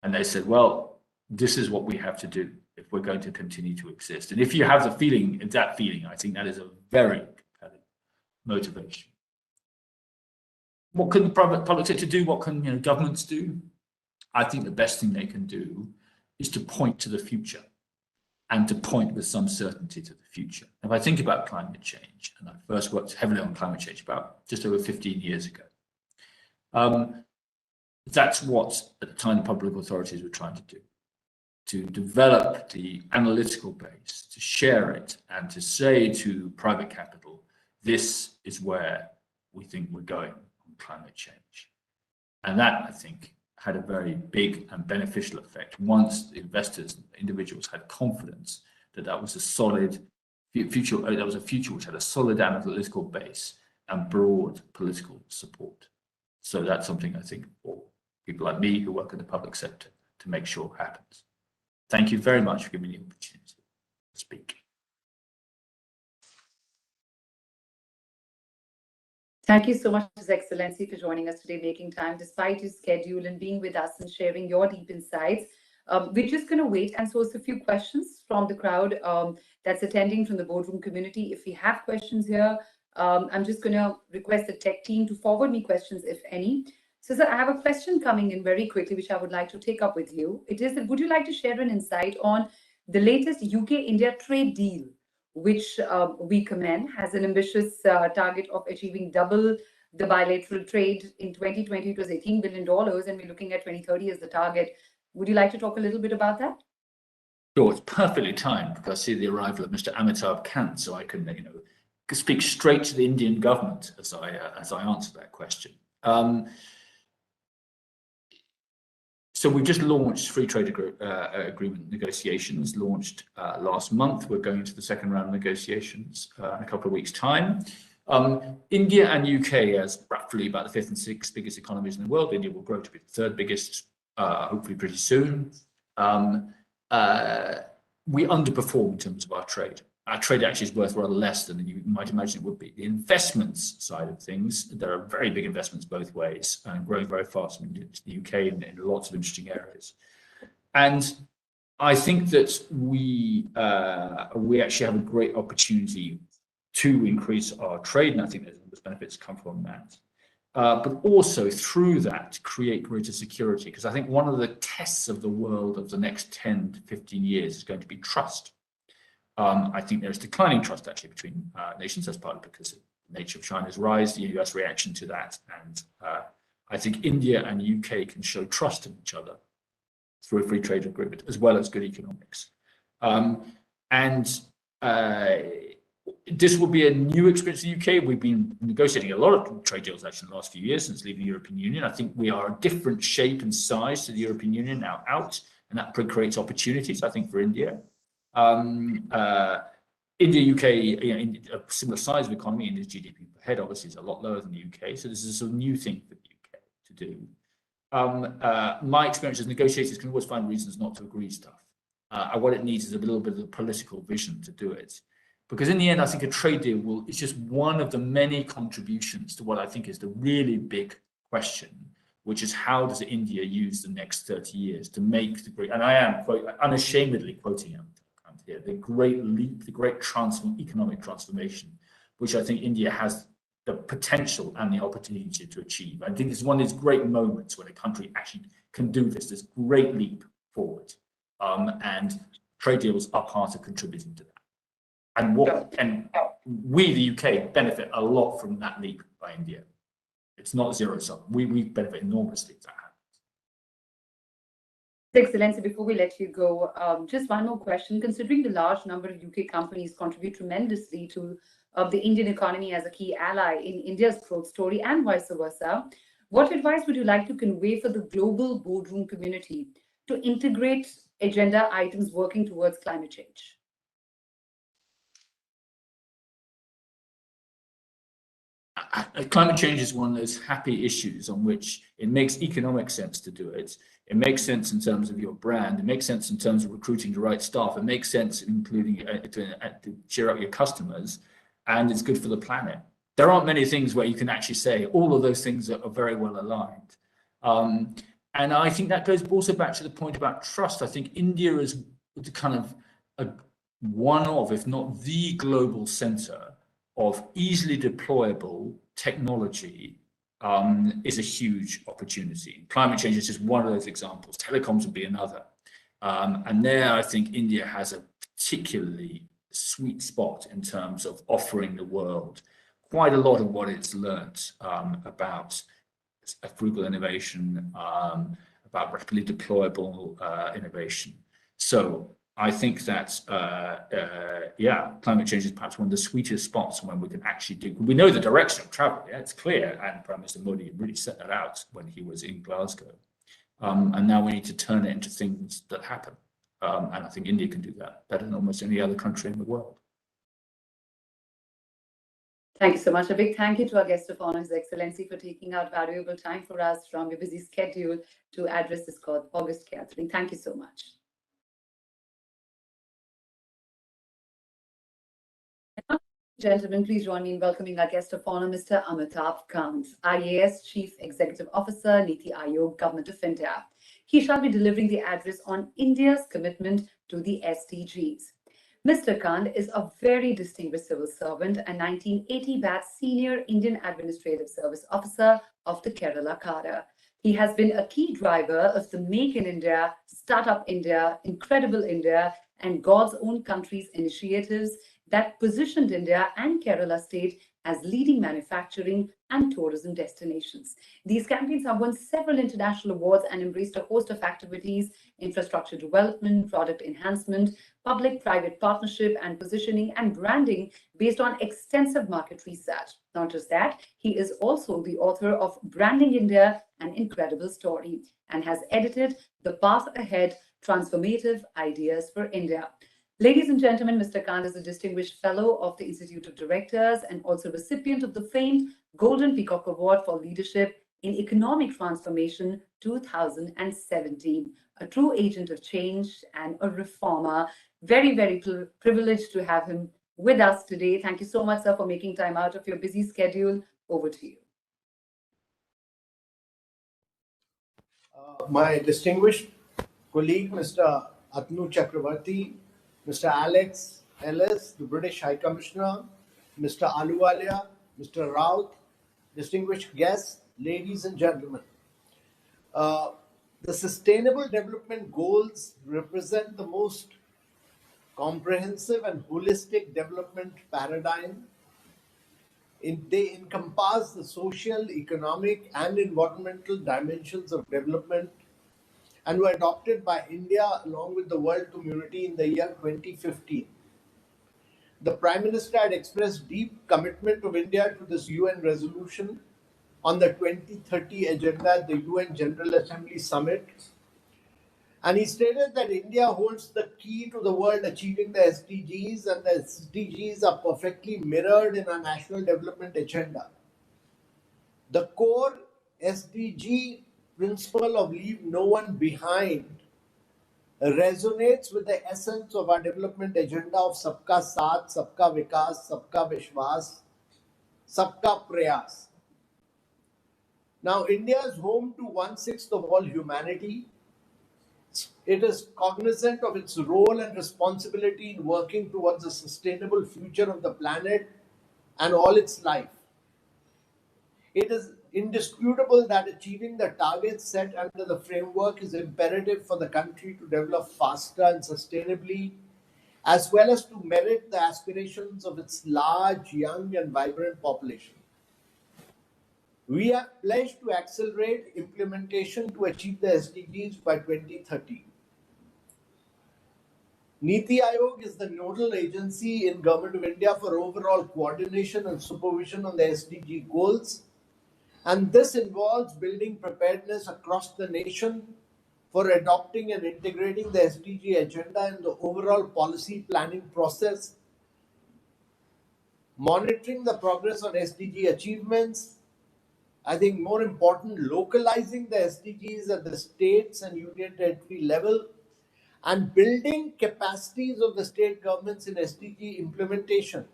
Speaker 20: And they said, well, this is what we have to do if we're going to continue to exist. And if you have that feeling, I think that is a very compelling motivation. What can the public sector do? What can governments do? I think the best thing they can do is to point to the future, and to point with some certainty to the future. If I think about climate change, and I first worked heavily on climate change about just over 15 years ago, that's what at the time the public authorities were trying to do, to develop the analytical base, to share it, and to say to private capital, this is where we think we're going on climate change. And that, I think, had a very big and beneficial effect once the investors and individuals had confidence that that was a solid future, that was a future which had a solid analytical base and broad political support. So that's something I think for people like me who work in the public sector to make sure happens. Thank you very much for giving me the opportunity to speak.
Speaker 2: Thank you so much, His Excellency, for joining us today, making time despite your schedule and being with us and sharing your deep insights. We're just going to wait and source a few questions from the crowd that's attending from the boardroom community. If we have questions here, I'm just going to request the tech team to forward me questions, if any. So, sir, I have a question coming in very quickly, which I would like to take up with you. It is that, would you like to share an insight on the latest UK-India trade deal, which we commend, has an ambitious target of achieving double the bilateral trade. In 2020, it was $18 billion, and we're looking at 2030 as the target. Would you like to talk a little bit about that?
Speaker 20: Sure, it's perfectly timed because I see the arrival of Mr. Amitabh Kant, so I can, speak straight to the Indian government as I answer that question. So we've just launched free trade agreement negotiations, launched last month. We're going to the second round of negotiations in a couple of weeks' time. India and UK, as roughly about the 5th and 6th biggest economies in the world, India will grow to be the 3rd biggest, hopefully pretty soon. We underperform in terms of our trade. Our trade actually is worth rather less than you might imagine it would be. The investments side of things, there are very big investments both ways and growing very fast in the UK and in lots of interesting areas. And I think that we actually have a great opportunity to increase our trade, and I think there's benefits come from that. But also through that, create greater security, because I think one of the tests of the world of the next 10 to 15 years is going to be trust. I think there's declining trust actually between nations. That's partly because of the nature of China's rise, the US reaction to that. And I think India and UK can show trust in each other through a free trade agreement, as well as good economics. This will be a new experience in the UK. We've been negotiating a lot of trade deals actually in the last few years since leaving the European Union. I think we are a different shape and size to the European Union now out, and that creates opportunities, I think, for India. India, UK, a similar size of economy. India's GDP per head obviously is a lot lower than the UK, so this is a new thing for the UK to do. My experience is negotiators can always find reasons not to agree stuff. What it needs is a little bit of the political vision to do it. Because in the end, I think a trade deal is just one of the many contributions to what I think is the really big question, which is how does India use the next 30 years to make the great, and I am unashamedly quoting him here, the great leap, the great economic transformation, which I think India has the potential and the opportunity to achieve. I think it's one of these great moments when a country actually can do this great leap forward. And trade deals are part of contributing to that. And we, the UK, benefit a lot from that leap by India. It's not zero sum. We benefit enormously if that happens.
Speaker 2: Excellency, before we let you go, just one more question. Considering the large number of UK companies contribute tremendously to the Indian economy as a key ally in India's growth story and vice versa, what advice would you like to convey for the global boardroom community to integrate agenda items working towards climate change?
Speaker 20: Climate change is one of those happy issues on which it makes economic sense to do it. It makes sense in terms of your brand. It makes sense in terms of recruiting the right staff. It makes sense including to cheer up your customers, and it's good for the planet. There aren't many things where you can actually say all of those things are very well aligned. And I think that goes also back to the point about trust. I think India is kind of one of, if not the global center of easily deployable technology is a huge opportunity. Climate change is just one of those examples. Telecoms would be another. And there, I think India has a particularly sweet spot in terms of offering the world quite a lot of what it's learnt about frugal innovation, about rapidly deployable innovation. So I think that, yeah, climate change is perhaps one of the sweetest spots when we can actually do, we know the direction of travel, yeah, it's clear, and Prime Minister Modi really set that out when he was in Glasgow. And now we need to turn it into things that happen. And I think India can do that better than almost any other country in the world.
Speaker 2: Thank you so much. A big thank you to our guest of honor, His Excellency, for taking out valuable time for us from your busy schedule to address this called August gathering. Thank you so much. Gentlemen, please join me in welcoming our guest of honor, Mr. Amitabh Kant, IAS Chief Executive Officer, Niti Aayog, Government of India. He shall be delivering the address on India's commitment to the SDGs. Mr. Kant is a very distinguished civil servant and 1980 batch Senior Indian Administrative Service Officer of the Kerala cadre. He has been a key driver of the Make in India, Startup India, Incredible India, and God's Own Country's initiatives that positioned India and Kerala state as leading manufacturing and tourism destinations. These campaigns have won several international awards and embraced a host of activities: infrastructure development, product enhancement, public-private partnership, and positioning and branding based on extensive market research. Not just that, he is also the author of Branding India, An Incredible Story, and has edited The Path Ahead, Transformative Ideas for India. Ladies and gentlemen, Mr. Kant is a distinguished fellow of the Institute of Directors and also recipient of the famed Golden Peacock Award for Leadership in Economic Transformation 2017. A true agent of change and a reformer. Very, very privileged to have him with us today. Thank you so much, sir, for making time out of your busy schedule. Over to you.
Speaker 21: My distinguished colleague, Mr. Atnu Chakravarti, Mr. Alex Ellis, the British High Commissioner, Mr. Aluwalia, Mr. Raut, distinguished guests, ladies and gentlemen. The Sustainable Development Goals represent the most comprehensive and holistic development paradigm. They encompass the social, economic, and environmental dimensions of development and were adopted by India along with the world community in the year 2015. The Prime Minister had expressed deep commitment of India to this UN resolution on the 2030 agenda at the UN General Assembly Summit. And he stated that India holds the key to the world achieving the SDGs, and the SDGs are perfectly mirrored in our national development agenda. The core SDG principle of leave no one behind resonates with the essence of our development agenda of Sabka Saath, Sabka Vikas, Sabka Vishwas, Sabka Prayas. Now, India is home to 1/6 of all humanity. It is cognizant of its role and responsibility in working towards a sustainable future of the planet and all its life. It is indisputable that achieving the targets set under the framework is imperative for the country to develop faster and sustainably, as well as to merit the aspirations of its large, young, and vibrant population. We have pledged to accelerate implementation to achieve the SDGs by 2030. Niti Aayog is the nodal agency in Government of India for overall coordination and supervision on the SDG goals, and this involves building preparedness across the nation for adopting and integrating the SDG agenda in the overall policy planning process, monitoring the progress on SDG achievements. I think more important, localizing the SDGs at the states and union territory level, and building capacities of the state governments in SDG implementation,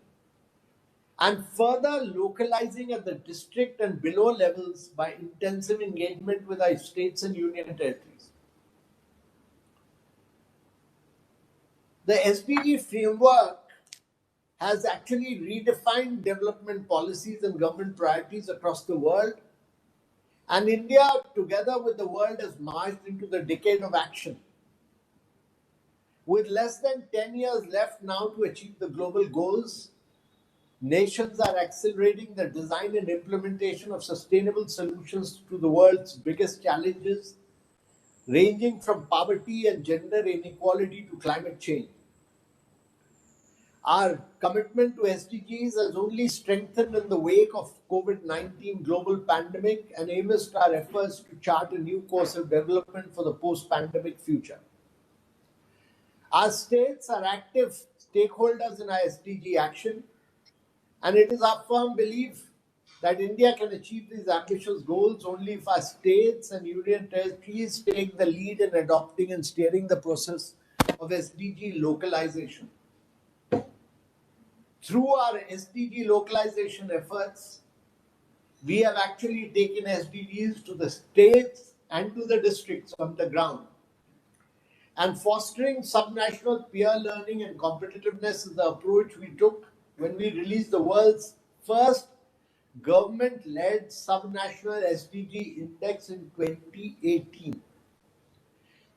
Speaker 21: and further localizing at the district and below levels by intensive engagement with our states and union territories. The SDG framework has actually redefined development policies and government priorities across the world And India, together with the world, has marched into the decade of action. With less than 10 years left now to achieve the global goals, nations are accelerating the design and implementation of sustainable solutions to the world's biggest challenges, ranging from poverty and gender inequality to climate change. Our commitment to SDGs has only strengthened in the wake of COVID-19 global pandemic and amidst our efforts to chart a new course of development for the post-pandemic future. Our states are active stakeholders in our SDG action, and it is our firm belief that India can achieve these ambitious goals only if our states and union territories take the lead in adopting and steering the process of SDG localization. Through our SDG localization efforts, we have actually taken SDGs to the states and to the districts on the ground. And fostering subnational peer learning and competitiveness is the approach we took when we released the world's first government-led subnational SDG index in 2018.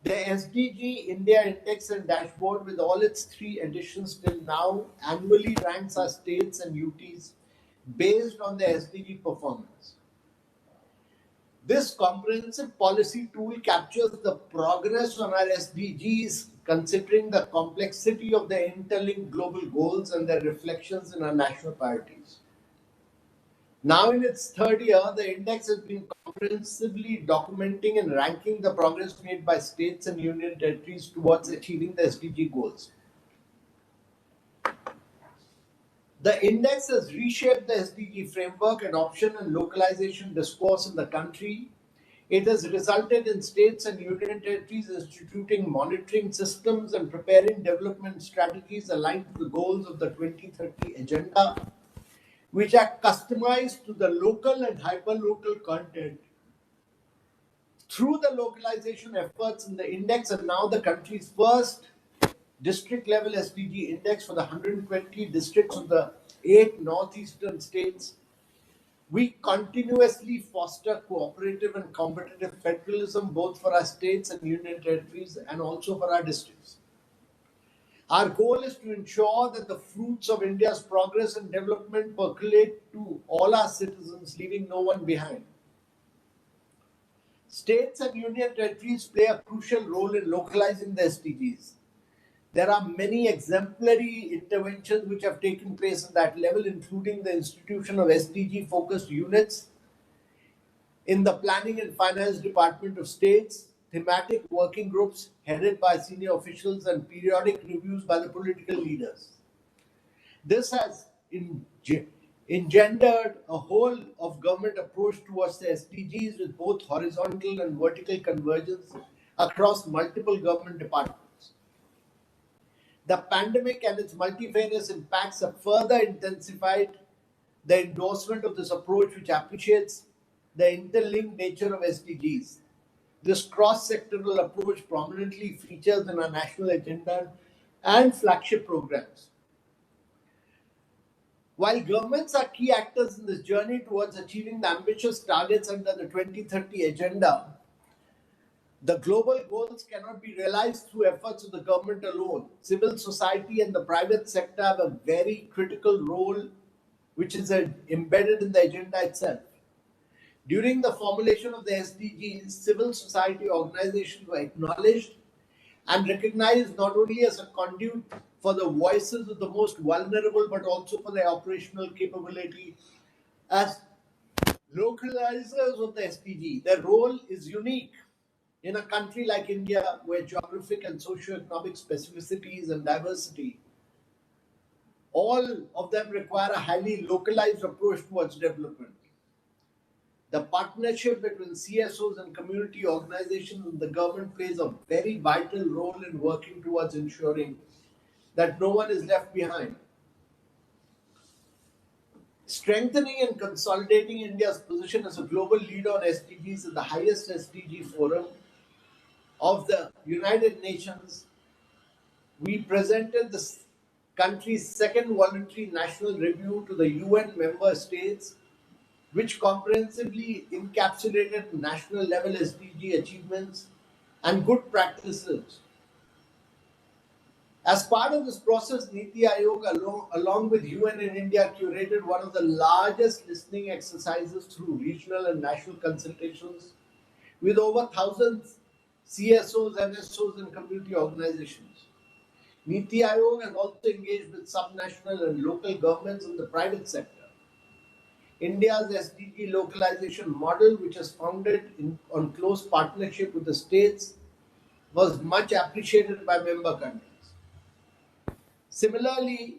Speaker 21: The SDG India Index and Dashboard, with all its 3 editions till now, annually ranks our states and UTs based on the SDG performance. This comprehensive policy tool captures the progress on our SDGs, considering the complexity of the interlinked global goals and their reflections in our national priorities. Now in its 3rd year, the index has been comprehensively documenting and ranking the progress made by states and union territories towards achieving the SDG goals. The index has reshaped the SDG framework, adoption and localization discourse in the country. It has resulted in states and union territories instituting monitoring systems and preparing development strategies aligned to the goals of the 2030 agenda, which are customized to the local and hyperlocal content. Through the localization efforts in the index and now the country's first district-level SDG index for the 120 districts of the 8 northeastern states, we continuously foster cooperative and competitive federalism both for our states and union territories and also for our districts. Our goal is to ensure that the fruits of India's progress and development percolate to all our citizens, leaving no one behind. States and union territories play a crucial role in localizing the SDGs. There are many exemplary interventions which have taken place at that level, including the institution of SDG-focused units in the Planning and Finance Department of States, thematic working groups headed by senior officials, and periodic reviews by the political leaders. This has engendered a whole of government approach towards the SDGs with both horizontal and vertical convergence across multiple government departments. The pandemic and its multifarious impacts have further intensified the endorsement of this approach, which appreciates the interlinked nature of SDGs. This cross-sectoral approach prominently features in our national agenda and flagship programs. While governments are key actors in this journey towards achieving the ambitious targets under the 2030 agenda, the global goals cannot be realized through efforts of the government alone. Civil society and the private sector have a very critical role, which is embedded in the agenda itself. During the formulation of the SDGs, civil society organizations were acknowledged and recognized not only as a conduit for the voices of the most vulnerable, but also for their operational capability as localizers of the SDG. Their role is unique in a country like India, where geographic and socio-economic specificities and diversity, all of them require a highly localized approach towards development. The partnership between CSOs and community organizations and the government plays a very vital role in working towards ensuring that no one is left behind. Strengthening and consolidating India's position as a global leader on SDGs at the highest SDG forum of the United Nations, we presented the country's second voluntary national review to the UN member states which comprehensively encapsulated national level SDG achievements and good practices. As part of this process, Niti Aayog, along with UN and India, curated one of the largest listening exercises through regional and national consultations with over 1,000 CSOs, NSOs, and community organizations. Niti Aayog has also engaged with subnational and local governments in the private sector. India's SDG localization model, which is founded on close partnership with the states, was much appreciated by member countries. Similarly,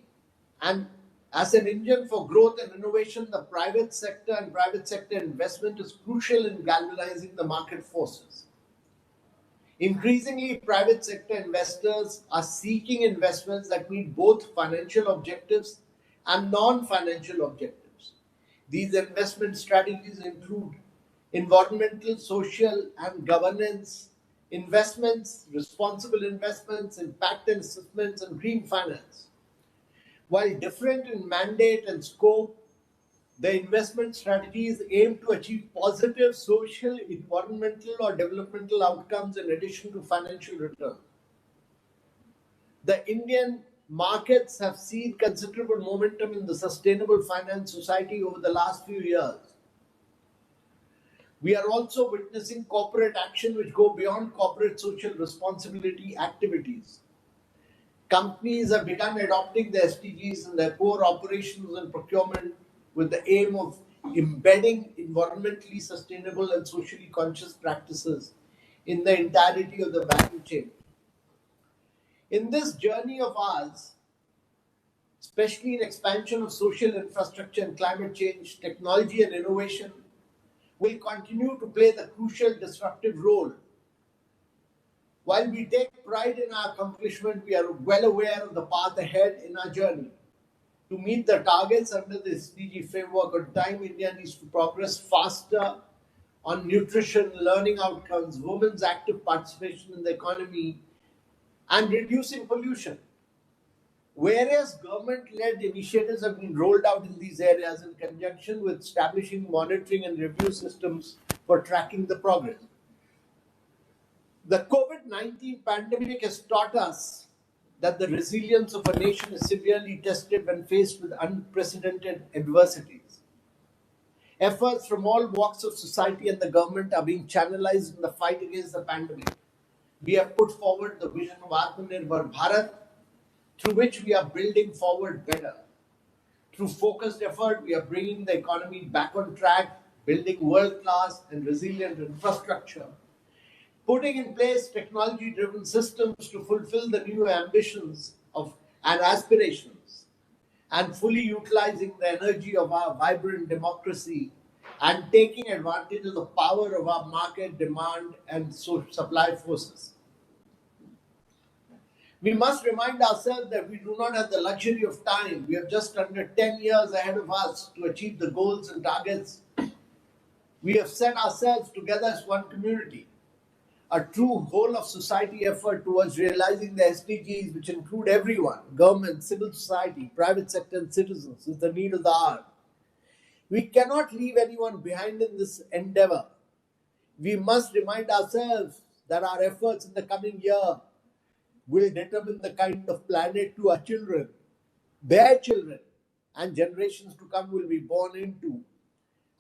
Speaker 21: and as an engine for growth and innovation, the private sector and private sector investment is crucial in galvanizing the market forces. Increasingly, private sector investors are seeking investments that meet both financial objectives and non-financial objectives. These investment strategies include environmental, social, and governance investments, responsible investments, impact assessments, and green finance. While different in mandate and scope, the investment strategies aim to achieve positive social, environmental, or developmental outcomes in addition to financial return. The Indian markets have seen considerable momentum in the sustainable finance society over the last few years. We are also witnessing corporate action which go beyond corporate social responsibility activities. Companies have begun adopting the SDGs in their core operations and procurement with the aim of embedding environmentally sustainable and socially conscious practices in the entirety of the value chain. In this journey of ours, especially in expansion of social infrastructure and climate change, technology and innovation will continue to play the crucial disruptive role. While we take pride in our accomplishment, we are well aware of the path ahead in our journey. To meet the targets under the SDG framework on time, India needs to progress faster on nutrition, learning outcomes, women's active participation in the economy, and reducing pollution. Various government-led initiatives have been rolled out in these areas in conjunction with establishing monitoring and review systems for tracking the progress. The COVID-19 pandemic has taught us that the resilience of a nation is severely tested when faced with unprecedented adversities. Efforts from all walks of society and the government are being channelized in the fight against the pandemic. We have put forward the vision of Atmanirbhar Bharat, through which we are building forward better. Through focused effort, we are bringing the economy back on track, building world-class and resilient infrastructure, putting in place technology-driven systems to fulfill the new ambitions and aspirations, and fully utilizing the energy of our vibrant democracy and taking advantage of the power of our market demand and supply forces. We must remind ourselves that we do not have the luxury of time. We have just under 10 years ahead of us to achieve the goals and targets. We have set ourselves together as one community. A true whole of society effort towards realizing the SDGs, which include everyone, government, civil society, private sector, and citizens, is the need of the hour. We cannot leave anyone behind in this endeavor. We must remind ourselves that our efforts in the coming year will determine the kind of planet to our children, their children, and generations to come will be born into,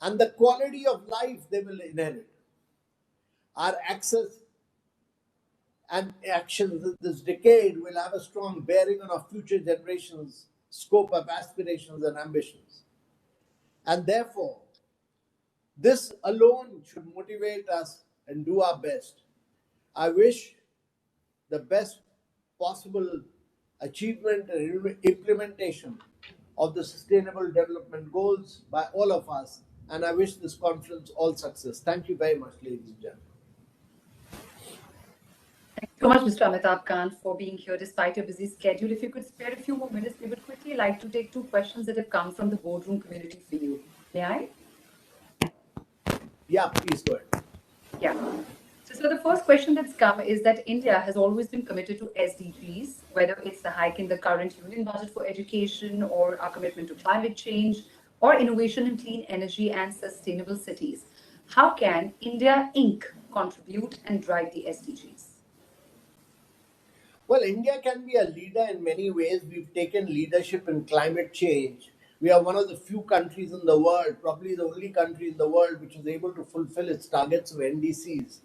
Speaker 21: and the quality of life they will inherit. Our access and actions in this decade will have a strong bearing on our future generations' scope of aspirations and ambitions. And therefore, this alone should motivate us and do our best. I wish the best possible achievement and implementation of the Sustainable Development Goals by all of us, and I wish this conference all success. Thank you very much, ladies and gentlemen.
Speaker 2: Thank you so much, Mr. Amitabh Kant, for being here despite your busy schedule. If you could spare a few more minutes, we would quickly like to take 2 questions that have come from the boardroom community for you. May I?
Speaker 21: Yeah, please go ahead.
Speaker 2: Yeah. So the first question that's come is that India has always been committed to SDGs, whether it's the hike in the current union budget for education or our commitment to climate change or innovation in clean energy and sustainable cities. How can India Inc. contribute and drive the SDGs?
Speaker 21: Well, India can be a leader in many ways. We've taken leadership in climate change. We are one of the few countries in the world, probably the only country in the world, which is able to fulfill its targets of NDCs,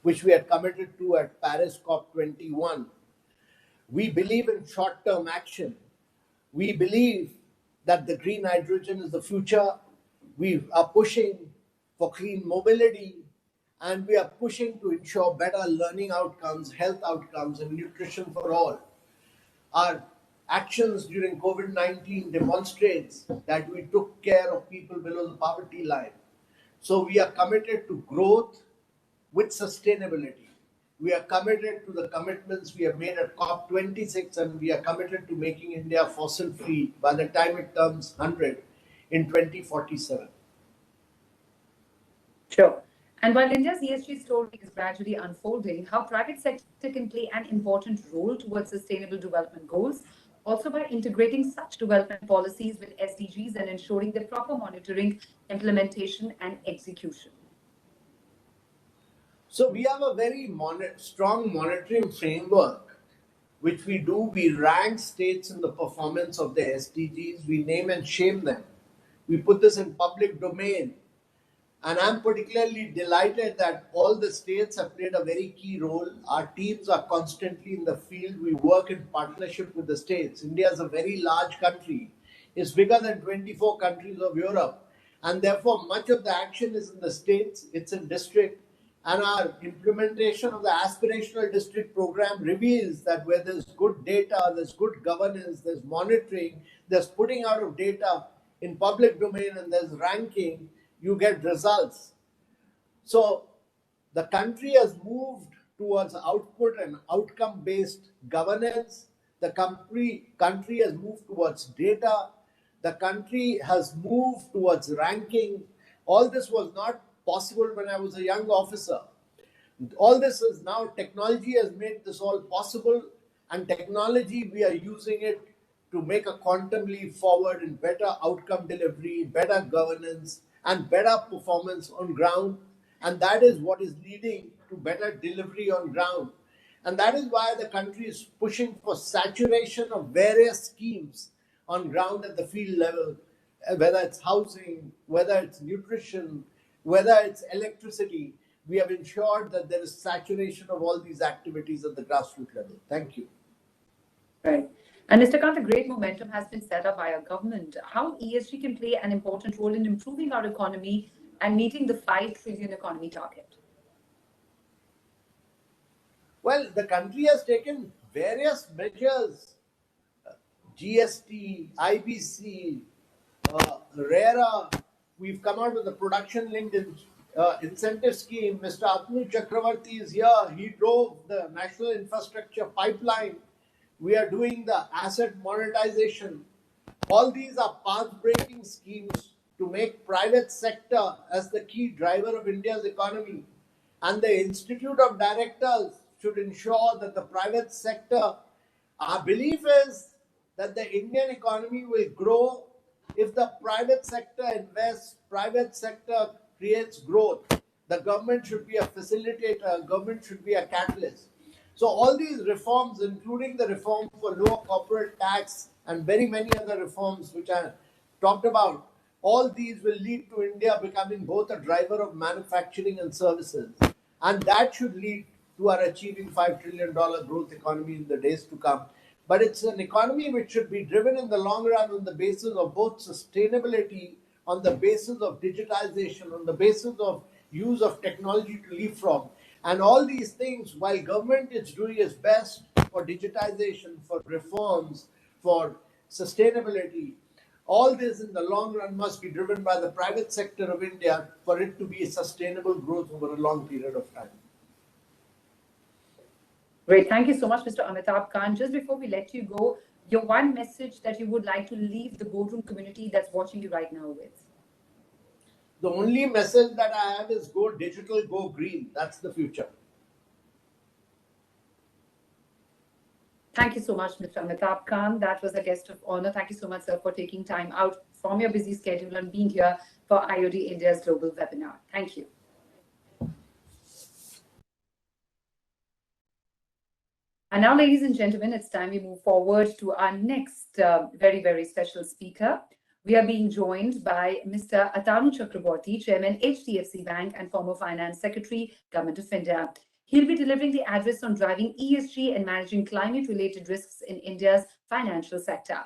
Speaker 21: which we had committed to at Paris COP21. We believe in short-term action. We believe that the green hydrogen is the future. We are pushing for clean mobility, and we are pushing to ensure better learning outcomes, health outcomes, and nutrition for all. Our actions during COVID-19 demonstrates that we took care of people below the poverty line. So we are committed to growth with sustainability. We are committed to the commitments we have made at COP26, and we are committed to making India fossil-free by the time it turns 100 in 2047.
Speaker 2: Sure. And while India's ESG story is gradually unfolding, how private sector can play an important role towards sustainable development goals, also by integrating such development policies with SDGs and ensuring the proper monitoring, implementation, and execution.
Speaker 21: So we have a very strong monitoring framework, which we do. We rank states in the performance of the SDGs. We name and shame them. We put this in public domain. And I'm particularly delighted that all the states have played a very key role. Our teams are constantly in the field. We work in partnership with the states. India is a very large country. It's bigger than 24 countries of Europe. And therefore, much of the action is in the states. It's in district. And our implementation of the aspirational district program reveals that where there's good data, there's good governance, there's monitoring, there's putting out of data in public domain, and there's ranking, you get results. So the country has moved towards output and outcome-based governance. The country has moved towards data. The country has moved towards ranking. All this was not possible when I was a young officer. All this is now, technology has made this all possible, and technology, we are using it to make a quantum leap forward in better outcome delivery, better governance, and better performance on ground. And that is what is leading to better delivery on ground. And that is why the country is pushing for saturation of various schemes on ground at the field level, whether it's housing, whether it's nutrition, whether it's electricity. We have ensured that there is saturation of all these activities at the grassroots level. Thank you.
Speaker 2: Right. And Mr. Kant, a great momentum has been set up by our government. How ESG can play an important role in improving our economy and meeting the 5 trillion economy target?
Speaker 21: Well, the country has taken various measures, GST, IBC, RERA. We've come out with a production-linked incentive scheme. Mr. Atanu Chakravarti is here. He drove the national infrastructure pipeline. We are doing the asset monetization. All these are path-breaking schemes to make private sector as the key driver of India's economy. And the Institute of Directors should ensure that the private sector, our belief is that the Indian economy will grow if the private sector invests, private sector creates growth. The government should be a facilitator, government should be a catalyst. So all these reforms, including the reform for lower corporate tax and very many other reforms which I talked about, all these will lead to India becoming both a driver of manufacturing and services. And that should lead to our achieving $5 trillion growth economy in the days to come. But it's an economy which should be driven in the long run on the basis of both sustainability, on the basis of digitization, on the basis of use of technology to leapfrog. And all these things, while government is doing its best for digitization, for reforms, for sustainability, all this in the long run must be driven by the private sector of India for it to be a sustainable growth over a long period of time.
Speaker 2: Great. Thank you so much, Mr. Amitabh Kant. Just before we let you go, your one message that you would like to leave the boardroom community that's watching you right now with?
Speaker 21: The only message that I have is go digital, go green. That's the future.
Speaker 2: Thank you so much, Mr. Amitabh Kant. That was a guest of honor. Thank you so much, sir, for taking time out from your busy schedule and being here for IOD India's global webinar. Thank you. And now, ladies and gentlemen, it's time we move forward to our next very, very special speaker. We are being joined by Mr. Atanu Chakraborty, Chairman, HDFC Bank and former Finance Secretary, Government of India. He'll be delivering the address on driving ESG and managing climate-related risks in India's financial sector.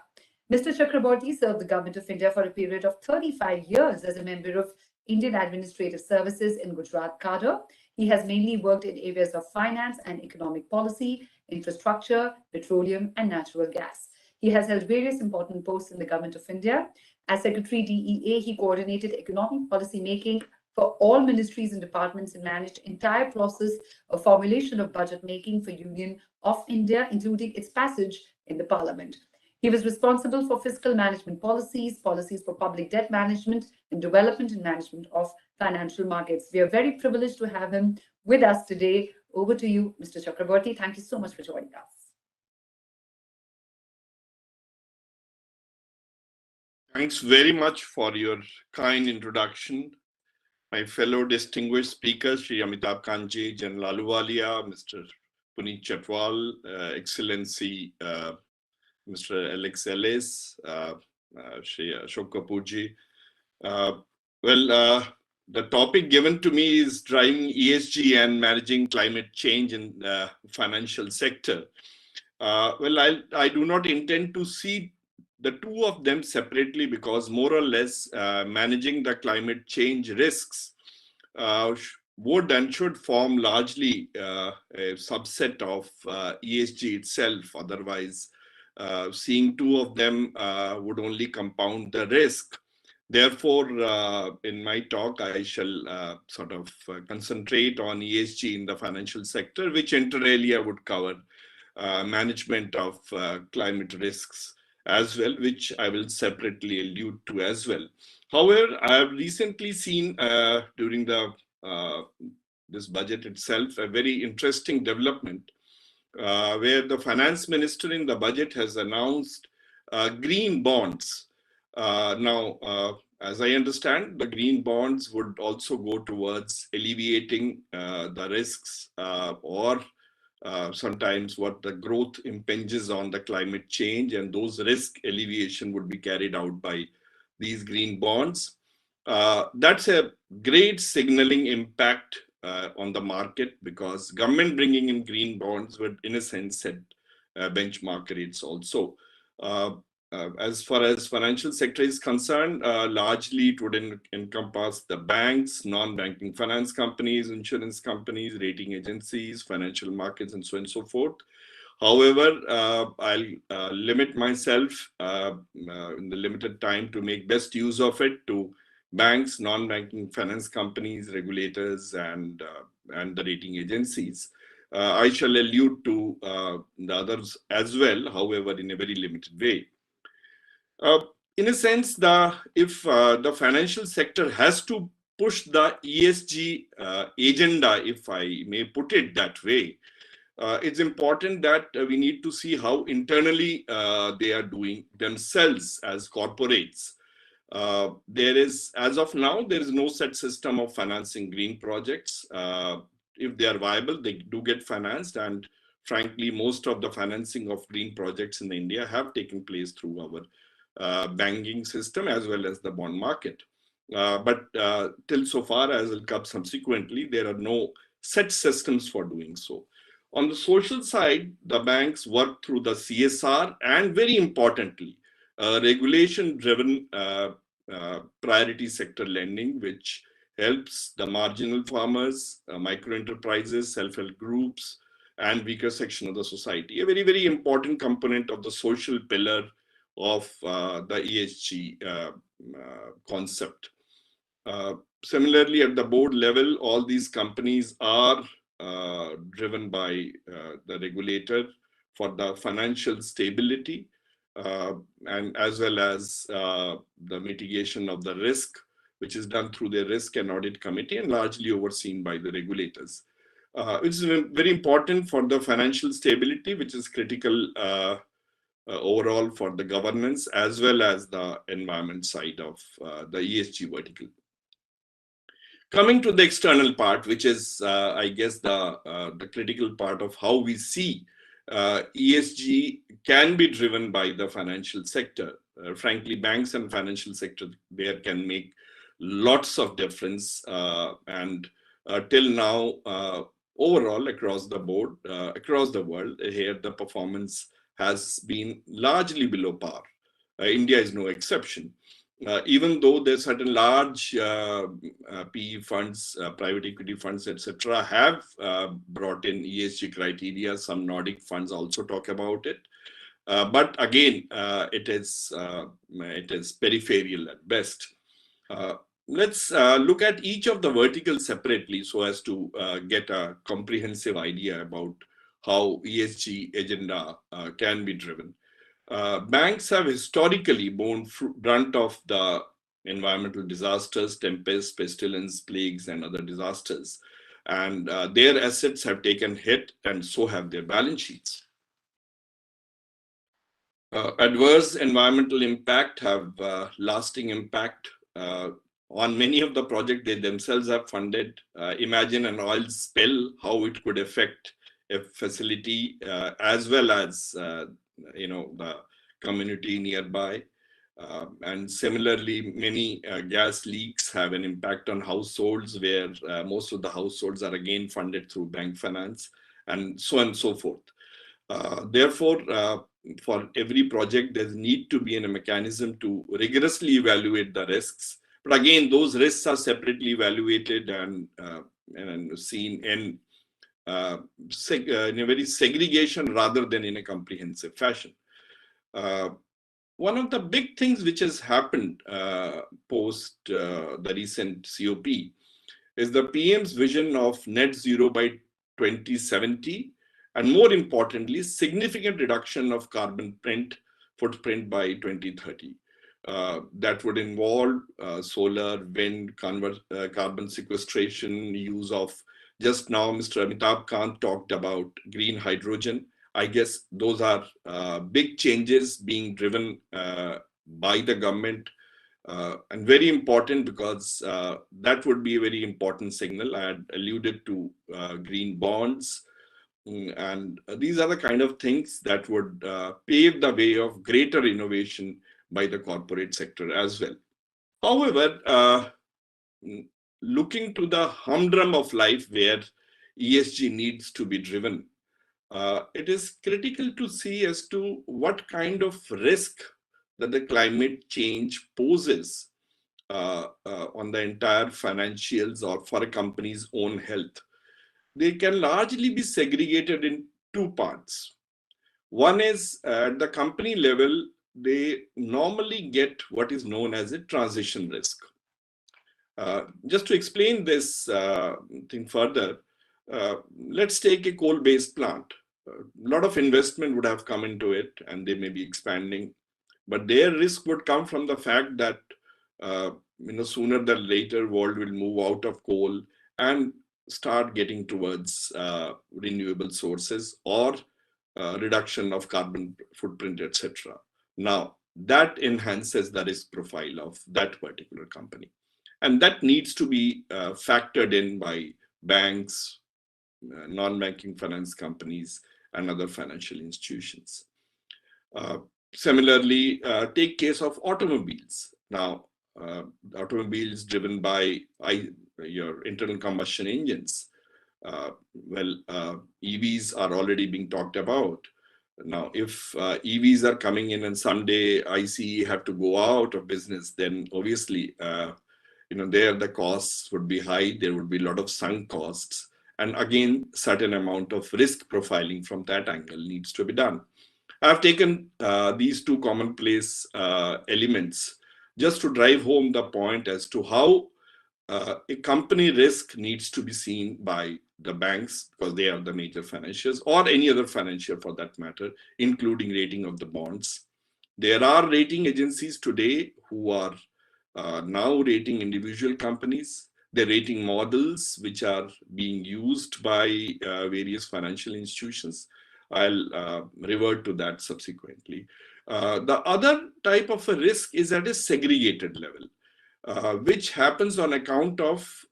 Speaker 2: Mr. Chakraborty served the Government of India for a period of 35 years as a member of Indian Administrative Services in Gujarat cadre. He has mainly worked in areas of finance and economic policy, infrastructure, petroleum, and natural gas. He has held various important posts in the Government of India. As Secretary DEA, he coordinated economic policy making for all ministries and departments and managed entire process of formulation of budget making for Union of India, including its passage in the Parliament. He was responsible for fiscal management policies, policies for public debt management, and development and management of financial markets. We are very privileged to have him with us today. Over to you, Mr. Chakraborty. Thank you so much for joining us.
Speaker 3: Thanks very much for your kind introduction. My fellow distinguished speakers, Shri Amitabh Kanji, General Ahluwalia, Mr. Puneet Chatwal, Excellency Mr. Alex Ellis, Shri Ashok Kapoorji. The topic given to me is driving ESG and managing climate change in the financial sector. I do not intend to see the two of them separately because more or less managing the climate change risks would and should form largely a subset of ESG itself. Otherwise, seeing two of them would only compound the risk. Therefore, in my talk, I shall sort of concentrate on ESG in the financial sector, which inter alia would cover management of climate risks as well, which I will separately allude to as well. However, I have recently seen during this budget itself a very interesting development where the finance minister in the budget has announced green bonds. As I understand, the green bonds would also go towards alleviating the risks or sometimes what the growth impinges on the climate change, and those risk alleviation would be carried out by these green bonds. That's a great signaling impact on the market because government bringing in green bonds would in a sense set benchmark rates also. As far as financial sector is concerned, largely it would encompass the banks, non-banking finance companies, insurance companies, rating agencies, financial markets, and so on and so forth. However, I'll limit myself in the limited time to make best use of it to banks, non-banking finance companies, regulators, and the rating agencies. I shall allude to the others as well, however, in a very limited way. In a sense, if the financial sector has to push the ESG agenda, if I may put it that way, it's important that we need to see how internally they are doing themselves as corporates. As of now, there is no set system of financing green projects. If they are viable, they do get financed, and frankly, most of the financing of green projects in India have taken place through our banking system as well as the bond market. But till so far, as will come subsequently, there are no set systems for doing so. On the social side, the banks work through the CSR and, very importantly, regulation-driven priority sector lending, which helps the marginal farmers, micro enterprises, self-help groups, and weaker section of the society. A very, very important component of the social pillar of the ESG concept. Similarly, at the board level, all these companies are driven by the regulator for the financial stability and as well as the mitigation of the risk, which is done through the risk and audit committee and largely overseen by the regulators. It's very important for the financial stability, which is critical overall for the governance as well as the environment side of the ESG vertical. Coming to the external part, which is, I guess, the critical part of how we see ESG can be driven by the financial sector. Frankly, banks and financial sector there can make lots of difference. And till now, overall, across the board, across the world, here the performance has been largely below par. India is no exception. Even though there's certain large PE funds, private equity funds, etc., have brought in ESG criteria. Some Nordic funds also talk about it. But again, it is peripheral at best. Let's look at each of the verticals separately so as to get a comprehensive idea about how ESG agenda can be driven. Banks have historically borne brunt of the environmental disasters, tempests, pestilence, plagues, and other disasters. And their assets have taken hit, and so have their balance sheets. Adverse environmental impact have lasting impact on many of the projects they themselves have funded. Imagine an oil spill, how it could affect a facility as well as the community nearby. And similarly, many gas leaks have an impact on households where most of the households are again funded through bank finance and so on and so forth. Therefore, for every project, there need to be a mechanism to rigorously evaluate the risks. But again, those risks are separately evaluated and seen in a very segregation rather than in a comprehensive fashion. One of the big things which has happened post the recent COP is the PM's vision of net zero by 2070, and more importantly, significant reduction of carbon footprint by 2030. That would involve solar, wind, carbon sequestration, use of, just now Mr. Amitabh Kant talked about green hydrogen. I guess those are big changes being driven by the government and very important because that would be a very important signal. I had alluded to green bonds. And these are the kind of things that would pave the way of greater innovation by the corporate sector as well. However, looking to the humdrum of life where ESG needs to be driven, it is critical to see as to what kind of risk that the climate change poses on the entire financials or for a company's own health. They can largely be segregated in two parts. One is at the company level, they normally get what is known as a transition risk. Just to explain this thing further, let's take a coal-based plant. A lot of investment would have come into it and they may be expanding, but their risk would come from the fact that sooner than later world will move out of coal and start getting towards renewable sources or reduction of carbon footprint, etc. Now, that enhances the risk profile of that particular company. And that needs to be factored in by banks, non-banking finance companies, and other financial institutions. Similarly, take case of automobiles. Now, automobiles driven by your internal combustion engines. EVs are already being talked about. Now, if EVs are coming in and someday ICE have to go out of business, then obviously, there the costs would be high. There would be a lot of sunk costs. And again, certain amount of risk profiling from that angle needs to be done. I've taken these two commonplace elements just to drive home the point as to how a company risk needs to be seen by the banks, because they are the major financiers, or any other financier for that matter, including rating of the bonds. There are rating agencies today who are now rating individual companies. The rating models which are being used by various financial institutions I'll revert to that subsequently. The other type of a risk is at a segregated level, which happens on account of,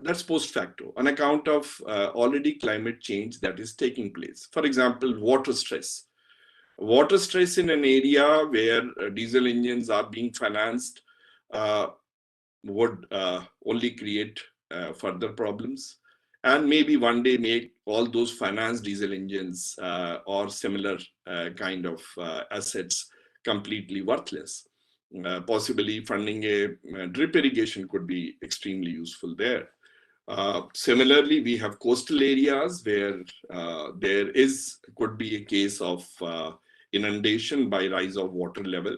Speaker 3: that's post facto, on account of already climate change that is taking place. For example, water stress. Water stress in an area where diesel engines are being financed would only create further problems, and maybe one day make all those financed diesel engines or similar kind of assets completely worthless. Possibly funding a drip irrigation could be extremely useful there. Similarly, we have coastal areas where there could be a case of inundation by rise of water level.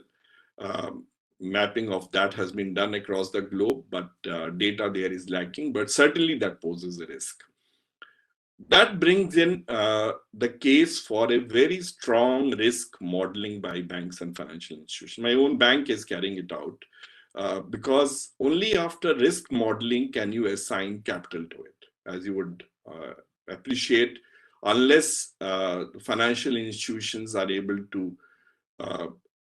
Speaker 3: Mapping of that has been done across the globe, but data there is lacking, but certainly that poses a risk. That brings in the case for a very strong risk modeling by banks and financial institutions. My own bank is carrying it out because only after risk modeling can you assign capital to it. As you would appreciate, unless financial institutions are able to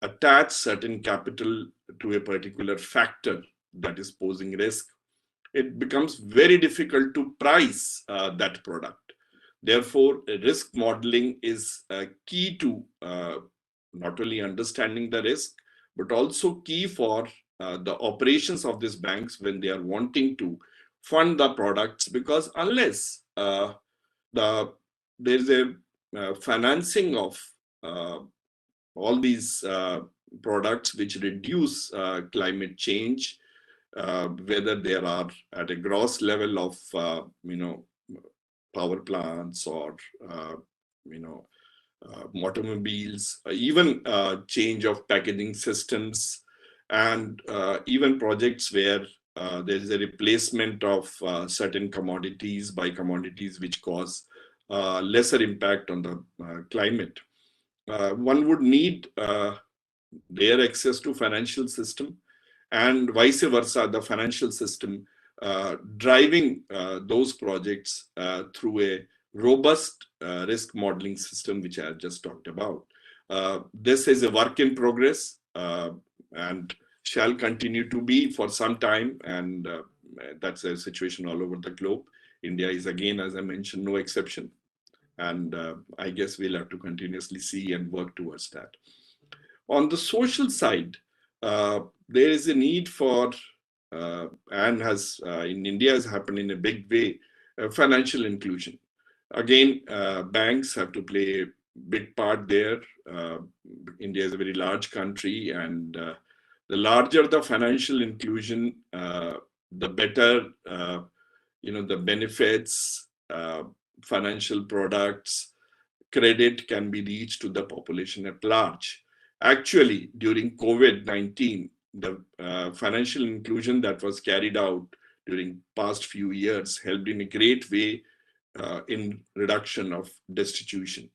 Speaker 3: attach certain capital to a particular factor that is posing risk, it becomes very difficult to price that product. Therefore, risk modeling is key to not only understanding the risk, but also key for the operations of these banks when they are wanting to fund the products, because unless there is a financing of all these products which reduce climate change, whether they are at a gross level of power plants or automobiles, even change of packaging systems, and even projects where there is a replacement of certain commodities by commodities which cause lesser impact on the climate. One would need their access to financial system, and vice versa, the financial system driving those projects through a robust risk modeling system, which I just talked about. This is a work in progress and shall continue to be for some time, and that's a situation all over the globe. India is, again, as I mentioned, no exception. And I guess we'll have to continuously see and work towards that. On the social side, there is a need for, and has in India has happened in a big way, financial inclusion. Again, banks have to play a big part there. India is a very large country, and the larger the financial inclusion, the better, the benefits, financial products, credit can be reached to the population at large. Actually, during COVID-19, the financial inclusion that was carried out during past few years helped in a great way in reduction of destitution.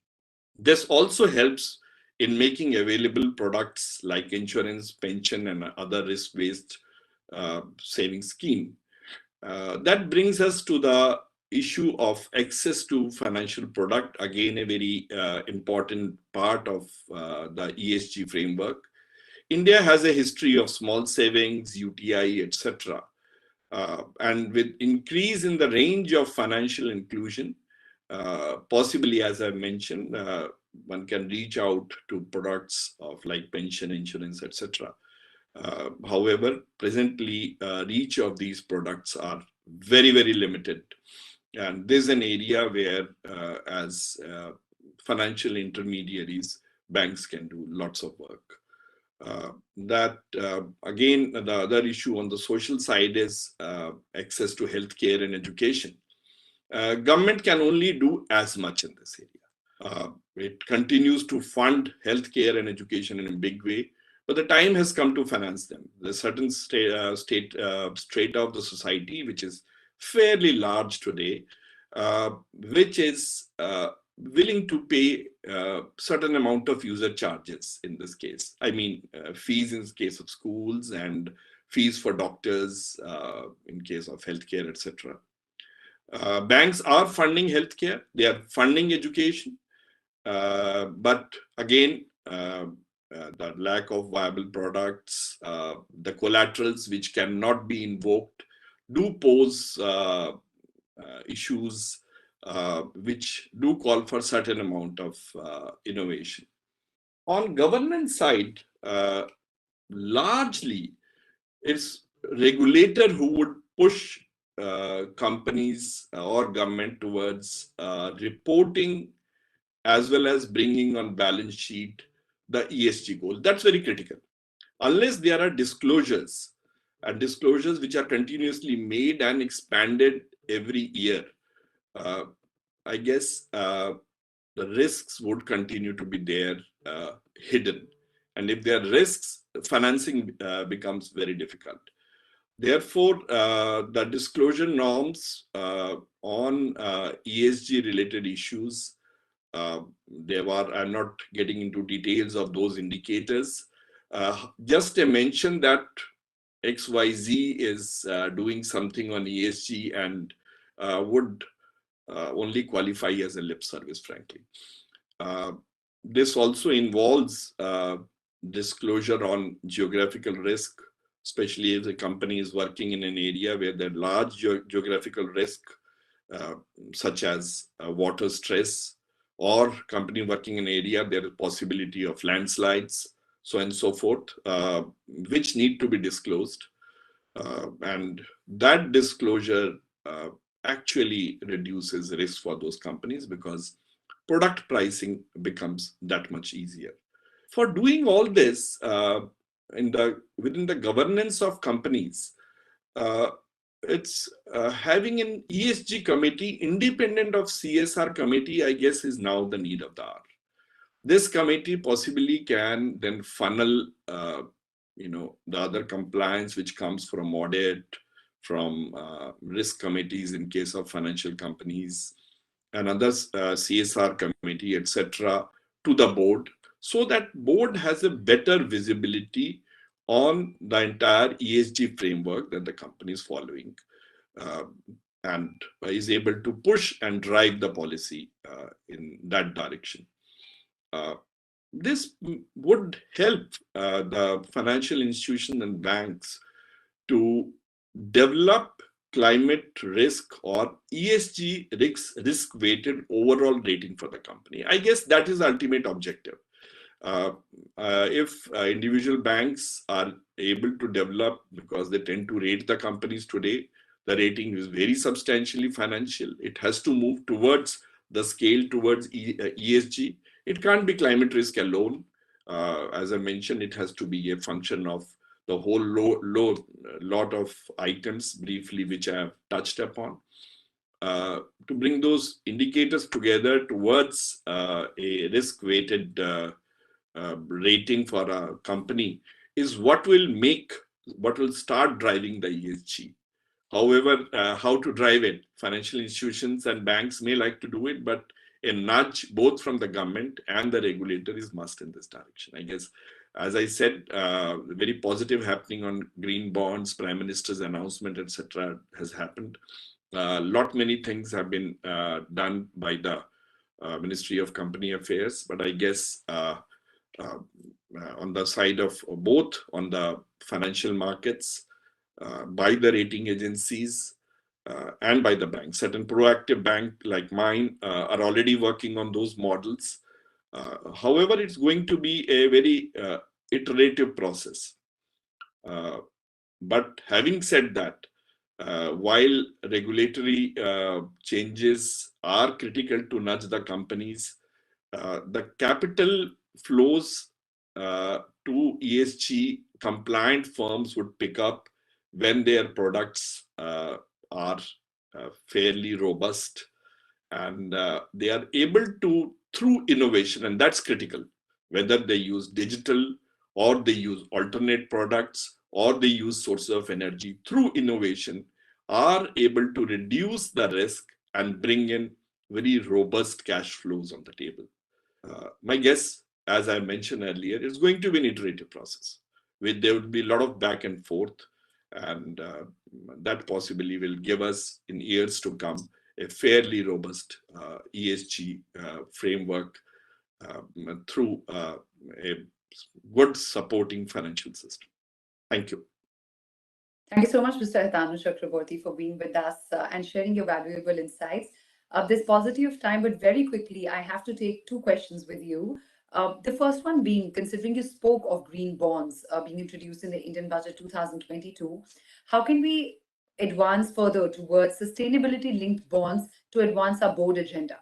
Speaker 3: This also helps in making available products like insurance, pension, and other risk-based saving scheme. That brings us to the issue of access to financial product, again, a very important part of the ESG framework. India has a history of small savings, UTI, etc. And with increase in the range of financial inclusion, possibly, as I mentioned, one can reach out to products of like pension, insurance, etc. However, presently, reach of these products are very, very limited. And this is an area where, as financial intermediaries, banks can do lots of work. Again, the other issue on the social side is access to healthcare and education. Government can only do as much in this area. It continues to fund healthcare and education in a big way, but the time has come to finance them. There's certain strata of the society, which is fairly large today, which is willing to pay certain amount of user charges in this case. I mean, fees in the case of schools and fees for doctors in case of healthcare, etc. Banks are funding healthcare, they are funding education, But again, the lack of viable products, the collaterals which cannot be invoked do pose issues which do call for certain amount of innovation. On governance side, largely it's regulator who would push companies or government towards reporting as well as bringing on balance sheet the ESG goal. That's very critical. Unless there are disclosures, and disclosures which are continuously made and expanded every year, I guess the risks would continue to be there hidden. And if there are risks, financing becomes very difficult. Therefore, the disclosure norms on ESG related issues, I'm not getting into details of those indicators. Just a mention that XYZ is doing something on ESG and would only qualify as a lip service, frankly. This also involves disclosure on geographical risk, especially if the company is working in an area where there are large geographical risk, such as water stress, or company working in an area there is possibility of landslides, so on and so forth, which need to be disclosed. And that disclosure actually reduces risk for those companies because product pricing becomes that much easier. For doing all this within the governance of companies, it's having an ESG committee independent of CSR committee, I guess, is now the need of the hour. This committee possibly can then funnel the other compliance which comes from audit, from risk committees in case of financial companies, and others, CSR committee, etc., to the board, so that board has a better visibility on the entire ESG framework that the company is following, and is able to push and drive the policy in that direction. This would help the financial institutions and banks to develop climate risk or ESG risk-weighted overall rating for the company. I guess that is the ultimate objective. If individual banks are able to develop, because they tend to rate the companies today, the rating is very substantially financial. It has to move towards the scale towards ESG. It can't be climate risk alone. As I mentioned, it has to be a function of the whole lot of items briefly, which I have touched upon. To bring those indicators together towards a risk-weighted rating for a company is what will start driving the ESG. However, how to drive it, financial institutions and banks may like to do it, but a nudge both from the government and the regulator is must in this direction. I guess, as I said, very positive happening on green bonds, Prime Minister's announcement, etc. has happened. Many things have been done by the Ministry of Company Affairs, but I guess on the side of both on the financial markets, by the rating agencies, and by the banks. Certain proactive bank like mine are already working on those models. However, it's going to be a very iterative process. But having said that, while regulatory changes are critical to nudge the companies, the capital flows to ESG compliant firms would pick up when their products are fairly robust, and they are able to, through innovation, and that's critical, whether they use digital or they use alternate products or they use sources of energy, through innovation, are able to reduce the risk and bring in very robust cash flows on the table. My guess, as I mentioned earlier, is going to be an iterative process where there will be a lot of back and forth, and that possibly will give us, in years to come, a fairly robust ESG framework through a good supporting financial system. Thank you.
Speaker 2: Thank you so much, Mr. Hitanu Chakraborty, for being with us and sharing your valuable insights. There's paucity of time, but very quickly, I have to take two questions with you. The first one being, considering you spoke of green bonds being introduced in the Indian Budget 2022, how can we advance further towards sustainability-linked bonds to advance our board agenda?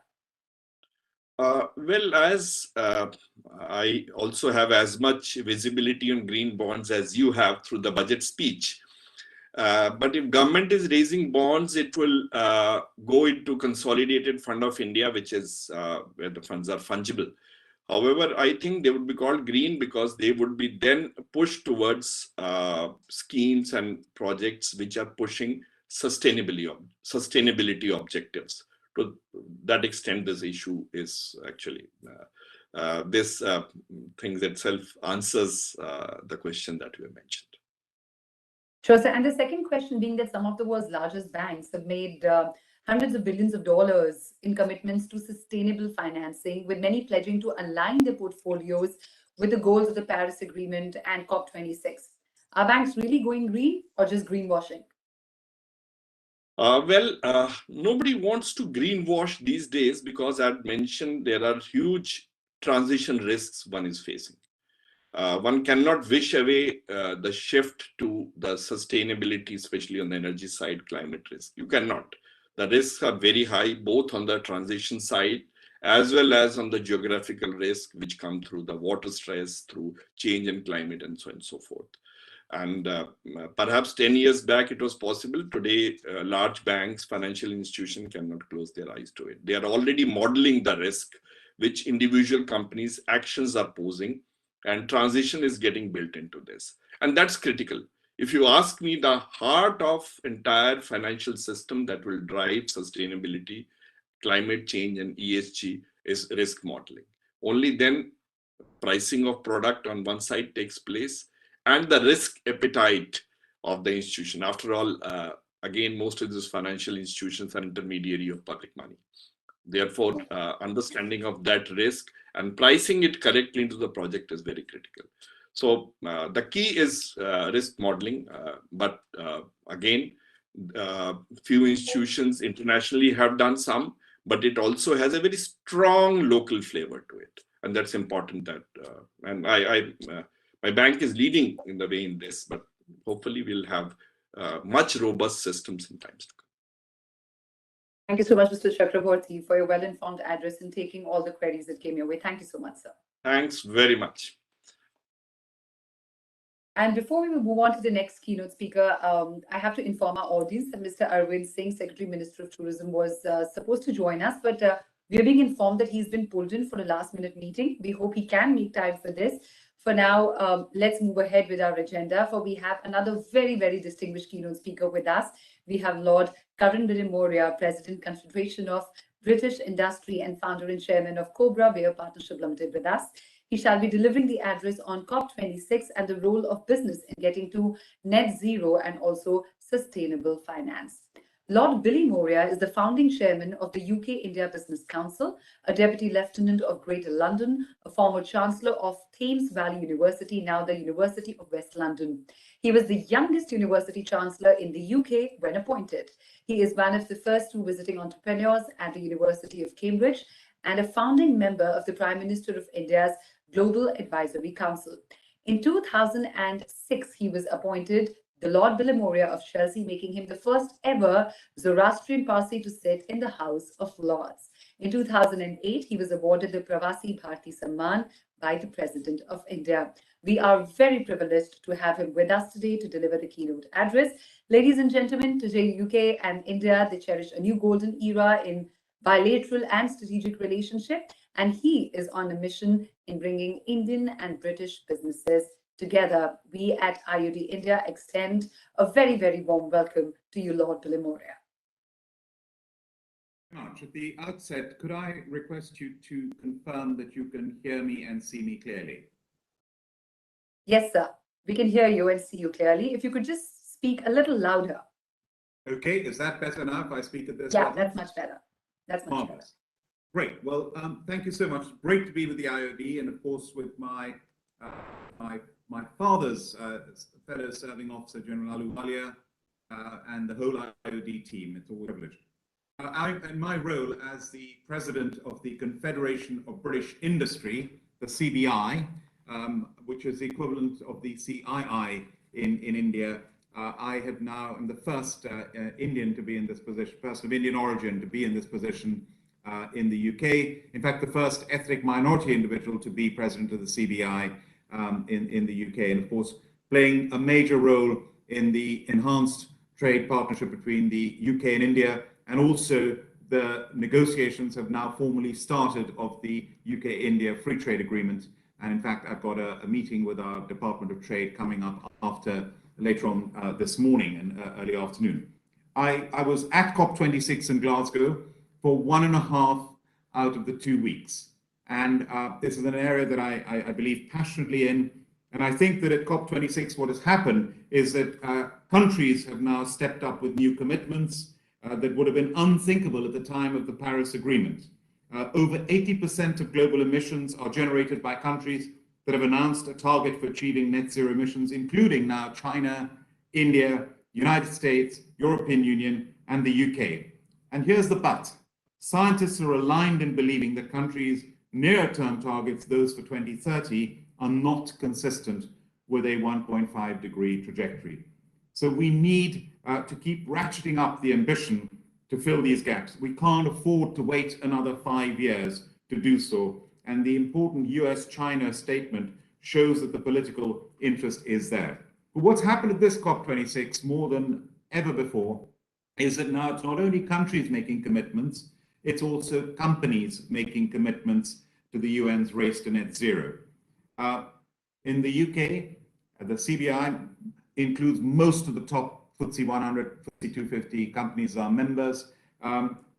Speaker 3: Well, as I also have as much visibility on green bonds as you have through the budget speech. But if government is raising bonds, it will go into Consolidated Fund of India, which is where the funds are fungible. However, I think they would be called green because they would be then pushed towards schemes and projects which are pushing sustainability objectives. To that extent, this issue is actually, this thing itself answers the question that you mentioned.
Speaker 2: Sure, sir. And the second question being that some of the world's largest banks have made hundreds of billions of dollars in commitments to sustainable financing, with many pledging to align their portfolios with the goals of the Paris Agreement and COP26. Are banks really going green or just greenwashing?
Speaker 3: Nobody wants to greenwash these days because I'd mentioned there are huge transition risks one is facing. One cannot wish away the shift to the sustainability, especially on the energy side, climate risk. You cannot. The risks are very high, both on the transition side, as well as on the geographical risk, which come through the water stress, through change in climate, and so on and so forth. And perhaps 10 years back, it was possible. Today, large banks, financial institutions cannot close their eyes to it. They are already modeling the risk which individual companies' actions are posing, and transition is getting built into this. And that's critical. If you ask me, the heart of entire financial system that will drive sustainability, climate change, and ESG is risk modeling. Only then pricing of product on one side takes place, and the risk appetite of the institution. After all, again, most of these financial institutions are intermediary of public money. Therefore, understanding of that risk and pricing it correctly into the project is very critical. So the key is risk modeling. But again, few institutions internationally have done some, but it also has a very strong local flavor to it. And that's important. That and my bank is leading in the way in this, but hopefully we'll have much robust systems in times to come.
Speaker 2: Thank you so much, Mr. Chakraborty, for your well-informed address and taking all the queries that came your way. Thank you so much, sir.
Speaker 3: Thanks very much.
Speaker 2: And before we move on to the next keynote speaker, I have to inform our audience that Mr. Arvind Singh, Secretary Minister of Tourism, was supposed to join us, but we are being informed that he's been pulled in for a last-minute meeting. We hope he can make time for this. For now, let's move ahead with our agenda, for we have another very, very distinguished keynote speaker with us. We have Lord Karan Moria, President, Confederation of British Industry and founder and chairman of Cobra Bear Partnership Limited with us. He shall be delivering the address on COP26 and the role of business in getting to net zero and also sustainable finance. Lord Billy Moria is the founding chairman of the UK-India Business Council, a deputy lieutenant of Greater London, a former chancellor of Thames Valley University, now the University of West London. He was the youngest university chancellor in the UK when appointed. He is one of the first two visiting entrepreneurs at the University of Cambridge and a founding member of the Prime Minister of India's Global Advisory Council. In 2006, he was appointed the Lord Billy Moria of Chelsea, making him the first ever Zoroastrian Parsi to sit in the House of Lords. In 2008, he was awarded the Pravasi Bharti Samman by the President of India. We are very privileged to have him with us today to deliver the keynote address. Ladies and gentlemen, today UK and India, they cherish a new golden era in bilateral and strategic relationship, and he is on a mission in bringing Indian and British businesses together. We at IOD India extend a very, very warm welcome to you, Lord Billy Moria.
Speaker 1: At the outset, could I request you to confirm that you can hear me and see me clearly?
Speaker 2: Yes, sir. We can hear you and see you clearly. If you could just speak a little louder.
Speaker 1: Okay, is that better now if I speak at this
Speaker 2: Yeah,
Speaker 1: level?
Speaker 2: that's much better. That's much better.
Speaker 1: Great. Well, thank you so much. Great to be with the IOD, and of course with my my father's fellow serving officer, General Ahluwalia, and the whole IOD team. It's always a privilege. In my role as the president of the Confederation of British Industry, the CBI, which is the equivalent of the CII in India, I have now am the first Indian to be in this position, person of Indian origin to be in this position in the UK. In fact, the first ethnic minority individual to be president of the CBI in the UK, and of course playing a major role in the enhanced trade partnership between the UK and India, and also the negotiations have now formally started of the UK-India Free Trade Agreement. And in fact, I've got a meeting with our Department of Trade coming up later on this morning and early afternoon. I was at COP26 in Glasgow for 1.5 out of the 2 weeks. And this is an area that I believe passionately in. And I think that at COP26, what has happened is that countries have now stepped up with new commitments that would have been unthinkable at the time of the Paris Agreement. Over 80% of global emissions are generated by countries that have announced a target for achieving net zero emissions, including now China, India, United States, European Union, and the UK. And here's the but. Scientists are aligned in believing that countries' near-term targets, those for 2030, are not consistent with a 1.5 degree trajectory. So we need to keep ratcheting up the ambition to fill these gaps. We can't afford to wait another 5 years to do so. And the important US-China statement shows that the political interest is there. But what's happened at this COP26 more than ever before is that now it's not only countries making commitments, it's also companies making commitments to the UN's race to net zero. In the UK, the CBI includes most of the top FTSE 100, FTSE 250 companies are members.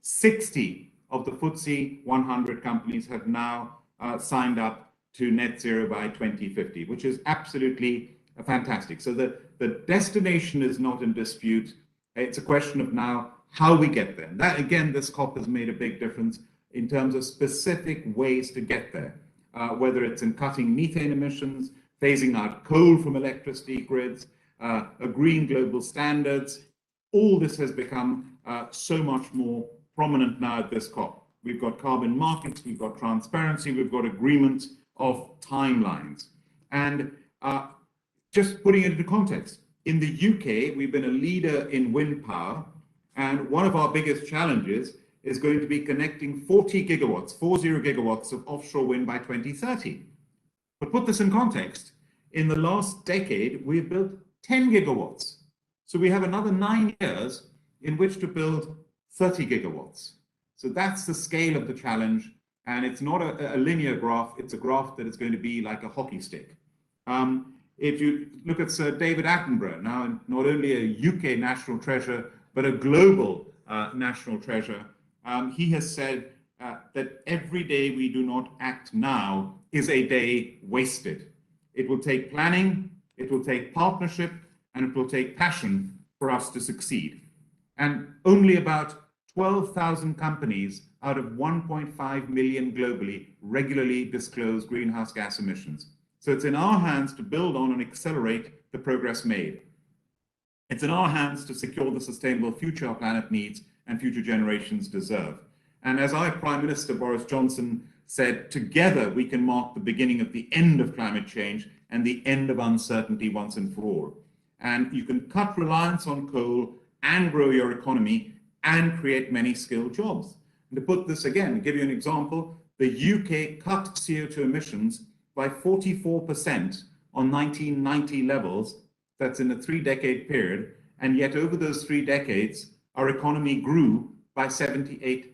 Speaker 1: 60 of the FTSE 100 companies have now signed up to net zero by 2050, which is absolutely fantastic. So the destination is not in dispute. It's a question of now how we get there. And that, again, this COP has made a big difference in terms of specific ways to get there, whether it's in cutting methane emissions, phasing out coal from electricity grids, agreeing global standards. All this has become so much more prominent now at this COP. We've got carbon markets, we've got transparency, we've got agreement of timelines. And just putting it into context, in the UK, we've been a leader in wind power, and one of our biggest challenges is going to be connecting 40 gigawatts of offshore wind by 2030. But put this in context, in the last decade, we've built 10 gigawatts. So we have another 9 years in which to build 30 gigawatts. So that's the scale of the challenge. And it's not a linear graph, it's a graph that is going to be like a hockey stick. If you look at Sir David Attenborough, now not only a UK national treasure, but a global national treasure, he has said that every day we do not act now is a day wasted. It will take planning, it will take partnership, and it will take passion for us to succeed. And only about 12,000 companies out of 1.5 million globally regularly disclose greenhouse gas emissions. So it's in our hands to build on and accelerate the progress made. It's in our hands to secure the sustainable future our planet needs and future generations deserve. And as our Prime Minister Boris Johnson said, together we can mark the beginning of the end of climate change and the end of uncertainty once and for all. And you can cut reliance on coal and grow your economy and create many skilled jobs. And to put this again, give you an example, the UK cut CO2 emissions by 44% on 1990 levels. That's in a 3-decade period. And yet over those 3 decades, our economy grew by 78%.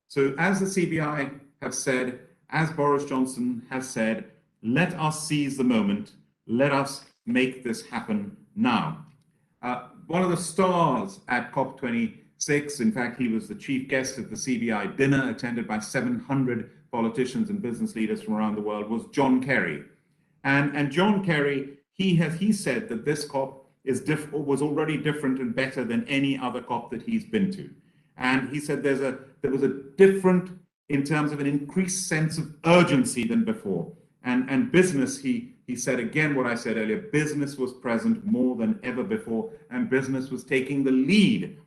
Speaker 1: So as the CBI have said, as Boris Johnson has said, let us seize the moment. Let us make this happen now. One of the stars at COP26, in fact, he was the chief guest at the CBI dinner attended by 700 politicians and business leaders from around the world, was John Kerry. And John Kerry, he said that this COP was already different and better than any other COP that he's been to. And he said there's there was a different, in terms of an increased sense of urgency than before. And business, he said again what I said earlier, business was present more than ever before, and business was taking the lead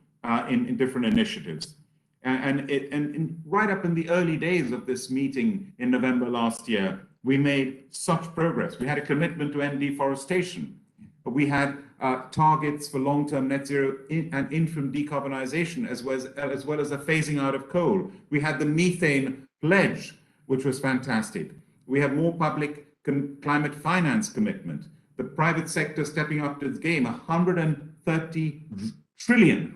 Speaker 1: in different initiatives. And right up in the early days of this meeting in November last year, we made such progress. We had a commitment to end deforestation. We had targets for long-term net zero and interim decarbonization, as well as a phasing out of coal. We had the methane pledge, which was fantastic. We have more public climate finance commitment. The private sector stepping up to its game, $130 trillion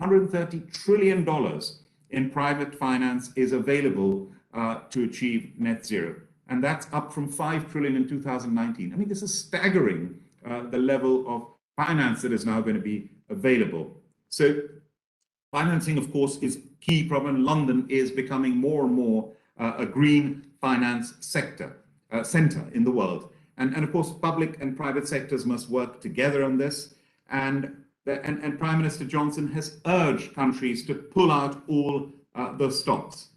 Speaker 1: in private finance is available to achieve net zero. And that's up from $5 trillion in 2019. I mean, this is staggering, the level of finance that is now going to be available. So financing, of course, is key problem. London is becoming more and more a green finance center in the world. And of course, public and private sectors must work together on this. And Prime Minister Johnson has urged countries to pull out all the stops.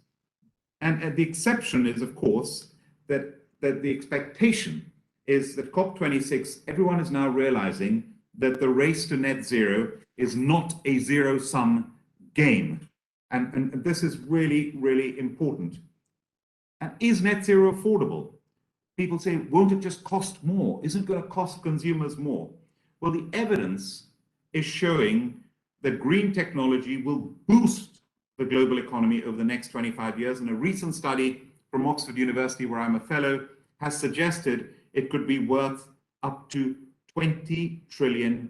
Speaker 1: And the exception is, of course, that the expectation is that COP26, everyone is now realizing that the race to net zero is not a zero-sum game. And this is really, really important. And is net zero affordable? People say, won't it just cost more? Isn't it going to cost consumers more? Well, the evidence is showing that green technology will boost the global economy over the next 25 years. And a recent study from Oxford University, where I'm a fellow, has suggested it could be worth up to £20 trillion.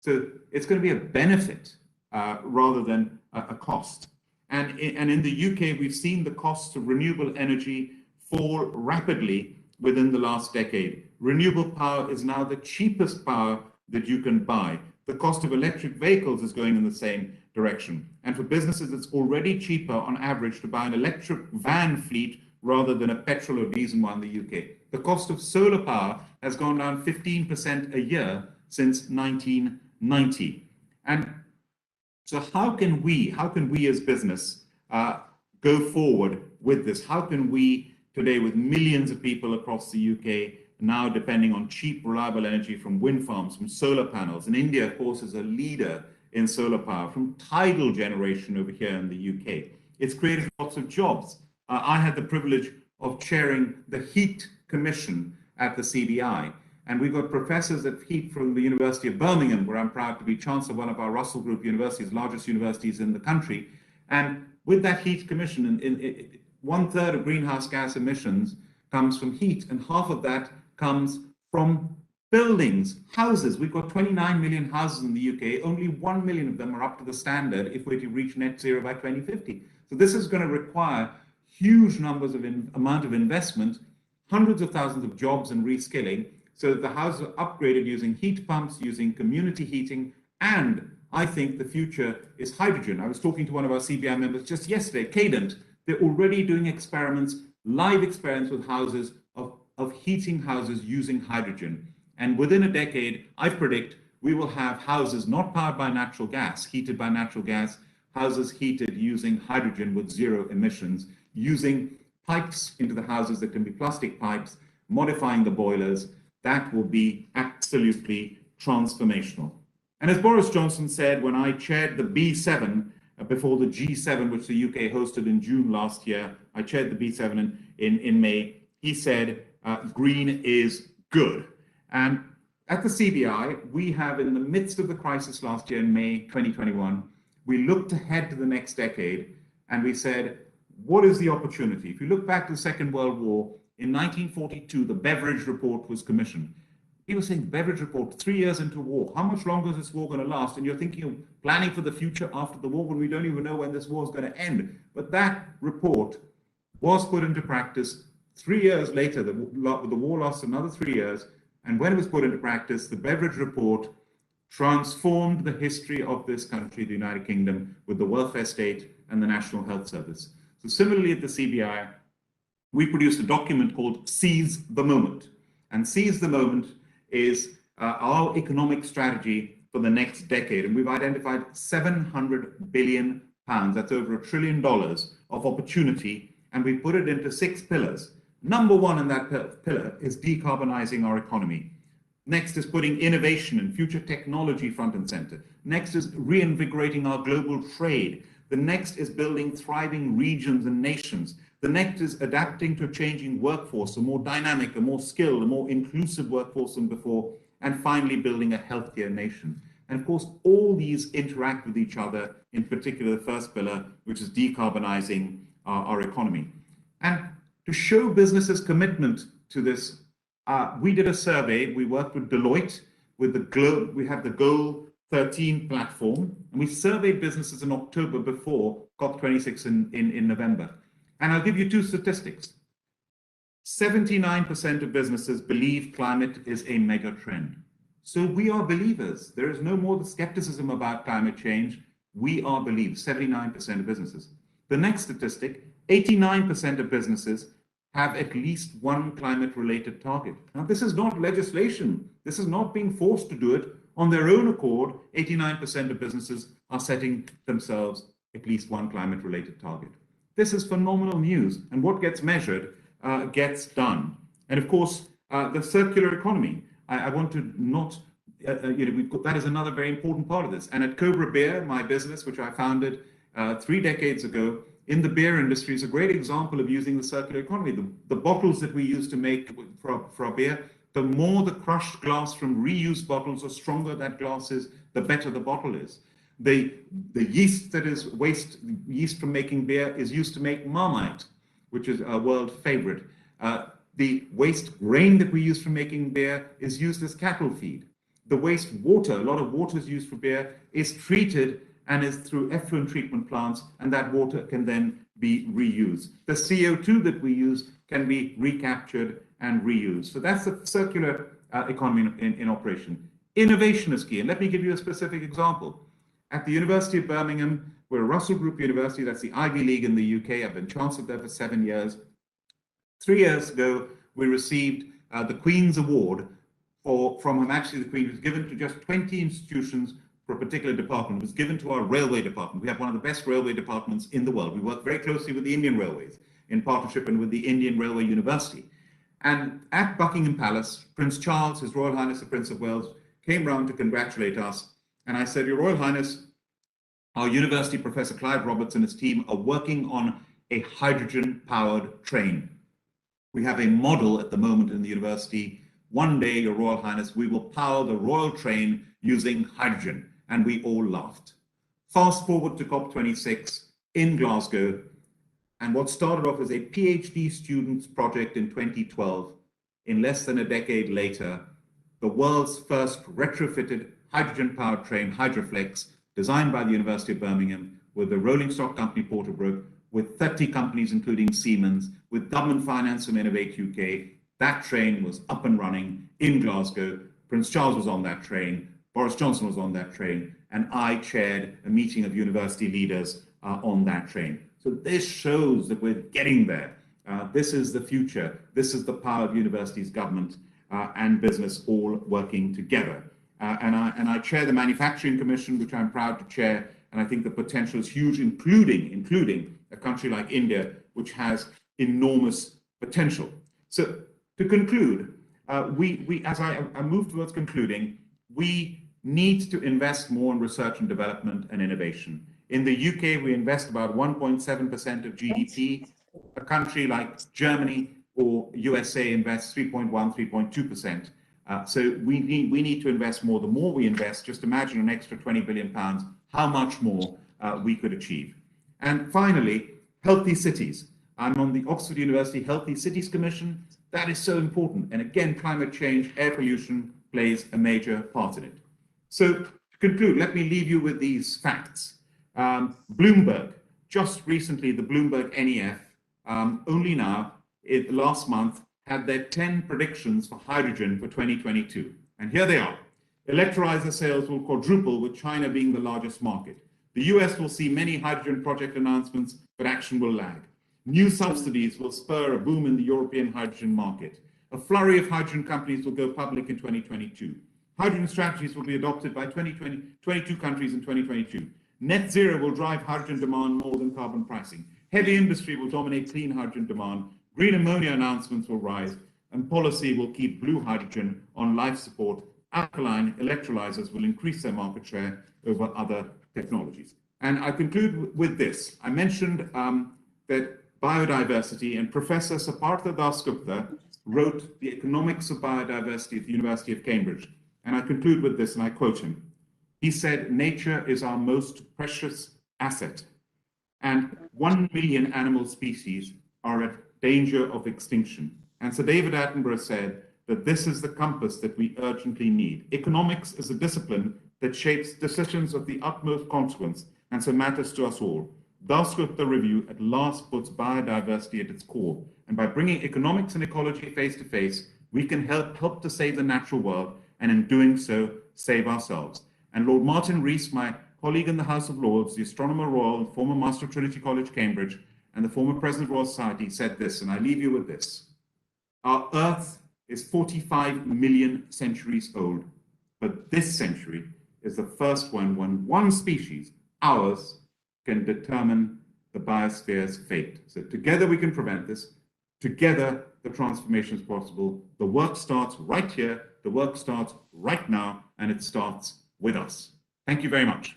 Speaker 1: So it's going to be a benefit rather than a cost. And in the UK, we've seen the costs of renewable energy fall rapidly within the last decade. Renewable power is now the cheapest power that you can buy. The cost of electric vehicles is going in the same direction. And for businesses, it's already cheaper on average to buy an electric van fleet rather than a petrol or diesel one in the UK. The cost of solar power has gone down 15% a year since 1990. And so how can we as business go forward with this? How can we today, with millions of people across the UK now depending on cheap, reliable energy from wind farms, from solar panels, and India, of course, is a leader in solar power, from tidal generation over here in the UK. It's created lots of jobs. I had the privilege of chairing the Heat Commission at the CBI, and we've got professors at Heat from the University of Birmingham, where I'm proud to be chancellor of one of our Russell Group universities, largest universities in the country. And with that Heat Commission, in 1/3 of greenhouse gas emissions comes from heat, and half of that comes from buildings, houses. We've got 29 million houses in the UK. Only 1 million of them are up to the standard if we're to reach net zero by 2050. So this is going to require huge numbers of amount of investment, hundreds of thousands of jobs and reskilling, so that the houses are upgraded using heat pumps, using community heating, and I think the future is hydrogen. I was talking to one of our CBI members just yesterday, Cadent. They're already doing experiments, live experiments with houses of heating houses using hydrogen. And within a decade, I predict we will have houses not powered by natural gas, heated by natural gas, houses heated using hydrogen with zero emissions, using pipes into the houses that can be plastic pipes, modifying the boilers. That will be absolutely transformational. And as Boris Johnson said when I chaired the B7 before the G7, which the UK hosted in June last year, I chaired the B7 in May, he said, green is good. And at the CBI, we have, in the midst of the crisis last year in May 2021, we looked ahead to the next decade and we said, what is the opportunity? If you look back to the Second World War, in 1942, the Beveridge Report was commissioned. He was saying, Beveridge Report, 3 years into war, how much longer is this war going to last? And you're thinking of planning for the future after the war when we don't even know when this war is going to end. But that report was put into practice 3 years later. The war lasted another 3 years. And when it was put into practice, the Beveridge Report transformed the history of this country, the United Kingdom, with the welfare state and the National Health Service. So similarly at the CBI, we produced a document called Seize the Moment. And Seize the Moment is our economic strategy for the next decade. And we've identified £700 billion pounds, that's over $1 trillion of opportunity, and we put it into 6 pillars. Number one in that pillar is decarbonizing our economy. Next is putting innovation and future technology front and center. Next is reinvigorating our global trade. The next is building thriving regions and nations. The next is adapting to a changing workforce, a more dynamic, a more skilled, a more inclusive workforce than before. And finally, building a healthier nation. And of course, all these interact with each other, in particular, the first pillar, which is decarbonizing our economy. And to show businesses' commitment to this, we did a survey. We worked with Deloitte, with we have the Goal 13 platform, and we surveyed businesses in October before COP26 in November. And I'll give you 2 statistics. 79% of businesses believe climate is a mega trend. So we are believers. There is no more skepticism about climate change. We are believers, 79% of businesses. The next statistic, 89% of businesses have at least one climate-related target. Now, this is not legislation. This is not being forced to do it. On their own accord, 89% of businesses are setting themselves at least one climate-related target. This is phenomenal news, and what gets measured gets done. And of course, the circular economy. I want to not, that is another very important part of this. And at Cobra Beer, my business, which I founded 3 decades ago, in the beer industry, is a great example of using the circular economy. The bottles that we use to make for our beer, the more the crushed glass from reused bottles, the stronger that glass is, the better the bottle is. The yeast that is waste yeast from making beer is used to make Marmite, which is a world favorite. The waste grain that we use for making beer is used as cattle feed. The waste water, a lot of water is used for beer, is treated and is through effluent treatment plants, and that water can then be reused. The CO2 that we use can be recaptured and reused. So that's the circular economy in operation. Innovation is key, and let me give you a specific example. At the University of Birmingham, we're a Russell Group university, that's the Ivy League in the UK. I've been chancellor there for 7 years. 3 years ago, we received the Queen's Award from Her Majesty the Queen. It was given to just 20 institutions for a particular department. It was given to our railway department. We have one of the best railway departments in the world. We work very closely with the Indian Railways in partnership and with the Indian Railway University. And at Buckingham Palace, Prince Charles, His Royal Highness the Prince of Wales, came round to congratulate us. And I said, Your Royal Highness, our university professor Clive Roberts and his team are working on a hydrogen-powered train. We have a model at the moment in the university. One day, Your Royal Highness, we will power the royal train using hydrogen. And we all laughed. Fast forward to COP26 in Glasgow. And what started off as a PhD student's project in 2012, in less than a decade later, the world's first retrofitted hydrogen-powered train, Hydroflex, designed by the University of Birmingham, with the rolling stock company Porterbrook, with 30 companies, including Siemens, with government finance from Innovate UK. That train was up and running in Glasgow. Prince Charles was on that train. Boris Johnson was on that train. And I chaired a meeting of university leaders on that train. So this shows that we're getting there. This is the future. This is the power of universities, government, and business all working together. And I chair the Manufacturing Commission, which I'm proud to chair. And I think the potential is huge, including a country like India, which has enormous potential. So to conclude, as I move towards concluding, we need to invest more in research and development and innovation. In the UK, we invest about 1.7% of GDP. A country like Germany or USA invests 3.1, 3.2%. So we need to invest more. The more we invest, just imagine an extra 20 billion pounds, how much more we could achieve. And finally, healthy cities. I'm on the Oxford University Healthy Cities Commission. That is so important. And again, climate change, air pollution plays a major part in it. So to conclude, let me leave you with these facts. Bloomberg, just recently, the Bloomberg NEF, only now, last month, had their 10 predictions for hydrogen for 2022. And here they are. Electrolyzer sales will quadruple, with China being the largest market. The US will see many hydrogen project announcements, but action will lag. New subsidies will spur a boom in the European hydrogen market. A flurry of hydrogen companies will go public in 2022. Hydrogen strategies will be adopted by 22 countries in 2022. Net zero will drive hydrogen demand more than carbon pricing. Heavy industry will dominate clean hydrogen demand. Green ammonia announcements will rise, and policy will keep blue hydrogen on life support. Alkaline electrolyzers will increase their market share over other technologies. And I conclude with this. I mentioned that biodiversity, and Professor Sapartha Dasgupta wrote The Economics of Biodiversity at the University of Cambridge. And I conclude with this, and I quote him. He said, nature is our most precious asset, and 1 million animal species are at danger of extinction. And Sir David Attenborough said that this is the compass that we urgently need. Economics is a discipline that shapes decisions of the utmost consequence, and so matters to us all. Dasgupta Review at last puts biodiversity at its core, and by bringing economics and ecology face to face, we can help to save the natural world, and in doing so, save ourselves. And Lord Martin Rees, my colleague in the House of Lords, the Astronomer Royal, former Master of Trinity College, Cambridge, and the former President of Royal Society, said this, and I leave you with this. Our Earth is 45 million centuries old, but this century is the first one when one species, ours, can determine the biosphere's fate. So together we can prevent this. Together, the transformation is possible. The work starts right here. The work starts right now, and it starts with us. Thank you very much.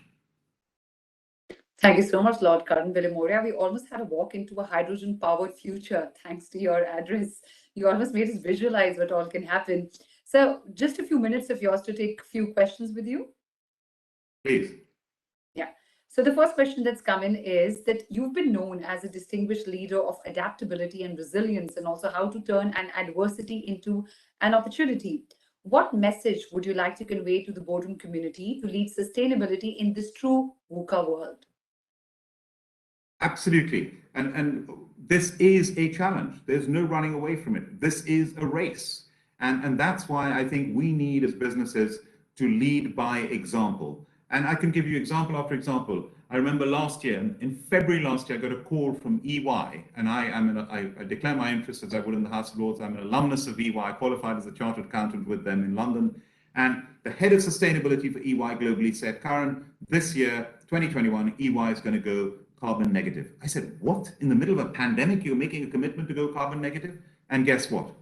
Speaker 2: Thank you so much, Lord Karan Villimoria. We almost had a walk into a hydrogen-powered future thanks to your address. You almost made us visualize what all can happen. So just a few minutes of yours to take a few questions with you.
Speaker 1: Please.
Speaker 2: Yeah. So the first question that's come in is that you've been known as a distinguished leader of adaptability and resilience, and also how to turn an adversity into an opportunity. What message would you like to convey to the boardroom community to lead sustainability in this true VUCA world?
Speaker 1: Absolutely. And this is a challenge. There's no running away from it. This is a race. And that's why I think we need as businesses to lead by example. And I can give you example after example. I remember last year, in February last year, I got a call from EY, and I declare my interest as I would in the House of Lords. I'm an alumnus of EY, qualified as a chartered accountant with them in London. And the head of sustainability for EY globally said, Karan, this year, 2021, EY is going to go carbon negative. I said, what? In the middle of a pandemic, you're making a commitment to go carbon negative? And guess what?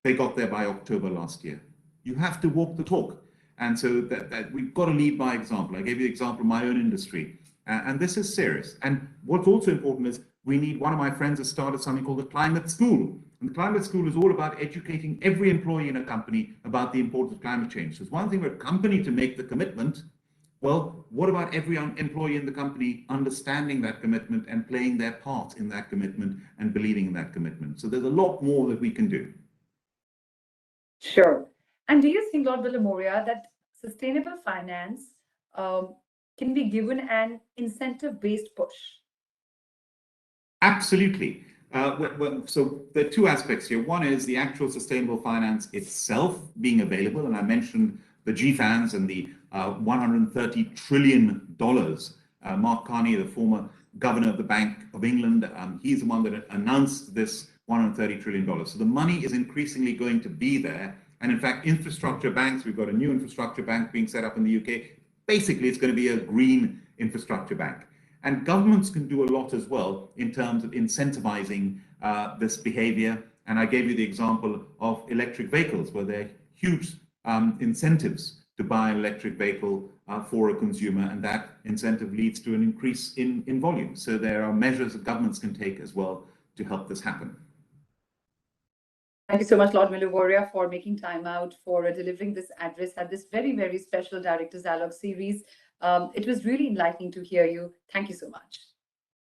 Speaker 1: They got there by October last year. You have to walk the talk. And so that we've got to lead by example. I gave you the example of my own industry. And this is serious. And what's also important is one of my friends has started something called the Climate School. And the Climate School is all about educating every employee in a company about the importance of climate change. So it's one thing for a company to make the commitment. Well, what about every employee in the company understanding that commitment and playing their part in that commitment and believing in that commitment? So there's a lot more that we can do.
Speaker 2: Sure. And do you think, Lord Villimoria, that sustainable finance can be given an incentive-based push?
Speaker 1: Absolutely. So there are two aspects here. One is the actual sustainable finance itself being available. And I mentioned the GFANs and the $130 trillion. Mark Carney, the former governor of the Bank of England, he's the one that announced this $130 trillion. So the money is increasingly going to be there. And in fact, infrastructure banks, we've got a new infrastructure bank being set up in the UK. Basically, it's going to be a green infrastructure bank. And governments can do a lot as well in terms of incentivizing this behavior. And I gave you the example of electric vehicles, where there are huge incentives to buy an electric vehicle for a consumer, and that incentive leads to an increase in volume. So there are measures that governments can take as well to help this happen.
Speaker 2: Thank you so much, Lord Villimoria, for making time out for delivering this address at this very, very special Directors Dialogue series. It was really enlightening to hear you. Thank you so much.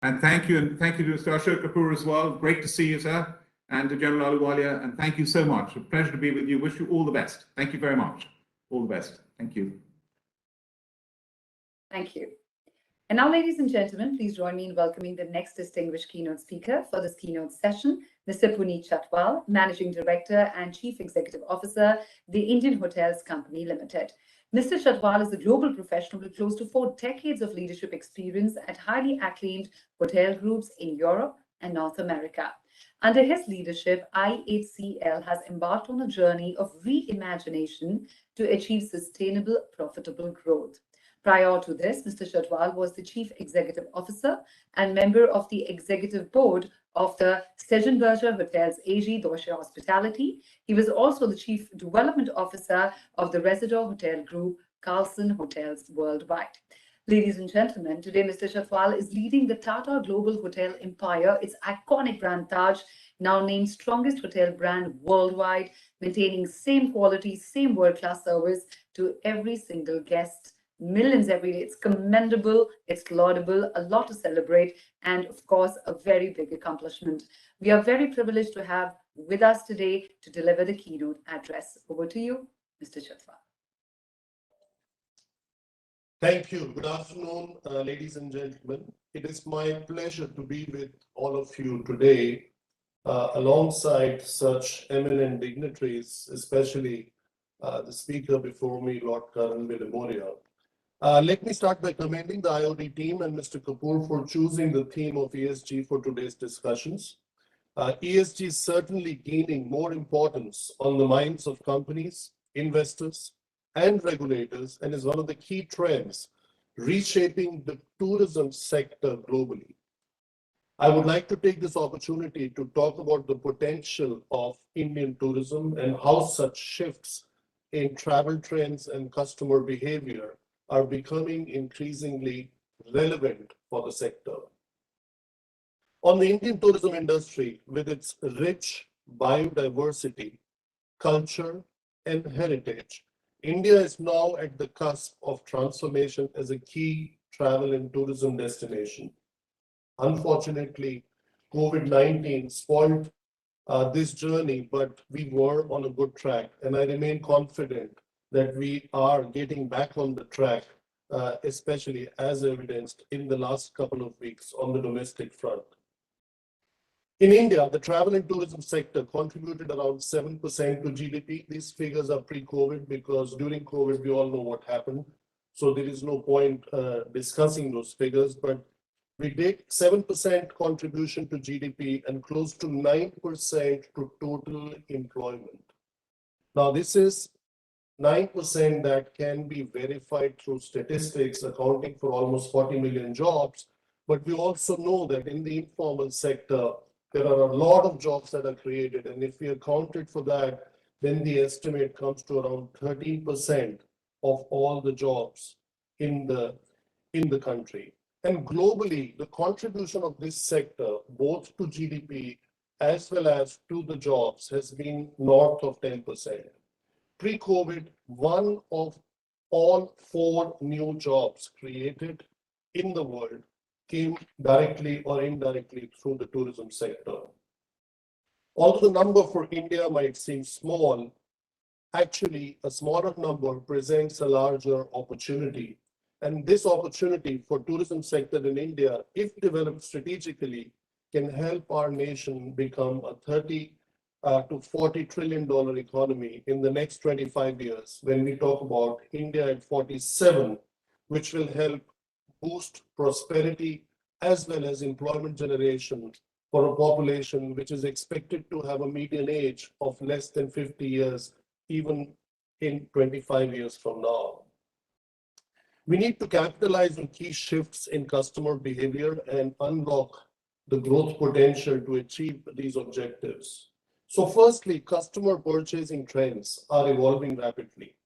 Speaker 1: And thank you to Mr. Ashok Kapoor as well. Great to see you, sir, and to General Ahluwalia. And thank you so much. A pleasure to be with you. Wish you all the best. Thank you very much. All the best. Thank you.
Speaker 2: Thank you. And now, ladies and gentlemen, please join me in welcoming the next distinguished keynote speaker for this keynote session, Mr. Puneet Chhatwal, Managing Director and Chief Executive Officer, the Indian Hotels Company Limited. Mr. Chhatwal is a global professional with close to 4 decades of leadership experience at highly acclaimed hotel groups in Europe and North America. Under his leadership, IHCL has embarked on a journey of reimagination to achieve sustainable, profitable growth. Prior to this, Mr. Chatwal was the Chief Executive Officer and member of the Executive Board of the Sejenberger Hotels AG Deutsche Hospitality. He was also the Chief Development Officer of the Residor Hotel Group, Carlson Hotels Worldwide. Ladies and gentlemen, today Mr. Chatwal is leading the Tata Global Hotel Empire, its iconic brand Taj, now named strongest hotel brand worldwide, maintaining same quality, same world-class service to every single guest. Millions every day. It's commendable, it's laudable, a lot to celebrate, and of course, a very big accomplishment. We are very privileged to have with us today to deliver the keynote address. Over to you, Mr. Chatwal.
Speaker 4: Thank you. Good afternoon, ladies and gentlemen. It is my pleasure to be with all of you today, alongside such eminent dignitaries, especially the speaker before me, Lord Karan Vidamoria. Let me start by commending the IOD team and Mr. Kapoor for choosing the theme of ESG for today's discussions. ESG is certainly gaining more importance on the minds of companies, investors, and regulators, and is one of the key trends reshaping the tourism sector globally. I would like to take this opportunity to talk about the potential of Indian tourism and how such shifts in travel trends and customer behavior are becoming increasingly relevant for the sector. On the Indian tourism industry, with its rich biodiversity, culture, and heritage, India is now at the cusp of transformation as a key travel and tourism destination. Unfortunately, COVID-19 spoiled this journey, but we were on a good track, and I remain confident that we are getting back on the track, especially as evidenced in the last couple of weeks on the domestic front. In India, the travel and tourism sector contributed around 7% to GDP. These figures are pre-COVID because during COVID, we all know what happened. So there is no point discussing those figures, but we did 7% contribution to GDP and close to 9% to total employment. Now, this is 9% that can be verified through statistics, accounting for almost 40 million jobs. But we also know that in the informal sector, there are a lot of jobs that are created. And if we accounted for that, then the estimate comes to around 13% of all the jobs in the country. And globally, the contribution of this sector, both to GDP as well as to the jobs, has been north of 10%. Pre-COVID, one of all 4 new jobs created in the world came directly or indirectly through the tourism sector. Although the number for India might seem small, actually a smaller number presents a larger opportunity. And this opportunity for tourism sector in India, if developed strategically, can help our nation become a $30 to $40 trillion economy in the next 25 years when we talk about India at 47, which will help boost prosperity as well as employment generation for a population which is expected to have a median age of less than 50 years, even in 25 years from now. We need to capitalize on key shifts in customer behavior and unlock the growth potential to achieve these objectives. So firstly, customer purchasing trends are evolving rapidly.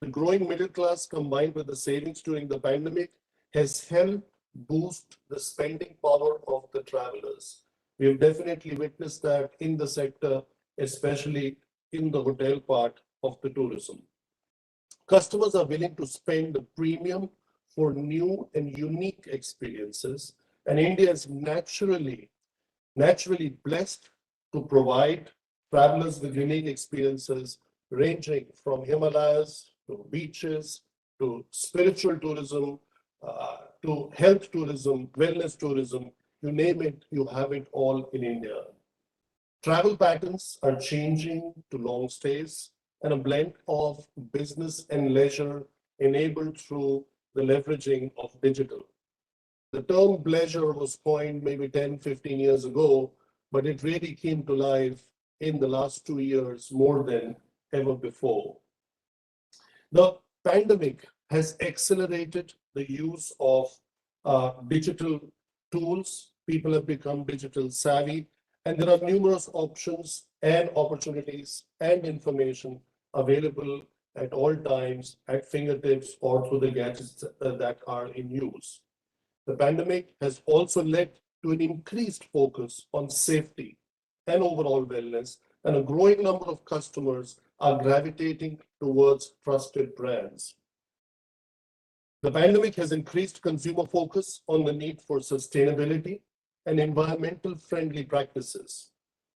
Speaker 4: The growing middle class combined with the savings during the pandemic has helped boost the spending power of the travelers. We have definitely witnessed that in the sector, especially in the hotel part of the tourism. Customers are willing to spend the premium for new and unique experiences, and India is naturally blessed to provide travelers with unique experiences ranging from Himalayas to beaches to spiritual tourism to health tourism, wellness tourism, you name it, you have it all in India. Travel patterns are changing to long stays and a blend of business and leisure enabled through the leveraging of digital. The term leisure was coined maybe 10, 15 years ago, but it really came to life in the last 2 years more than ever before. The pandemic has accelerated the use of digital tools. People have become digital savvy, and there are numerous options and opportunities and information available at all times at fingertips or through the gadgets that are in use. The pandemic has also led to an increased focus on safety and overall wellness, and a growing number of customers are gravitating towards trusted brands. The pandemic has increased consumer focus on the need for sustainability and environmental friendly practices.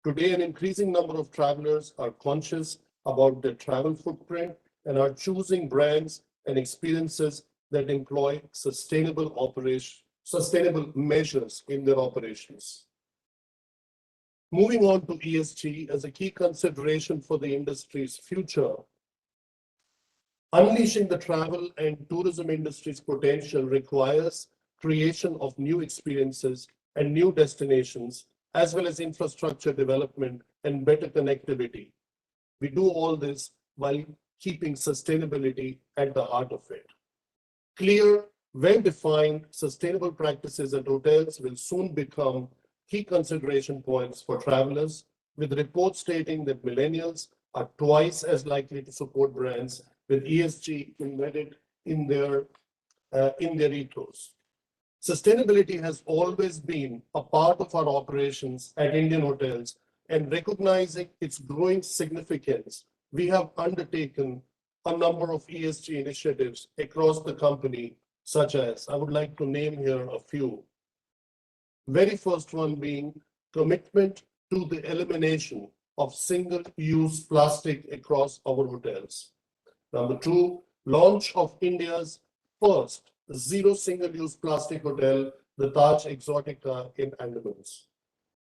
Speaker 4: Today, an increasing number of travelers are conscious about their travel footprint and are choosing brands and experiences that employ sustainable measures in their operations. Moving on to ESG as a key consideration for the industry's future, unleashing the travel and tourism industry's potential requires creation of new experiences and new destinations, as well as infrastructure development and better connectivity. We do all this while keeping sustainability at the heart of it. Clear, well-defined, sustainable practices at hotels will soon become key consideration points for travelers, with reports stating that millennials are twice as likely to support brands with ESG embedded in their ethos. Sustainability has always been a part of our operations at Indian Hotels, and recognizing its growing significance, we have undertaken a number of ESG initiatives across the company, such as, I would like to name here a few. Very first one being commitment to the elimination of single-use plastic across our hotels. Number two, launch of India's first zero single-use plastic hotel, the Taj Exotica in Andamans.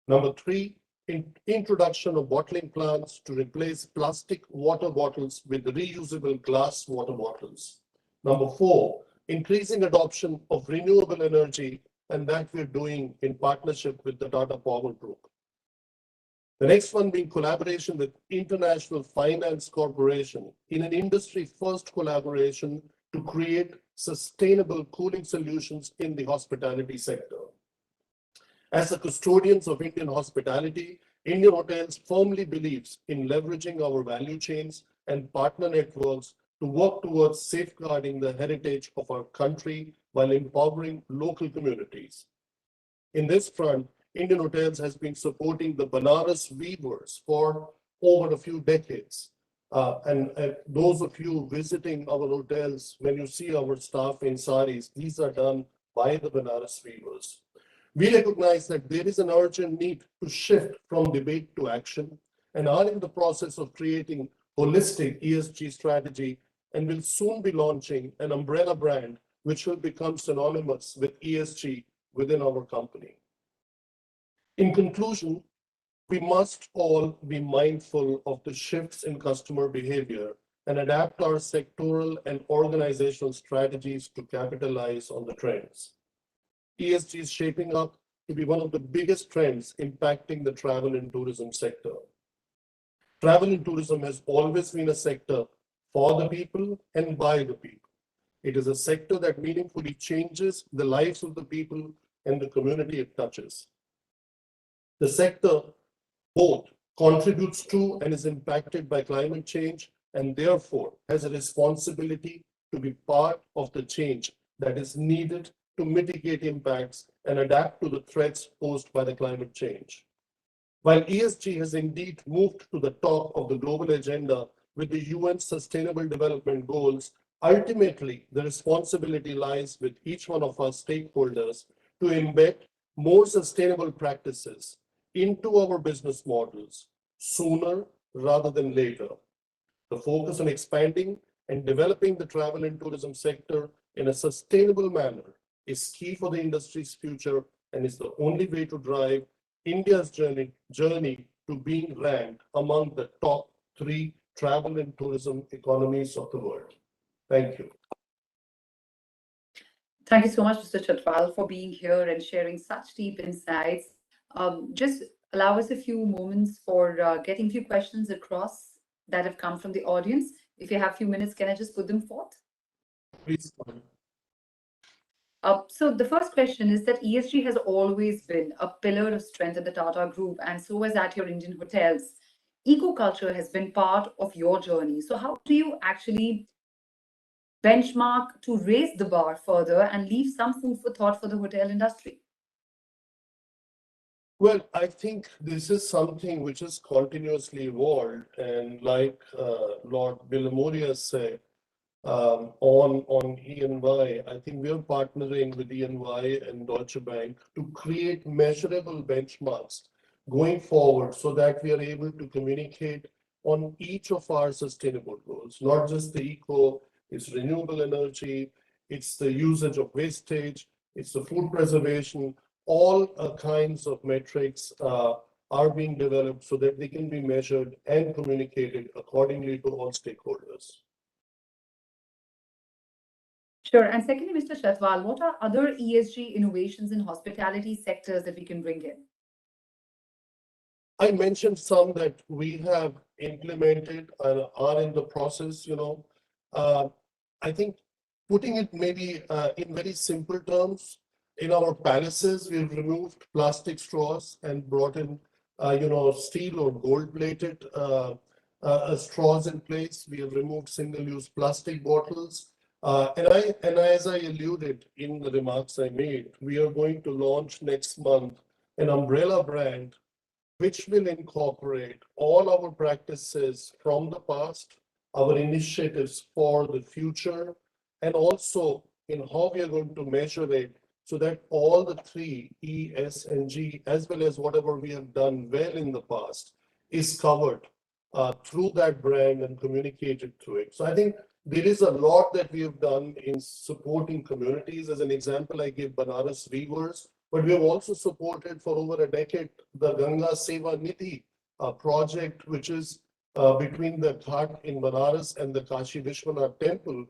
Speaker 4: Number three, introduction of bottling plants to replace plastic water bottles with reusable glass water bottles. Number four, increasing adoption of renewable energy, and that we're doing in partnership with the Tata Power Group. The next one being collaboration with International Finance Corporation in an industry-first collaboration to create sustainable cooling solutions in the hospitality sector. As the custodians of Indian hospitality, Indian Hotels firmly believes in leveraging our value chains and partner networks to work towards safeguarding the heritage of our country while empowering local communities. In this front, Indian Hotels has been supporting the Banaras weavers for over a few decades. Those of you visiting our hotels, when you see our staff in saris, these are done by the Banaras weavers. We recognize that there is an urgent need to shift from debate to action and are in the process of creating holistic ESG strategy, and will soon be launching an umbrella brand which will become synonymous with ESG within our company. In conclusion, we must all be mindful of the shifts in customer behavior and adapt our sectoral and organizational strategies to capitalize on the trends. ESG is shaping up to be one of the biggest trends impacting the travel and tourism sector. Travel and tourism has always been a sector for the people and by the people. It is a sector that meaningfully changes the lives of the people and the community it touches. The sector both contributes to and is impacted by climate change, and therefore has a responsibility to be part of the change that is needed to mitigate impacts and adapt to the threats posed by the climate change. While ESG has indeed moved to the top of the global agenda with the UN Sustainable Development Goals, ultimately the responsibility lies with each one of our stakeholders to embed more sustainable practices into our business models sooner rather than later. The focus on expanding and developing the travel and tourism sector in a sustainable manner is key for the industry's future and is the only way to drive India's journey to being ranked among the top 3 travel and tourism economies of the world. Thank you.
Speaker 2: Thank you so much, Mr. Chatwal, for being here and sharing such deep insights. Just allow us a few moments for getting a few questions across that have come from the audience. If you have a few minutes, can I just put them forth?
Speaker 4: Please.
Speaker 2: So the first question is that ESG has always been a pillar of strength in the Tata Group, and so has at your Indian hotels. Eco-culture has been part of your journey. So how do you actually benchmark to raise the bar further and leave some food for thought for the hotel industry?
Speaker 4: Well, I think this is something which has continuously evolved, and like Lord Bill said, on E&Y, I think we are partnering with E&Y and Deutsche Bank to create measurable benchmarks going forward so that we are able to communicate on each of our sustainable goals, not just the eco, it's renewable energy, it's the usage of wastage, it's the food preservation, all kinds of metrics are being developed so that they can be measured and communicated accordingly to all stakeholders.
Speaker 2: Sure. And secondly, Mr. Chatwal, what are other ESG innovations in hospitality sectors that we can bring in?
Speaker 4: I mentioned some that we have implemented and are in the process, I think putting it maybe in very simple terms, in our palaces, we've removed plastic straws and brought in, steel or gold-plated straws in place. We have removed single-use plastic bottles. And as I alluded in the remarks I made, we are going to launch next month an umbrella brand which will incorporate all our practices from the past, our initiatives for the future, and also in how we are going to measure it so that all the three, E, S, and G, as well as whatever we have done well in the past, is covered through that brand and communicated through it. So I think there is a lot that we have done in supporting communities. As an example, I give Banaras Weavers, but we have also supported for over a decade the Ganga Seva Nidhi project, which is between the Ghat in Banaras and the Kashi Vishwanath temple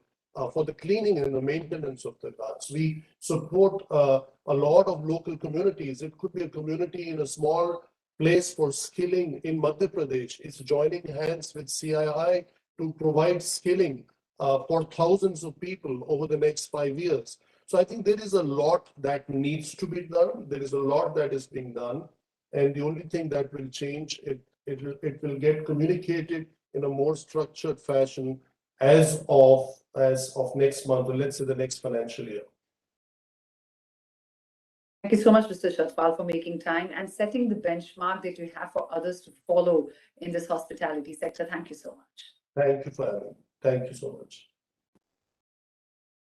Speaker 4: for the cleaning and the maintenance of the ghats. We support a lot of local communities. It could be a community in a small place for skilling in Madhya Pradesh. It's joining hands with CII to provide skilling for thousands of people over the next 5 years. So I think there is a lot that needs to be done. There is a lot that is being done. And the only thing that will change, it will get communicated in a more structured fashion as of next month, or let's say the next financial year.
Speaker 2: Thank you so much, Mr. Chatwal, for making time and setting the benchmark that you have for others to follow in this hospitality sector. Thank you so much.
Speaker 4: Thank you for having me. Thank you so much.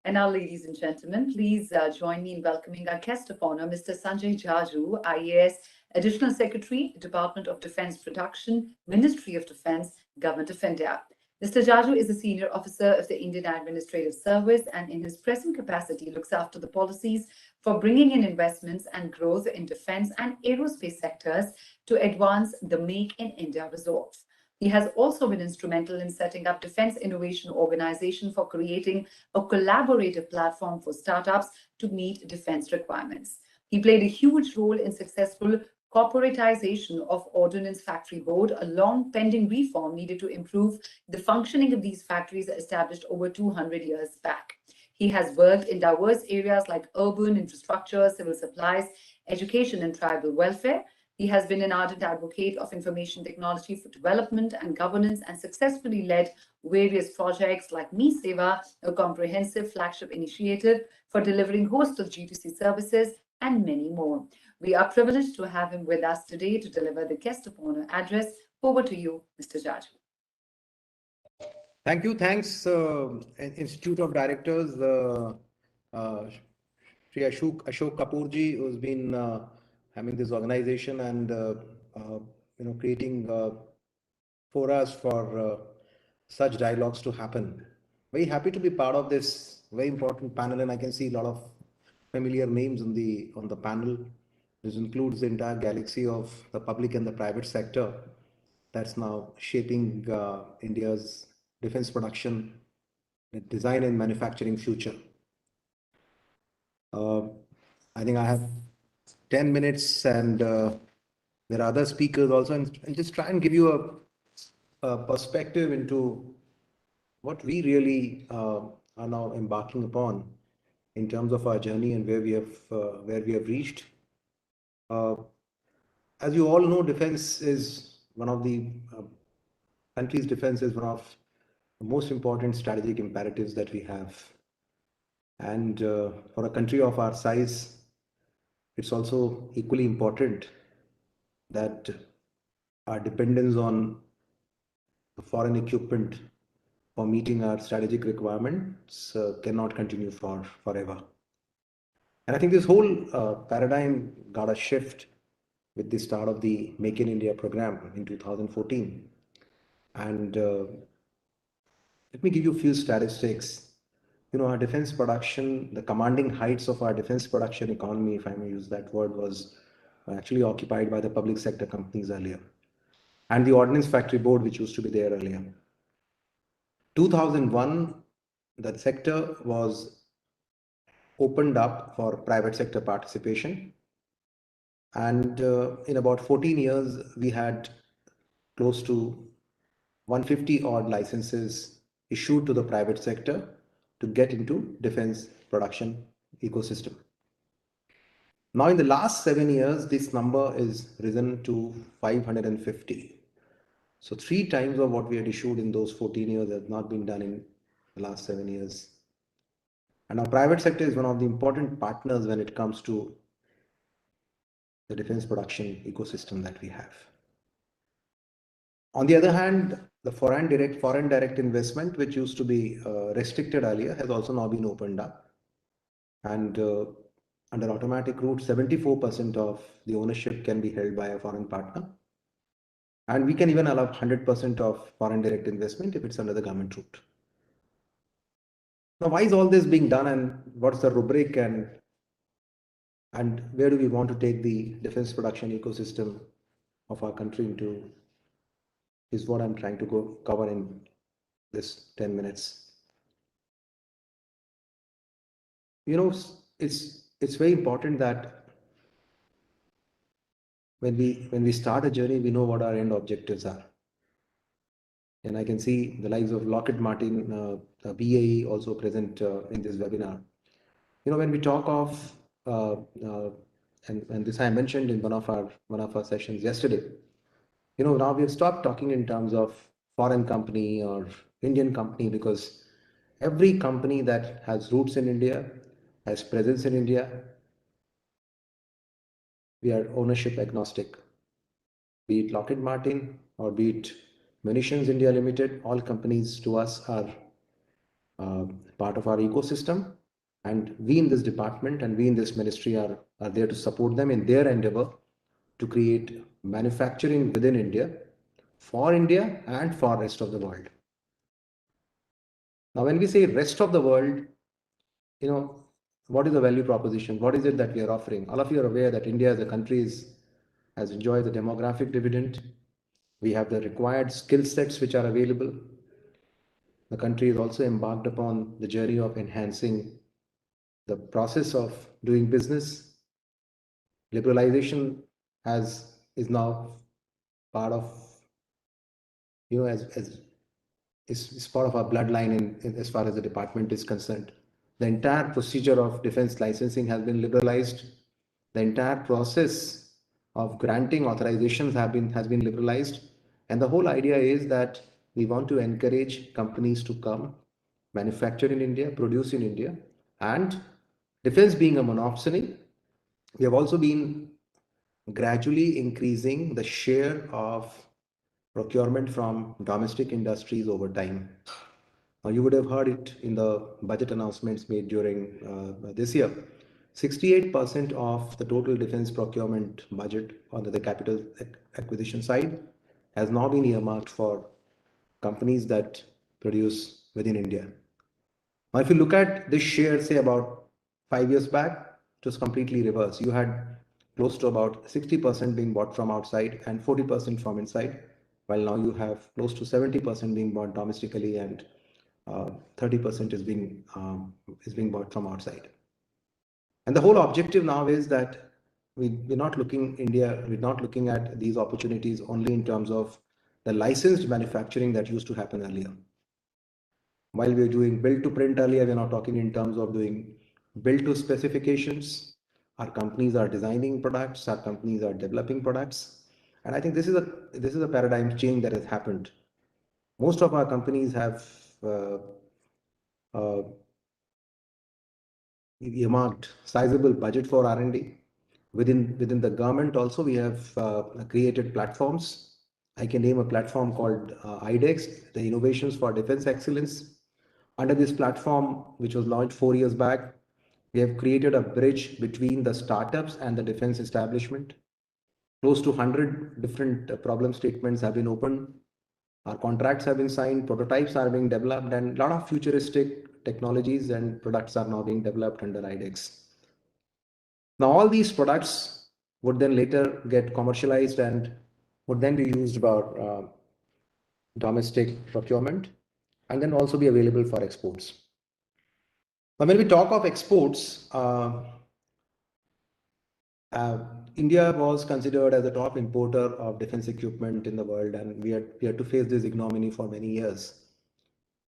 Speaker 2: And now, ladies and gentlemen, please join me in welcoming our guest of honor, Mr. Sanjay Jaju, IAS Additional Secretary, Department of Defence Production, Ministry of Defence, Government of India. Mr. Jaju is a senior officer of the Indian Administrative Service and in his present capacity looks after the policies for bringing in investments and growth in defence and aerospace sectors to advance the Make in India resolve. He has also been instrumental in setting up Defence Innovation Organization for creating a collaborative platform for startups to meet defence requirements. He played a huge role in successful corporatization of Ordnance Factory Board, a long pending reform needed to improve the functioning of these factories established over 200 years back. He has worked in diverse areas like urban infrastructure, civil supplies, education and tribal welfare. He has been an ardent advocate of information technology for development and governance and successfully led various projects like Me Seva, a comprehensive flagship initiative for delivering host of G2C services, and many more. We are privileged to have him with us today to deliver the guest of honor address. Over to you, Mr. Jaju.
Speaker 9: Thank you. Thanks, Institute of Directors, Shri Ashok Kapoorji, who's been having this organization and creating forums for such dialogues to happen. Very happy to be part of this very important panel, and I can see a lot of familiar names on the panel. This includes the entire galaxy of the public and the private sector that's now shaping India's defense production, design and manufacturing future. I think I have 10 minutes and there are other speakers also, and I'll just try and give you a perspective into what we really
Speaker 5: are now embarking upon in terms of our journey and where we have reached. As you all know, defense is one of the country's defense is one of the most important strategic imperatives that we have. And for a country of our size, it's also equally important that our dependence on the foreign equipment for meeting our strategic requirements cannot continue forever. And I think this whole paradigm got a shift with the start of the Make in India program in 2014. And let me give you a few statistics. You know, our defense production, the commanding heights of our defense production economy, if I may use that word, was actually occupied by the public sector companies earlier, and the Ordnance Factory Board, which used to be there earlier. 2001, that sector was opened up for private sector participation. And in about 14 years, we had close to 150 odd licenses issued to the private sector to get into defense production ecosystem. Now, in the last 7 years, this number is risen to 550. So 3 times of what we had issued in those 14 years has not been done in the last 7 years. And our private sector is one of the important partners when it comes to the defense production ecosystem that we have. On the other hand, the foreign direct investment, which used to be restricted earlier, has also now been opened up. And under automatic route, 74% of the ownership can be held by a foreign partner. And we can even allow 100% of foreign direct investment if it's under the government route. Now, why is all this being done, and what's the rubric, and where do we want to take the defense production ecosystem of our country into, is what I'm trying to cover in this 10 minutes. You know, it's very important that when we start a journey, we know what our end objectives are. And I can see the likes of Lockheed Martin, BAE also present in this webinar. You know, when we talk of and this I mentioned in one of our sessions yesterday. You know, now we have stopped talking in terms of foreign company or Indian company, because every company that has roots in India, has presence in India, we are ownership agnostic. Be it Lockheed Martin or be it Munitions India Limited, all companies to us are part of our ecosystem. And we in this department and we in this ministry are there to support them in their endeavor to create manufacturing within India, for India and for rest of the world. Now, when we say rest of the world, you know, what is the value proposition? What is it that we are offering? All of you are aware that India as a country has enjoyed the demographic dividend. We have the required skill sets which are available. The country is also embarked upon the journey of enhancing the process of doing business. Liberalization is now part of, you know, is part of our bloodline as far as the department is concerned. The entire procedure of defense licensing has been liberalized. The entire process of granting authorizations has been liberalized. And the whole idea is that we want to encourage companies to come, manufacture in India, produce in India, and defense being a monopoly, we have also been gradually increasing the share of procurement from domestic industries over time. Now, you would have heard it in the budget announcements made during this year. 68% of the total defense procurement budget on the capital acquisition side has now been earmarked for companies that produce within India. Now, if you look at this share, say about 5 years back, it was completely reversed. You had close to about 60% being bought from outside and 40% from inside, while now you have close to 70% being bought domestically and 30% is being bought from outside. And the whole objective now is that we're not looking at these opportunities only in terms of the licensed manufacturing that used to happen earlier. While we were doing build to print earlier, we're now talking in terms of doing build to specifications. Our companies are designing products, our companies are developing products. And I think this is a paradigm change that has happened. Most of our companies have earmarked sizable budget for R&D. Within the government also, we have created platforms. I can name a platform called IDEX, the Innovations for Defense Excellence. Under this platform, which was launched 4 years back, we have created a bridge between the startups and the defense establishment. Close to 100 different problem statements have been opened. Our contracts have been signed, prototypes are being developed, and a lot of futuristic technologies and products are now being developed under IDEX. Now, all these products would then later get commercialized and would then be used about domestic procurement and then also be available for exports. Now, when we talk of exports, India was considered as a top importer of defense equipment in the world, and we had to face this ignominy for many years.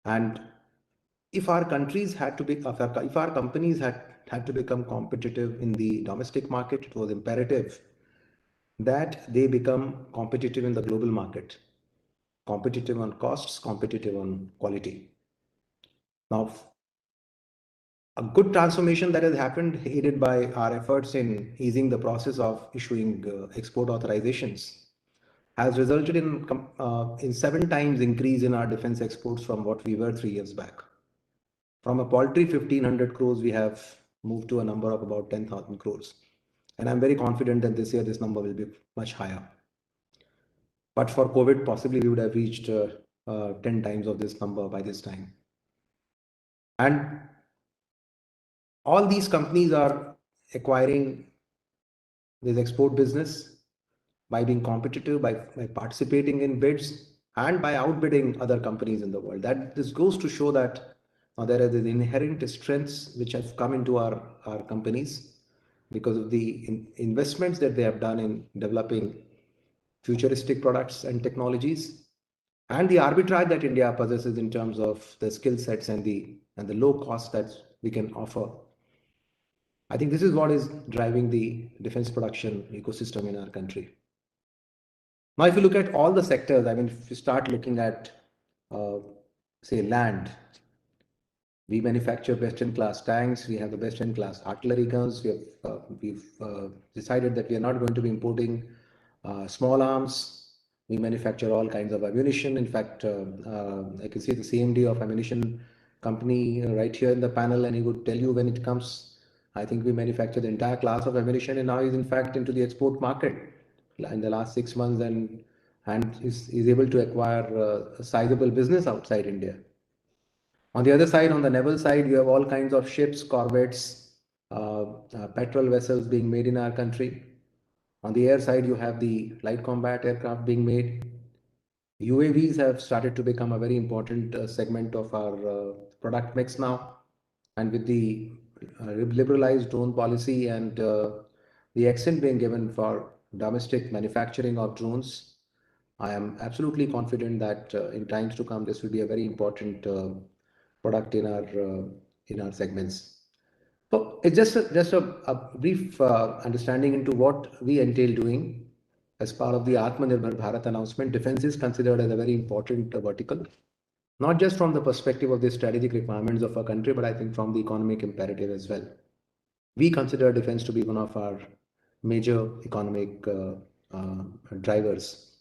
Speaker 5: And if our countries had to be, if our companies had to become competitive in the domestic market, it was imperative that they become competitive in the global market, competitive on costs, competitive on quality. Now, a good transformation that has happened, aided by our efforts in easing the process of issuing export authorizations, has resulted in 7 times increase in our defense exports from what we were 3 years back. From a paltry 1,500 crores, we have moved to a number of about 10,000 crores. And I'm very confident that this year this number will be much higher. But for COVID, possibly we would have reached 10 times of this number by this time. And all these companies are acquiring this export business by being competitive, by participating in bids, and by outbidding other companies in the world. This goes to show that there are these inherent strengths which have come into our companies because of the investments that they have done in developing futuristic products and technologies, and the arbitrage that India possesses in terms of the skill sets and the low cost that we can offer. I think this is what is driving the defense production ecosystem in our country. Now, if you look at all the sectors, I mean, if you start looking at, say, land, we manufacture best-in-class tanks. We have the best-in-class artillery guns. We've decided that we are not going to be importing small arms. We manufacture all kinds of ammunition. In fact, I can see the CMD of ammunition company right here in the panel, and he would tell you when it comes. I think we manufacture the entire class of ammunition, and now is in fact into the export market in the last 6 months, and is able to acquire a sizable business outside India. On the other side, on the naval side, you have all kinds of ships, corvettes, petrol vessels being made in our country. On the air side, you have the light combat aircraft being made. UAVs have started to become a very important segment of our product mix now. And with the liberalized drone policy and the accent being given for domestic manufacturing of drones, I am absolutely confident that in times to come, this will be a very important product in our segments. So it's just a brief understanding into what we entail doing as part of the Atmanirbhar Bharat announcement. Defense is considered as a very important vertical, not just from the perspective of the strategic requirements of our country, but I think from the economic imperative as well. We consider defense to be one of our major economic drivers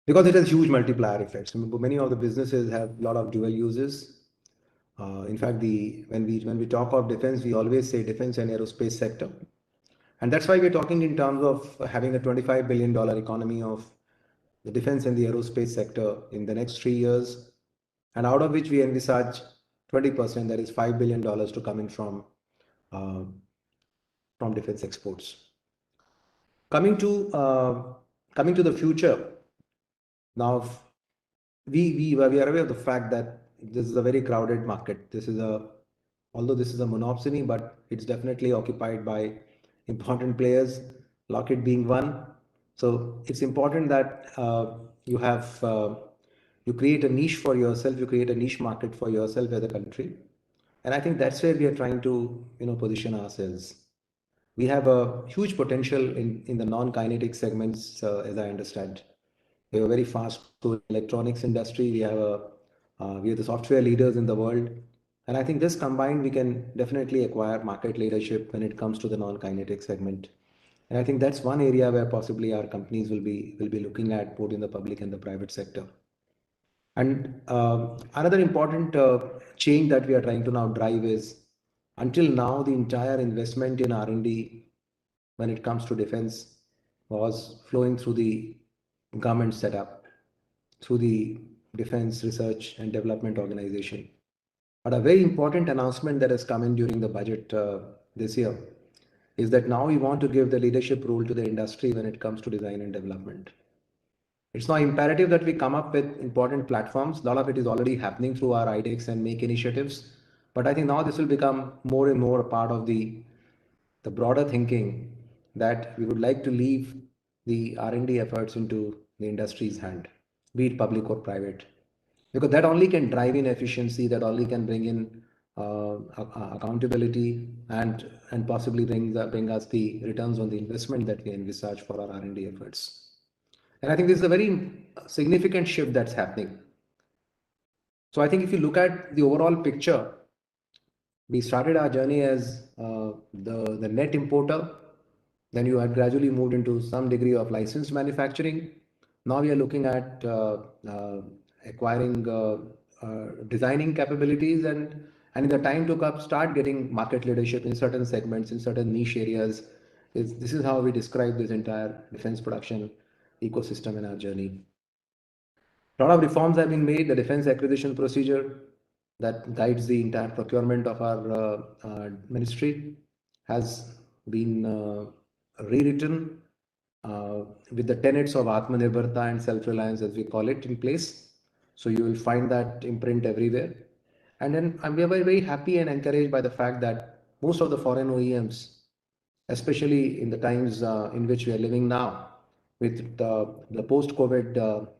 Speaker 5: because it has huge multiplier effects. Many of the businesses have a lot of dual uses. In fact, when we talk of defense, we always say defense and aerospace sector. And that's why we're talking in terms of having a $25 billion economy of the defense and the aerospace sector in the next 3 years. And out of which we envisage 20%, that is $5 billion to come in from defense exports. Coming to the future, now we are aware of the fact that this is a very crowded market. Although this is a monopsony, but it's definitely occupied by important players, Lockheed being one. So it's important that you have you create a niche for yourself, you create a niche market for yourself as a country. And I think that's where we are trying to, position ourselves. We have a huge potential in the non-kinetic segments, as I understand. We have a very fast electronics industry. We are the software leaders in the world. And I think this combined, we can definitely acquire market leadership when it comes to the non-kinetic segment. And I think that's one area where possibly our companies will be looking at, both in the public and the private sector. And another important change that we are trying to now drive is, until now, the entire investment in R&D when it comes to defense was flowing through the government setup, through the Defense Research and Development Organization. But a very important announcement that has come in during the budget this year is that now we want to give the leadership role to the industry when it comes to design and development. It's now imperative that we come up with important platforms. A lot of it is already happening through our IDEX and MAKE initiatives. But I think now this will become more and more a part of the broader thinking that we would like to leave the R&D efforts into the industry's hand, be it public or private, because that only can drive in efficiency, that only can bring in accountability and possibly bring us the returns on the investment that we envisage for our R&D efforts. And I think this is a very significant shift that's happening. So I think if you look at the overall picture, we started our journey as the net importer. Then you had gradually moved into some degree of licensed manufacturing. Now we are looking at acquiring designing capabilities, and in the time to come, start getting market leadership in certain segments, in certain niche areas. This is how we describe this entire defense production ecosystem in our journey. A lot of reforms have been made. The defense acquisition procedure that guides the entire procurement of our ministry has been rewritten with the tenets of Atmanirbharta and self-reliance, as we call it, in place. So you will find that imprint everywhere. And then we are very, very happy and encouraged by the fact that most of the foreign OEMs, especially in the times in which we are living now, with the post-COVID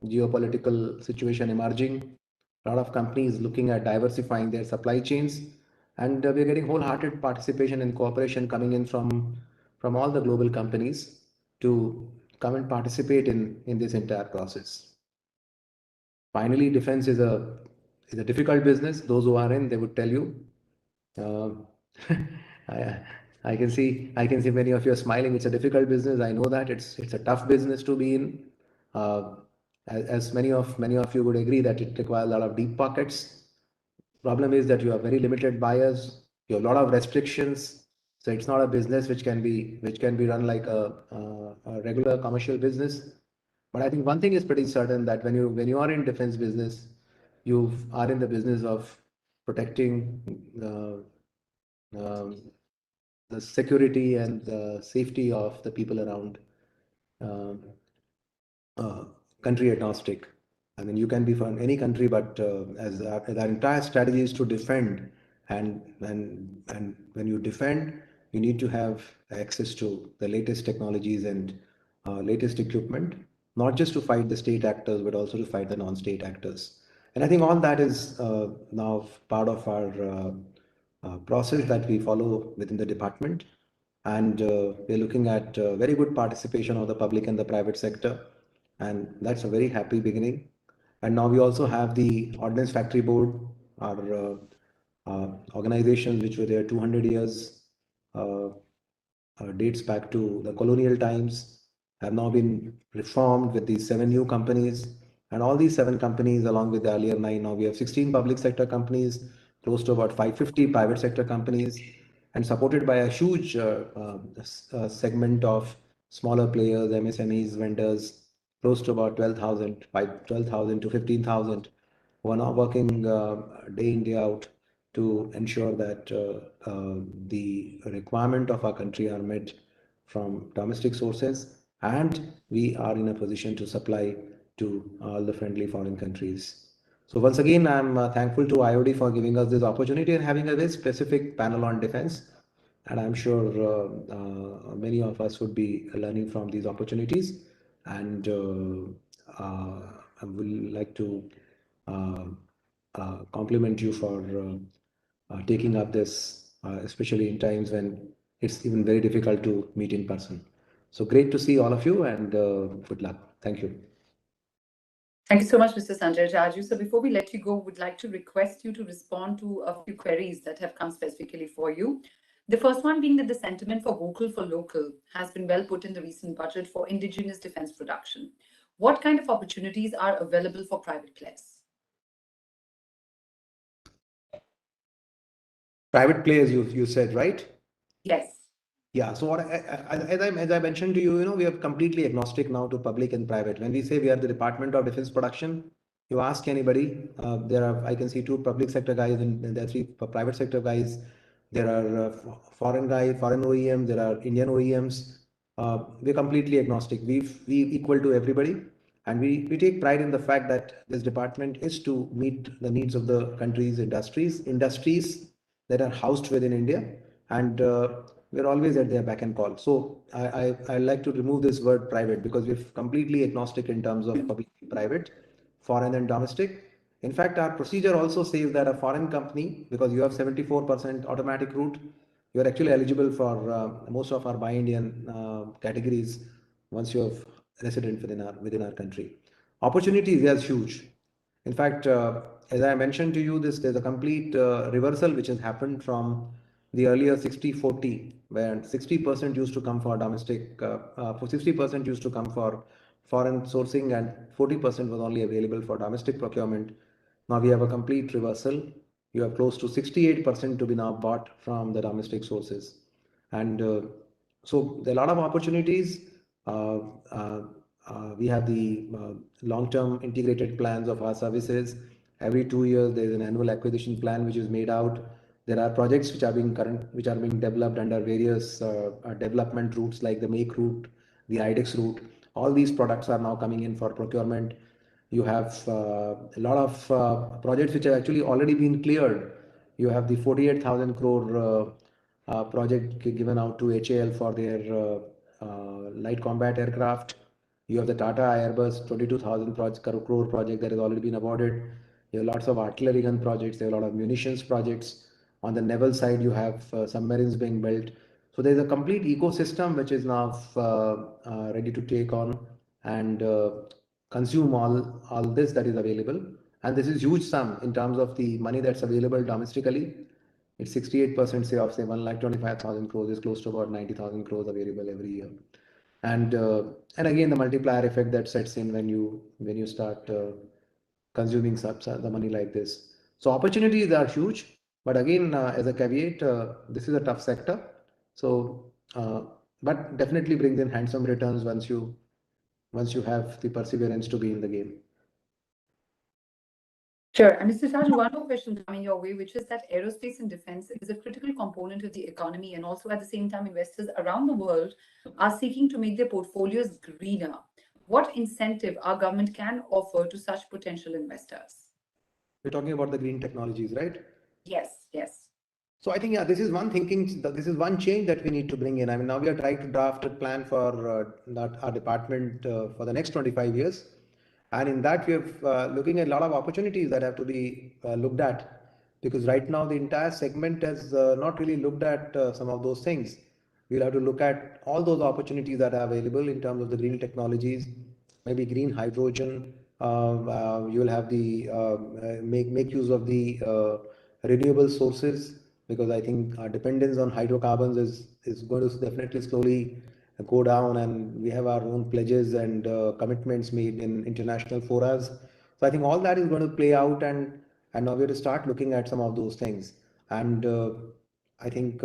Speaker 5: geopolitical situation emerging, a lot of companies looking at diversifying their supply chains, and we're getting wholehearted participation and cooperation coming in from all the global companies to come and participate in this entire process. Finally, defense is a difficult business. Those who are in, they would tell you. I can see many of you are smiling. It's a difficult business. I know that it's a tough business to be in. As many of you would agree that it requires a lot of deep pockets. Problem is that you have very limited buyers. You have a lot of restrictions. So it's not a business which can be run like a regular commercial business. But I think one thing is pretty certain, that when you are in defense business, you are in the business of protecting the security and the safety of the people around, country agnostic. I mean, you can be from any country, but as our entire strategy is to defend, and when you defend, you need to have access to the latest technologies and latest equipment, not just to fight the state actors, but also to fight the non-state actors. And I think all that is now part of our process that we follow within the department. And we're looking at very good participation of the public and the private sector. And that's a very happy beginning. And now we also have the Ordnance Factory Board, our organizations which were there 200 years, dates back to the colonial times, have now been reformed with these 7 new companies. And all these 7 companies, along with the earlier 9, now we have 16 public sector companies, close to about 550 private sector companies, and supported by a huge segment of smaller players, MSMEs, vendors, close to about 12,000 to 15,000, who are now working day in, day out to ensure that the requirement of our country are met from domestic sources, and we are in a position to supply to all the friendly foreign countries. So once again, I'm thankful to IOD for giving us this opportunity and having a very specific panel on defense. And I'm sure many of us would be learning from these opportunities. And I would like to compliment you for taking up this, especially in times when it's even very difficult to meet in person. So great to see all of you, and good luck. Thank you.
Speaker 2: Thank you so much, Mr. Sanjay Raju. So before we let you go, would like to request you to respond to a few queries that have come specifically for you. The first one being that the sentiment for vocal for local has been well put in the recent budget for indigenous defense production. What kind of opportunities are available for private players?
Speaker 5: Private players, you said, right?
Speaker 2: Yes.
Speaker 5: Yeah. So what as I mentioned to you, we are completely agnostic now to public and private. When we say we are the Department of Defense Production, you ask anybody. I can see 2 public sector guys and there are 3 private sector guys. There are foreign OEMs. There are Indian OEMs. We're completely agnostic. We equal to everybody, and we take pride in the fact that this department is to meet the needs of the country's industries that are housed within India, and we're always at their beck and call. So I like to remove this word private, because we're completely agnostic in terms of public, private, foreign and domestic. In fact, our procedure also says that a foreign company, because you have 74% automatic route, you're actually eligible for most of our Buy Indian categories once you have resident within our country. Opportunities are huge. In fact, as I mentioned to you, there's a complete reversal which has happened from the earlier 60-40, where 60% used to come for domestic, 60% used to come for foreign sourcing, and 40% was only available for domestic procurement. Now we have a complete reversal. You have close to 68% to be now bought from the domestic sources. And so there are a lot of opportunities. We have the long-term integrated plans of our services. Every 2 years, there is an annual acquisition plan which is made out. There are projects which are being developed under various development routes, like the MAKE route, the IDEX route. All these products are now coming in for procurement. You have a lot of projects which have actually already been cleared. You have the 48,000 crore project given out to HAL for their light combat aircraft. You have the Tata Airbus 22,000 crore project that has already been awarded. You have lots of artillery gun projects. There are a lot of munitions projects. On the naval side, you have submarines being built. So there's a complete ecosystem which is now ready to take on and consume all this that is available. And this is huge sum in terms of the money that's available domestically. It's 68% say of say 1,25,000 crores is close to about 90,000 crores available every year. And again, the multiplier effect that sets in when you start consuming the money like this. So opportunities are huge, but again, as a caveat, this is a tough sector. So, but definitely brings in handsome returns once you have the perseverance to be in the game.
Speaker 2: Sure. And Mr. Raju, one more question coming your way, which is that aerospace and defense is a critical component of the economy, and also at the same time, investors around the world are seeking to make their portfolios greener. What incentive our government can offer to such potential investors?
Speaker 5: We're talking about the green technologies, right?
Speaker 2: Yes, yes.
Speaker 5: So I think, yeah, this is one change that we need to bring in. I mean, now we are trying to draft a plan for our department for the next 25 years. And in that, we are looking at a lot of opportunities that have to be looked at, because right now the entire segment has not really looked at some of those things. We'll have to look at all those opportunities that are available in terms of the green technologies, maybe green hydrogen. You will have the make use of the renewable sources, because I think our dependence on hydrocarbons is going to definitely slowly go down, and we have our own pledges and commitments made in international forums. So I think all that is going to play out, and now we have to start looking at some of those things. And I think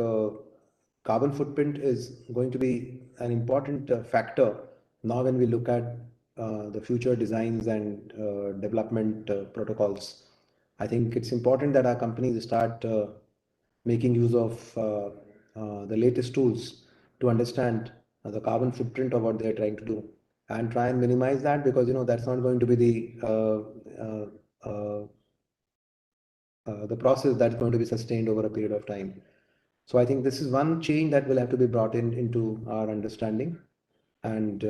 Speaker 5: carbon footprint is going to be an important factor now when we look at the future designs and development protocols. I think it's important that our companies start making use of the latest tools to understand the carbon footprint of what they're trying to do, and try and minimize that, because that's not going to be the process that's going to be sustained over a period of time. So I think this is one change that will have to be brought into our understanding, and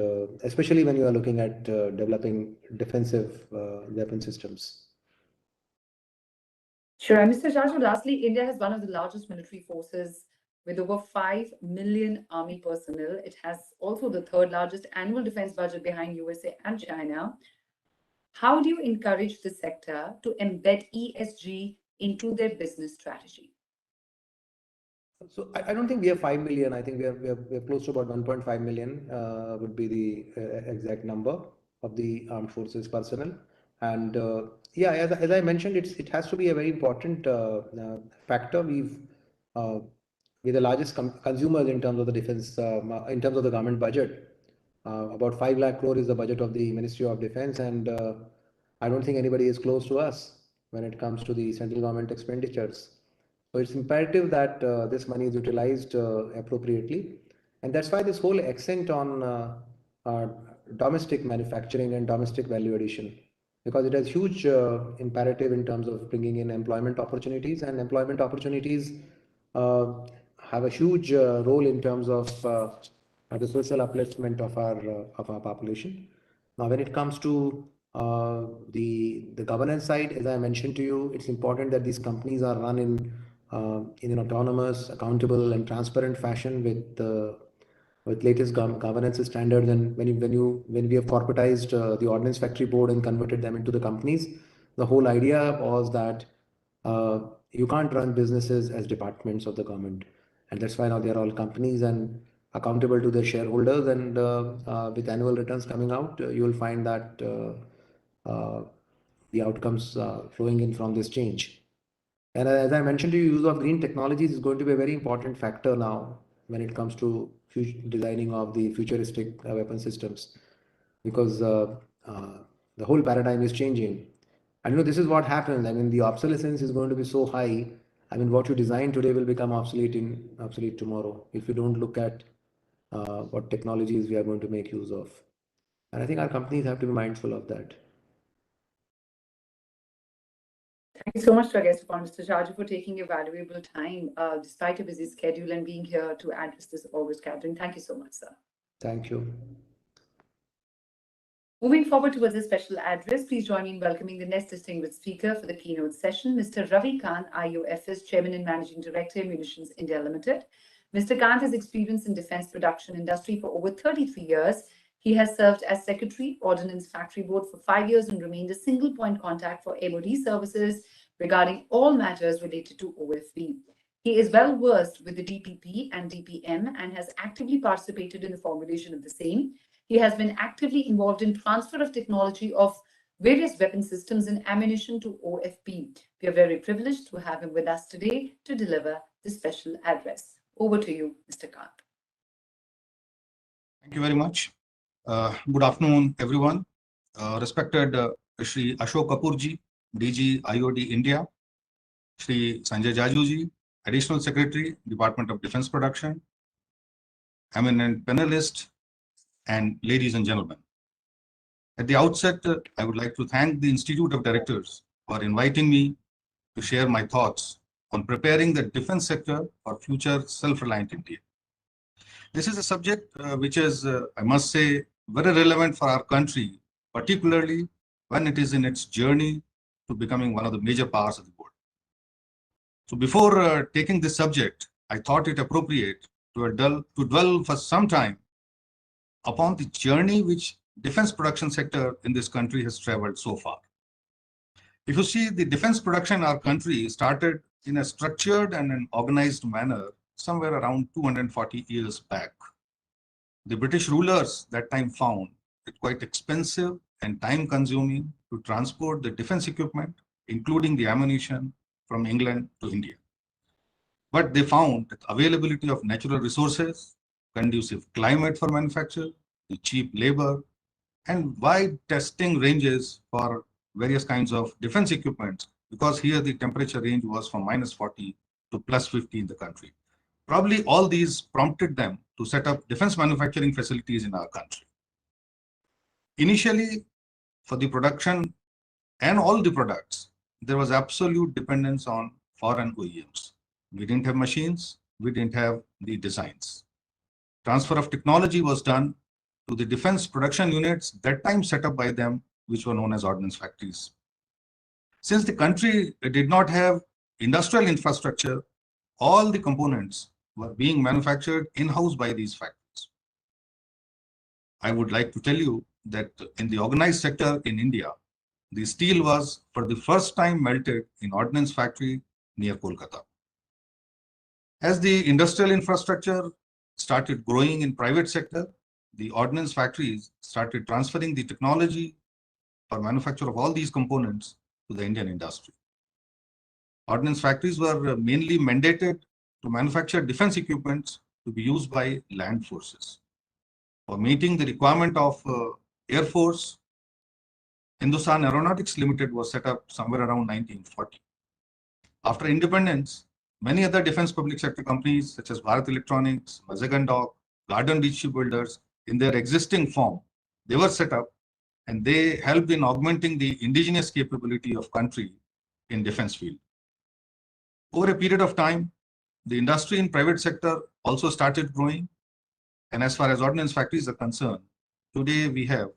Speaker 5: especially when you are looking at developing defensive weapon systems.
Speaker 2: Sure. And Mr. Jaju, lastly, India has one of the largest military forces with over 5 million army personnel. It has also the third largest annual defense budget behind USA and China. How do you encourage the sector to embed ESG into their business strategy?
Speaker 5: So I don't think we have 5 million. I think we are close to about 1.5 million would be the exact number of the armed forces personnel. And yeah, as I mentioned, it has to be a very important factor. We're the largest consumers in terms of the defense, in terms of the government budget. About 5 lakh crore is the budget of the Ministry of Defense, and I don't think anybody is close to us when it comes to the central government expenditures. So it's imperative that this money is utilized appropriately, and that's why this whole accent on domestic manufacturing and domestic value addition, because it has huge imperative in terms of bringing in employment opportunities, and employment opportunities have a huge role in terms of the social upliftment of our population. Now, when it comes to the governance side, as I mentioned to you, it's important that these companies are run in an autonomous, accountable, and transparent fashion with latest governance standards. And when we have corporatized the Ordnance Factory Board and converted them into the companies, the whole idea was that you can't run businesses as departments of the government, and that's why now they are all companies and accountable to their shareholders. And with annual returns coming out, you will find that the outcomes flowing in from this change. And as I mentioned to you, use of green technologies is going to be a very important factor now when it comes to designing of the futuristic weapon systems, because the whole paradigm is changing. And this is what happens. I mean, the obsolescence is going to be so high. I mean, what you design today will become obsolete tomorrow if you don't look at what technologies we are going to make use of. And I think our companies have to be mindful of that.
Speaker 2: Thank you so much to our guest, Mr. Jaju, for taking your valuable time despite a busy schedule and being here to address this August gathering. Thank you so much, sir.
Speaker 5: Thank you.
Speaker 2: Moving forward towards the special address, please join me in welcoming the next distinguished speaker for the keynote session, Mr. Ravi Kant, IOFS Chairman and Managing Director, Munitions India Limited. Mr. Kant has experience in defense production industry for over 33 years. He has served as Secretary, Ordnance Factory Board for 5 years and remained a single point contact for MOD services regarding all matters related to OFB. He is well versed with the DPP and DPM and has actively participated in the formulation of the same. He has been actively involved in transfer of technology of various weapon systems and ammunition to OFB. We are very privileged to have him with us today to deliver this special address. Over to you, Mr. Kant.
Speaker 7: Thank you very much. Good afternoon, everyone. Respected Shri Ashok Kapoorji, DG IOD India, Shri Sanjay Jajuji, Additional Secretary, Department of Defense Production, eminent panelists, and ladies and gentlemen. At the outset, I would like to thank the Institute of Directors for inviting me to share my thoughts on preparing the defense sector for future self-reliant India. This is a subject which is, I must say, very relevant for our country, particularly when it is in its journey to becoming one of the major powers of the world. So before taking this subject, I thought it appropriate to dwell for some time upon the journey which defense production sector in this country has traveled so far. If you see, the defense production in our country started in a structured and an organized manner somewhere around 240 years back. The British rulers that time found it quite expensive and time-consuming to transport the defense equipment, including the ammunition, from England to India. But they found that availability of natural resources, conducive climate for manufacture, the cheap labor, and wide testing ranges for various kinds of defense equipment, because here the temperature range was from -40 to +50 in the country. Probably all these prompted them to set up defense manufacturing facilities in our country. Initially, for the production and all the products, there was absolute dependence on foreign OEMs. We didn't have machines, we didn't have the designs. Transfer of technology was done to the defense production units that time set up by them, which were known as ordnance factories. Since the country did not have industrial infrastructure, all the components were being manufactured in-house by these factories. I would like to tell you that in the organized sector in India, the steel was for the first time melted in ordnance factory near Kolkata. As the industrial infrastructure started growing in private sector, the ordnance factories started transferring the technology for manufacture of all these components to the Indian industry. Ordnance factories were mainly mandated to manufacture defense equipments to be used by land forces. For meeting the requirement of Air Force, Hindustan Aeronautics Limited was set up somewhere around 1940. After independence, many other defense public sector companies such as Bharat Electronics, Mazagon Dock, Garden Beach Shipbuilders, in their existing form, they were set up and they helped in augmenting the indigenous capability of country in defense field. Over a period of time, the industry in private sector also started growing. And as far as ordnance factories are concerned, today we have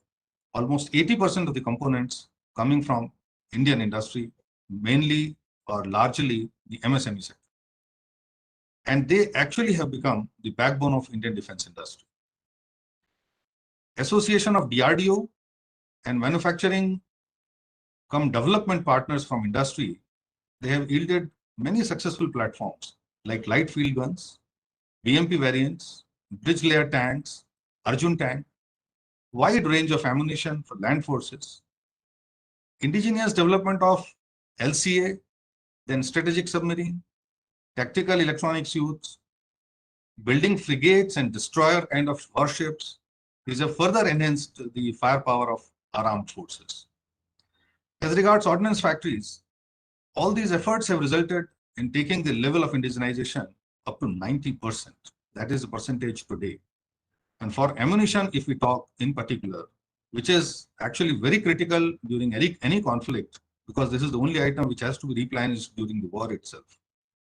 Speaker 7: almost 80% of the components coming from Indian industry, mainly or largely the MSME sector. And they actually have become the backbone of Indian defense industry. Association of DRDO and manufacturing come development partners from industry, they have yielded many successful platforms like light field guns, BMP variants, bridge layer tanks, Arjun tank, wide range of ammunition for land forces, indigenous development of LCA, then strategic submarine, tactical electronic suits, building frigates and destroyer kind of warships. These have further enhanced the firepower of our armed forces. As regards ordnance factories, all these efforts have resulted in taking the level of indigenization up to 90%. That is the percentage today. And for ammunition, if we talk in particular, which is actually very critical during any conflict, because this is the only item which has to be replenished during the war itself.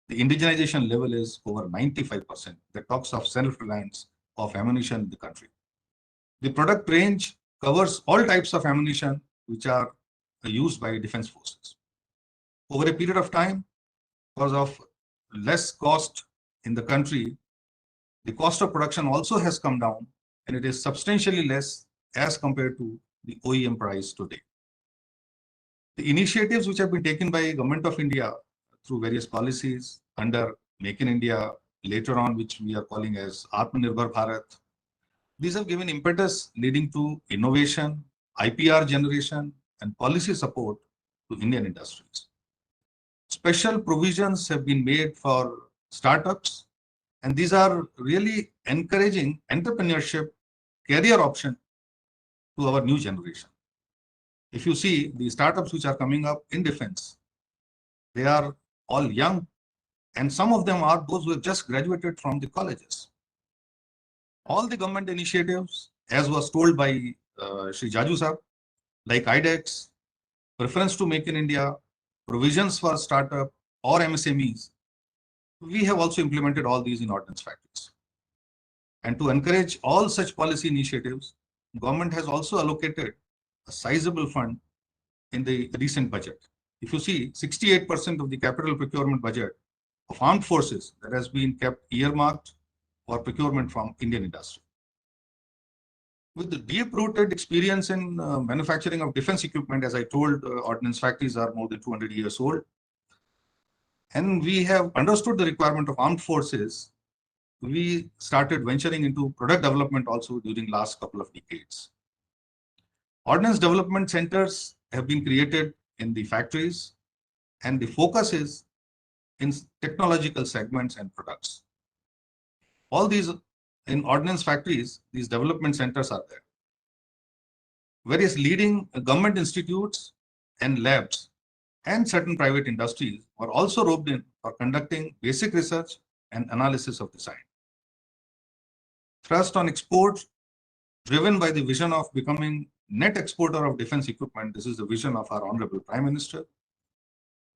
Speaker 7: The indigenization level is over 95%. That talks of self-reliance of ammunition in the country. The product range covers all types of ammunition which are used by defense forces. Over a period of time, because of less cost in the country, the cost of production also has come down and it is substantially less as compared to the OEM price today. The initiatives which have been taken by Government of India through various policies under Make in India, later on which we are calling as Atmanirbhar Bharat, these have given impetus leading to innovation, IPR generation and policy support to Indian industries. Special provisions have been made for startups, and these are really encouraging entrepreneurship, career option to our new generation. If you see the startups which are coming up in defense, they are all young, and some of them are those who have just graduated from the colleges. All the government initiatives, as was told by Shri Jaju sir, like IDEX, preference to Make in India, provisions for startup or MSMEs, we have also implemented all these in ordnance factories. And to encourage all such policy initiatives, government has also allocated a sizable fund in the recent budget. If you see, 68% of the capital procurement budget of armed forces that has been kept earmarked for procurement from Indian industry. With the deep-rooted experience in manufacturing of defense equipment, as I told, ordnance factories are more than 200 years old. And we have understood the requirement of armed forces. We started venturing into product development also during last couple of decades. Ordnance development centers have been created in the factories, and the focus is in technological segments and products. All these in ordnance factories, these development centers are there. Various leading government institutes and labs and certain private industries were also roped in for conducting basic research and analysis of design. Thrust on export, driven by the vision of becoming net exporter of defense equipment. This is the vision of our Honorable Prime Minister.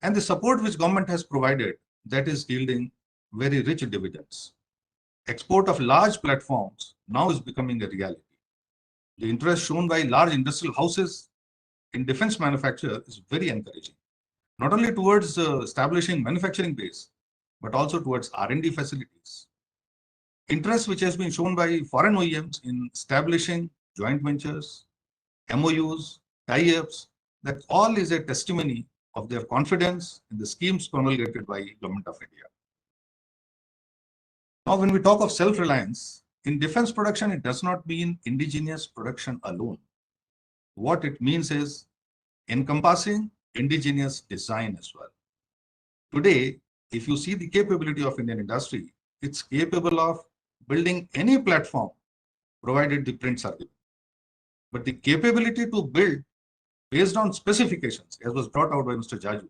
Speaker 7: And the support which government has provided, that is yielding very rich dividends. Export of large platforms now is becoming a reality. The interest shown by large industrial houses in defense manufacture is very encouraging. not only towards establishing manufacturing base, but also towards R&D facilities. Interest which has been shown by foreign OEMs in establishing joint ventures, MOUs, tie-ups, that all is a testimony of their confidence in the schemes promulgated by Government of India. Now, when we talk of self-reliance, in defense production, it does not mean indigenous production alone. What it means is encompassing indigenous design as well. Today, if you see the capability of Indian industry, it's capable of building any platform provided the prints are given. But the capability to build based on specifications, as was brought out by Mr. Jaju,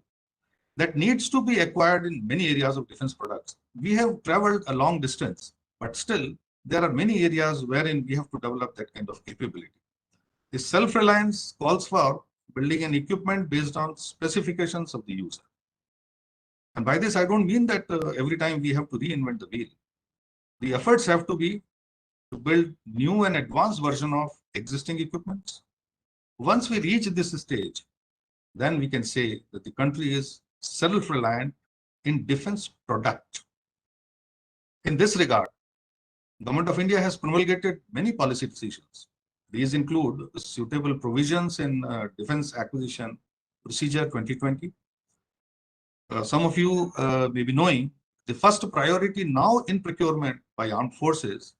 Speaker 7: that needs to be acquired in many areas of defense products. We have traveled a long distance, but still there are many areas wherein we have to develop that kind of capability. The self-reliance calls for building an equipment based on specifications of the user. And by this, I don't mean that every time we have to reinvent the wheel. The efforts have to be to build new and advanced version of existing equipment. Once we reach this stage, then we can say that the country is self-reliant in defense product. In this regard, Government of India has promulgated many policy decisions. These include suitable provisions in Defense Acquisition Procedure 2020. Some of you may be knowing the first priority now in procurement by armed forces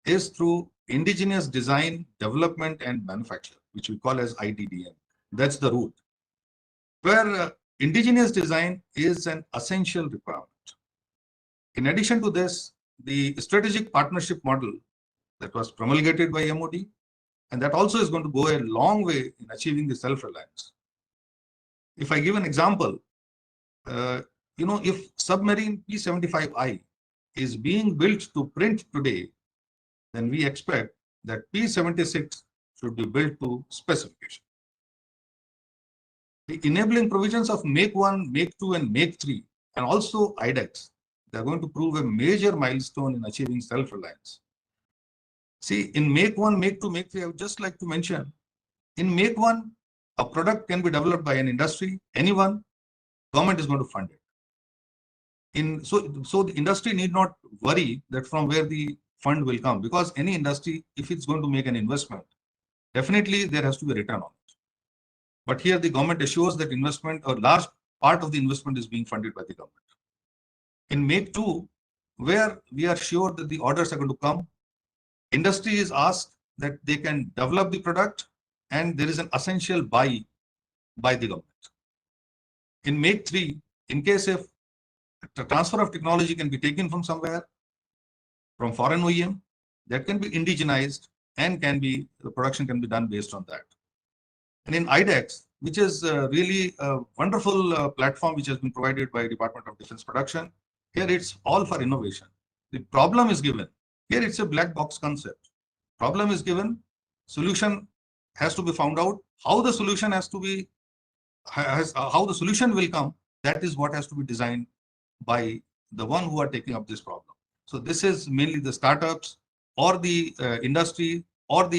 Speaker 7: is through indigenous design, development, and manufacture, which we call as IDDM. That's the route, where indigenous design is an essential requirement. In addition to this, the strategic partnership model that was promulgated by MOD, and that also is going to go a long way in achieving the self-reliance. If I give an example, if submarine P-75I is being built to print today, then we expect that P-76 should be built to specification. The enabling provisions of Make 1, Make 2, and Make 3, and also IDEX, they are going to prove a major milestone in achieving self-reliance. See, in Make 1, Make 2, Make 3, I would just like to mention, in Make 1, a product can be developed by an industry, anyone, government is going to fund it. So the industry need not worry that from where the fund will come, because any industry, if it's going to make an investment, definitely there has to be a return on it. But here the government assures that investment, or large part of the investment, is being funded by the government. In Make 2, where we are sure that the orders are going to come, industry is asked that they can develop the product, and there is an essential buy by the government. In Make 3, in case if the transfer of technology can be taken from somewhere, from foreign OEM, that can be indigenized and the production can be done based on that. And in IDEX, which is really a wonderful platform which has been provided by Department of Defense Production, here it's all for innovation. The problem is given. Here it's a black box concept. Problem is given, solution has to be found out. How the solution has to be, how the solution will come, that is what has to be designed by the one who are taking up this problem. So this is mainly the startups or the industry or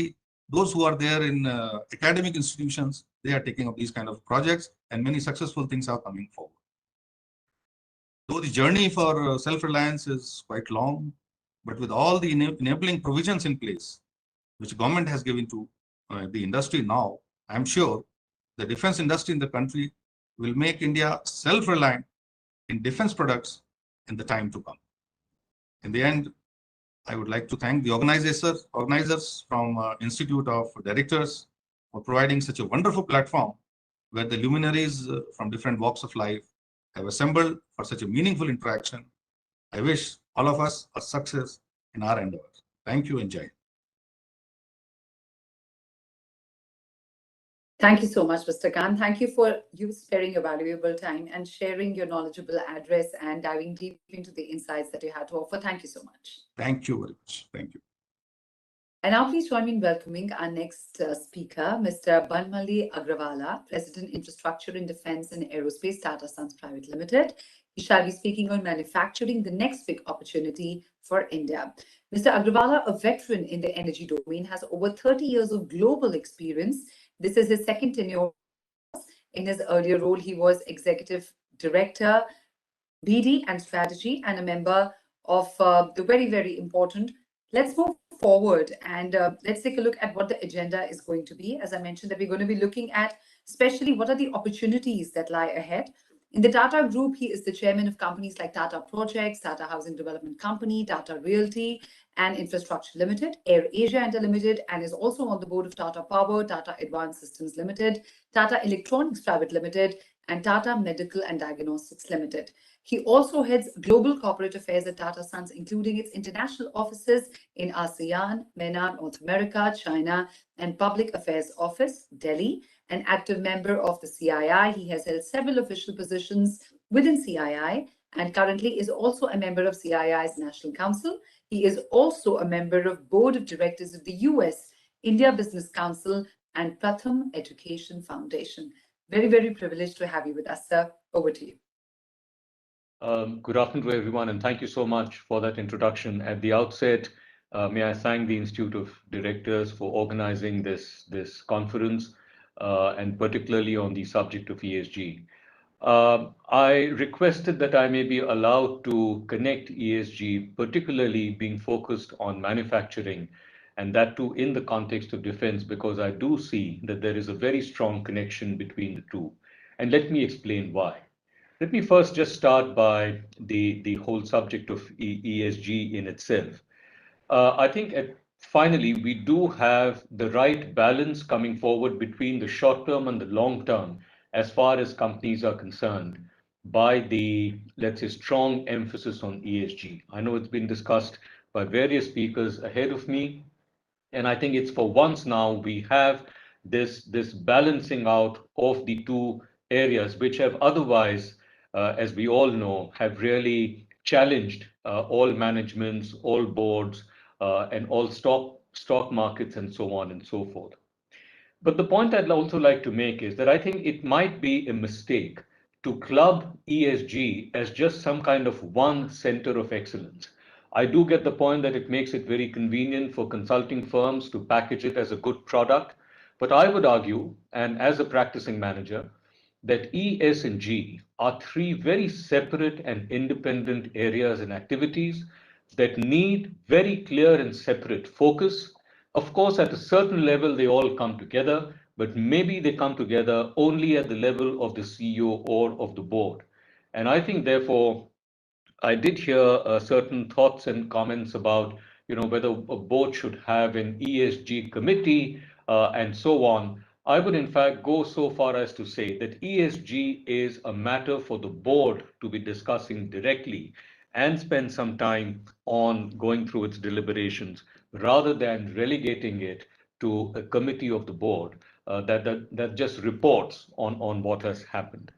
Speaker 7: those who are there in academic institutions. They are taking up these kind of projects, and many successful things are coming forward. Though the journey for self-reliance is quite long, but with all the enabling provisions in place, which government has given to the industry now, I'm sure the defense industry in the country will make India self-reliant in defense products in the time to come. In the end, I would like to thank the organizers from Institute of Directors for providing such a wonderful platform where the luminaries from different walks of life have assembled for such a meaningful interaction. I wish all of us a success in our endeavors. Thank you and Jai.
Speaker 2: Thank you so much, Mr. Khan. Thank you for sparing your valuable time and sharing your knowledgeable address and diving deep into the insights that you had to offer. Thank you so much.
Speaker 7: Thank you very much. Thank you.
Speaker 2: And now please join me in welcoming our next speaker, Mr. Banmali Agrawala, President, Infrastructure in Defense and Aerospace, Tata Sons Private Limited. He shall be speaking on manufacturing, the next big opportunity for India. Mr. Agrawala, a veteran in the energy domain, has over 30 years of global experience. This is his second tenure In his earlier role, he was Executive Director, BD and Strategy, and a member of the very, very important. Let's move forward and let's take a look at what the agenda is going to be. As I mentioned, that we're going to be looking at especially what are the opportunities that lie ahead. In the Tata Group, he is the chairman of companies like Tata Projects, Tata Housing Development Company, Tata Realty and Infrastructure Limited, Air Asia Inter Limited, and is also on the board of Tata Power, Tata Advanced Systems Limited, Tata Electronics Private Limited, and Tata Medical and Diagnostics Limited. He also heads global corporate affairs at Tata Sons, including its international offices in ASEAN, MENA, North America, China, and Public Affairs Office, Delhi. An active member of the CII, he has held several official positions within CII and currently is also a member of CII's National Council. He is also a member of Board of Directors of the US India Business Council and Pratham Education Foundation. Very, very privileged to have you with us, sir. Over to you.
Speaker 8: Good afternoon to everyone, and thank you so much for that introduction. At the outset, may I thank the Institute of Directors for organizing this conference, and particularly on the subject of ESG. I requested that I may be allowed to connect ESG, particularly being focused on manufacturing, and that too in the context of defense, because I do see that there is a very strong connection between the two. And let me explain why. Let me first just start by the whole subject of ESG in itself. I think finally we do have the right balance coming forward between the short term and the long term as far as companies are concerned by the, let's say, strong emphasis on ESG. I know it's been discussed by various speakers ahead of me, and I think it's for once now we have this balancing out of the two areas which have otherwise, as we all know, have really challenged all managements, all boards, and all stock markets and so on and so forth. But the point I'd also like to make is that I think it might be a mistake to club ESG as just some kind of one center of excellence. I do get the point that it makes it very convenient for consulting firms to package it as a good product, but I would argue, and as a practicing manager, that E, S, and G are three very separate and independent areas and activities that need very clear and separate focus. Of course, at a certain level, they all come together, but maybe they come together only at the level of the CEO or of the board. And I think, therefore, I did hear certain thoughts and comments about, whether a board should have an ESG committee and so on. I would in fact go so far as to say that ESG is a matter for the board to be discussing directly and spend some time on going through its deliberations rather than relegating it to a committee of the board that just reports on what has happened.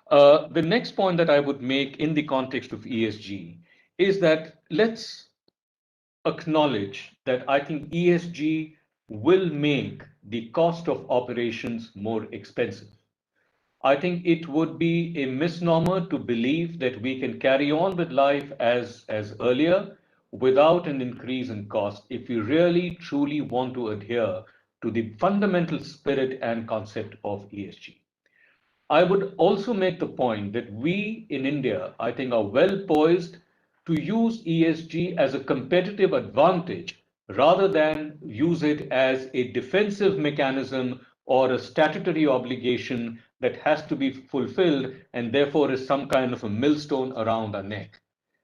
Speaker 8: The next point that I would make in the context of ESG is that let's acknowledge that I think ESG will make the cost of operations more expensive. I think it would be a misnomer to believe that we can carry on with life as earlier without an increase in cost if we really truly want to adhere to the fundamental spirit and concept of ESG. I would also make the point that we in India, I think, are well poised to use ESG as a competitive advantage rather than use it as a defensive mechanism or a statutory obligation that has to be fulfilled and therefore is some kind of a millstone around our neck.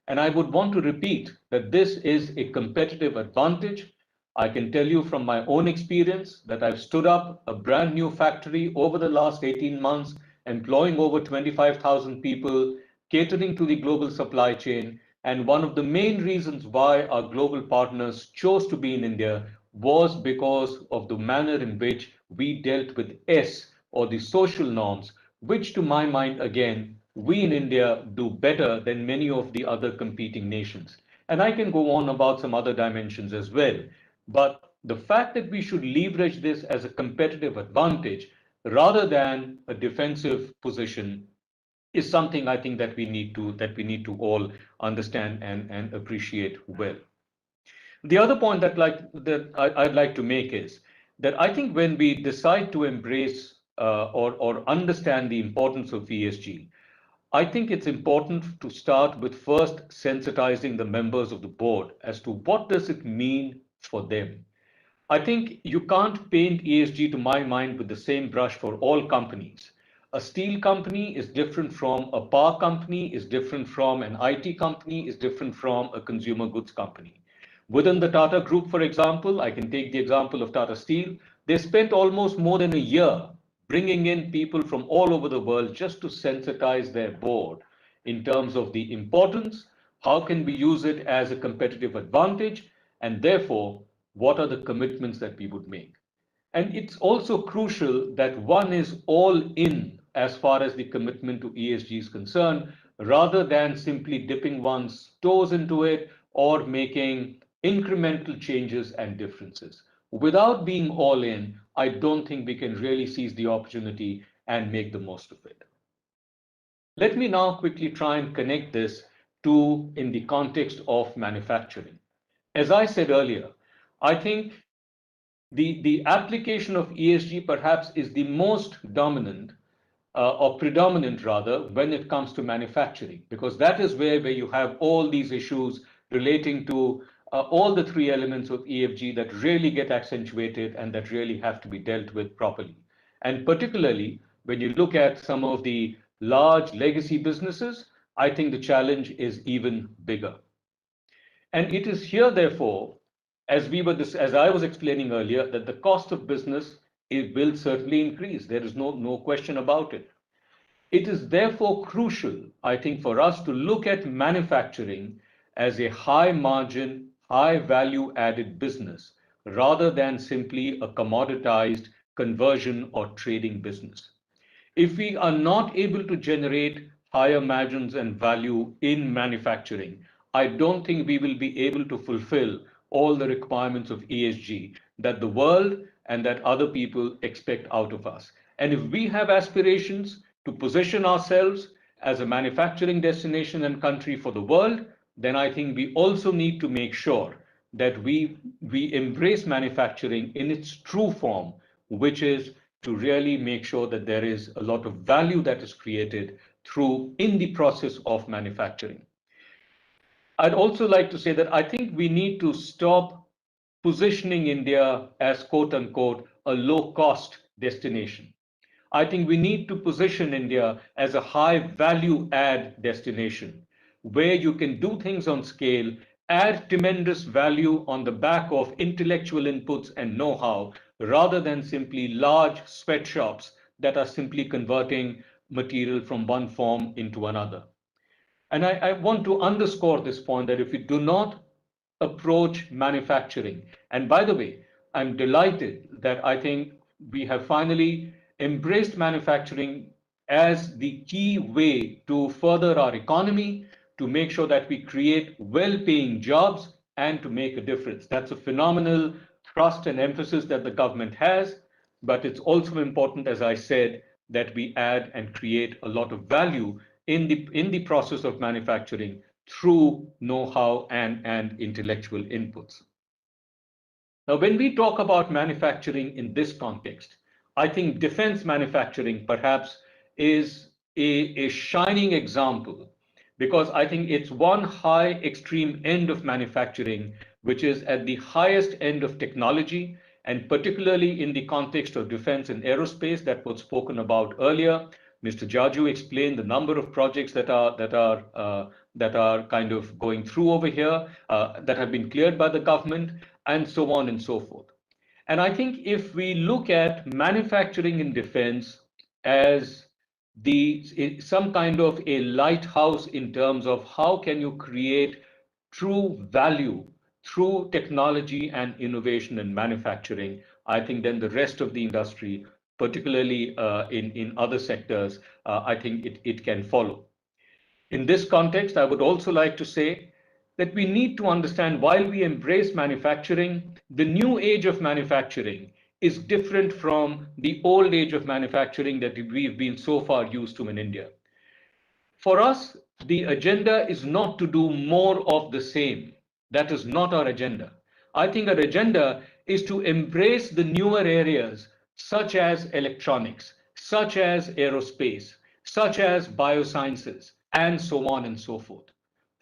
Speaker 8: And I would want to repeat that this is a competitive advantage. I can tell you from my own experience that I've stood up a brand new factory over the last 18 months, employing over 25,000 people, catering to the global supply chain. And one of the main reasons why our global partners chose to be in India was because of the manner in which we dealt with S, or the social norms, which to my mind, again, we in India do better than many of the other competing nations. And I can go on about some other dimensions as well. But the fact that we should leverage this as a competitive advantage rather than a defensive position is something I think that we need to all understand and appreciate well. The other point that I'd like to make is that I think when we decide to embrace or understand the importance of ESG, I think it's important to start with first sensitizing the members of the board as to what does it mean for them. I think you can't paint ESG, to my mind, with the same brush for all companies. A steel company is different from a power company, is different from an IT company, is different from a consumer goods company. Within the Tata Group, for example, I can take the example of Tata Steel. They spent almost more than a year bringing in people from all over the world just to sensitize their board in terms of the importance, how can we use it as a competitive advantage, and therefore, what are the commitments that we would make? And it's also crucial that one is all in as far as the commitment to ESG is concerned, rather than simply dipping one's toes into it or making incremental changes and differences. Without being all in, I don't think we can really seize the opportunity and make the most of it. Let me now quickly try and connect this to in the context of manufacturing. As I said earlier, I think the application of ESG perhaps is the most dominant or predominant rather when it comes to manufacturing, because that is where you have all these issues relating to all the three elements of ESG that really get accentuated and that really have to be dealt with properly. And particularly when you look at some of the large legacy businesses, I think the challenge is even bigger. And it is here, therefore, as I was explaining earlier, that the cost of business will certainly increase. There is no question about it. It is therefore crucial, I think, for us to look at manufacturing as a high margin, high value added business, rather than simply a commoditized conversion or trading business. If we are not able to generate higher margins and value in manufacturing, I don't think we will be able to fulfill all the requirements of ESG that the world and that other people expect out of us. And if we have aspirations to position ourselves as a manufacturing destination and country for the world, then I think we also need to make sure that we embrace manufacturing in its true form, which is to really make sure that there is a lot of value that is created in the process of manufacturing. I'd also like to say that I think we need to stop positioning India as quote unquote a low cost destination. I think we need to position India as a high value add destination where you can do things on scale, add tremendous value on the back of intellectual inputs and know-how, rather than simply large sweatshops that are simply converting material from one form into another. And I want to underscore this point that if we do not approach manufacturing, and by the way, I'm delighted that I think we have finally embraced manufacturing as the key way to further our economy, to make sure that we create well-paying jobs and to make a difference. That's a phenomenal thrust and emphasis that the government has, but it's also important, as I said, that we add and create a lot of value in the process of manufacturing through know-how and intellectual inputs. Now, when we talk about manufacturing in this context, I think defense manufacturing perhaps is a shining example, because I think it's one high extreme end of manufacturing, which is at the highest end of technology, and particularly in the context of defense and aerospace that was spoken about earlier. Mr. Jaju explained the number of projects that are kind of going through over here, that have been cleared by the government, and so on and so forth. And I think if we look at manufacturing in defense as some kind of a lighthouse in terms of how can you create true value through technology and innovation and manufacturing, I think then the rest of the industry, particularly in other sectors, I think it can follow. In this context, I would also like to say that we need to understand, while we embrace manufacturing, the new age of manufacturing is different from the old age of manufacturing that we've been so far used to in India. For us, the agenda is not to do more of the same. That is not our agenda. I think our agenda is to embrace the newer areas such as electronics, such as aerospace, such as biosciences, and so on and so forth.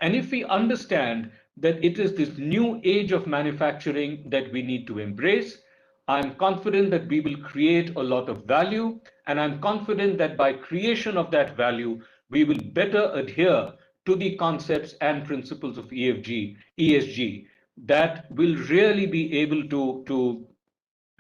Speaker 8: And if we understand that it is this new age of manufacturing that we need to embrace, I'm confident that we will create a lot of value, and I'm confident that by creation of that value, we will better adhere to the concepts and principles of ESG that will really be able to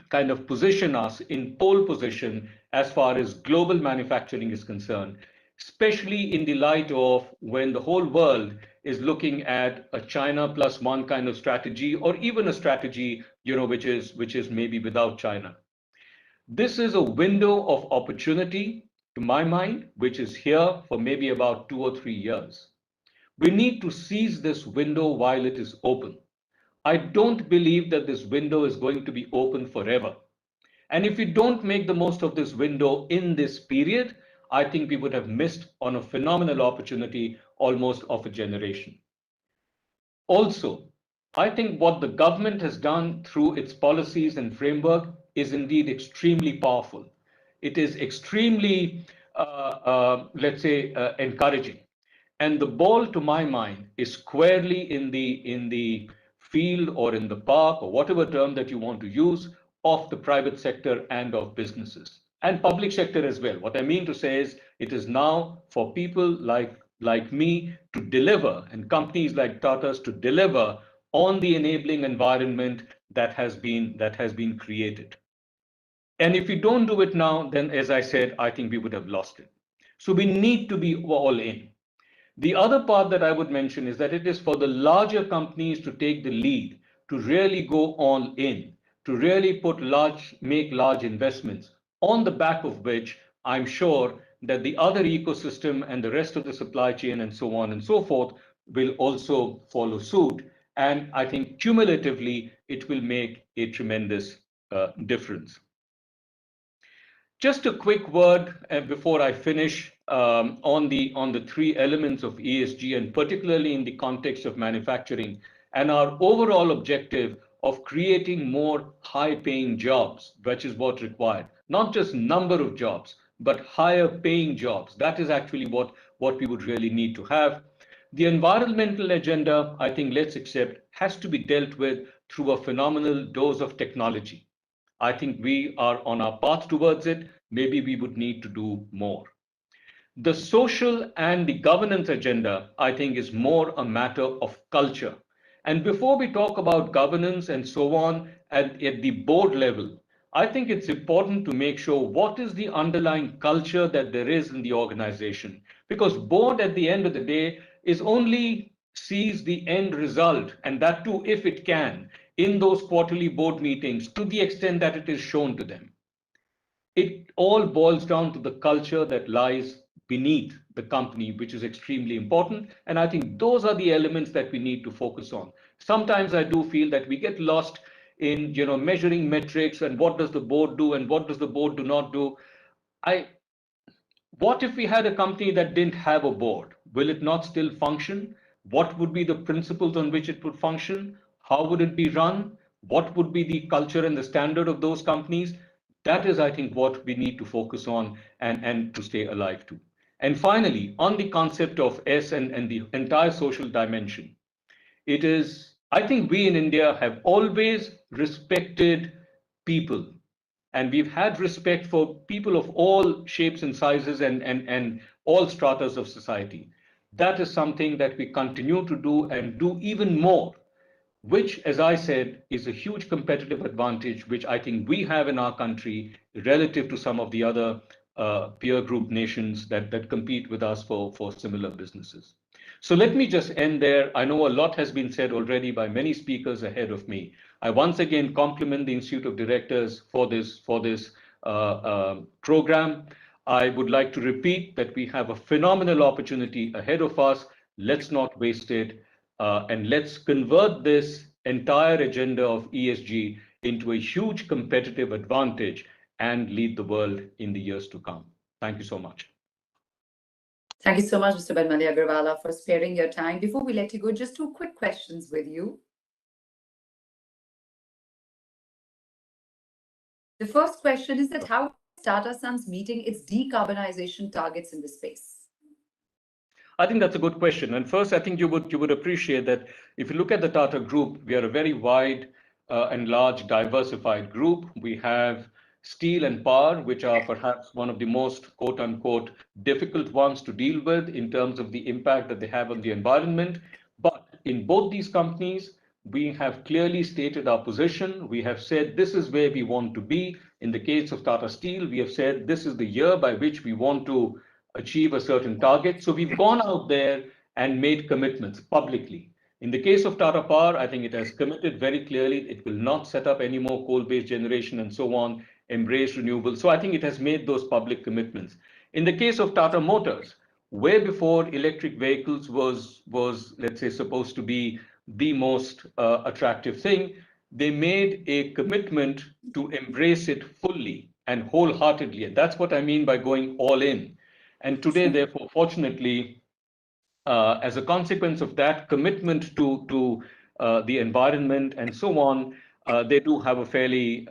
Speaker 8: kind of position us in pole position as far as global manufacturing is concerned, especially in the light of when the whole world is looking at a China plus one kind of strategy, or even a strategy, which is maybe without China. This is a window of opportunity, to my mind, which is here for maybe about 2 or 3 years. We need to seize this window while it is open. I don't believe that this window is going to be open forever. And if we don't make the most of this window in this period, I think we would have missed on a phenomenal opportunity, almost of a generation. Also, I think what the government has done through its policies and framework is indeed extremely powerful. It is extremely, let's say, encouraging. And the ball, to my mind, is squarely in the field or in the park, or whatever term that you want to use, of the private sector and of businesses and public sector as well. What I mean to say is it is now for people like me to deliver, and companies like Tata's to deliver on the enabling environment that has been created. And if we don't do it now, then as I said, I think we would have lost it. So we need to be all in. The other part that I would mention is that it is for the larger companies to take the lead, to really go all in, to really make large investments, on the back of which I'm sure that the other ecosystem and the rest of the supply chain and so on and so forth will also follow suit. And I think cumulatively, it will make a tremendous difference. Just a quick word before I finish on the 3 elements of ESG, and particularly in the context of manufacturing, and our overall objective of creating more high-paying jobs, which is what's required. Not just number of jobs, but higher-paying jobs. That is actually what we would really need to have. The environmental agenda, I think, let's accept, has to be dealt with through a phenomenal dose of technology. I think we are on our path towards it. Maybe we would need to do more. The social and the governance agenda, I think, is more a matter of culture. And before we talk about governance and so on at the board level, I think it's important to make sure what is the underlying culture that there is in the organization. Because board, at the end of the day, is only sees the end result, and that too, if it can, in those quarterly board meetings, to the extent that it is shown to them. It all boils down to the culture that lies beneath the company, which is extremely important. And I think those are the elements that we need to focus on. Sometimes I do feel that we get lost in measuring metrics and what does the board do and what does the board do not do. What if we had a company that didn't have a board? Will it not still function? What would be the principles on which it would function? How would it be run? What would be the culture and the standard of those companies? That is, I think, what we need to focus on and to stay alive to. And finally, on the concept of S and the entire social dimension, it is, I think we in India have always respected people. And we've had respect for people of all shapes and sizes and all stratas of society. That is something that we continue to do and do even more, which, as I said, is a huge competitive advantage, which I think we have in our country relative to some of the other peer group nations that compete with us for similar businesses. So let me just end there. I know a lot has been said already by many speakers ahead of me. I once again compliment the Institute of Directors for this program. I would like to repeat that we have a phenomenal opportunity ahead of us. Let's not waste it. And let's convert this entire agenda of ESG into a huge competitive advantage and lead the world in the years to come. Thank you so much.
Speaker 2: Thank you so much, Mr. Banmali Agarwala, for sparing your time. Before we let you go, just 2 quick questions with you. The first question is that how is Tata Sons meeting its decarbonization targets in this space?
Speaker 8: I think that's a good question. And first, I think you would appreciate that if you look at the Tata Group, we are a very wide and large diversified group. We have steel and power, which are perhaps one of the most quote unquote difficult ones to deal with in terms of the impact that they have on the environment. But in both these companies, we have clearly stated our position. We have said this is where we want to be. In the case of Tata Steel, we have said this is the year by which we want to achieve a certain target. So we've gone out there and made commitments publicly. In the case of Tata Power, I think it has committed very clearly it will not set up any more coal-based generation and so on, embrace renewables. So I think it has made those public commitments. In the case of Tata Motors, way before electric vehicles was let's say, supposed to be the most attractive thing, they made a commitment to embrace it fully and wholeheartedly. And that's what I mean by going all in. And today, therefore, fortunately, as a consequence of that commitment to the environment and so on, they do have a fairly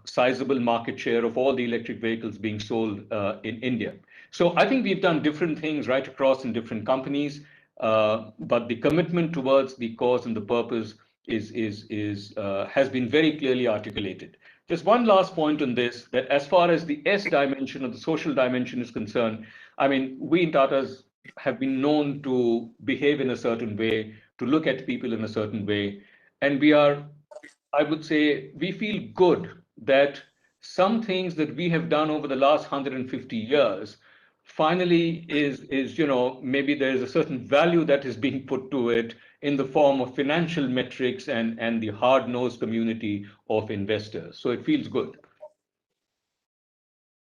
Speaker 8: sizable market share of all the electric vehicles being sold in India. So I think we've done different things right across in different companies, but the commitment towards the cause and the purpose has been very clearly articulated. Just one last point on this, that as far as the S dimension or the social dimension is concerned, I mean, we in Tatas have been known to behave in a certain way, to look at people in a certain way. And we are, I would say, we feel good that some things that we have done over the last 150 years finally is, you know, maybe there is a certain value that is being put to it in the form of financial metrics and the hard-nosed community of investors. So it feels good.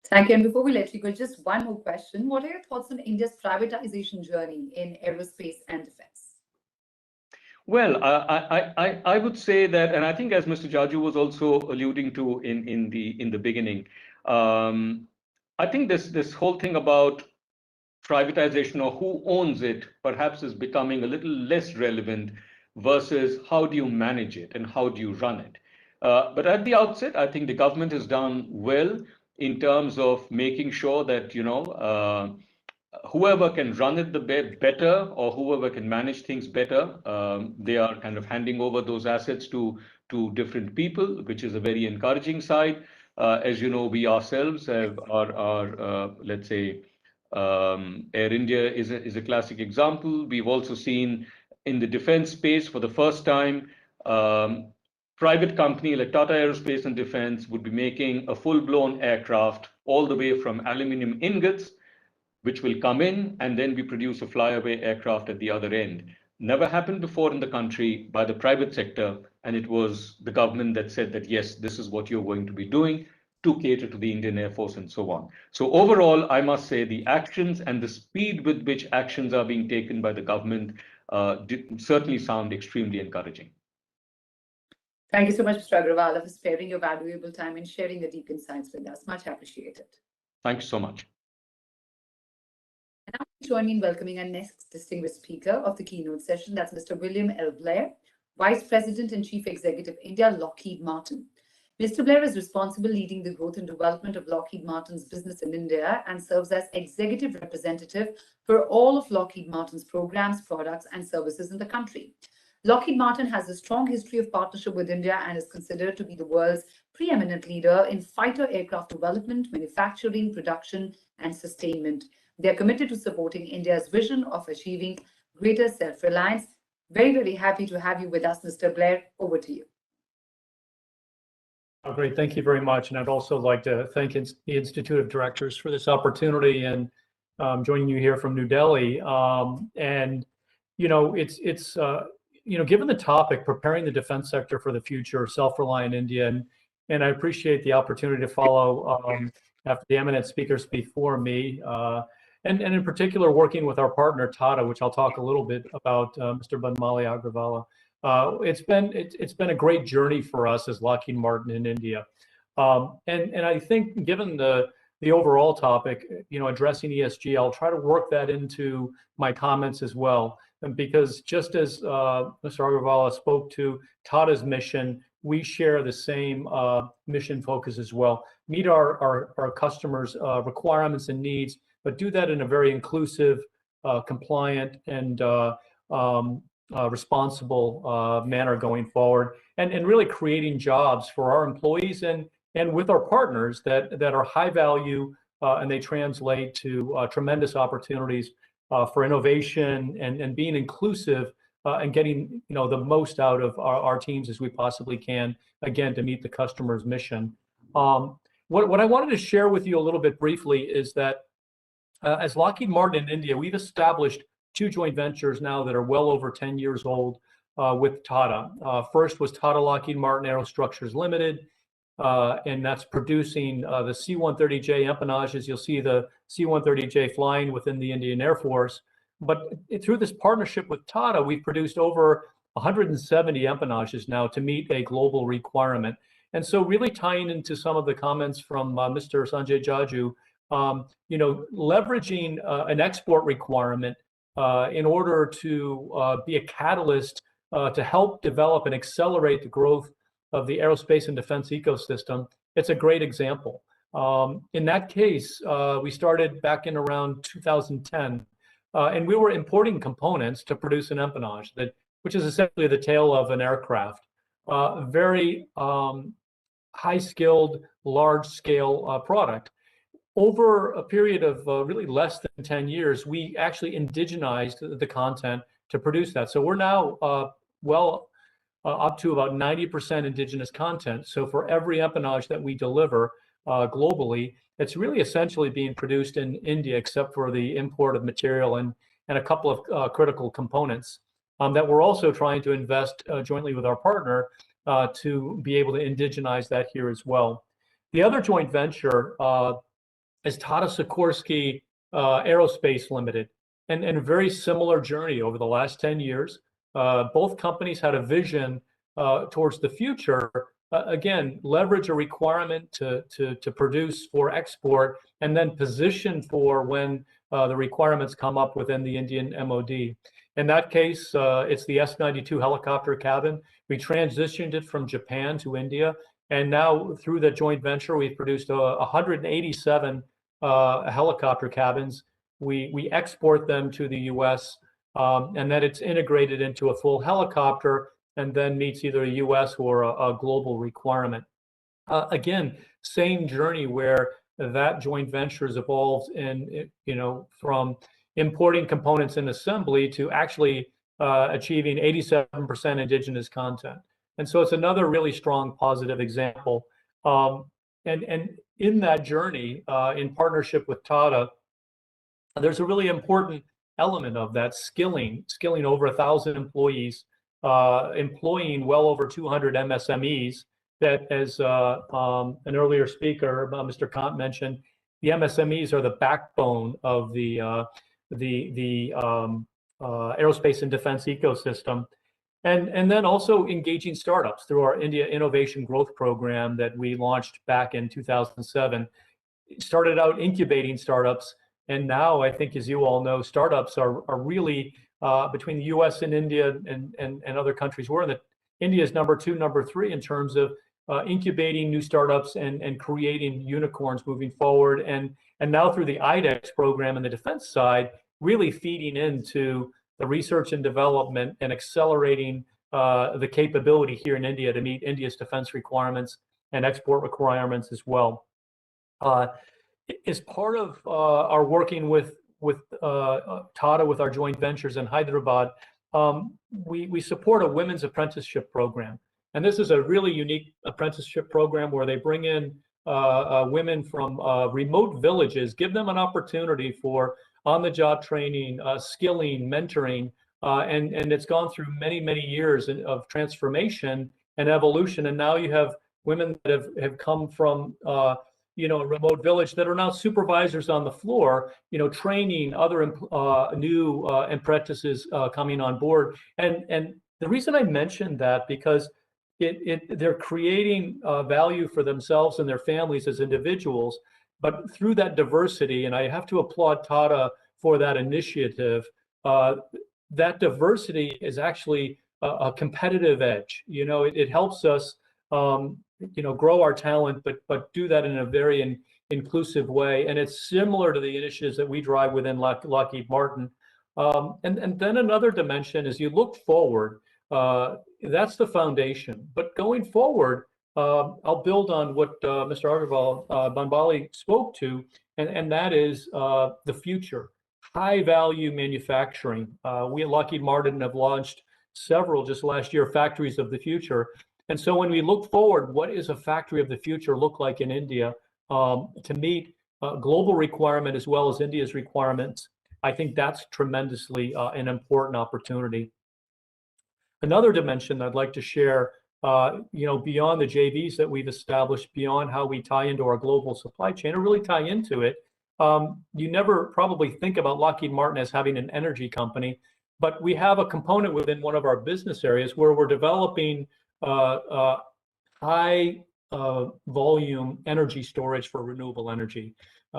Speaker 2: Thank you. And before we let you go, just one more question. What are your thoughts on India's privatization journey in aerospace and defense?
Speaker 8: Well, I would say that, and I think as Mr. Jaju was also alluding to in the beginning, I think this whole thing about privatization or who owns it perhaps is becoming a little less relevant versus how do you manage it and how do you run it. But at the outset, I think the government has done well in terms of making sure that, you know, whoever can run it the better or whoever can manage things better, they are kind of handing over those assets to different people, which is a very encouraging side. As you know, we ourselves have our let's say, Air India is a classic example. We've also seen in the defense space for the first time, private company like Tata Aerospace and Defense would be making a full-blown aircraft all the way from aluminum ingots, which will come in and then we produce a flyaway aircraft at the other end. Never happened before in the country by the private sector, and it was the government that said that, yes, this is what you're going to be doing to cater to the Indian Air Force and so on. So overall, I must say the actions and the speed with which actions are being taken by the government certainly sound extremely encouraging.
Speaker 2: Thank you so much, Mr. Agrawala, for sparing your valuable time and sharing the deep insights with us. Much appreciated.
Speaker 8: Thank you so much.
Speaker 2: And now join me in welcoming our next distinguished speaker of the keynote session. That's Mr. William L. Blair, Vice President and Chief Executive, India, Lockheed Martin. Mr. Blair is responsible leading the growth and development of Lockheed Martin's business in India and serves as executive representative for all of Lockheed Martin's programs, products, and services in the country. Lockheed Martin has a strong history of partnership with India and is considered to be the world's preeminent leader in fighter aircraft development, manufacturing, production, and sustainment. They are committed to supporting India's vision of achieving greater self-reliance. Very, very happy to have you with us, Mr. Blair. Over to you.
Speaker 10: Oh, great. Thank you very much. And I'd also like to thank the Institute of Directors for this opportunity and joining you here from New Delhi. And, you know, you know, given the topic, preparing the defense sector for the future, self-reliant India, and I appreciate the opportunity to follow after the eminent speakers before me, and in particular, working with our partner, Tata, which I'll talk a little bit about, Mr. Banmali Agrawala. It's been a great journey for us as Lockheed Martin in India. And I think given the overall topic, you know, addressing ESG, I'll try to work that into my comments as well. And because just as Mr. Agrawala spoke to Tata's mission we share the same mission focus as well. Meet our customers' requirements and needs, but do that in a very inclusive, compliant, and responsible manner going forward, and really creating jobs for our employees and with our partners that are high value, and they translate to tremendous opportunities for innovation and being inclusive, and getting the most out of our teams as we possibly can, again, to meet the customer's mission. What I wanted to share with you a little bit briefly is that as Lockheed Martin in India, we've established 2 joint ventures now that are well over 10 years old with Tata. First was Tata Lockheed Martin Aerostructures Limited, and that's producing the C-130J empennages. You'll see the C-130J flying within the Indian Air Force. But through this partnership with Tata, we've produced over 170 empennages now to meet a global requirement. And so really tying into some of the comments from Mr. Sanjay Jaju, leveraging an export requirement in order to be a catalyst to help develop and accelerate the growth of the aerospace and defense ecosystem, it's a great example. In that case, we started back in around 2010, and we were importing components to produce an empennage, which is essentially the tail of an aircraft. Very high-skilled, large-scale product. Over a period of really less than 10 years, we actually indigenized the content to produce that. So we're now up to about 90% indigenous content. So for every empennage that we deliver globally, it's really essentially being produced in India, except for the import of material and a couple of critical components that we're also trying to invest jointly with our partner to be able to indigenize that here as well. The other joint venture is Tata Sikorsky Aerospace Limited, and a very similar journey over the last 10 years. Both companies had a vision towards the future, again, leverage a requirement to produce for export, and then position for when the requirements come up within the Indian MOD. In that case, it's the S-92 helicopter cabin. We transitioned it from Japan to India, and now through the joint venture, we've produced 187 helicopter cabins. We export them to the US, and then it's integrated into a full helicopter and then meets either a US or a global requirement. Again, same journey where that joint venture has evolved from importing components and assembly to actually achieving 87% indigenous content. And so it's another really strong positive example. And in that journey, in partnership with Tata, there's a really important element of that skilling over 1,000 employees, employing well over 200 MSMEs that, as an earlier speaker, Mr. Kant mentioned, the MSMEs are the backbone of the aerospace and defense ecosystem. And then also engaging startups through our India Innovation Growth Program that we launched back in 2007. Started out incubating startups, and now I think, as you all know, startups are really between the US and India and other countries. India's number 2, number 3 in terms of incubating new startups and creating unicorns moving forward. And now through the IDEX program and the defense side, really feeding into the research and development and accelerating the capability here in India to meet India's defense requirements and export requirements as well. As part of our working with Tata, with our joint ventures in Hyderabad, we support a women's apprenticeship program. And this is a really unique apprenticeship program where they bring in women from remote villages, give them an opportunity for on-the-job training, skilling, mentoring, and it's gone through many, many years of transformation and evolution. And now you have women that have come from a remote village that are now supervisors on the floor, training other new apprentices coming on board. And the reason I mentioned that, because they're creating value for themselves and their families as individuals, but through that diversity, and I have to applaud Tata for that initiative, that diversity is actually a competitive edge. It helps us grow our talent, but do that in a very inclusive way. And it's similar to the initiatives that we drive within Lockheed Martin. And then another dimension is you look forward, that's the foundation. But going forward, I'll build on what Mr. Agarwal Banbali spoke to, and that is the future. High value manufacturing. We at Lockheed Martin have launched several just last year, factories of the future. And so when we look forward, what is a factory of the future look like in India to meet global requirement as well as India's requirements? I think that's tremendously an important opportunity. Another dimension I'd like to share, beyond the JVs that we've established, beyond how we tie into our global supply chain, or really tie into it, you never probably think about Lockheed Martin as having an energy company, but we have a component within one of our business areas where we're developing high volume energy storage for renewable energy.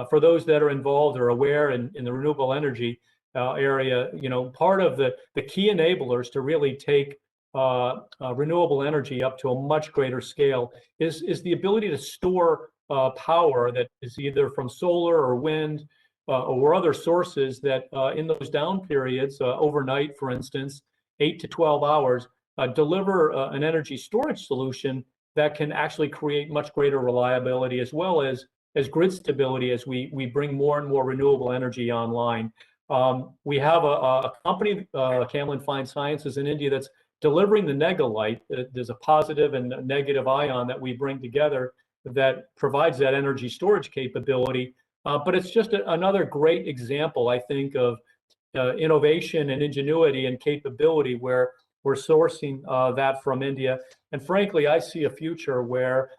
Speaker 10: For those that are involved or aware in the renewable energy area, part of the key enablers to really take renewable energy up to a much greater scale is the ability to store power that is either from solar or wind or other sources that in those down periods, overnight, for instance, 8 to 12 hours, deliver an energy storage solution that can actually create much greater reliability as well as grid stability as we bring more and more renewable energy online. We have a company, Camlin Fine Sciences in India, that's delivering the Nega-Light. There's a positive and a negative ion that we bring together that provides that energy storage capability. But it's just another great example, I think, of innovation and ingenuity and capability where we're sourcing that from India. And frankly, I see a future where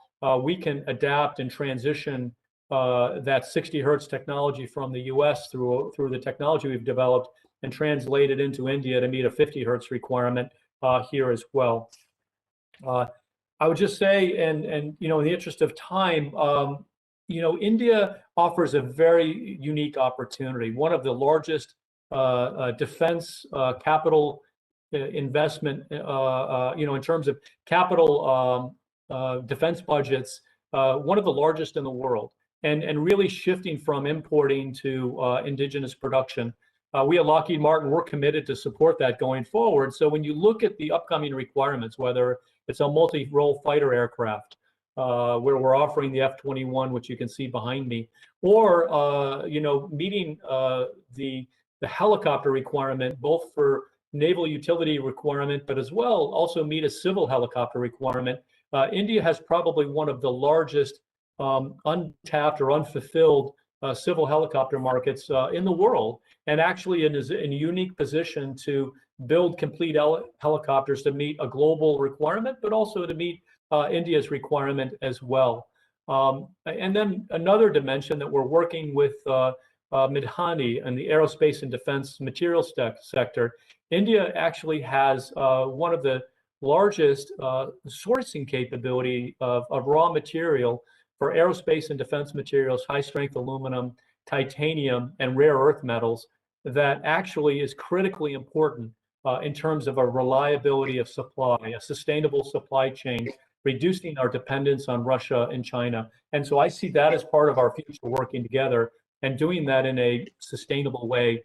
Speaker 10: we can adapt and transition that 60 hertz technology from the US through the technology we've developed and translate it into India to meet a 50 hertz requirement here as well. I would just say, and in the interest of time, India offers a very unique opportunity. One of the largest defense capital investment, in terms of capital defense budgets, one of the largest in the world, and really shifting from importing to indigenous production. We at Lockheed Martin, we're committed to support that going forward. So when you look at the upcoming requirements, whether it's a multi-role fighter aircraft, where we're offering the F-21, which you can see behind me, or meeting the helicopter requirement, both for naval utility requirement, but as well also meet a civil helicopter requirement. India has probably one of the largest untapped or unfulfilled civil helicopter markets in the world, and actually is in a unique position to build complete helicopters to meet a global requirement, but also to meet India's requirement as well. And then another dimension that we're working with Midhani and the aerospace and defense materials sector. India actually has one of the largest sourcing capability of raw material for aerospace and defense materials, high strength aluminum, titanium, and rare earth metals that actually is critically important in terms of a reliability of supply, a sustainable supply chain, reducing our dependence on Russia and China. And so I see that as part of our future working together, and doing that in a sustainable way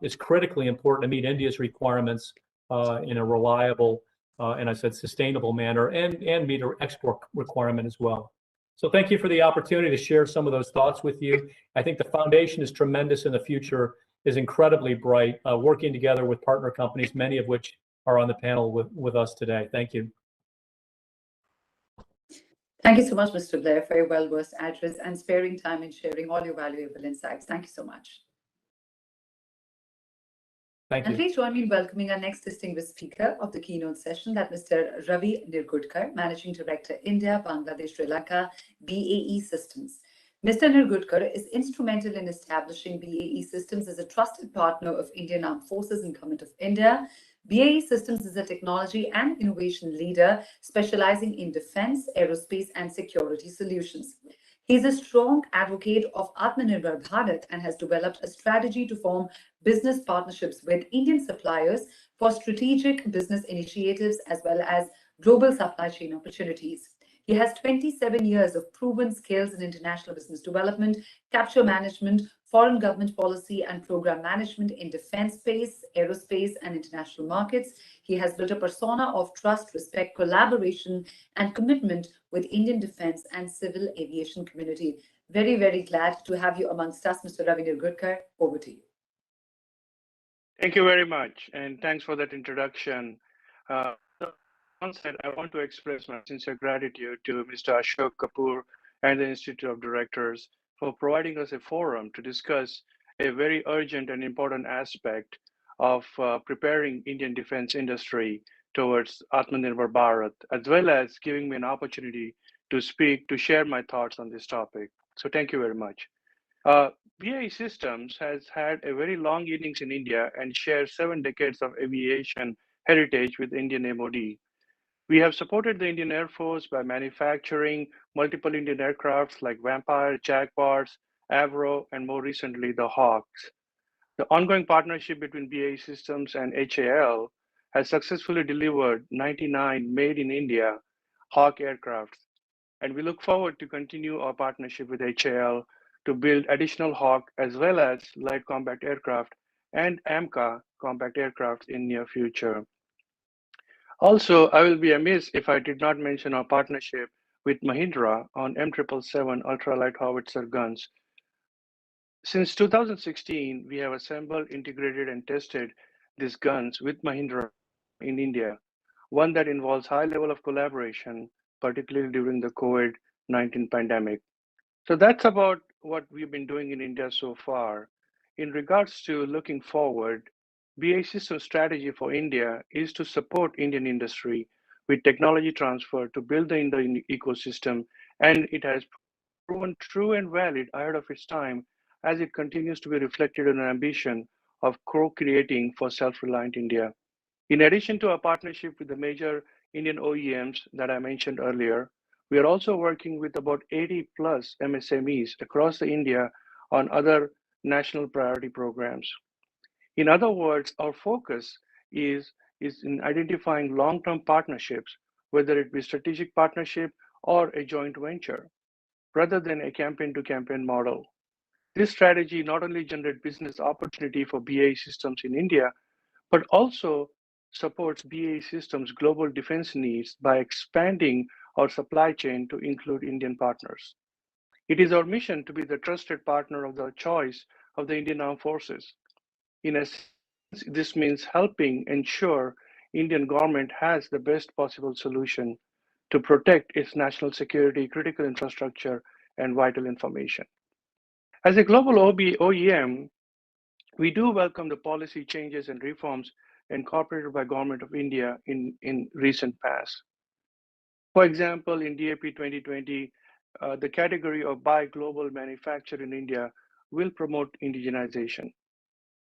Speaker 10: is critically important to meet India's requirements in a reliable and I said sustainable manner, and meet our export requirement as well. So thank you for the opportunity to share some of those thoughts with you. I think the foundation is tremendous and the future is incredibly bright, working together with partner companies, many of which are on the panel with us today. Thank you.
Speaker 2: Thank you so much, Mr. Blair, for your well-versed address and sparing time in sharing all your valuable insights. Thank you so much.
Speaker 10: Thank you.
Speaker 2: And please join me in welcoming our next distinguished speaker of the keynote session, that Mr. Ravi Nirgudkar, Managing Director, India, Bangladesh, Sri Lanka, BAE Systems. Mr. Nirgudkar is instrumental in establishing BAE Systems as a trusted partner of Indian Armed Forces and Government of India. BAE Systems is a technology and innovation leader specializing in defense, aerospace, and security solutions. He is a strong advocate of Atmanirbhar Bharat and has developed a strategy to form business partnerships with Indian suppliers for strategic business initiatives as well as global supply chain opportunities. He has 27 years of proven skills in international business development, capture management, foreign government policy and program management in defense space, aerospace, and international markets. He has built a persona of trust, respect, collaboration, and commitment with Indian defense and civil aviation community. Very, very glad to have you amongst us, Mr. Ravindra Gurkar. Over to you.
Speaker 11: Thank you very much, and thanks for that introduction. Onset, I want to express my sincere gratitude to Mr. Ashok Kapoor and the Institute of Directors for providing us a forum to discuss a very urgent and important aspect of preparing Indian defense industry towards Atmanirbhar Bharat, as well as giving me an opportunity to speak, to share my thoughts on this topic. So thank you very much. BAE Systems has had a very long innings in India and shares 7 decades of aviation heritage with Indian MOD. We have supported the Indian Air Force by manufacturing multiple Indian aircrafts like Vampire, Jaguars, Avro, and more recently, the Hawks. The ongoing partnership between BAE Systems and HAL has successfully delivered 99 made in India Hawk aircrafts. And we look forward to continue our partnership with HAL to build additional Hawk as well as light combat aircraft and AMCA combat aircraft in near future. Also, I will be amiss if I did not mention our partnership with Mahindra on M777 ultralight howitzer guns. Since 2016, we have assembled, integrated, and tested these guns with Mahindra in India, one that involves high level of collaboration, particularly during the COVID-19 pandemic. So that's about what we've been doing in India so far. In regards to looking forward, BAE Systems' strategy for India is to support Indian industry with technology transfer to build the Indian ecosystem, and it has proven true and valid ahead of its time as it continues to be reflected in an ambition of co-creating for self-reliant India. In addition to our partnership with the major Indian OEMs that I mentioned earlier, we are also working with about 80 plus MSMEs across the India on other national priority programs. In other words, our focus is in identifying long-term partnerships, whether it be strategic partnership or a joint venture, rather than a campaign-to-campaign model. This strategy not only generates business opportunity for BAE Systems in India, but also supports BAE Systems' global defense needs by expanding our supply chain to include Indian partners. It is our mission to be the trusted partner of the choice of the Indian Armed Forces. In a sense, this means helping ensure Indian government has the best possible solution to protect its national security, critical infrastructure, and vital information. As a global OEM, we do welcome the policy changes and reforms incorporated by Government of India in recent past. For example, in DAP 2020, the category of Buy Global Manufacture in India will promote indigenization.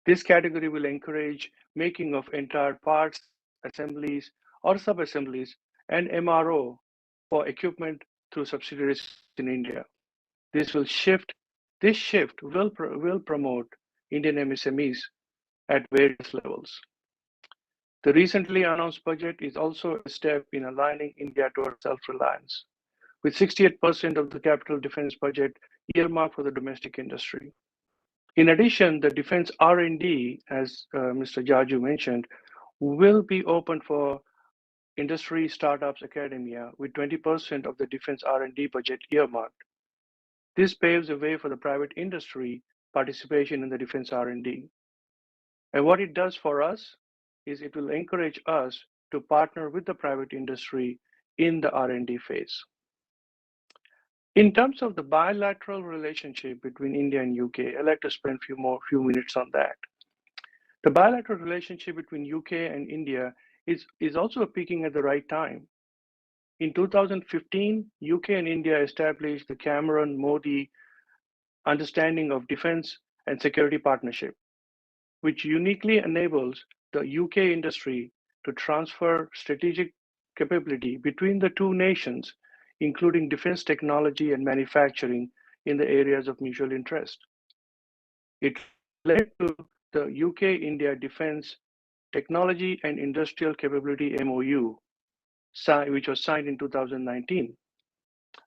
Speaker 11: This category will encourage making of entire parts, assemblies, or sub-assemblies, and MRO for equipment through subsidiaries in India. This shift will promote Indian MSMEs at various levels. The recently announced budget is also a step in aligning India towards self-reliance, with 68% of the capital defense budget earmarked for the domestic industry. In addition, the defense R&D, as Mr. Jaju mentioned, will be open for industry, startups, academia, with 20% of the defense R&D budget earmarked. This paves the way for the private industry participation in the defense R&D. And what it does for us is it will encourage us to partner with the private industry in the R&D phase. In terms of the bilateral relationship between India and UK, I'd like to spend a few minutes on that. The bilateral relationship between UK and India is also peaking at the right time. In 2015, UK and India established the Cameron-Modi Understanding of Defense and Security Partnership, which uniquely enables the UK industry to transfer strategic capability between the two nations, including defense technology and manufacturing in the areas of mutual interest. It led to the UK-India Defense Technology and Industrial Capability MOU, which was signed in 2019.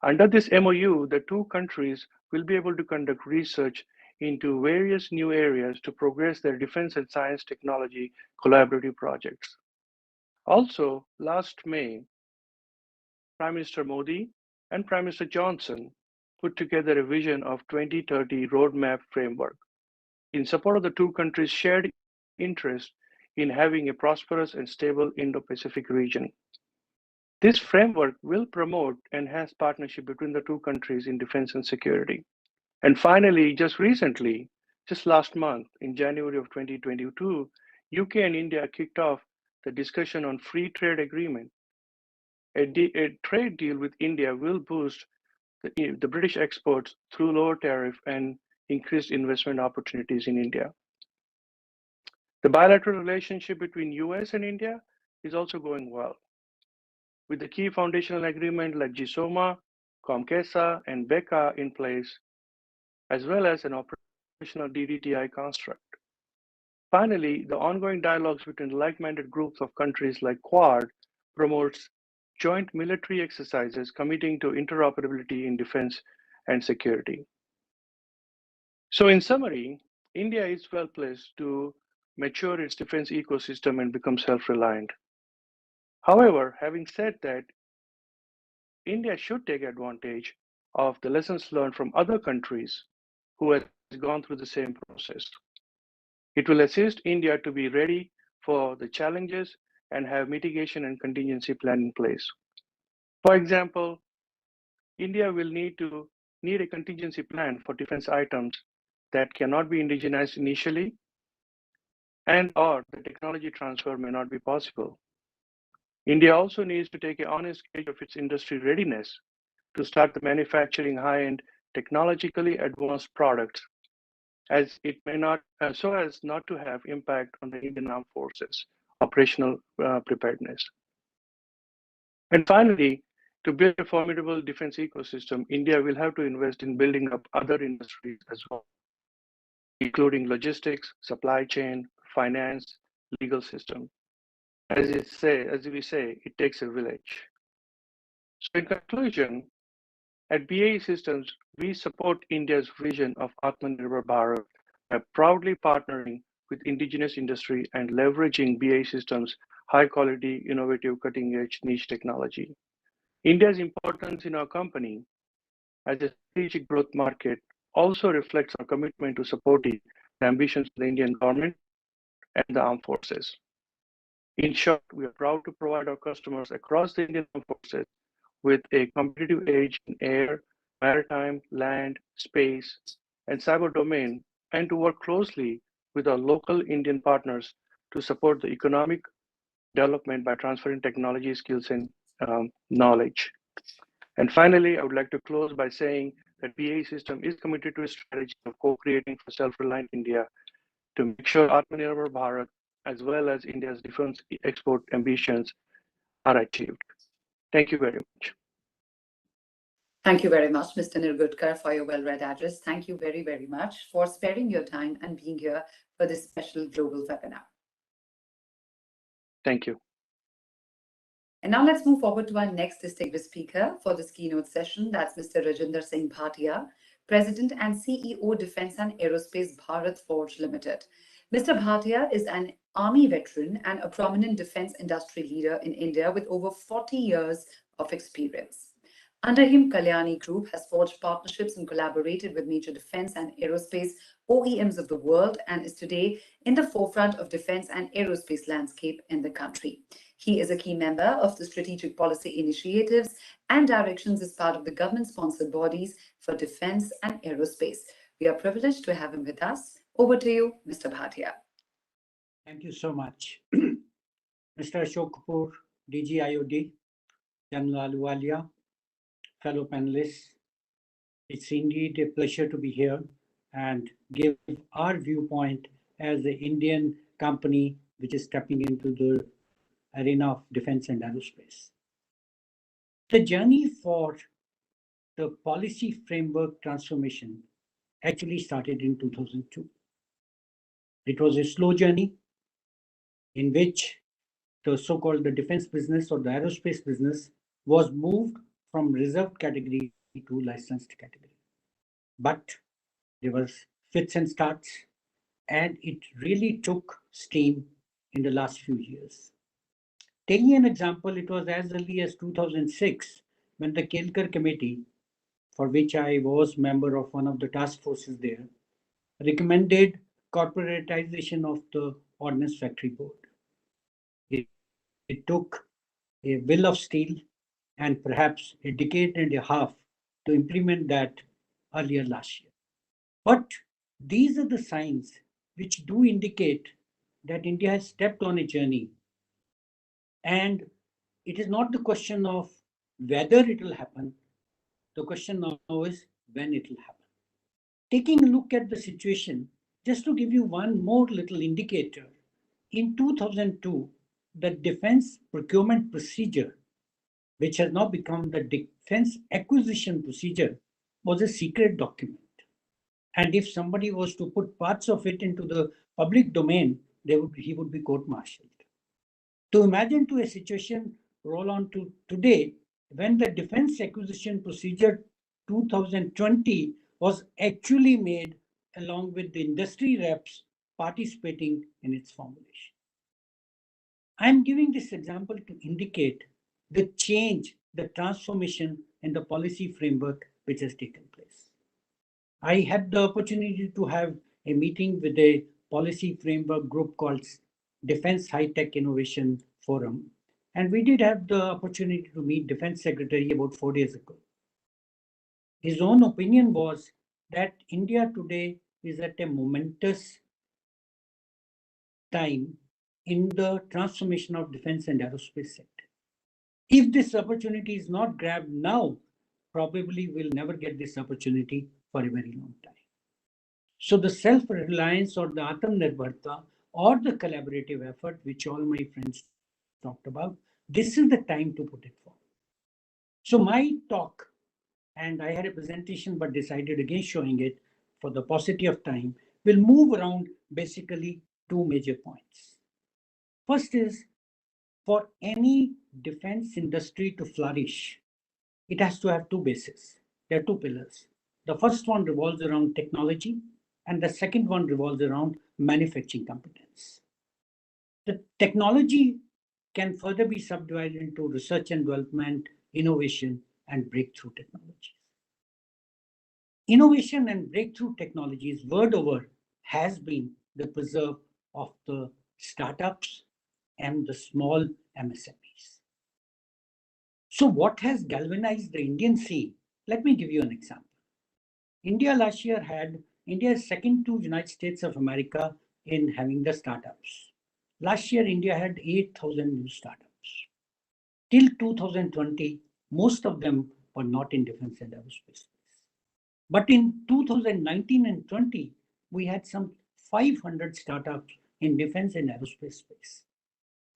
Speaker 11: Under this MOU, the two countries will be able to conduct research into various new areas to progress their defense and science technology collaborative projects. Also, last May, Prime Minister Modi and Prime Minister Johnson put together a vision of 2030 roadmap framework in support of the two countries' shared interest in having a prosperous and stable Indo-Pacific region. This framework will promote enhanced partnership between the two countries in defense and security. And finally, just recently, just last month, in January of 2022, UK and India kicked off the discussion on free trade agreement. A trade deal with India will boost the British exports through lower tariff and increased investment opportunities in India. The bilateral relationship between US and India is also going well, with the key foundational agreement like GSOMA, COMCESA, and BECA in place, as well as an operational DDTI construct. Finally, the ongoing dialogues between like-minded groups of countries like Quad promotes joint military exercises committing to interoperability in defense and security. So in summary, India is well placed to mature its defense ecosystem and become self-reliant. However, having said that, India should take advantage of the lessons learned from other countries who have gone through the same process. It will assist India to be ready for the challenges and have mitigation and contingency plan in place. For example, India will need a contingency plan for defense items that cannot be indigenized initially, and or the technology transfer may not be possible. India also needs to take an honest gauge of its industry readiness to start the manufacturing high-end technologically advanced products, as it may not, so as not to have impact on the Indian Armed Forces operational preparedness. And finally, to build a formidable defense ecosystem, India will have to invest in building up other industries as well, including logistics, supply chain, finance, legal system. As we say, it takes a village. So in conclusion, at BAE Systems, we support India's vision of Atmanirbhar Bharat by proudly partnering with indigenous industry and leveraging BAE Systems' high-quality, innovative, cutting-edge niche technology. India's importance in our company as a strategic growth market also reflects our commitment to supporting the ambitions of the Indian government and the armed forces. In short, we are proud to provide our customers across the Indian armed forces with a competitive edge in air, maritime, land, space, and cyber domain, and to work closely with our local Indian partners to support the economic development by transferring technology, skills, and knowledge. And finally, I would like to close by saying that BAE System is committed to a strategy of co-creating for self-reliant India to make sure Atmanirbhar Bharat, as well as India's defense export ambitions, are achieved. Thank you very much.
Speaker 2: Thank you very much, Mr. Nirgudkar, for your well-read address. Thank you very, very much for sparing your time and being here for this special global webinar.
Speaker 11: Thank you.
Speaker 2: And now let's move forward to our next distinguished speaker for this keynote session. That's Mr. Rajinder Singh Bhatia, President and CEO, Defence and Aerospace Bharat Forge Limited. Mr. Bhatia is an Army veteran and a prominent defence industry leader in India with over 40 years of experience. Under him, Kalyani Group has forged partnerships and collaborated with major defense and aerospace OEMs of the world and is today in the forefront of defense and aerospace landscape in the country. He is a key member of the strategic policy initiatives and directions as part of the government-sponsored bodies for defense and aerospace. We are privileged to have him with us. Over to you, Mr. Bhatia.
Speaker 12: Thank you so much. Mr. Ashok Kapoor, DG IOD, General Ahluwalia, fellow panelists, it's indeed a pleasure to be here and give our viewpoint as the Indian company which is stepping into the arena of defense and aerospace. The journey for the policy framework transformation actually started in 2002. It was a slow journey in which the so-called the defense business or the aerospace business was moved from reserved category to licensed category. But there was fits and starts, and it really took steam in the last few years. Taking an example, it was as early as 2006 when the Kelkar committee, for which I was member of one of the task forces there, recommended corporatization of the Ordnance Factory Board. It took a will of steel and perhaps a decade and a half to implement that earlier last year. But these are the signs which do indicate that India has stepped on a journey, and it is not the question of whether it will happen. The question now is when it will happen. Taking a look at the situation, just to give you one more little indicator, in 2002, the Defense Procurement Procedure, which has now become the Defense Acquisition Procedure, was a secret document. And if somebody was to put parts of it into the public domain, he would be court-martialed. To imagine to a situation roll on to today, when the Defense Acquisition Procedure 2020 was actually made along with the industry reps participating in its formulation. I am giving this example to indicate the change, the transformation in the policy framework which has taken place. I had the opportunity to have a meeting with a policy framework group called Defense High-Tech Innovation Forum. And we did have the opportunity to meet Defense Secretary about 4 days ago. His own opinion was that India today is at a momentous time in the transformation of defense and aerospace sector. If this opportunity is not grabbed now, probably we'll never get this opportunity for a very long time. So the self-reliance or the Atmanirbharta or the collaborative effort, which all my friends talked about, this is the time to put it forward. So my talk, and I had a presentation but decided against showing it for the paucity of time, will move around basically two major points. First is, for any defense industry to flourish, it has to have two bases. There are two pillars. The first one revolves around technology, and the second one revolves around manufacturing competence. The technology can further be subdivided into research and development, innovation, and breakthrough technologies. Innovation and breakthrough technologies, word over, has been the preserve of the startups and the small MSMEs. So what has galvanized the Indian Sea? Let me give you an example. India last year India is second to United States of America in having the startups. Last year, India had 8,000 new startups. Till 2020, most of them were not in defense and aerospace. But in 2019 and 20, we had some 500 startups in defense and aerospace space.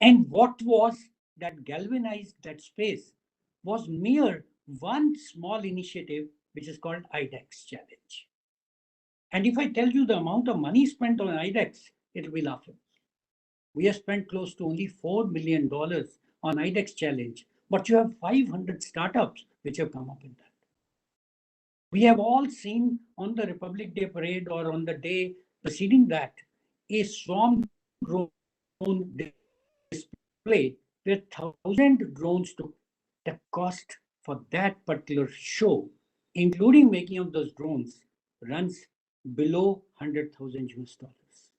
Speaker 12: And what was that galvanized that space was mere one small initiative, which is called IDEX Challenge. And if I tell you the amount of money spent on IDEX, it'll be laughable. We have spent close to only $4 million on IDEX Challenge, but you have 500 startups which have come up in that. We have all seen on the Republic Day parade or on the day preceding that, a swarm drone display where 1,000 drones took. The cost for that particular show, including making of those drones, runs below $100,000 US.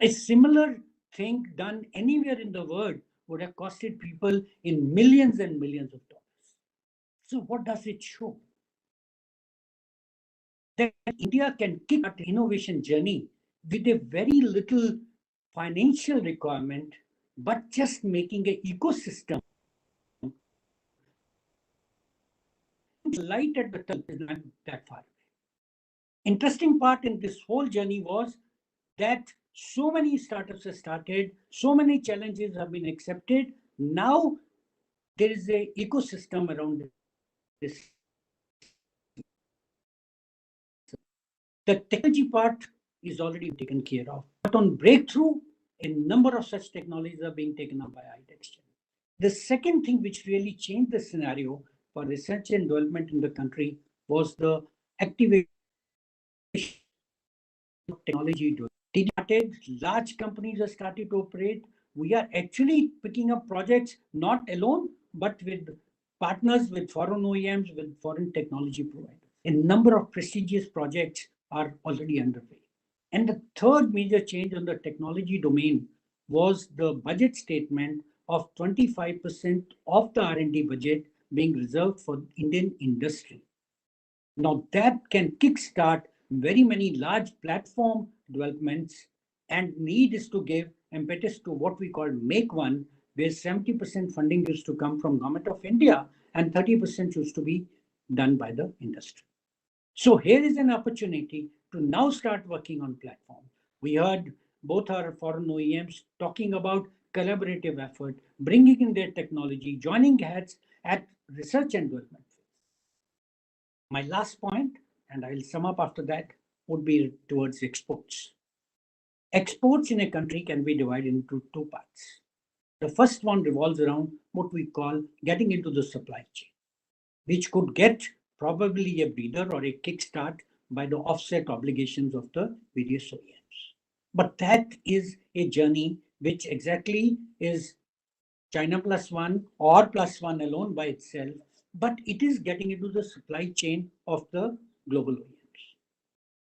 Speaker 12: A similar thing done anywhere in the world would have costed people in millions and millions of dollars. So what does it show? That India can kick at the innovation journey with a very little financial requirement, but just making an ecosystem light at the top is not that far away. Interesting part in this whole journey was that so many startups have started, so many challenges have been accepted. Now there is an ecosystem around this. The technology part is already taken care of. But on breakthrough, a number of such technologies are being taken up by IDEX. The second thing which really changed the scenario for research and development in the country was the activation of technology. Large companies have started to operate. We are actually picking up projects not alone, but with partners, with foreign OEMs, with foreign technology providers. A number of prestigious projects are already underway. And the third major change on the technology domain was the budget statement of 25% of the R&D budget being reserved for Indian industry. Now that can kickstart very many large platform developments, and need is to give impetus to what we call Make One, where 70% funding used to come from Government of India and 30% used to be done by the industry. So here is an opportunity to now start working on platform. We heard both our foreign OEMs talking about collaborative effort, bringing in their technology, joining hands at research and development. My last point, and I'll sum up after that, would be towards exports. Exports in a country can be divided into two parts. The first one revolves around what we call getting into the supply chain, which could get probably a breather or a kickstart by the offset obligations of the various OEMs. But that is a journey which exactly is China +1 or +1 alone by itself, but it is getting into the supply chain of the global OEMs.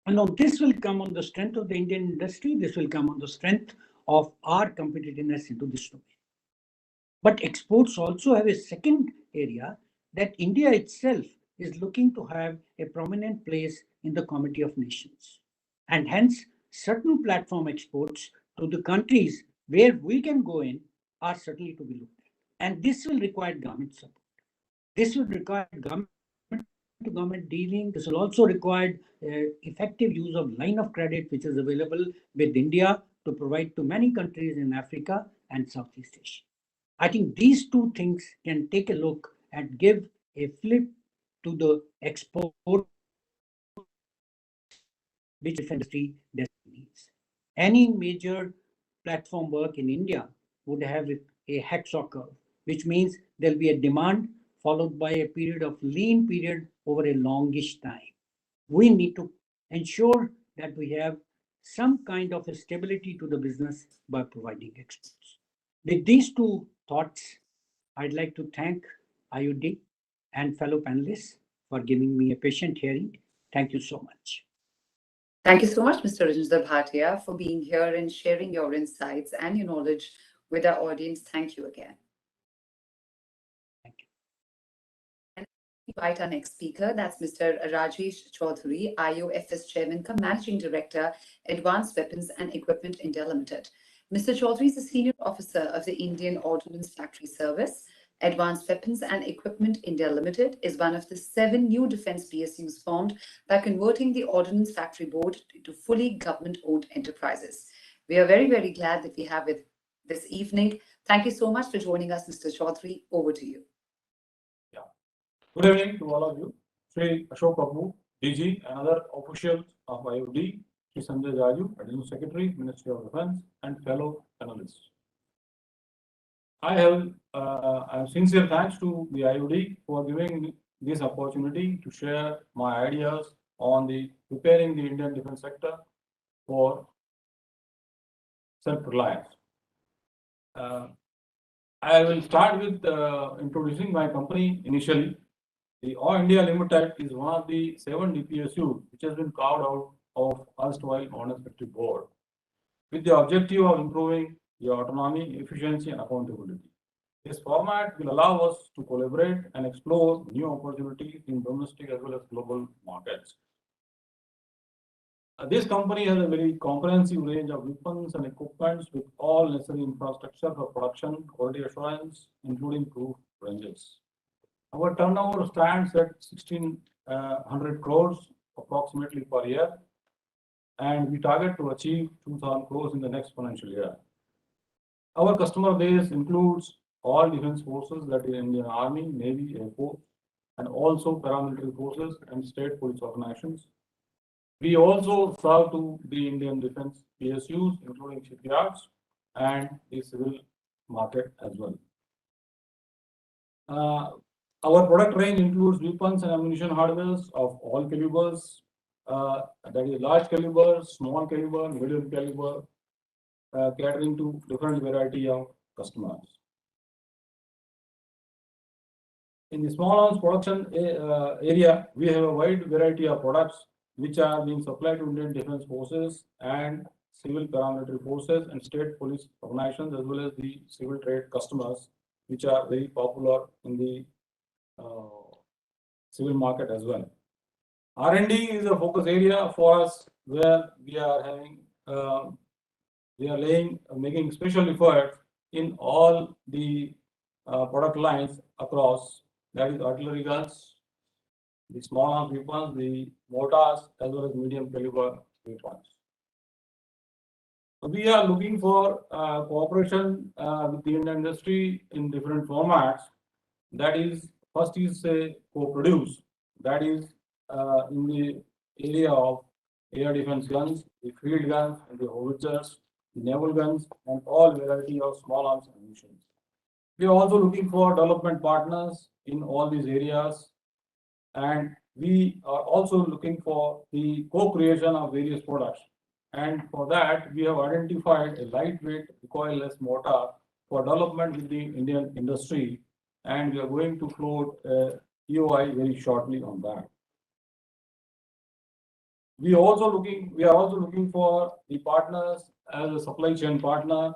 Speaker 12: And now this will come on the strength of the Indian industry. This will come on the strength of our competitiveness into this domain. But exports also have a second area that India itself is looking to have a prominent place in the Committee of Nations. And hence, certain platform exports to the countries where we can go in are certainly to be looked at. And this will require government support. This will require government-to-government dealing. This will also require effective use of line of credit, which is available with India to provide to many countries in Africa and Southeast Asia. I think these two things can take a look and give a flip to the export which industry needs. Any major platform work in India would have a hacksaw curve, which means there'll be a demand followed by a period of lean period over a longish time. We need to ensure that we have some kind of a stability to the business by providing exports. With these two thoughts, I'd like to thank IOD and fellow panelists for giving me a patient hearing. Thank you so much.
Speaker 2: Thank you so much, Mr. Rajeev Bhatia, for being here and sharing your insights and your knowledge with our audience. Thank you again.
Speaker 12: Thank you.
Speaker 2: And we invite our next speaker. That's Mr. Rajeev Chaudhary, IOFS Chairman cum Managing Director, Advanced Weapons and Equipment India Limited. Mr. Chaudhary is a senior officer of the Indian Ordnance Factory Service. Advanced Weapons and Equipment India Limited is one of the 7 new defense PSUs formed by converting the Ordnance Factory Board into fully government-owned enterprises. We are very, very glad that we have it this evening. Thank you so much for joining us, Mr. Chaudhary. Over to you.
Speaker 13: Yeah. Good evening to all of you. Sri Ashok Kapoor, DG, and other officials of IOD, Sri Sanjay Jaju, Additional Secretary, Ministry of Defense, and fellow panelists. I have sincere thanks to the IOD for giving me this opportunity to share my ideas on the preparing the Indian defense sector for self-reliance. I will start with introducing my company initially. The All India Limited is one of the 7 DPSU which has been carved out of erstwhile Ordnance Factory Board with the objective of improving the autonomy, efficiency, and accountability. This format will allow us to collaborate and explore new opportunities in domestic as well as global markets. This company has a very comprehensive range of weapons and equipments with all necessary infrastructure for production, quality assurance, including proof ranges. Our turnover stands at 1,600 crores approximately per year, and we target to achieve 2,000 crores in the next financial year. Our customer base includes all defense forces, that is Indian Army, Navy, Air Force, and also paramilitary forces and state police organizations. We also serve to the Indian defense PSUs, including shipyards and the civil market as well. Our product range includes weapons and ammunition hardwares of all calibers, that is large caliber, small caliber, medium caliber, catering to different variety of customers. In the small arms production area, we have a wide variety of products which are being supplied to Indian Defence Forces and civil paramilitary forces and state police organizations, as well as the civil trade customers, which are very popular in the civil market as well. R&D is a focus area for us, where we are having making special effort in all the product lines across, that is artillery guns, the small arms weapons, the mortars, as well as medium caliber weapons. We are looking for cooperation with the Indian industry in different formats. That is, first is a co-produce. That is in the area of air defense guns, the field guns, and the howitzers, the naval guns, and all variety of small arms ammunition. We are also looking for development partners in all these areas, and we are also looking for the co-creation of various products. And for that, we have identified a lightweight recoilless mortar for development with the Indian industry, and we are going to float a EOI very shortly on that. We are also looking for the partners as a supply chain partner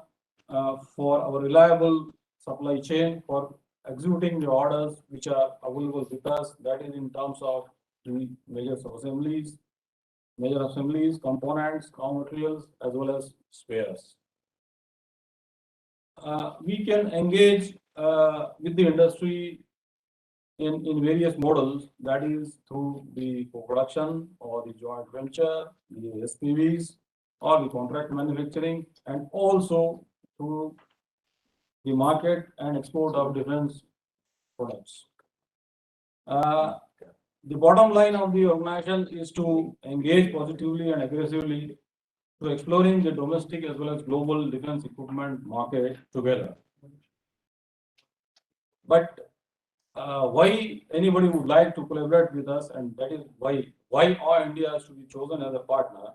Speaker 13: for our reliable supply chain for executing the orders which are available with us. That is in terms of the major assemblies, components, raw materials, as well as spares. We can engage with the industry in various models, that is through the co-production or the joint venture, the SPVs, or the contract manufacturing, and also through the market and export of defense products. The bottom line of the organization is to engage positively and aggressively to exploring the domestic as well as global defense equipment market together. But why anybody would like to collaborate with us, and that is why all India has to be chosen as a partner.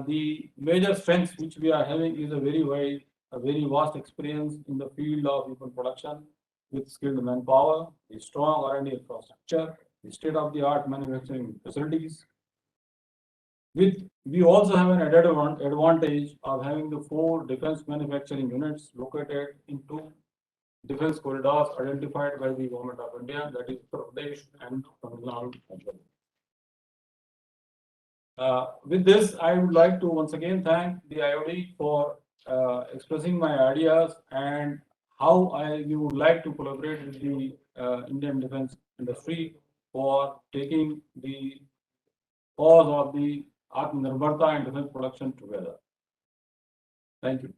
Speaker 13: The major strengths which we are having is a very vast experience in the field of weapon production with skilled manpower, a strong R&D infrastructure, the state-of-the-art manufacturing facilities. We also have an added advantage of having the 4 defense manufacturing units located in 2 defense corridors identified by the Government of India, that is Uttar Pradesh and Tamil Nadu as well. With this, I would like to once again thank the IOD for expressing my ideas and how we would like to collaborate with the Indian defense industry for taking the cause of the Atmanirbharta and defense production together. Thank you.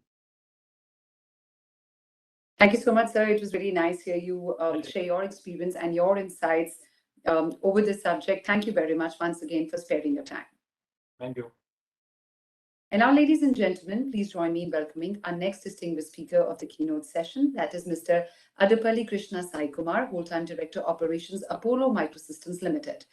Speaker 2: Thank you so much, sir. It was really nice to hear you share your experience and your insights over this subject. Thank you very much once again for sparing your time.
Speaker 13: Thank you.
Speaker 2: And now, ladies and gentlemen, please join me in welcoming our next distinguished speaker of the keynote session. That is Mr. Adapalli Krishna Sai Kumar, Whole-Time Director Operations, Apollo Microsystems Limited.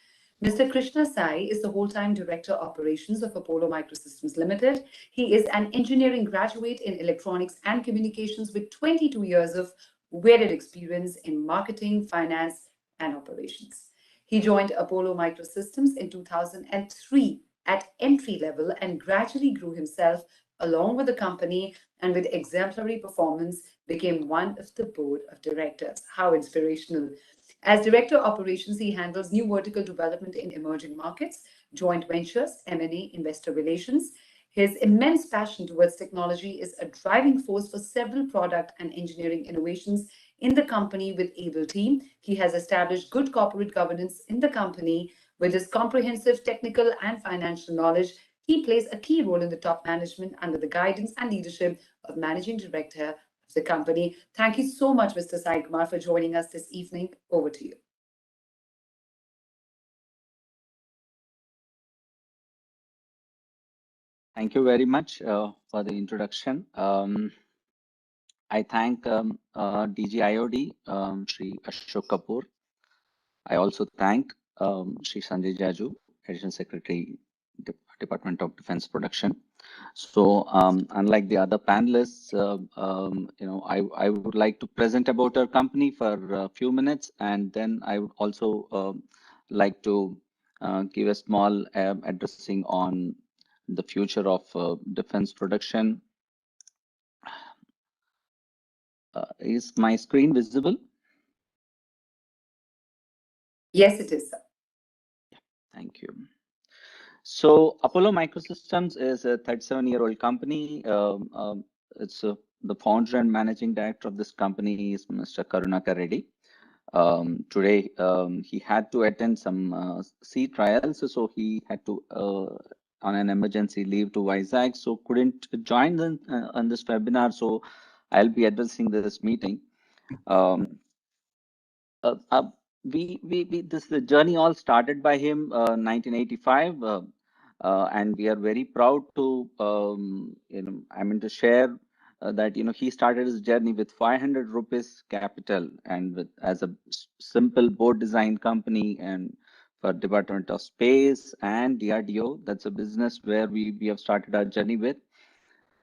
Speaker 2: Mr. Krishna Sai is the Whole-Time Director Operations of Apollo Microsystems Limited. He is an engineering graduate in electronics and communications with 22 years of varied experience in marketing, finance, and operations. He joined Apollo Microsystems in 2003 at entry level and gradually grew himself along with the company, and with exemplary performance became one of the board of directors. How inspirational. As Director Operations, he handles new vertical development in emerging markets, joint ventures, M&A, investor relations. His immense passion towards technology is a driving force for several product and engineering innovations in the company with able team. He has established good corporate governance in the company. With his comprehensive technical and financial knowledge, he plays a key role in the top management under the guidance and leadership of Managing Director of the company. Thank you so much, Mr. Sai Kumar, for joining us this evening. Over to you.
Speaker 17: Thank you very much for the introduction. I thank DG IOD, Shri Ashok Kapoor. I also thank Shri Sanjay Jaju, Additional Secretary, Department of Defense Production. So unlike the other panelists, I would like to present about our company for a few minutes, and then I would also like to give a small addressing on the future of defense production. Is my screen visible?
Speaker 2: Yes, it is, sir.
Speaker 17: Thank you. So Apollo Microsystems is a 37-year-old company. The founder and managing director of this company is Mr. Karunakar Reddy. Today, he had to attend some sea trials, so he had to on an emergency leave to Vizag, so couldn't join on this webinar. So I'll be addressing this meeting. The journey all started by him 1985, and we are very proud to to share that he started his journey with 500 rupees capital and as a simple board design company and for Department of Space and DRDO. That's a business where we have started our journey with.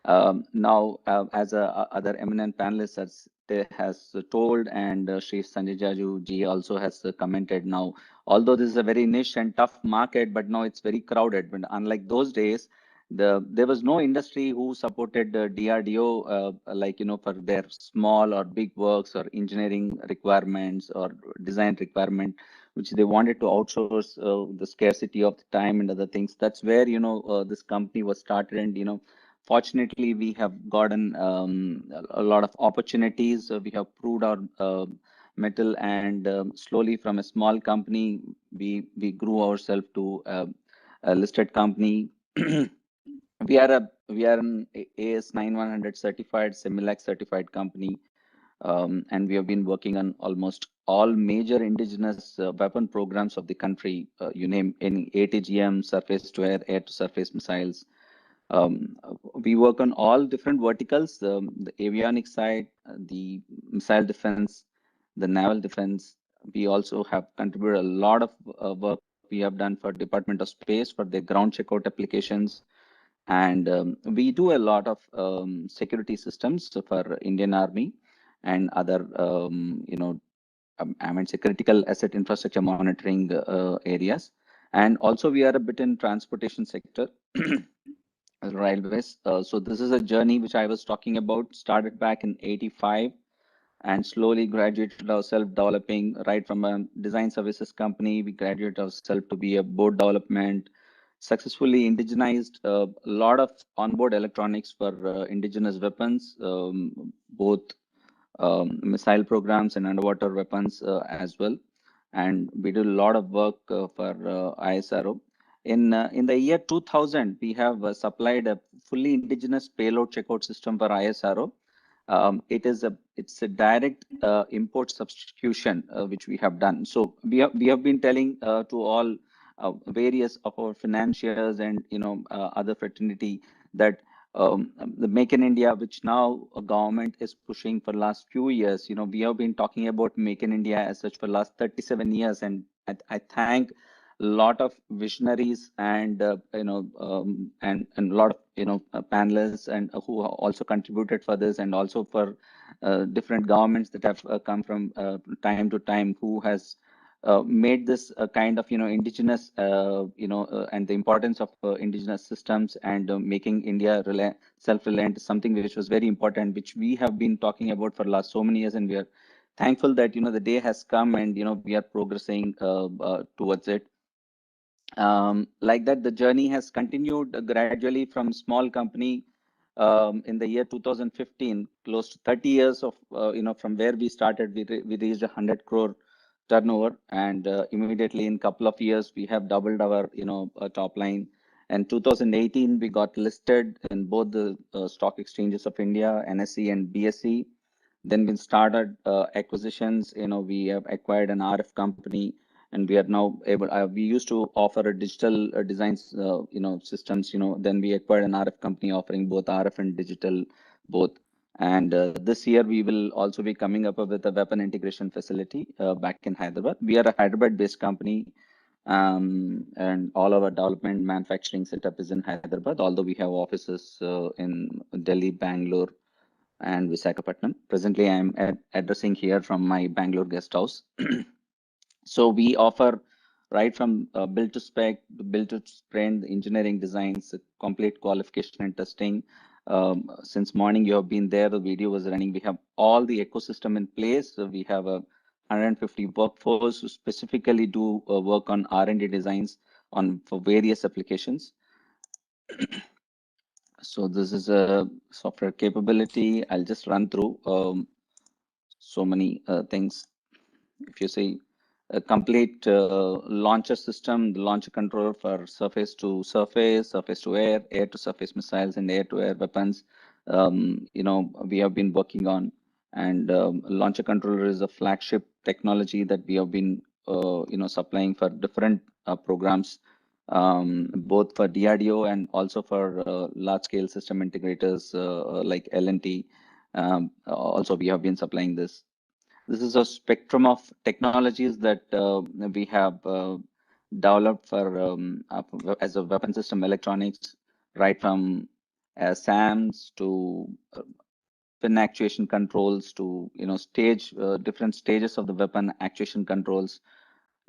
Speaker 17: Now, as other eminent panelists has told, and Shri Sanjay Jaju ji also has commented now, although this is a very niche and tough market, but now it's very crowded. But unlike those days, there was no industry who supported DRDO for their small or big works or engineering requirements or design requirement, which they wanted to outsource the scarcity of the time and other things. That's where this company was started, and fortunately, we have gotten a lot of opportunities. We have proved our mettle, and slowly from a small company, we grew ourselves to a listed company. we are an AS 9100 certified, Similac certified company, and we have been working on almost all major indigenous weapon programs of the country. You name any ATGM, surface to air, air to surface missiles. We work on all different verticals, the avionics side, the missile defense, the naval defense. We also have contributed a lot of work we have done for Department of Space for their ground checkout applications. And we do a lot of security systems for Indian Army and other, critical asset infrastructure monitoring areas. And also we are a bit in transportation sector. Railways. So this is a journey which I was talking about, started back in '85 and slowly graduated ourselves developing right from a design services company. We graduated ourselves to be a board development, successfully indigenized a lot of onboard electronics for indigenous weapons, both missile programs and underwater weapons as well. And we did a lot of work for ISRO. In the year 2000, we have supplied a fully indigenous payload checkout system for ISRO. It's a direct import substitution which we have done. So we have been telling to all various of our financiers and other fraternity that the Make in India, which now a government is pushing for last few years, we have been talking about Make in India as such for last 37 years, and I thank a lot of visionaries and and a lot of panelists and who also contributed for this, and also for different governments that have come from time to time, who has made this a kind of indigenous and the importance of indigenous systems and making India self-reliant, something which was very important, which we have been talking about for last so many years, and we are thankful that the day has come and we are progressing towards it. Like that, the journey has continued gradually from small company in the year 2015, close to 30 years of from where we started. We reached 100 crore turnover, and immediately in couple of years we have doubled our top line. And 2018 we got listed in both the stock exchanges of India, NSE and BSE. Then we started acquisitions. We have acquired an RF company, and we are now able. We used to offer a digital designs, systems. Then we acquired an RF company offering both RF and digital both. And this year, we will also be coming up with a weapon integration facility back in Hyderabad. We are a Hyderabad-based company, and all our development manufacturing setup is in Hyderabad, although we have offices in Delhi, Bangalore, and Visakhapatnam. Presently, I am addressing here from my Bangalore guest house. So we offer right from build to spec, build to sprint, engineering designs, complete qualification and testing. Since morning you have been there, the video was running. We have all the ecosystem in place. So we have a 150 workforce who specifically do work on R&D designs for various applications. So this is a software capability. I'll just run through so many things. If you see a complete launcher system, the launcher controller for surface to surface, surface to air, air to surface missiles, and air to air weapons, we have been working on. And launcher controller is a flagship technology that we have been, supplying for different programs, both for DRDO and also for large-scale system integrators like L&T. Also, we have been supplying this. This is a spectrum of technologies that we have developed for as a weapon system electronics, right from SAMs to pin actuation controls to different stages of the weapon actuation controls,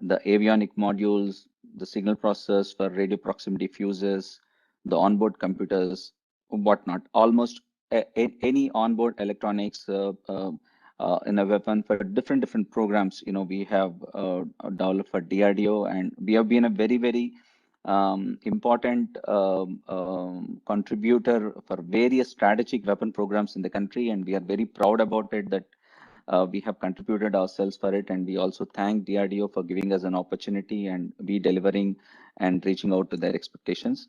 Speaker 17: the avionic modules, the signal process for radio proximity fuses, the onboard computers, whatnot. Almost any onboard electronics in a weapon for different programs, we have developed for DRDO, and we have been a very important contributor for various strategic weapon programs in the country, and we are very proud about it that we have contributed ourselves for it, and we also thank DRDO for giving us an opportunity and we delivering and reaching out to their expectations.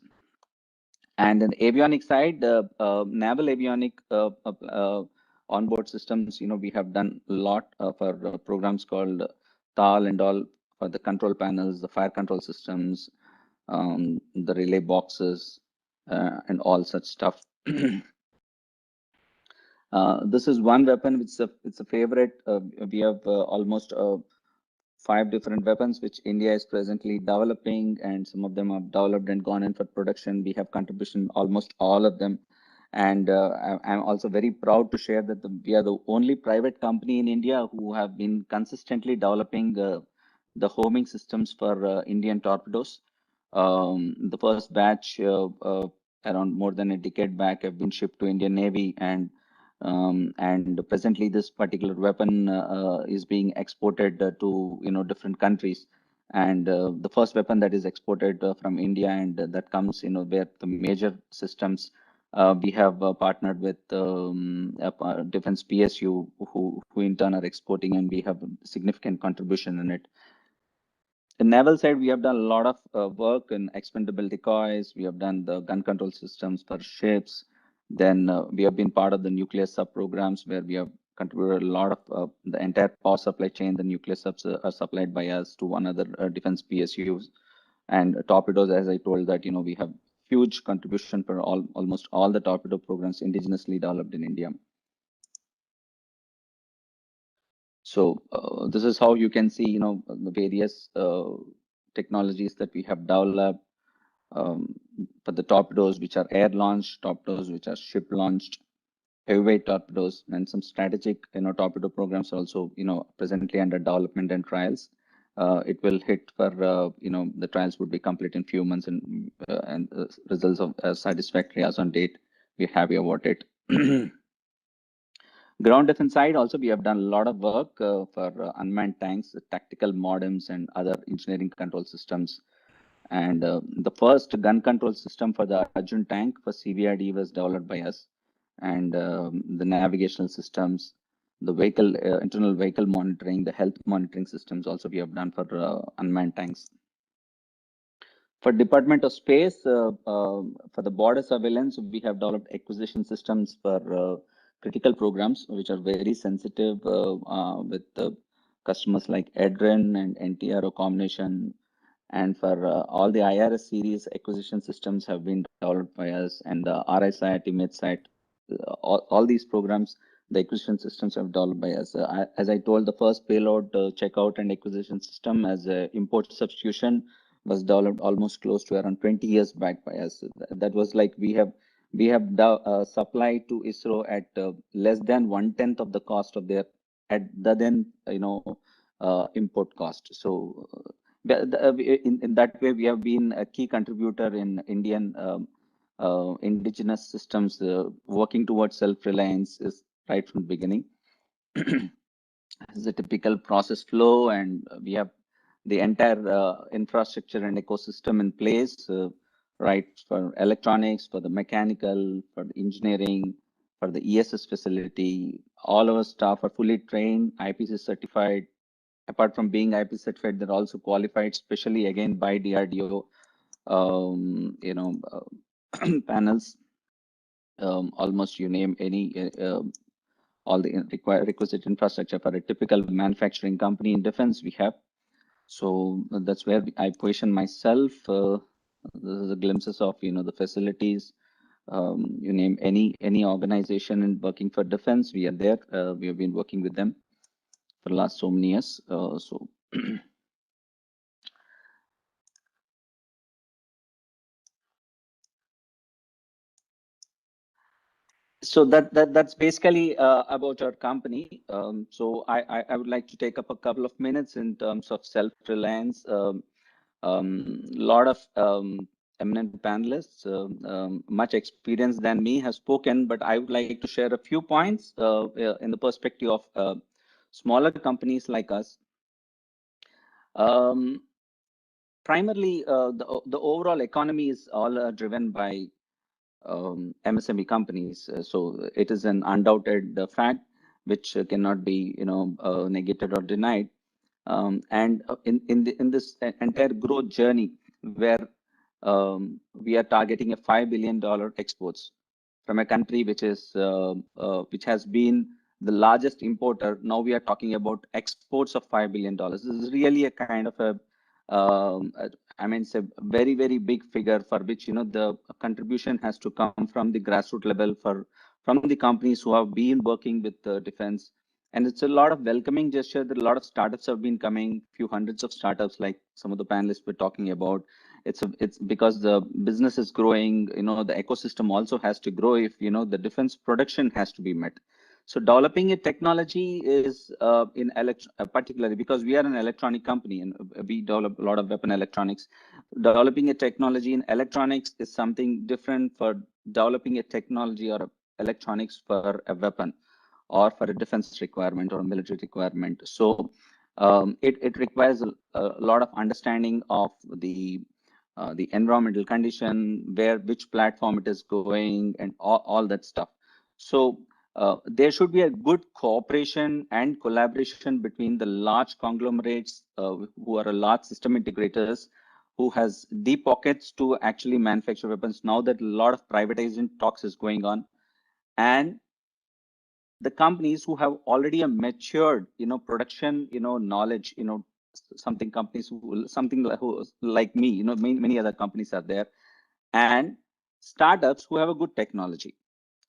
Speaker 17: And on the avionic side, naval avionic onboard systems, we have done a lot for programs called TAL and all for the control panels, the fire control systems, the relay boxes, and all such stuff. This is one weapon which it's a favorite. We have almost 5 different weapons which India is presently developing, and some of them have developed and gone in for production. We have contribution almost all of them, and I'm also very proud to share that we are the only private company in India who have been consistently developing the homing systems for Indian torpedoes. The first batch around more than a decade back have been shipped to Indian Navy, and presently this particular weapon is being exported to different countries. And the first weapon that is exported from India, and that comes where the major systems we have partnered with Defense PSU, who in turn are exporting, and we have a significant contribution in it. The naval side, we have done a lot of work in expendable decoys. We have done the gun control systems for ships. Then we have been part of the nuclear sub programs, where we have contributed a lot of the entire power supply chain. The nuclear subs are supplied by us to one other defense PSUs. And torpedoes, as I told that, we have huge contribution for almost all the torpedo programs indigenously developed in India. So this is how you can see, the various technologies that we have developed for the torpedoes, which are air-launched, torpedoes which are ship-launched, heavyweight torpedoes, and some strategic, torpedo programs also, presently under development and trials. It will hit for, the trials would be complete in few months, and results of satisfactory as on date. We're happy about it. Ground defense side also, we have done a lot of work for unmanned tanks, tactical modems, and other engineering control systems. And the first gun control system for the Arjun tank for CVRD was developed by us. And the navigational systems, the vehicle, internal vehicle monitoring, the health monitoring systems also we have done for unmanned tanks. For Department of Space, for the border surveillance, we have developed acquisition systems for critical programs, which are very sensitive with customers like EDRIN and NTRO combination. And for all the IRS series, acquisition systems have been developed by us, and the RSIT, MidSat all these programs, the acquisition systems have developed by us. As I told, the first payload checkout and acquisition system as a import substitution was developed almost close to around 20 years back by us. That was like we have supplied to ISRO at less than 1/10 of the cost of their at the then import cost. So in that way, we have been a key contributor in Indian indigenous systems working towards self-reliance is right from the beginning. It's a typical process flow, and we have the entire infrastructure and ecosystem in place, right, for electronics, for the mechanical, for the engineering, for the ESS facility. All our staff are fully trained, IPC certified. Apart from being IP certified, they're also qualified, specially again by DRDO, panels. Almost you name any, all the requisite infrastructure for a typical manufacturing company in defense we have. So that's where I position myself. This is a glimpses of the facilities. You name any organization and working for defense, we are there. We have been working with them for the last so many years. So so that's basically about our company. So I would like to take up a couple of minutes in terms of self-reliance. Lot of eminent panelists, much experienced than me, have spoken, but I would like to share a few points in the perspective of smaller companies like us. Primarily, the overall economy is all driven by MSME companies. So it is an undoubted fact which cannot be negated or denied. And in this entire growth journey, where we are targeting a $5 billion exports from a country which has been the largest importer. Now we are talking about exports of $5 billion. This is really a kind of a it's a very, very big figure for which the contribution has to come from the grassroots level from the companies who have been working with defense. And it's a lot of welcoming gesture that a lot of startups have been coming, few hundreds of startups, like some of the panelists were talking about. It's because the business is growing, the ecosystem also has to grow if the defense production has to be met. So developing a technology is particularly because we are an electronic company and we develop a lot of weapon electronics. Developing a technology in electronics is something different for developing a technology or electronics for a weapon or for a defense requirement or a military requirement. So it requires a lot of understanding of the environmental condition, which platform it is going, and all that stuff. So there should be a good cooperation and collaboration between the large conglomerates who are a large system integrators who has deep pockets to actually manufacture weapons. Now that a lot of privatization talks is going on, and the companies who have already a matured, production, knowledge, something companies like me, many other companies are there, and startups who have a good technology.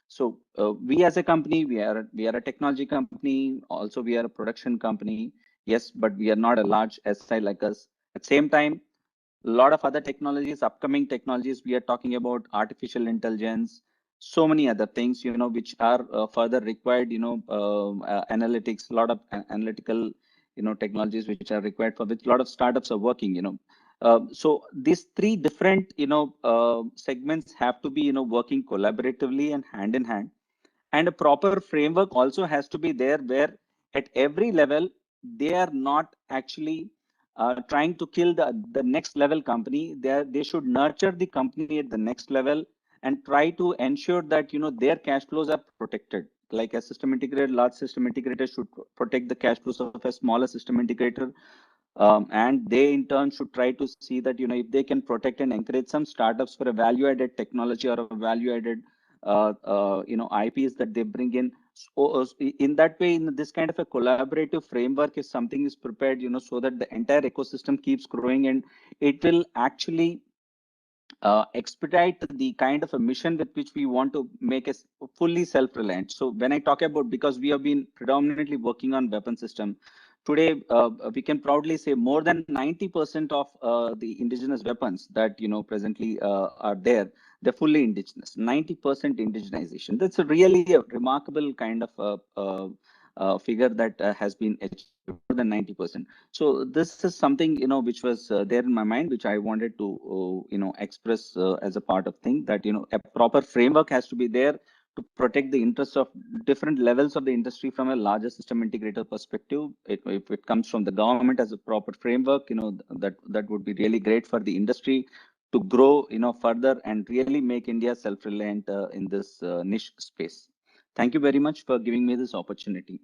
Speaker 17: So we as a company, we are a technology company. Also, we are a production company. Yes, but we are not a large SI like us. At the same time, a lot of other technologies, upcoming technologies, we are talking about artificial intelligence, so many other things, which are further required, analytics, a lot of analytical, technologies which are required for which a lot of startups are working, so these three different, segments have to be, working collaboratively and hand in hand. And a proper framework also has to be there where at every level, they are not actually trying to kill the next level company. They should nurture the company at the next level and try to ensure that, their cash flows are protected. Like a system integrator, large system integrator should protect the cash flows of a smaller system integrator. And they in turn should try to see that, if they can protect and encourage some startups for a value-added technology or a value-added, IPs that they bring in. So in that way, in this kind of a collaborative framework, if something is prepared, so that the entire ecosystem keeps growing, and it will actually expedite the kind of a mission with which we want to make us fully self-reliant. So when I talk about, because we have been predominantly working on weapon system, today we can proudly say more than 90% of the indigenous weapons that presently are there, they're fully indigenous. 90% indigenization. That's a really a remarkable kind of figure that has been achieved, more than 90%. So this is something which was there in my mind, which I wanted to express as a part of thing, that a proper framework has to be there to protect the interests of different levels of the industry from a larger system integrator perspective. If it comes from the government as a proper framework, that would be really great for the industry to grow further and really make India self-reliant in this niche space. Thank you very much for giving me this opportunity.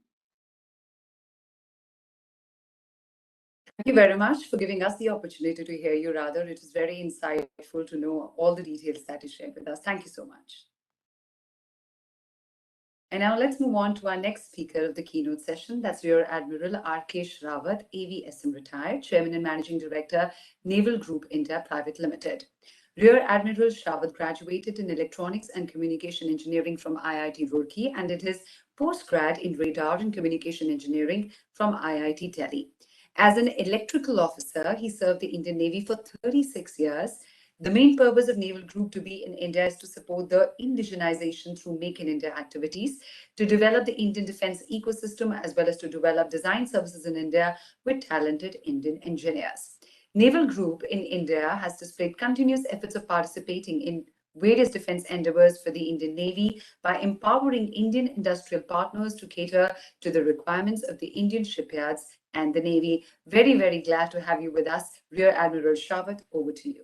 Speaker 2: Thank you very much for giving us the opportunity to hear you, rather. It is very insightful to know all the details that you shared with us. Thank you so much. And now let's move on to our next speaker of the keynote session. That's Rear Admiral Rakesh Rawat, AVSM retired, Chairman and Managing Director, Naval Group India Private Limited. Rear Admiral Rawat graduated in Electronics and Communication Engineering from IIT Roorkee and did his postgrad in Radar and Communication Engineering from IIT Delhi. As an electrical officer, he served the Indian Navy for 36 years. The main purpose of Naval Group to be in India is to support the indigenization through Make in India activities, to develop the Indian defense ecosystem, as well as to develop design services in India with talented Indian engineers. Naval Group in India has displayed continuous efforts of participating in various defense endeavors for the Indian Navy by empowering Indian industrial partners to cater to the requirements of the Indian shipyards and the Navy. Very, very glad to have you with us. Rear Admiral Rawat, over to you.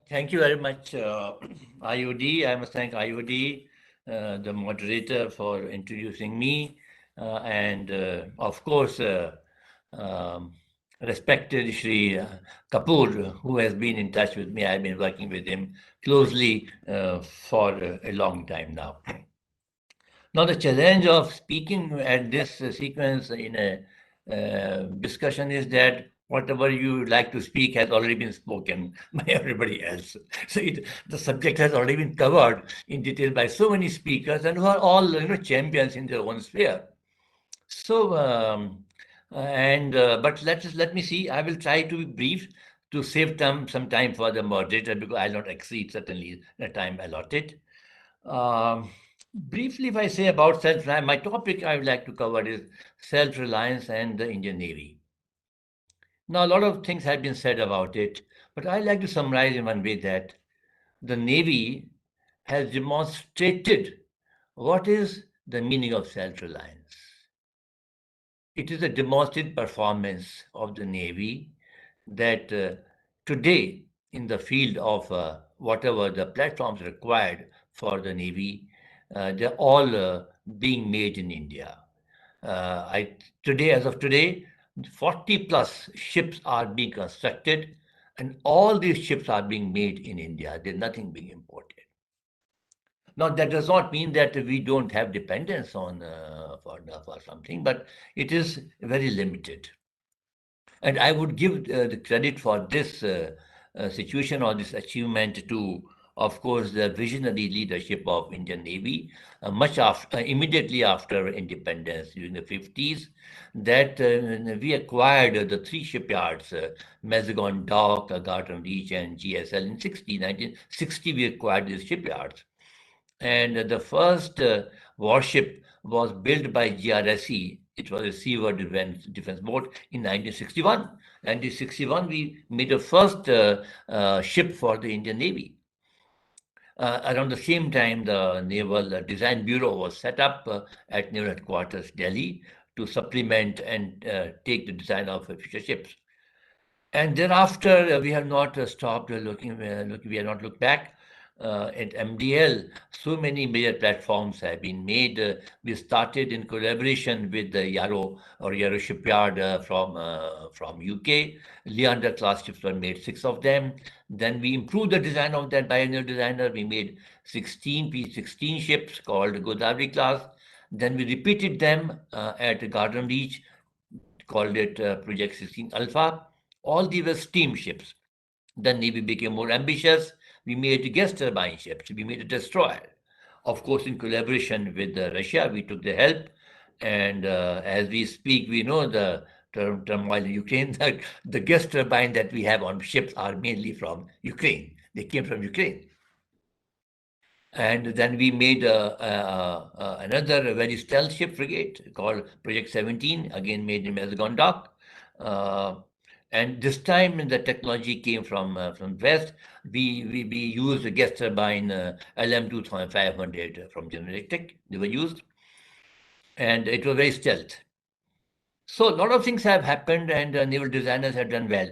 Speaker 14: Thank you very much, IOD. I must thank IOD, the moderator, for introducing me, and of course, respected Shri Kapoor, who has been in touch with me. I've been working with him closely for a long time now. Now, the challenge of speaking at this sequence in a discussion is that whatever you like to speak has already been spoken by everybody else. So the subject has already been covered in detail by so many speakers, and who are all champions in their own sphere. So, but let me see. I will try to be brief to save some time for the moderator, because I'll not exceed certainly the time allotted. Briefly, if I say about self-reliance, my topic I would like to cover is self-reliance and the Indian Navy. Now, a lot of things have been said about it, but I like to summarize in one way that the Navy has demonstrated what is the meaning of self-reliance. It is a demonstrated performance of the Navy that today, in the field of whatever the platforms required for the Navy, they're all being made in India. As of today, 40 plus ships are being constructed, and all these ships are being made in India. There's nothing being imported. Now, that does not mean that we don't have dependence on for something, but it is very limited. And I would give the credit for this situation or this achievement to, of course, the visionary leadership of Indian Navy, immediately after independence during the 50s, that we acquired the three shipyards, Mazagon Dock, Garden Reach, and GSL in 1960. We acquired these shipyards. And the first warship was built by GRSE. It was a seaworld defense boat in 1961. And in 1961, we made the first ship for the Indian Navy. Around the same time, the Naval Design Bureau was set up at Naval Headquarters, Delhi, to supplement and take the design of future ships. And thereafter, we have not stopped looking. We have not looked back. At MDL, so many major platforms have been made. We started in collaboration with the Yarrow shipyard from UK. Leander class ships were made, 6 of them. Then we improved the design of that by a new designer. We made 16 ships called Godavari class. Then we repeated them at Garden Reach, called it Project 16 Alpha. All these were steamships. The Navy became more ambitious. We made gas turbine ships. We made a destroyer. Of course, in collaboration with Russia, we took the help. And as we speak, we know the turmoil in Ukraine. The gas turbine that we have on ships are mainly from Ukraine. They came from Ukraine. And then we made another very stealth ship frigate called Project 17, again made in Mazagondok. And this time the technology came from West. We used the gas turbine LM2500 from General Electric. They were used. And it was very stealth. So a lot of things have happened, and naval designers have done well.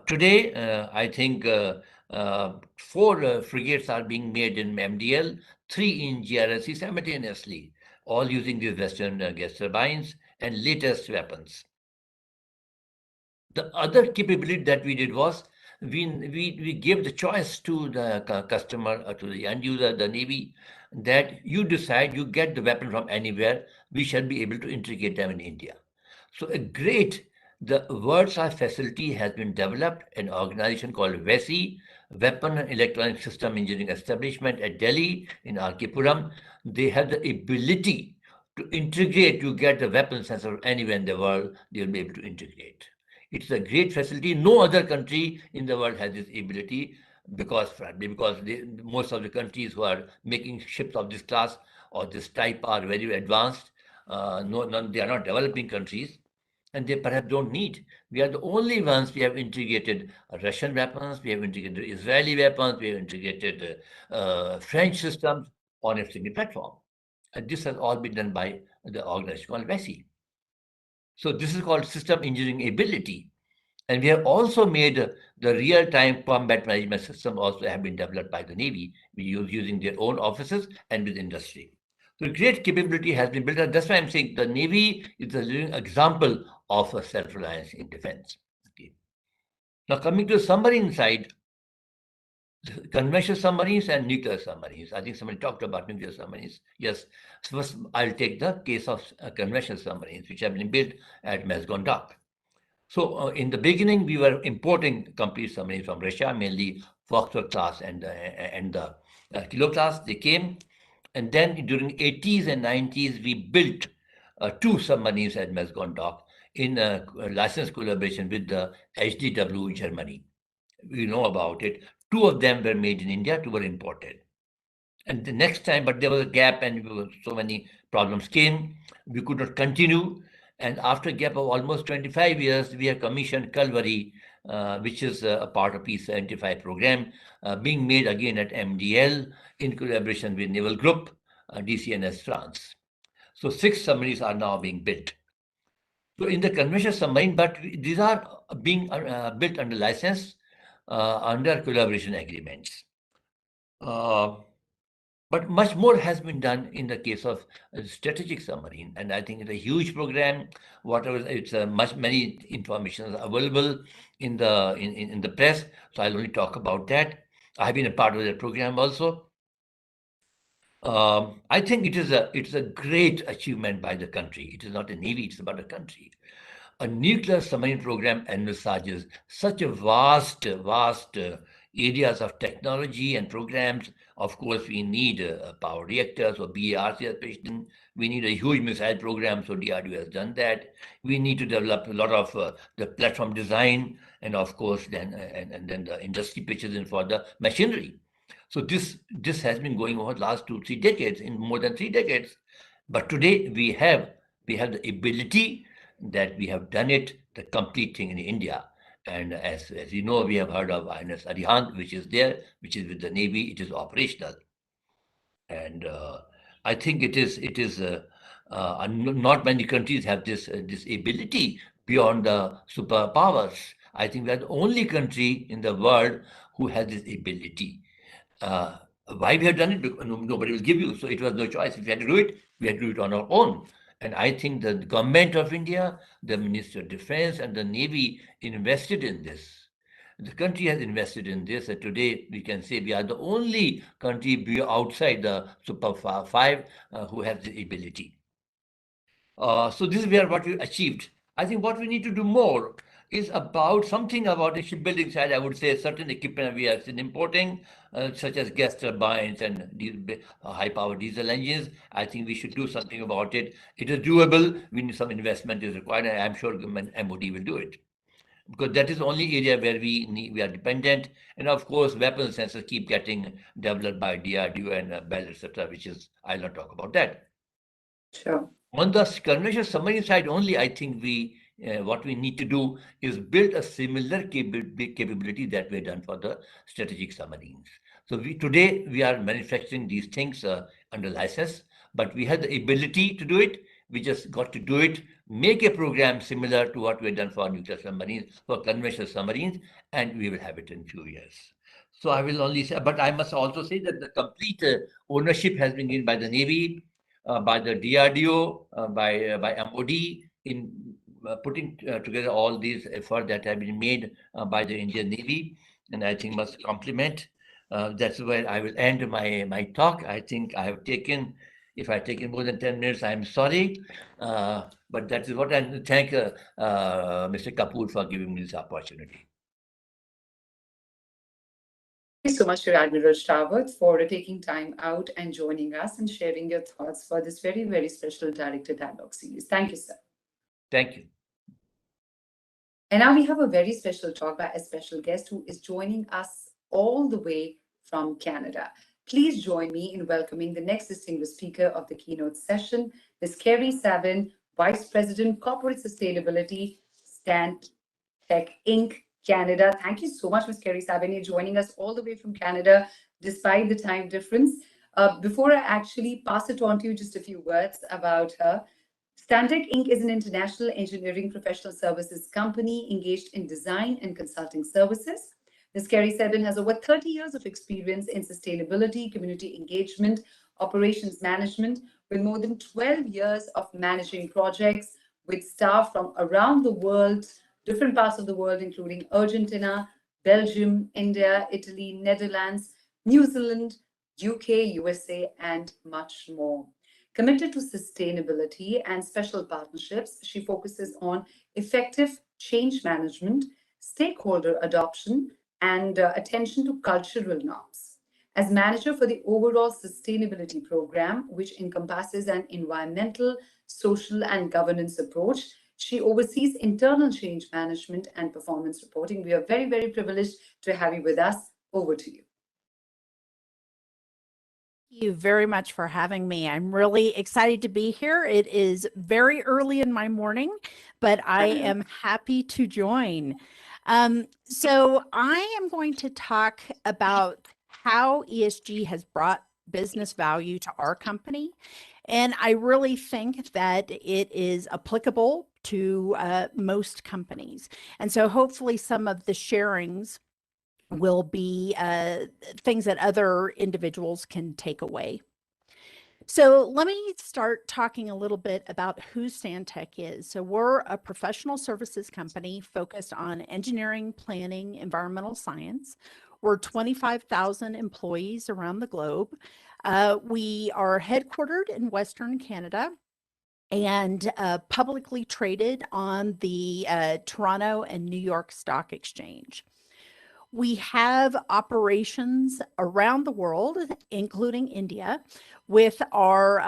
Speaker 14: Today, I think 4 frigates are being made in MDL, 3 in GRSC simultaneously, all using these Western gas turbines and latest weapons. The other capability that we did was we gave the choice to the customer, to the end user, the Navy, that you decide, you get the weapon from anywhere, we shall be able to integrate them in India. So the world's eye facility has been developed, an organization called WESI, Weapon and Electronic System Engineering Establishment at Delhi in R.K. Puram. They have the ability to integrate, you get the weapon sensor anywhere in the world, they'll be able to integrate. It's a great facility. No other country in the world has this ability because most of the countries who are making ships of this class or this type are very advanced. They are not developing countries, and they perhaps don't need. We are the only ones. We have integrated Russian weapons, we have integrated Israeli weapons, we have integrated French systems on a single platform. And this has all been done by the organization called WESI. So this is called system engineering ability. And we have also made the real-time combat management system also have been developed by the Navy, using their own offices and with industry. So great capability has been built up. That's why I'm saying the Navy is a living example of a self-reliance in defense. Okay. Now coming to the submarine side, conventional submarines and nuclear submarines. I think somebody talked about nuclear submarines. Yes, so first I'll take the case of conventional submarines, which have been built at Mazagondok. So in the beginning, we were importing complete submarines from Russia, mainly Foxtrot class and the Kilo class. They came, and then during 80s and 90s, we built 2 submarines at Mazagondok in license collaboration with the HDW Germany. We know about it. 2 of them were made in India, 2 were imported. And the next time, but there was a gap and so many problems came. We could not continue. And after a gap of almost 25 years, we have commissioned Calvary, which is a part of P75 program, being made again at MDL in collaboration with Naval Group, DCNS France. So 6 submarines are now being built. So in the conventional submarine, but these are being built under license, under collaboration agreements. But much more has been done in the case of strategic submarine, and I think it's a huge program. Whatever it's many information available in the press, so I'll only talk about that. I have been a part of that program also. I think it's a great achievement by the country. It is not a Navy; it's about the country. A nuclear submarine program envisages such a vast areas of technology and programs. Of course, we need power reactors or BARC especially. We need a huge missile program, so DRDO has done that. We need to develop a lot of the platform design, and of course, then the industry pitches in for the machinery. So this has been going over the last 2-3 decades, in more than 3 decades. But today we have the ability that we have done it, the complete thing in India. And as you know, we have heard of INS Arihant, which is there, which is with the Navy. It is operational, and I think it is not many countries have this ability beyond the superpowers. I think we are the only country in the world who has this ability. Why we have done it? Because nobody will give you, so it was no choice. If we had to do it, we had to do it on our own. And I think the government of India, the Ministry of Defense and the Navy invested in this. The country has invested in this, and today we can say we are the only country outside the Super 5 who has the ability. So this is where what we achieved. I think what we need to do more is about something about the shipbuilding side. I would say certain equipment we have been importing, such as gas turbines and high-power diesel engines. I think we should do something about it. It is doable. We need some investment is required, and I'm sure government MOD will do it, because that is the only area where we are dependent. And of course, weapon sensors keep getting developed by DRDO and Bell, etc., which is, I'll not talk about that.
Speaker 2: Sure.
Speaker 14: On the conventional submarine side only, I think what we need to do is build a similar capability that we've done for the strategic submarines. So today we are manufacturing these things under license, but we have the ability to do it. We just got to do it, make a program similar to what we've done for nuclear submarines, for conventional submarines, and we will have it in 2 years. So I will only say, but I must also say that the complete ownership has been given by the Navy, by the DRDO, by MOD in putting together all these efforts that have been made by the Indian Navy, and I think must compliment. That's where I will end my talk. I think I have taken, if I've taken more than 10 minutes, I'm sorry, but that is what I thank Mr. Kapoor for giving me this opportunity.
Speaker 2: Thank you so much, Admiral Rawat, for taking time out and joining us and sharing your thoughts for this very, very special Director Dialogue series. Thank you, sir.
Speaker 14: Thank you.
Speaker 2: And now we have a very special talk by a special guest who is joining us all the way from Canada. Please join me in welcoming the next distinguished speaker of the keynote session, Ms. Kerry Sabin, Vice President, Corporate Sustainability, Stantec Inc., Canada. Thank you so much, Ms. Kerry Sabin, you're joining us all the way from Canada, despite the time difference. Before I actually pass it on to you, just a few words about her. Stantec Inc. is an international engineering professional services company engaged in design and consulting services. Ms. Kerry Sabin has over 30 years of experience in sustainability, community engagement, operations management, with more than 12 years of managing projects with staff from around the world, different parts of the world, including Argentina, Belgium, India, Italy, Netherlands, New Zealand, UK, USA, and much more. Committed to sustainability and special partnerships, she focuses on effective change management, stakeholder adoption, and attention to cultural norms. As manager for the overall sustainability program, which encompasses an environmental, social, and governance approach, she oversees internal change management and performance reporting. We are very, very privileged to have you with us. Over to you.
Speaker 6: Thank you very much for having me. I'm really excited to be here. It is very early in my morning, but I am happy to join. So I am going to talk about how ESG has brought business value to our company. And I really think that it is applicable to most companies. And so hopefully some of the sharings will be things that other individuals can take away. So let me start talking a little bit about who Stantec is. So we're a professional services company focused on engineering, planning, environmental science. We're 25,000 employees around the globe. We are headquartered in Western Canada and publicly traded on the Toronto and New York Stock Exchange. We have operations around the world, including India, with our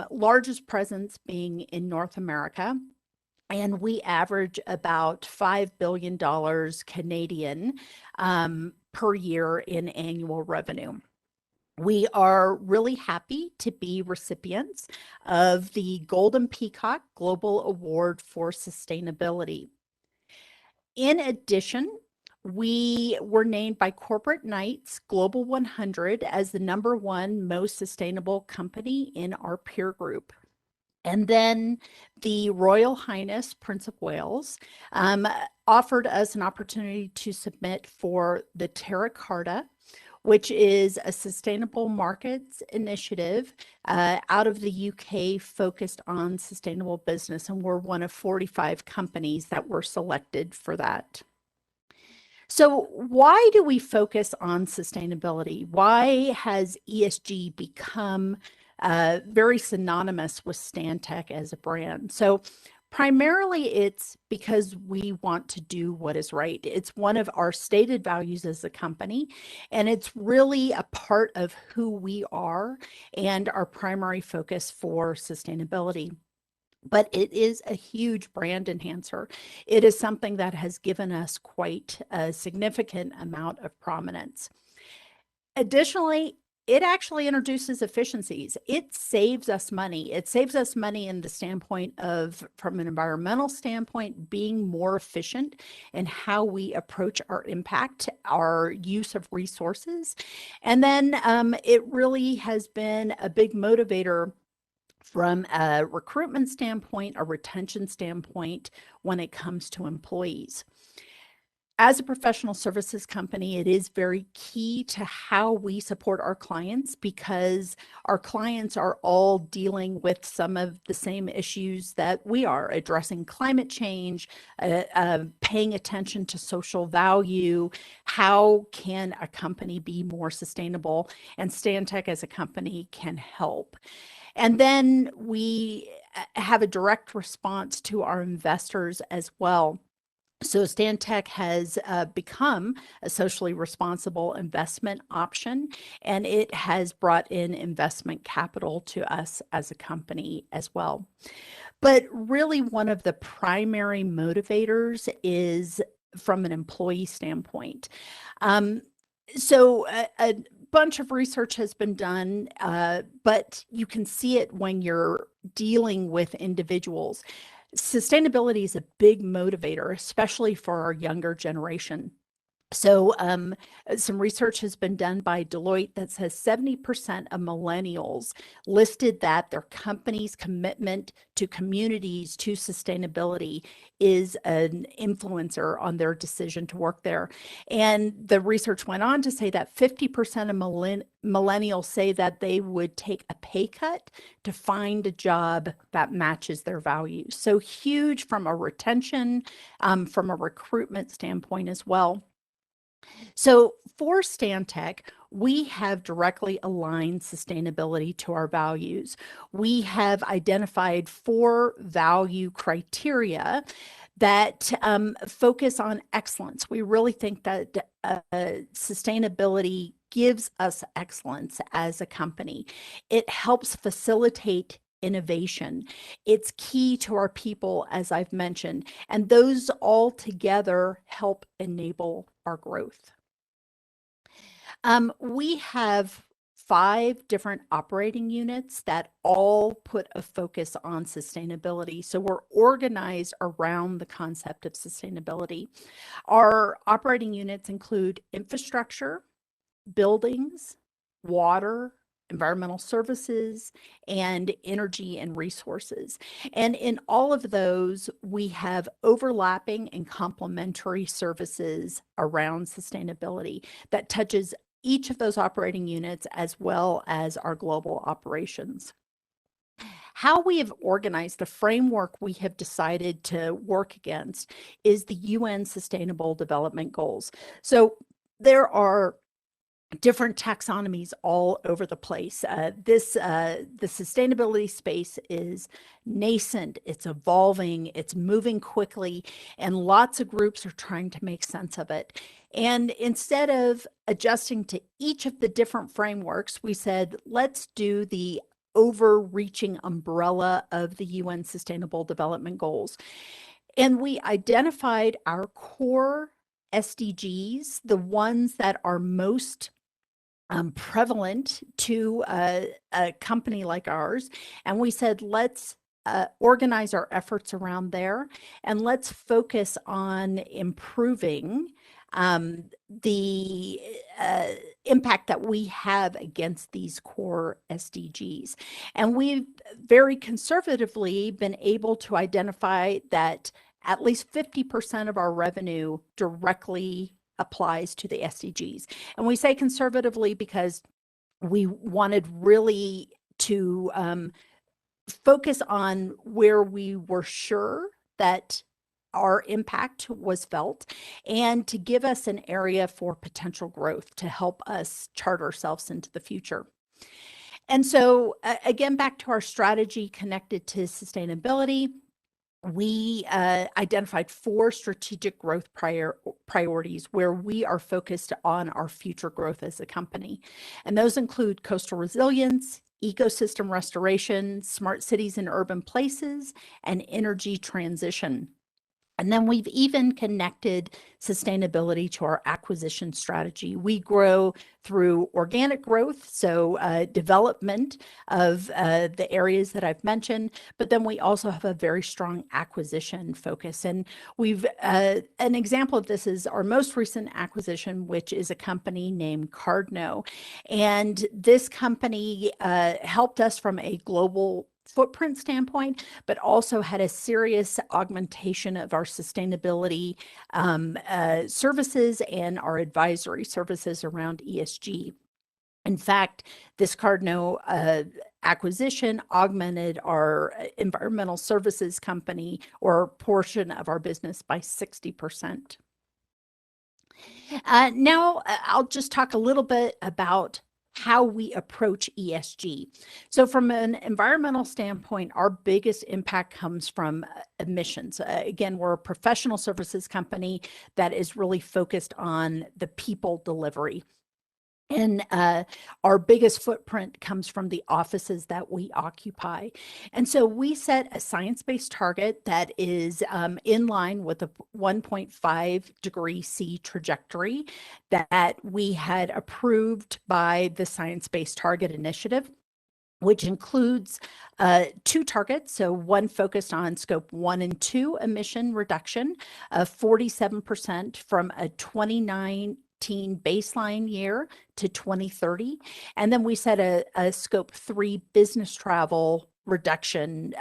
Speaker 6: largest presence being in North America. And we average about $5 billion Canadian per year in annual revenue. We are really happy to be recipients of the Golden Peacock Global Award for Sustainability. In addition, we were named by Corporate Knights Global 100 as the #1 most sustainable company in our peer group. And then the Royal Highness Prince of Wales offered us an opportunity to submit for the Terra Carta, which is a sustainable markets initiative out of the UK focused on sustainable business. And we're one of 45 companies that were selected for that. So why do we focus on sustainability? Why has ESG become very synonymous with Stantec as a brand. So primarily it's because we want to do what is right. It's one of our stated values as a company, and it's really a part of who we are and our primary focus for sustainability. But it is a huge brand enhancer. It is something that has given us quite a significant amount of prominence. Additionally, it actually introduces efficiencies. It saves us money. It saves us money in the standpoint of, from an environmental standpoint, being more efficient in how we approach our impact, our use of resources. And then it really has been a big motivator from a recruitment standpoint, a retention standpoint, when it comes to employees. As a professional services company, it is very key to how we support our clients, because our clients are all dealing with some of the same issues that we are, addressing climate change, paying attention to social value. How can a company be more sustainable? And Stantec as a company can help. And then we have a direct response to our investors as well. So Stantec has become a socially responsible investment option, and it has brought in investment capital to us as a company as well. But really, one of the primary motivators is from an employee standpoint. So a bunch of research has been done, but you can see it when you're dealing with individuals. Sustainability is a big motivator, especially for our younger generation. So some research has been done by Deloitte that says 70% of millennials listed that their company's commitment to communities, to sustainability, is an influencer on their decision to work there. And the research went on to say that 50% of millennials say that they would take a pay cut to find a job that matches their values. So huge from a retention, from a recruitment standpoint as well. So for Stantec, we have directly aligned sustainability to our values. We have identified 4 value criteria that focus on excellence. We really think that sustainability gives us excellence as a company. It helps facilitate innovation. It's key to our people, as I've mentioned, and those all together help enable our growth. We have 5 different operating units that all put a focus on sustainability. So we're organized around the concept of sustainability. Our operating units include infrastructure, buildings, water, environmental services, and energy and resources. And in all of those, we have overlapping and complementary services around sustainability that touches each of those operating units as well as our global operations. How we have organized the framework we have decided to work against is the UN Sustainable Development Goals. So there are different taxonomies all over the place. The sustainability space is nascent, it's evolving, it's moving quickly, and lots of groups are trying to make sense of it. And instead of adjusting to each of the different frameworks, we said, let's do the overreaching umbrella of the UN Sustainable Development Goals. And we identified our core SDGs, the ones that are most prevalent to a company like ours. And we said, let's organize our efforts around there, and let's focus on improving the impact that we have against these core SDGs. And we've very conservatively been able to identify that at least 50% of our revenue directly applies to the SDGs. And we say conservatively because we wanted really to focus on where we were sure that our impact was felt, and to give us an area for potential growth to help us chart ourselves into the future. And so again, back to our strategy connected to sustainability, we identified 4 strategic growth priorities where we are focused on our future growth as a company. And those include coastal resilience, ecosystem restoration, smart cities and urban places, and energy transition. And then we've even connected sustainability to our acquisition strategy. We grow through organic growth, so development of the areas that I've mentioned, but then we also have a very strong acquisition focus. And we've, an example of this is our most recent acquisition, which is a company named Cardno. And this company helped us from a global footprint standpoint, but also had a serious augmentation of our sustainability services and our advisory services around ESG. In fact, this Cardno acquisition augmented our environmental services company or portion of our business by 60%. Now I'll just talk a little bit about how we approach ESG. So from an environmental standpoint, our biggest impact comes from emissions. Again, we're a professional services company that is really focused on the people delivery. And our biggest footprint comes from the offices that we occupy. And so we set a science-based target that is in line with a 1.5 degree C trajectory that we had approved by the Science Based Target Initiative, which includes 2 targets. So one focused on scope 1 and 2 emission reduction of 47% from a 2019 baseline year to 2030. And then we set a scope 3 business travel reduction,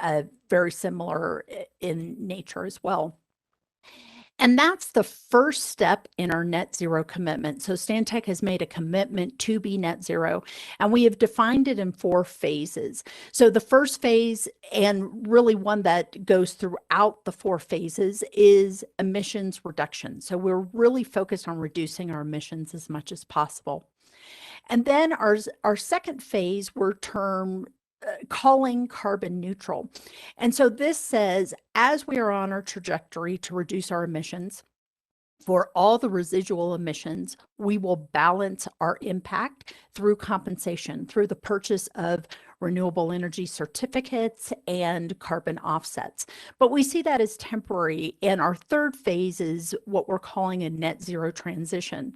Speaker 6: very similar in nature as well. And that's the first step in our net zero commitment. So Stantec has made a commitment to be net zero, and we have defined it in 4 phases. So the first phase, and really one that goes throughout the 4 phases, is emissions reduction. So we're really focused on reducing our emissions as much as possible. And then our second phase, we're calling carbon neutral. And so this says, as we are on our trajectory to reduce our emissions, for all the residual emissions, we will balance our impact through compensation, through the purchase of renewable energy certificates and carbon offsets. But we see that as temporary. And our third phase is what we're calling a net zero transition.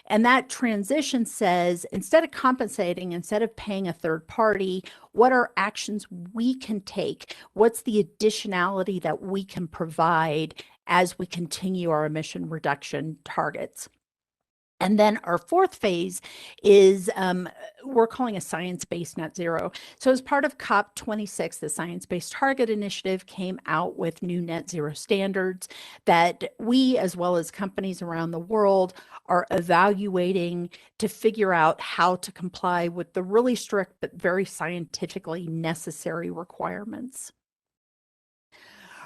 Speaker 6: And that transition says, instead of compensating, instead of paying a third party, what are actions we can take? What's the additionality that we can provide as we continue our emission reduction targets? And then our fourth phase is we're calling a science-based net zero. So as part of COP26, the Science Based Target Initiative came out with new net zero standards that we, as well as companies around the world, are evaluating to figure out how to comply with the really strict but very scientifically necessary requirements.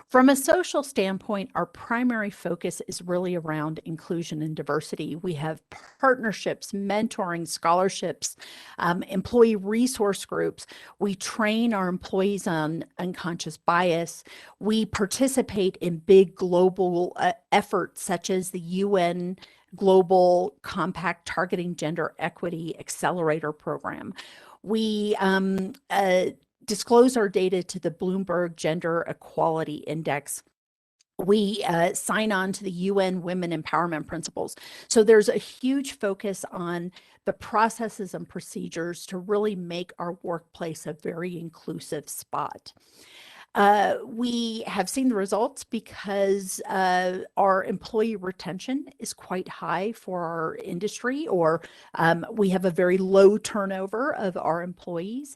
Speaker 6: From a social standpoint, our primary focus is really around inclusion and diversity. We have partnerships, mentoring, scholarships, employee resource groups. We train our employees on unconscious bias. We participate in big global efforts such as the UN Global Compact Targeting Gender Equity Accelerator Program. We disclose our data to the Bloomberg Gender Equality Index. We sign on to the UN Women Empowerment Principles. So there's a huge focus on the processes and procedures to really make our workplace a very inclusive spot. We have seen the results because our employee retention is quite high for our industry, or we have a very low turnover of our employees.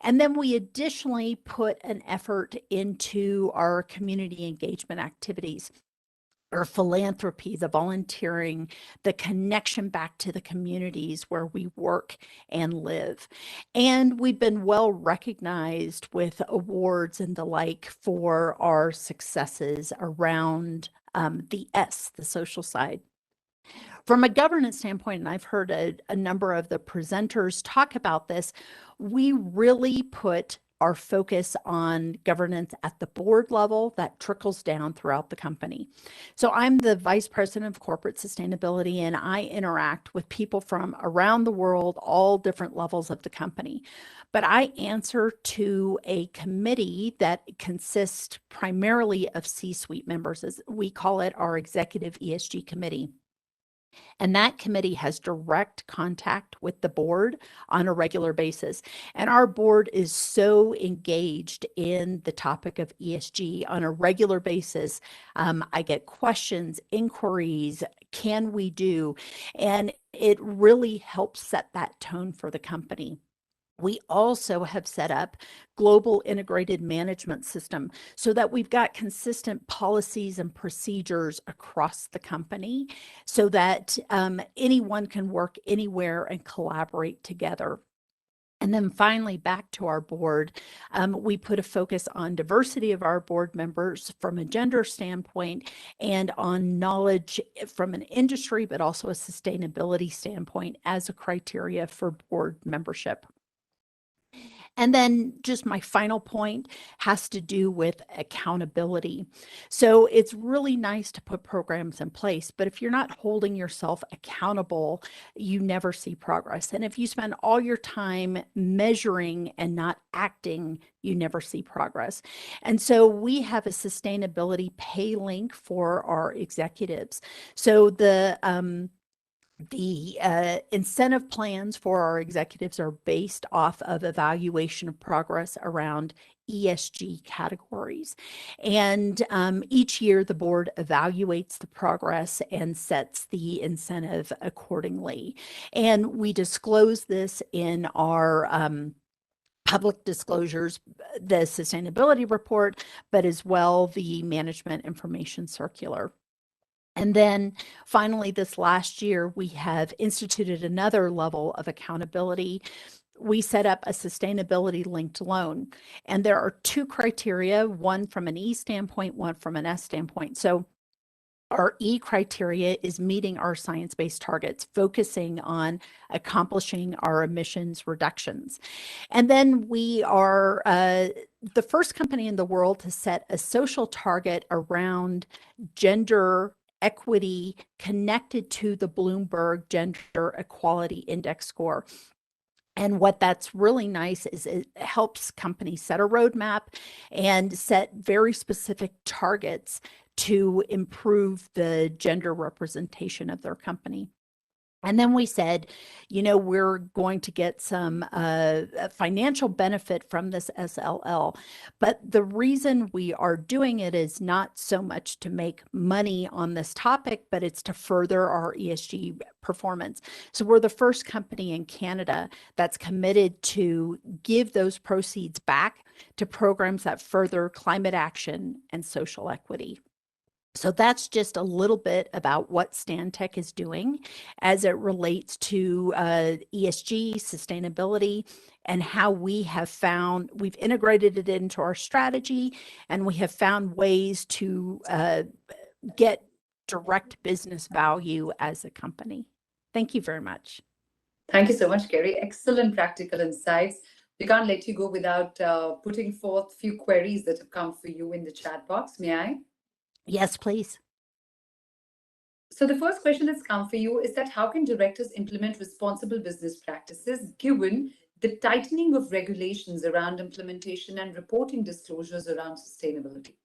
Speaker 6: And then we additionally put an effort into our community engagement activities, or philanthropy, the volunteering, the connection back to the communities where we work and live. And we've been well recognized with awards and the like for our successes around the social side. From a governance standpoint, and I've heard a number of the presenters talk about this, we really put our focus on governance at the board level that trickles down throughout the company. So I'm the Vice President of Corporate Sustainability, and I interact with people from around the world, all different levels of the company. But I answer to a committee that consists primarily of C-suite members, as we call it, our Executive ESG Committee. And that committee has direct contact with the board on a regular basis. And our board is so engaged in the topic of ESG on a regular basis. I get questions, inquiries, can we do? And it really helps set that tone for the company. We also have set up global integrated management system so that we've got consistent policies and procedures across the company so that anyone can work anywhere and collaborate together. And then finally, back to our board, we put a focus on diversity of our board members from a gender standpoint and on knowledge from an industry, but also a sustainability standpoint as a criteria for board membership. And then just my final point has to do with accountability. So it's really nice to put programs in place, but if you're not holding yourself accountable, you never see progress. And if you spend all your time measuring and not acting, you never see progress. And so we have a sustainability pay link for our executives. So the incentive plans for our executives are based off of evaluation of progress around ESG categories. And each year the board evaluates the progress and sets the incentive accordingly. And we disclose this in our public disclosures, the sustainability report, but as well the management information circular. And then finally, this last year, we have instituted another level of accountability. We set up a sustainability linked loan, and there are two criteria, one from an E standpoint, one from an S standpoint. So our E criteria is meeting our science-based targets, focusing on accomplishing our emissions reductions. And then we are the first company in the world to set a social target around gender equity connected to the Bloomberg Gender Equality Index score. And what that's really nice is it helps companies set a roadmap and set very specific targets to improve the gender representation of their company. And then we said, you know, we're going to get some financial benefit from this SLL. But the reason we are doing it is not so much to make money on this topic, but it's to further our ESG performance. So we're the first company in Canada that's committed to give those proceeds back to programs that further climate action and social equity. So that's just a little bit about what Stantec is doing as it relates to ESG, sustainability, and how we have found, we've integrated it into our strategy, and we have found ways to get direct business value as a company. Thank you very much.
Speaker 2: Thank you so much, Kerry. Excellent practical insights. We can't let you go without putting forth a few queries that have come for you in the chat box. May I?
Speaker 6: Yes, please.
Speaker 2: So the first question that's come for you is that how can directors implement responsible business practices given the tightening of regulations around implementation and reporting disclosures around sustainability?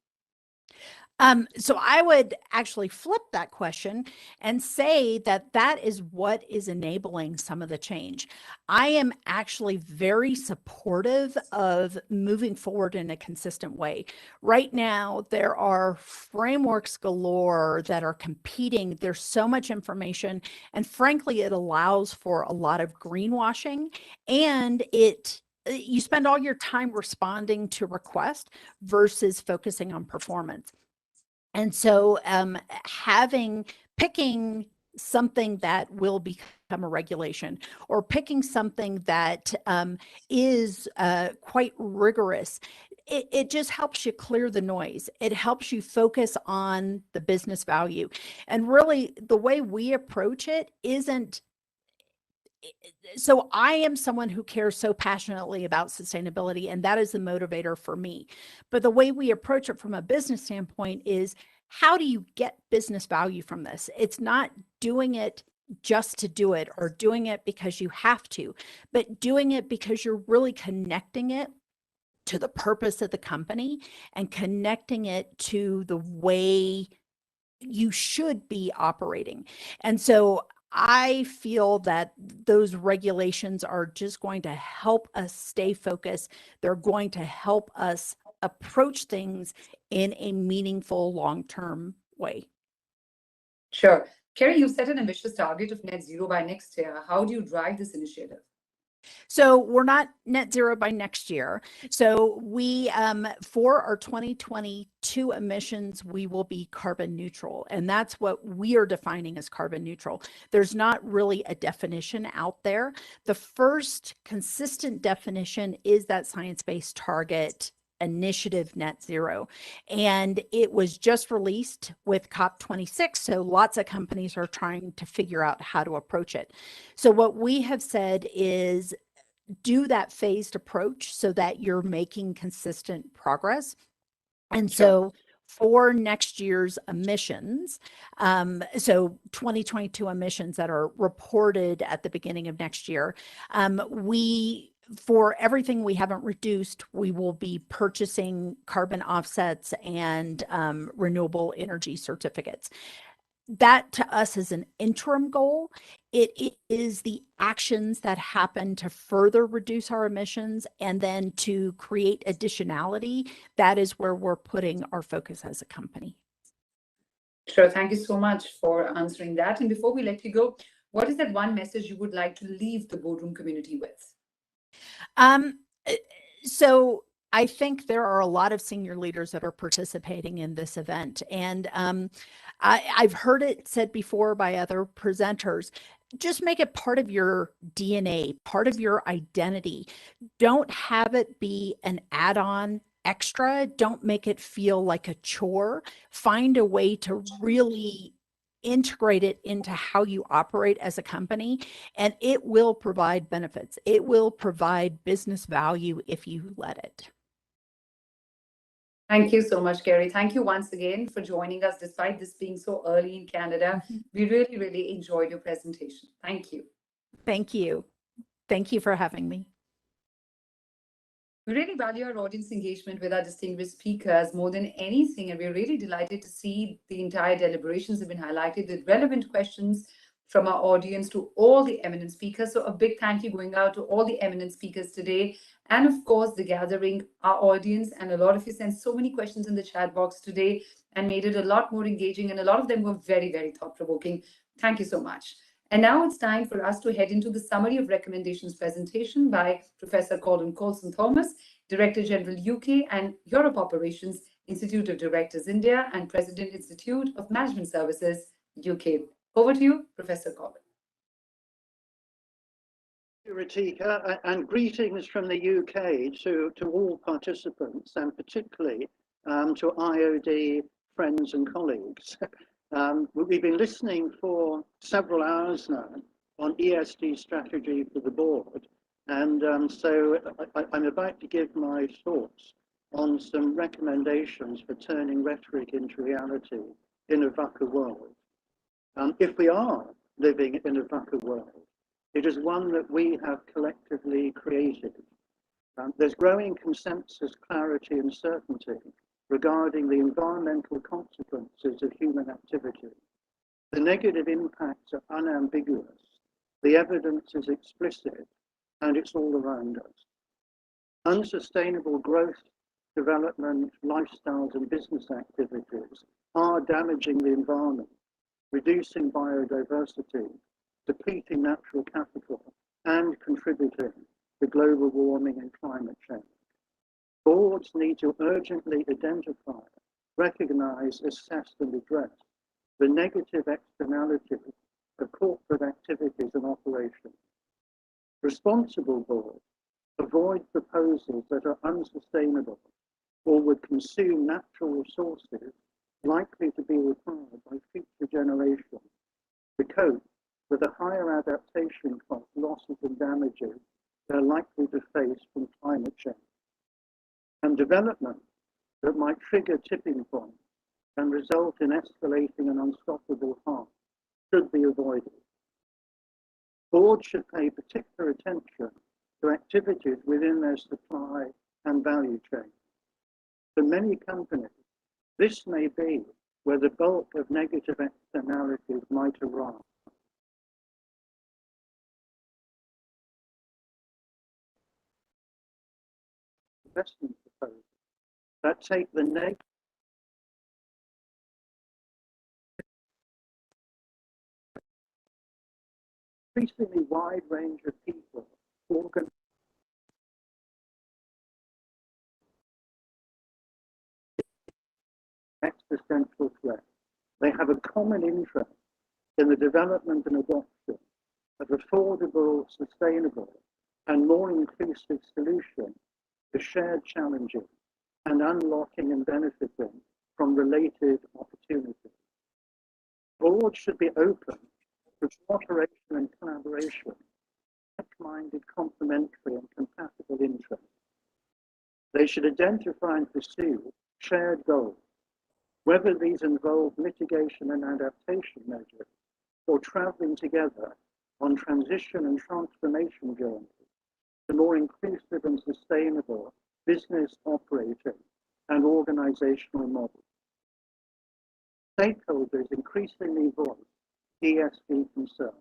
Speaker 6: So I would actually flip that question and say that that is what is enabling some of the change. I am actually very supportive of moving forward in a consistent way. Right now, there are frameworks galore that are competing. There's so much information, and frankly, it allows for a lot of greenwashing, and you spend all your time responding to requests versus focusing on performance. And so picking something that will become a regulation or picking something that is quite rigorous it just helps you clear the noise. It helps you focus on the business value. And really, the way we approach it isn't. So I am someone who cares so passionately about sustainability, and that is the motivator for me. But the way we approach it from a business standpoint is, how do you get business value from this? It's not doing it just to do it or doing it because you have to, but doing it because you're really connecting it to the purpose of the company and connecting it to the way you should be operating. And so I feel that those regulations are just going to help us stay focused. They're going to help us approach things in a meaningful long-term way.
Speaker 2: Sure. Kerry, you've set an ambitious target of net zero by next year. How do you drive this initiative?
Speaker 6: So we're not net zero by next year. So we, for our 2022 emissions, we will be carbon neutral. And that's what we are defining as carbon neutral. There's not really a definition out there. The first consistent definition is that science-based target initiative net zero, and it was just released with COP26, so lots of companies are trying to figure out how to approach it. So what we have said is, do that phased approach so that you're making consistent progress. And so for next year's emissions, so 2022 emissions that are reported at the beginning of next year, for everything we haven't reduced, we will be purchasing carbon offsets and renewable energy certificates. That to us is an interim goal. It is the actions that happen to further reduce our emissions and then to create additionality. That is where we're putting our focus as a company.
Speaker 2: Sure. Thank you so much for answering that. And before we let you go, what is that one message you would like to leave the boardroom community with?
Speaker 6: So I think there are a lot of senior leaders that are participating in this event. And I've heard it said before by other presenters, just make it part of your DNA, part of your identity. Don't have it be an add-on extra. Don't make it feel like a chore. Find a way to really integrate it into how you operate as a company, and it will provide benefits. It will provide business value if you let it.
Speaker 2: Thank you so much, Kerry. Thank you once again for joining us, despite this being so early in Canada. We really, really enjoyed your presentation. Thank you.
Speaker 6: Thank you. Thank you for having me.
Speaker 2: We really value our audience engagement with our distinguished speakers more than anything, and we're really delighted to see the entire deliberations have been highlighted with relevant questions from our audience to all the eminent speakers. So a big thank you going out to all the eminent speakers today, and of course the gathering, our audience, and a lot of you sent so many questions in the chat box today and made it a lot more engaging, and a lot of them were very, very thought-provoking. Thank you so much. And now it's time for us to head into the summary of recommendations presentation by Professor Colin Colson-Thomas, Director General UK and Europe Operations, Institute of Directors India, and President Institute of Management Services, UK. Over to you, Professor Colin.
Speaker 16: Thank you, Ritika, and greetings from the UK to all participants, and particularly to IOD friends and colleagues. We've been listening for several hours now on ESG strategy for the board, and so I'm about to give my thoughts on some recommendations for turning rhetoric into reality in a VUCA world. If we are living in a VUCA world, it is one that we have collectively created. There's growing consensus, clarity, and certainty regarding the environmental consequences of human activity. The negative impacts are unambiguous, the evidence is explicit, and it's all around us. Unsustainable growth, development, lifestyles, and business activities are damaging the environment, reducing biodiversity, depleting natural capital, and contributing to global warming and climate change. Boards need to urgently identify, recognize, assess, and address the negative externalities of corporate activities and operations. Responsible boards avoid proposals that are unsustainable or would consume natural resources likely to be required by future generations to cope with the higher adaptation costs, losses and damages they're likely to face from climate change, and development that might trigger tipping points and result in escalating and unstoppable harm should be avoided. Boards should pay particular attention to activities within their supply and value chain. For many companies, this may be where the bulk of negative externalities might arise. Investment proposals that take the negative increasingly wide range of people, organizations, existential threat. They have a common interest in the development and adoption of affordable, sustainable, and more inclusive solutions to shared challenges and unlocking and benefiting from related opportunities. Boards should be open to cooperation and collaboration, like-minded, complementary, and compatible interests. They should identify and pursue shared goals, whether these involve mitigation and adaptation measures or traveling together on transition and transformation journeys to more inclusive and sustainable business operating and organizational models. Stakeholders increasingly voice ESG concerns,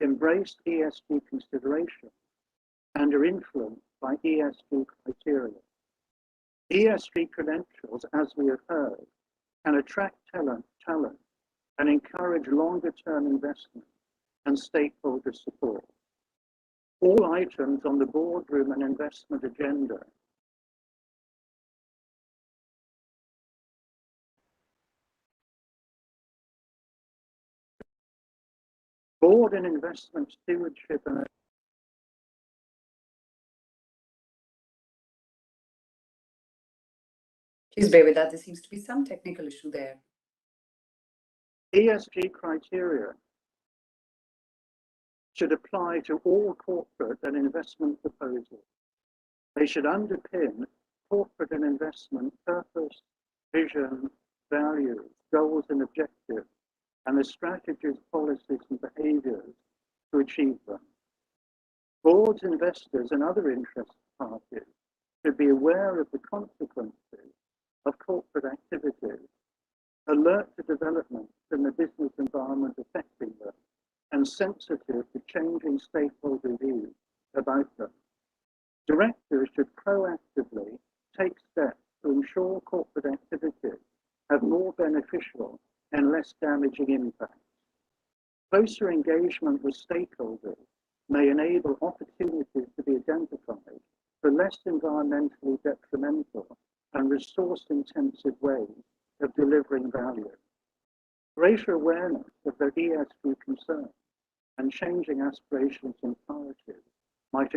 Speaker 16: embrace ESG considerations, and are influenced by ESG criteria. ESG credentials, as we have heard, can attract talent and encourage longer-term investment and stakeholder support. All items on the boardroom and investment agenda board and investment stewardship and
Speaker 2: Please bear with that. There seems to be some technical issue there.
Speaker 16: ESG criteria should apply to all corporate and investment proposals. They should underpin corporate and investment purpose, vision, values, goals and objectives, and the strategies, policies and behaviors to achieve them. Boards, investors and other interested parties should be aware of the consequences of corporate activities, alert to developments in the business environment affecting them, and sensitive to changing stakeholder views about them. Directors should proactively take steps to ensure corporate activities have more beneficial and less damaging impacts. Closer engagement with stakeholders may enable opportunities to be identified for less environmentally detrimental and resource-intensive ways of delivering value. Greater awareness of their ESG concerns and changing aspirations and priorities might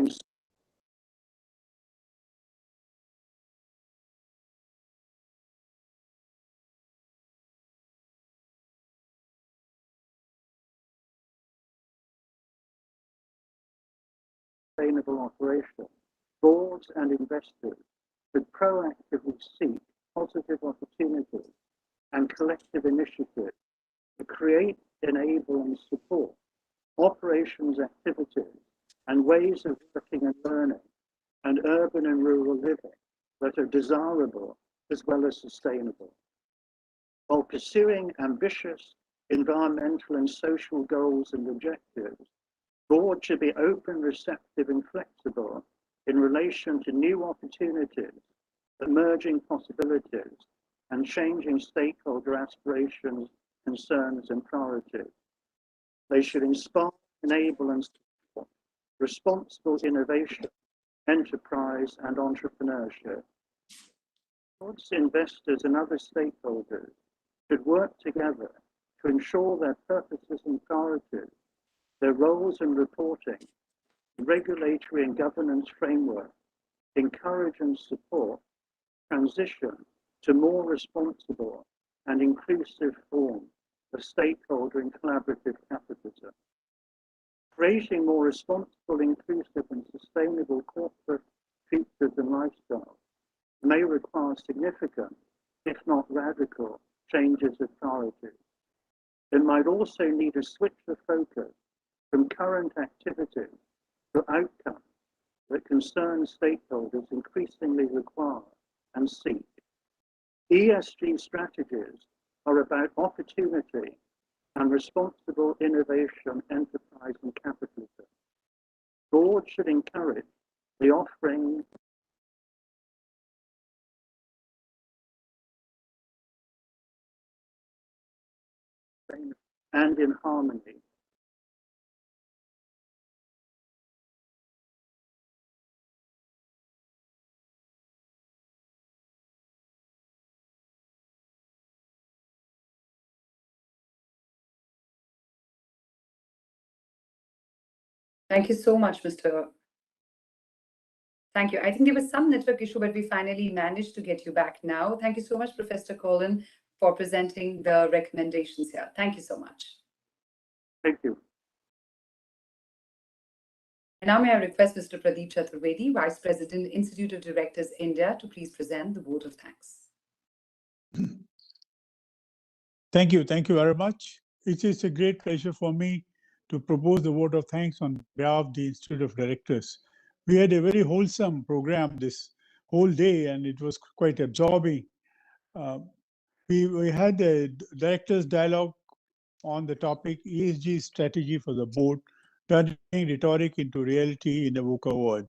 Speaker 16: sustainable operation. Boards and investors should proactively seek positive opportunities and collective initiatives to create, enable, and support operations, activities, and ways of working and learning, and urban and rural living that are desirable as well as sustainable. While pursuing ambitious environmental and social goals and objectives, boards should be open, receptive, and flexible in relation to new opportunities, emerging possibilities, and changing stakeholder aspirations, concerns, and priorities. They should inspire, enable, and support responsible innovation, enterprise, and entrepreneurship. Boards, investors, and other stakeholders should work together to ensure their purposes and priorities, their roles and reporting, regulatory and governance framework encourage and support transition to more responsible and inclusive form of stakeholder and collaborative capitalism. Creating more responsible, inclusive and sustainable corporate futures and lifestyles may require significant, if not radical, changes of priorities. It might also need a switch of focus from current activities to outcomes that concerned stakeholders increasingly require and seek. ESG strategies are about opportunity and responsible innovation, enterprise and capitalism. Boards should encourage the offering and in harmony.
Speaker 2: Thank you so much, Mr. Thank you. I think there was some network issue, but we finally managed to get you back now. Thank you so much, Professor Colin, for presenting the recommendations here. Thank you so much.
Speaker 16: Thank you.
Speaker 2: And now may I request Mr. Pradeep Chaturvedi, Vice President, Institute of Directors, India, to please present the vote of thanks.
Speaker 15: Thank you. Thank you very much. It is a great pleasure for me to propose the vote of thanks on behalf of the Institute of Directors. We had a very wholesome program this whole day, and it was quite absorbing. We had a directors dialogue on the topic ESG strategy for the board, turning rhetoric into reality in a VUCA world.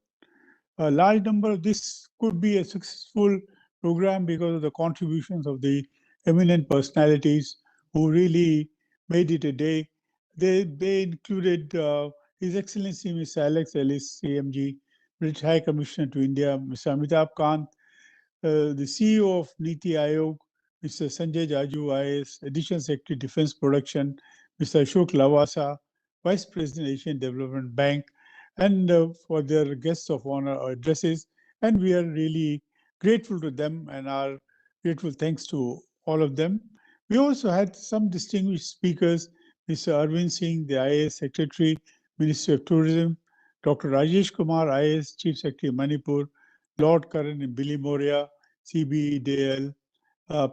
Speaker 15: A large number of this could be a successful program because of the contributions of the eminent personalities who really made it a day. They included His Excellency Ms. Alex Ellis, CMG, British High Commissioner to India, Mr. Amitabh Kant, the CEO of Niti Aayog, Mr. Sanjay Jaju, IAS, Additional Secretary Defense Production, Mr. Ashok Lavasa, Vice President Asian Development Bank, and for their guests of honor addresses. And we are really grateful to them and are grateful thanks to all of them. We also had some distinguished speakers, Mr. Arvind Singh, the IAS Secretary, Ministry of Tourism, Dr. Rajesh Kumar, IAS Chief Secretary, Manipur, Lord Karan and Billy Moria, CBEDL,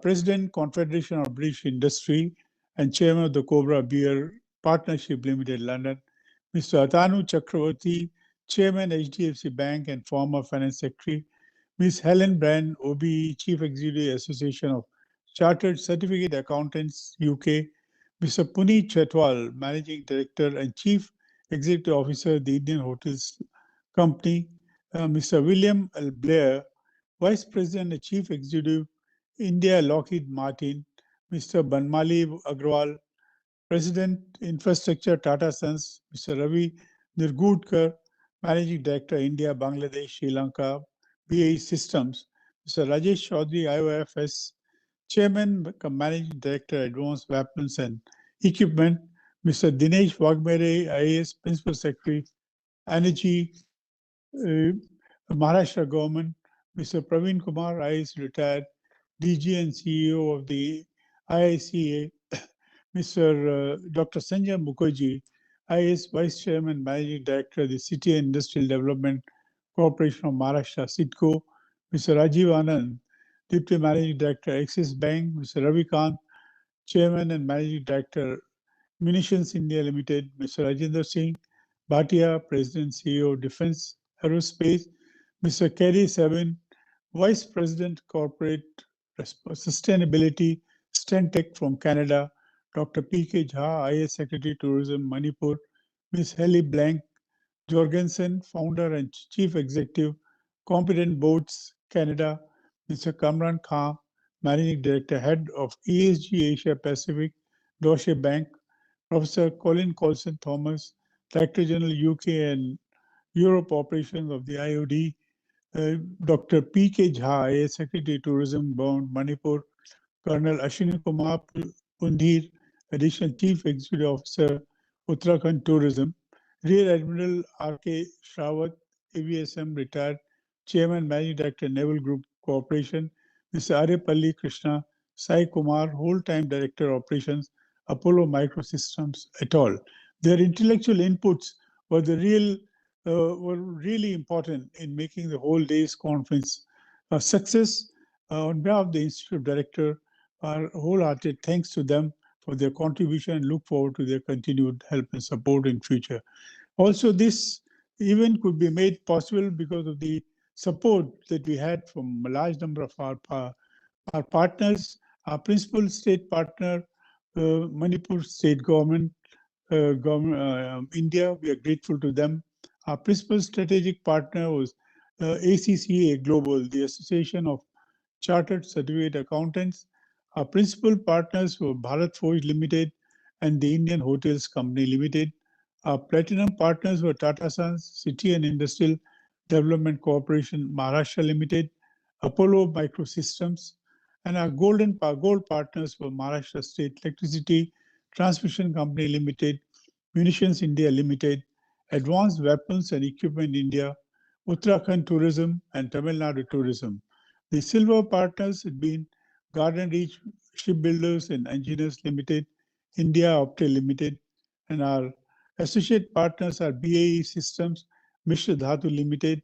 Speaker 15: President, Confederation of British Industry, and Chairman of the Cobra Beer Partnership Limited, London, Mr. Atanu Chakravarti, Chairman, HDFC Bank and former Finance Secretary, Ms. Helen Brand, OBE, Chief Executive Association of Chartered Certificate Accountants, UK, Mr. Puneet Chetwal, Managing Director and Chief Executive Officer, the Indian Hotels Company, Mr. William L. Blair, Vice President and Chief Executive, India Lockheed Martin, Mr. Banmali Agrawal, President, Infrastructure, Tata Sons, Mr. Ravi Nirgudkar, Managing Director, India, Bangladesh, Sri Lanka, BAE Systems, Mr. Rajesh Chaudhary, IOFS, Chairman, Managing Director, Advanced Weapons and Equipment, Mr. Dinesh Wagmere, IAS, Principal Secretary, Energy, Maharashtra Government, Mr. Praveen Kumar, IAS, retired, DG and CEO of the IICA, Mr. Dr. Sanjay Mukherjee, IAS Vice Chairman, Managing Director of the City and Industrial Development Corporation of Maharashtra, CITCO, Mr. Rajeev Anand, Deputy Managing Director, Axis Bank, Mr. Ravi Kant, Chairman and Managing Director, Munitions India Limited, Mr. Rajendra Singh Bhatia, President, CEO, Defense Aerospace, Mr. Kerry Sevin, Vice President, Corporate Sustainability, Stentech from Canada, Dr. P.K. Jha, IAS Secretary, Tourism, Manipur, Ms. Heli Blank Jorgensen, Founder and Chief Executive, Competent Boards, Canada, Mr. Kamran Khan, Managing Director, Head of ESG Asia Pacific, Deutsche Bank, Professor Colin Colson Thomas, Director General UK and Europe Operations of the IOD, Dr. P.K. Jha, IAS Secretary, Tourism, Bound, Manipur, Colonel Ashwini Kumar Pundhir, Additional Chief Executive Officer, Uttarakhand Tourism, Rear Admiral R.K. Shrawat, AVSM, retired, Chairman, Managing Director, Naval Group Corporation, Mr. Arepalli Krishna, Sai Kumar, whole-time Director Operations, Apollo Microsystems, et al. Their intellectual inputs were were really important in making the whole day's conference a success. On behalf of the Institute Director, our wholehearted thanks to them for their contribution and look forward to their continued help and support in future. Also, this event could be made possible because of the support that we had from a large number of our partners, our principal state partner, Manipur state government, India. We are grateful to them. Our principal strategic partner was ACCA Global, the Association of Chartered Certificate Accountants. Our principal partners were Bharat Forge Limited and the Indian Hotels Company Limited. Our platinum partners were Tata Sons, City and Industrial Development Corporation, Maharashtra Limited, Apollo Microsystems, and our gold partners were Maharashtra State Electricity Transmission Company Limited, Munitions India Limited, Advanced Weapons and Equipment India, Uttarakhand Tourism, and Tamil Nadu Tourism. The silver partners had been Garden Reach Shipbuilders and Engineers Limited, India Optel Limited, and our associate partners are BAE Systems, Mishra Dhatu Limited,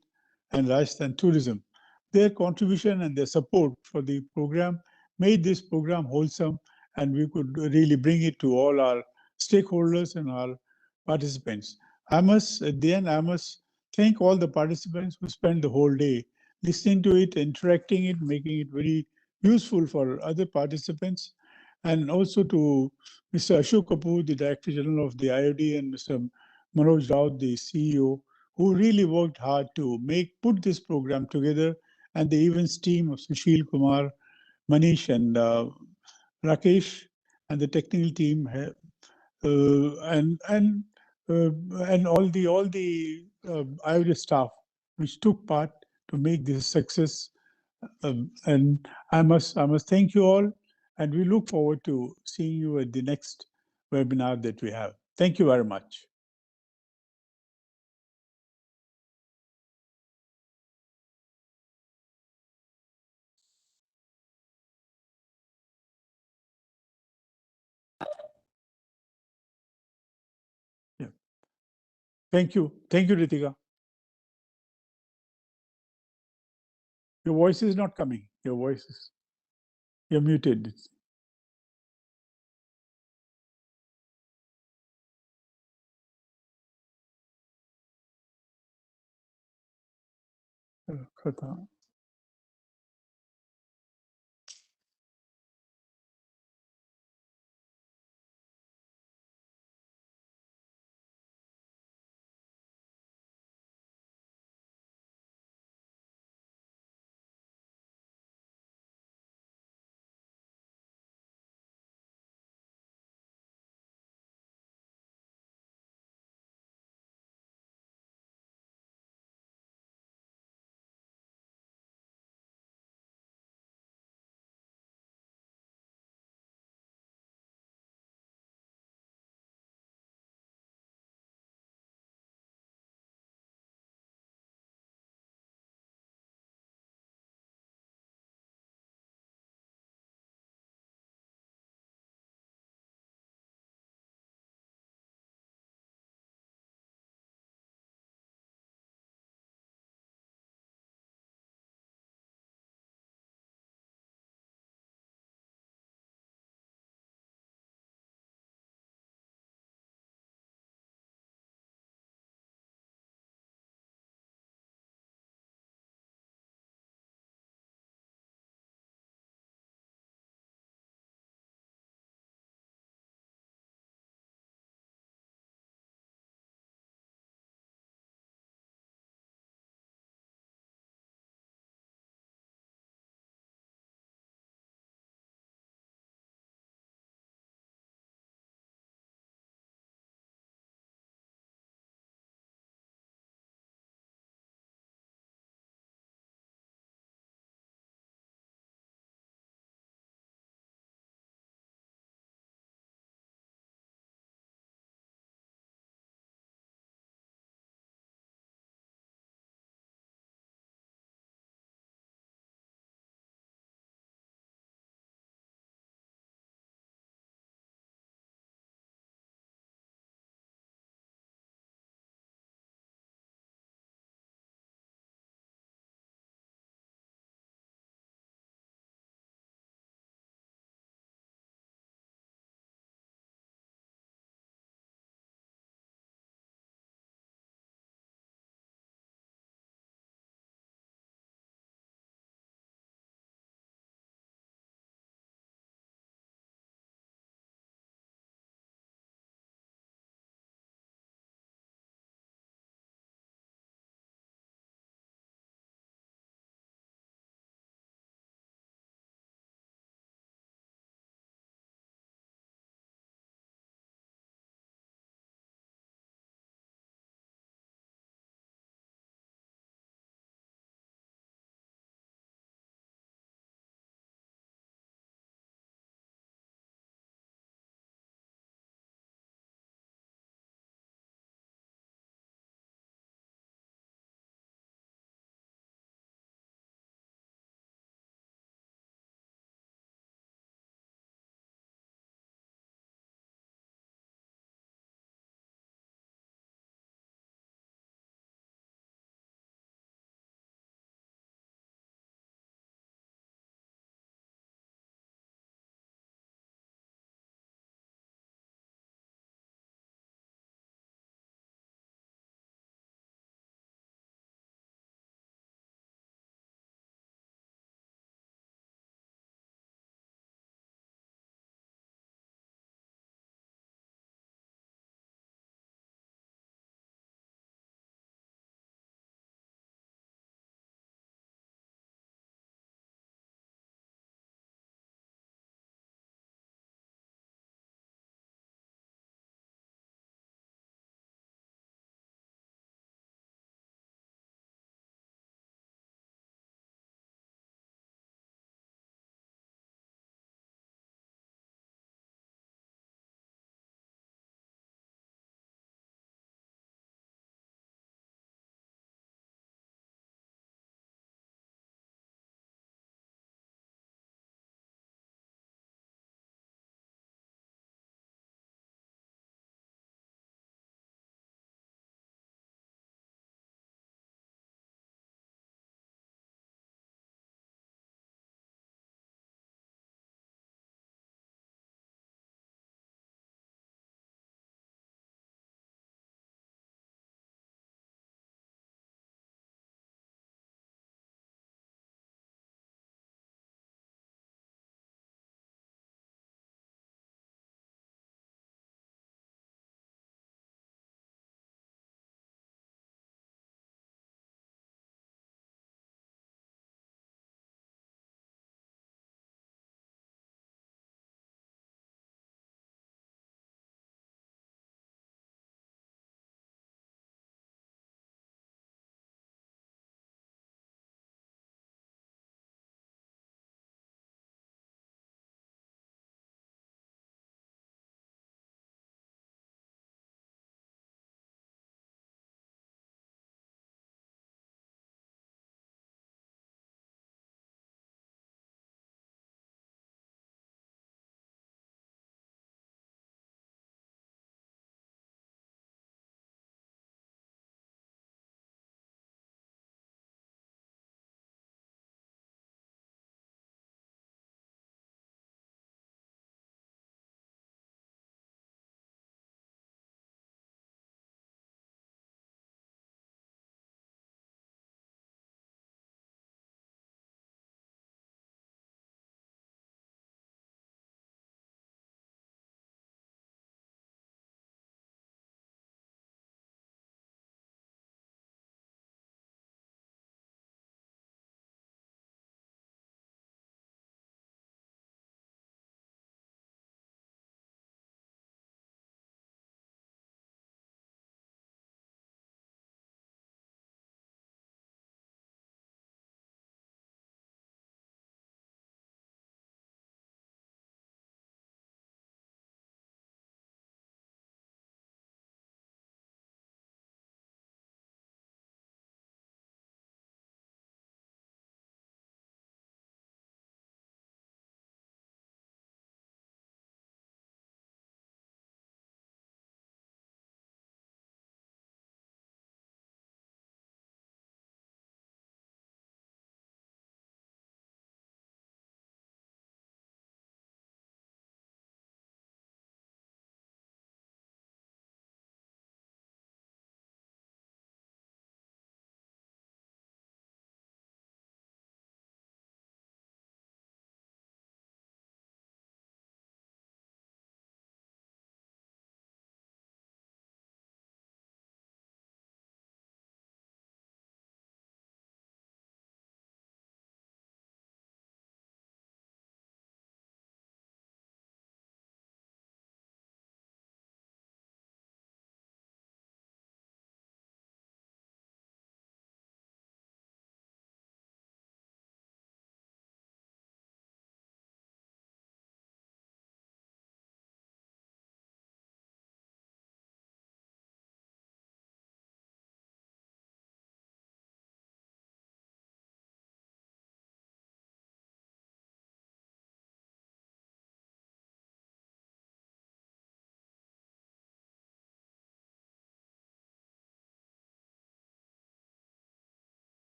Speaker 15: and Rajasthan Tourism. Their contribution and their support for the program made this program wholesome, and we could really bring it to all our stakeholders and our participants. At the end, I must thank all the participants who spent the whole day listening to it, interacting it, making it very useful for other participants, and also to Mr. Ashok Kapoor, the Director General of the IOD, and Mr. Manoj Rao, the CEO, who really worked hard to put this program together, and the events team of Sushil Kumar, Manish, and Rakesh, and the technical team, and all the IOD staff which took part to make this a success. And I must thank you all, and we look forward to seeing you at the next webinar that we have. Thank you very much. Yeah. Thank you, Ritika. Your voice is not coming. You're muted. Khatha.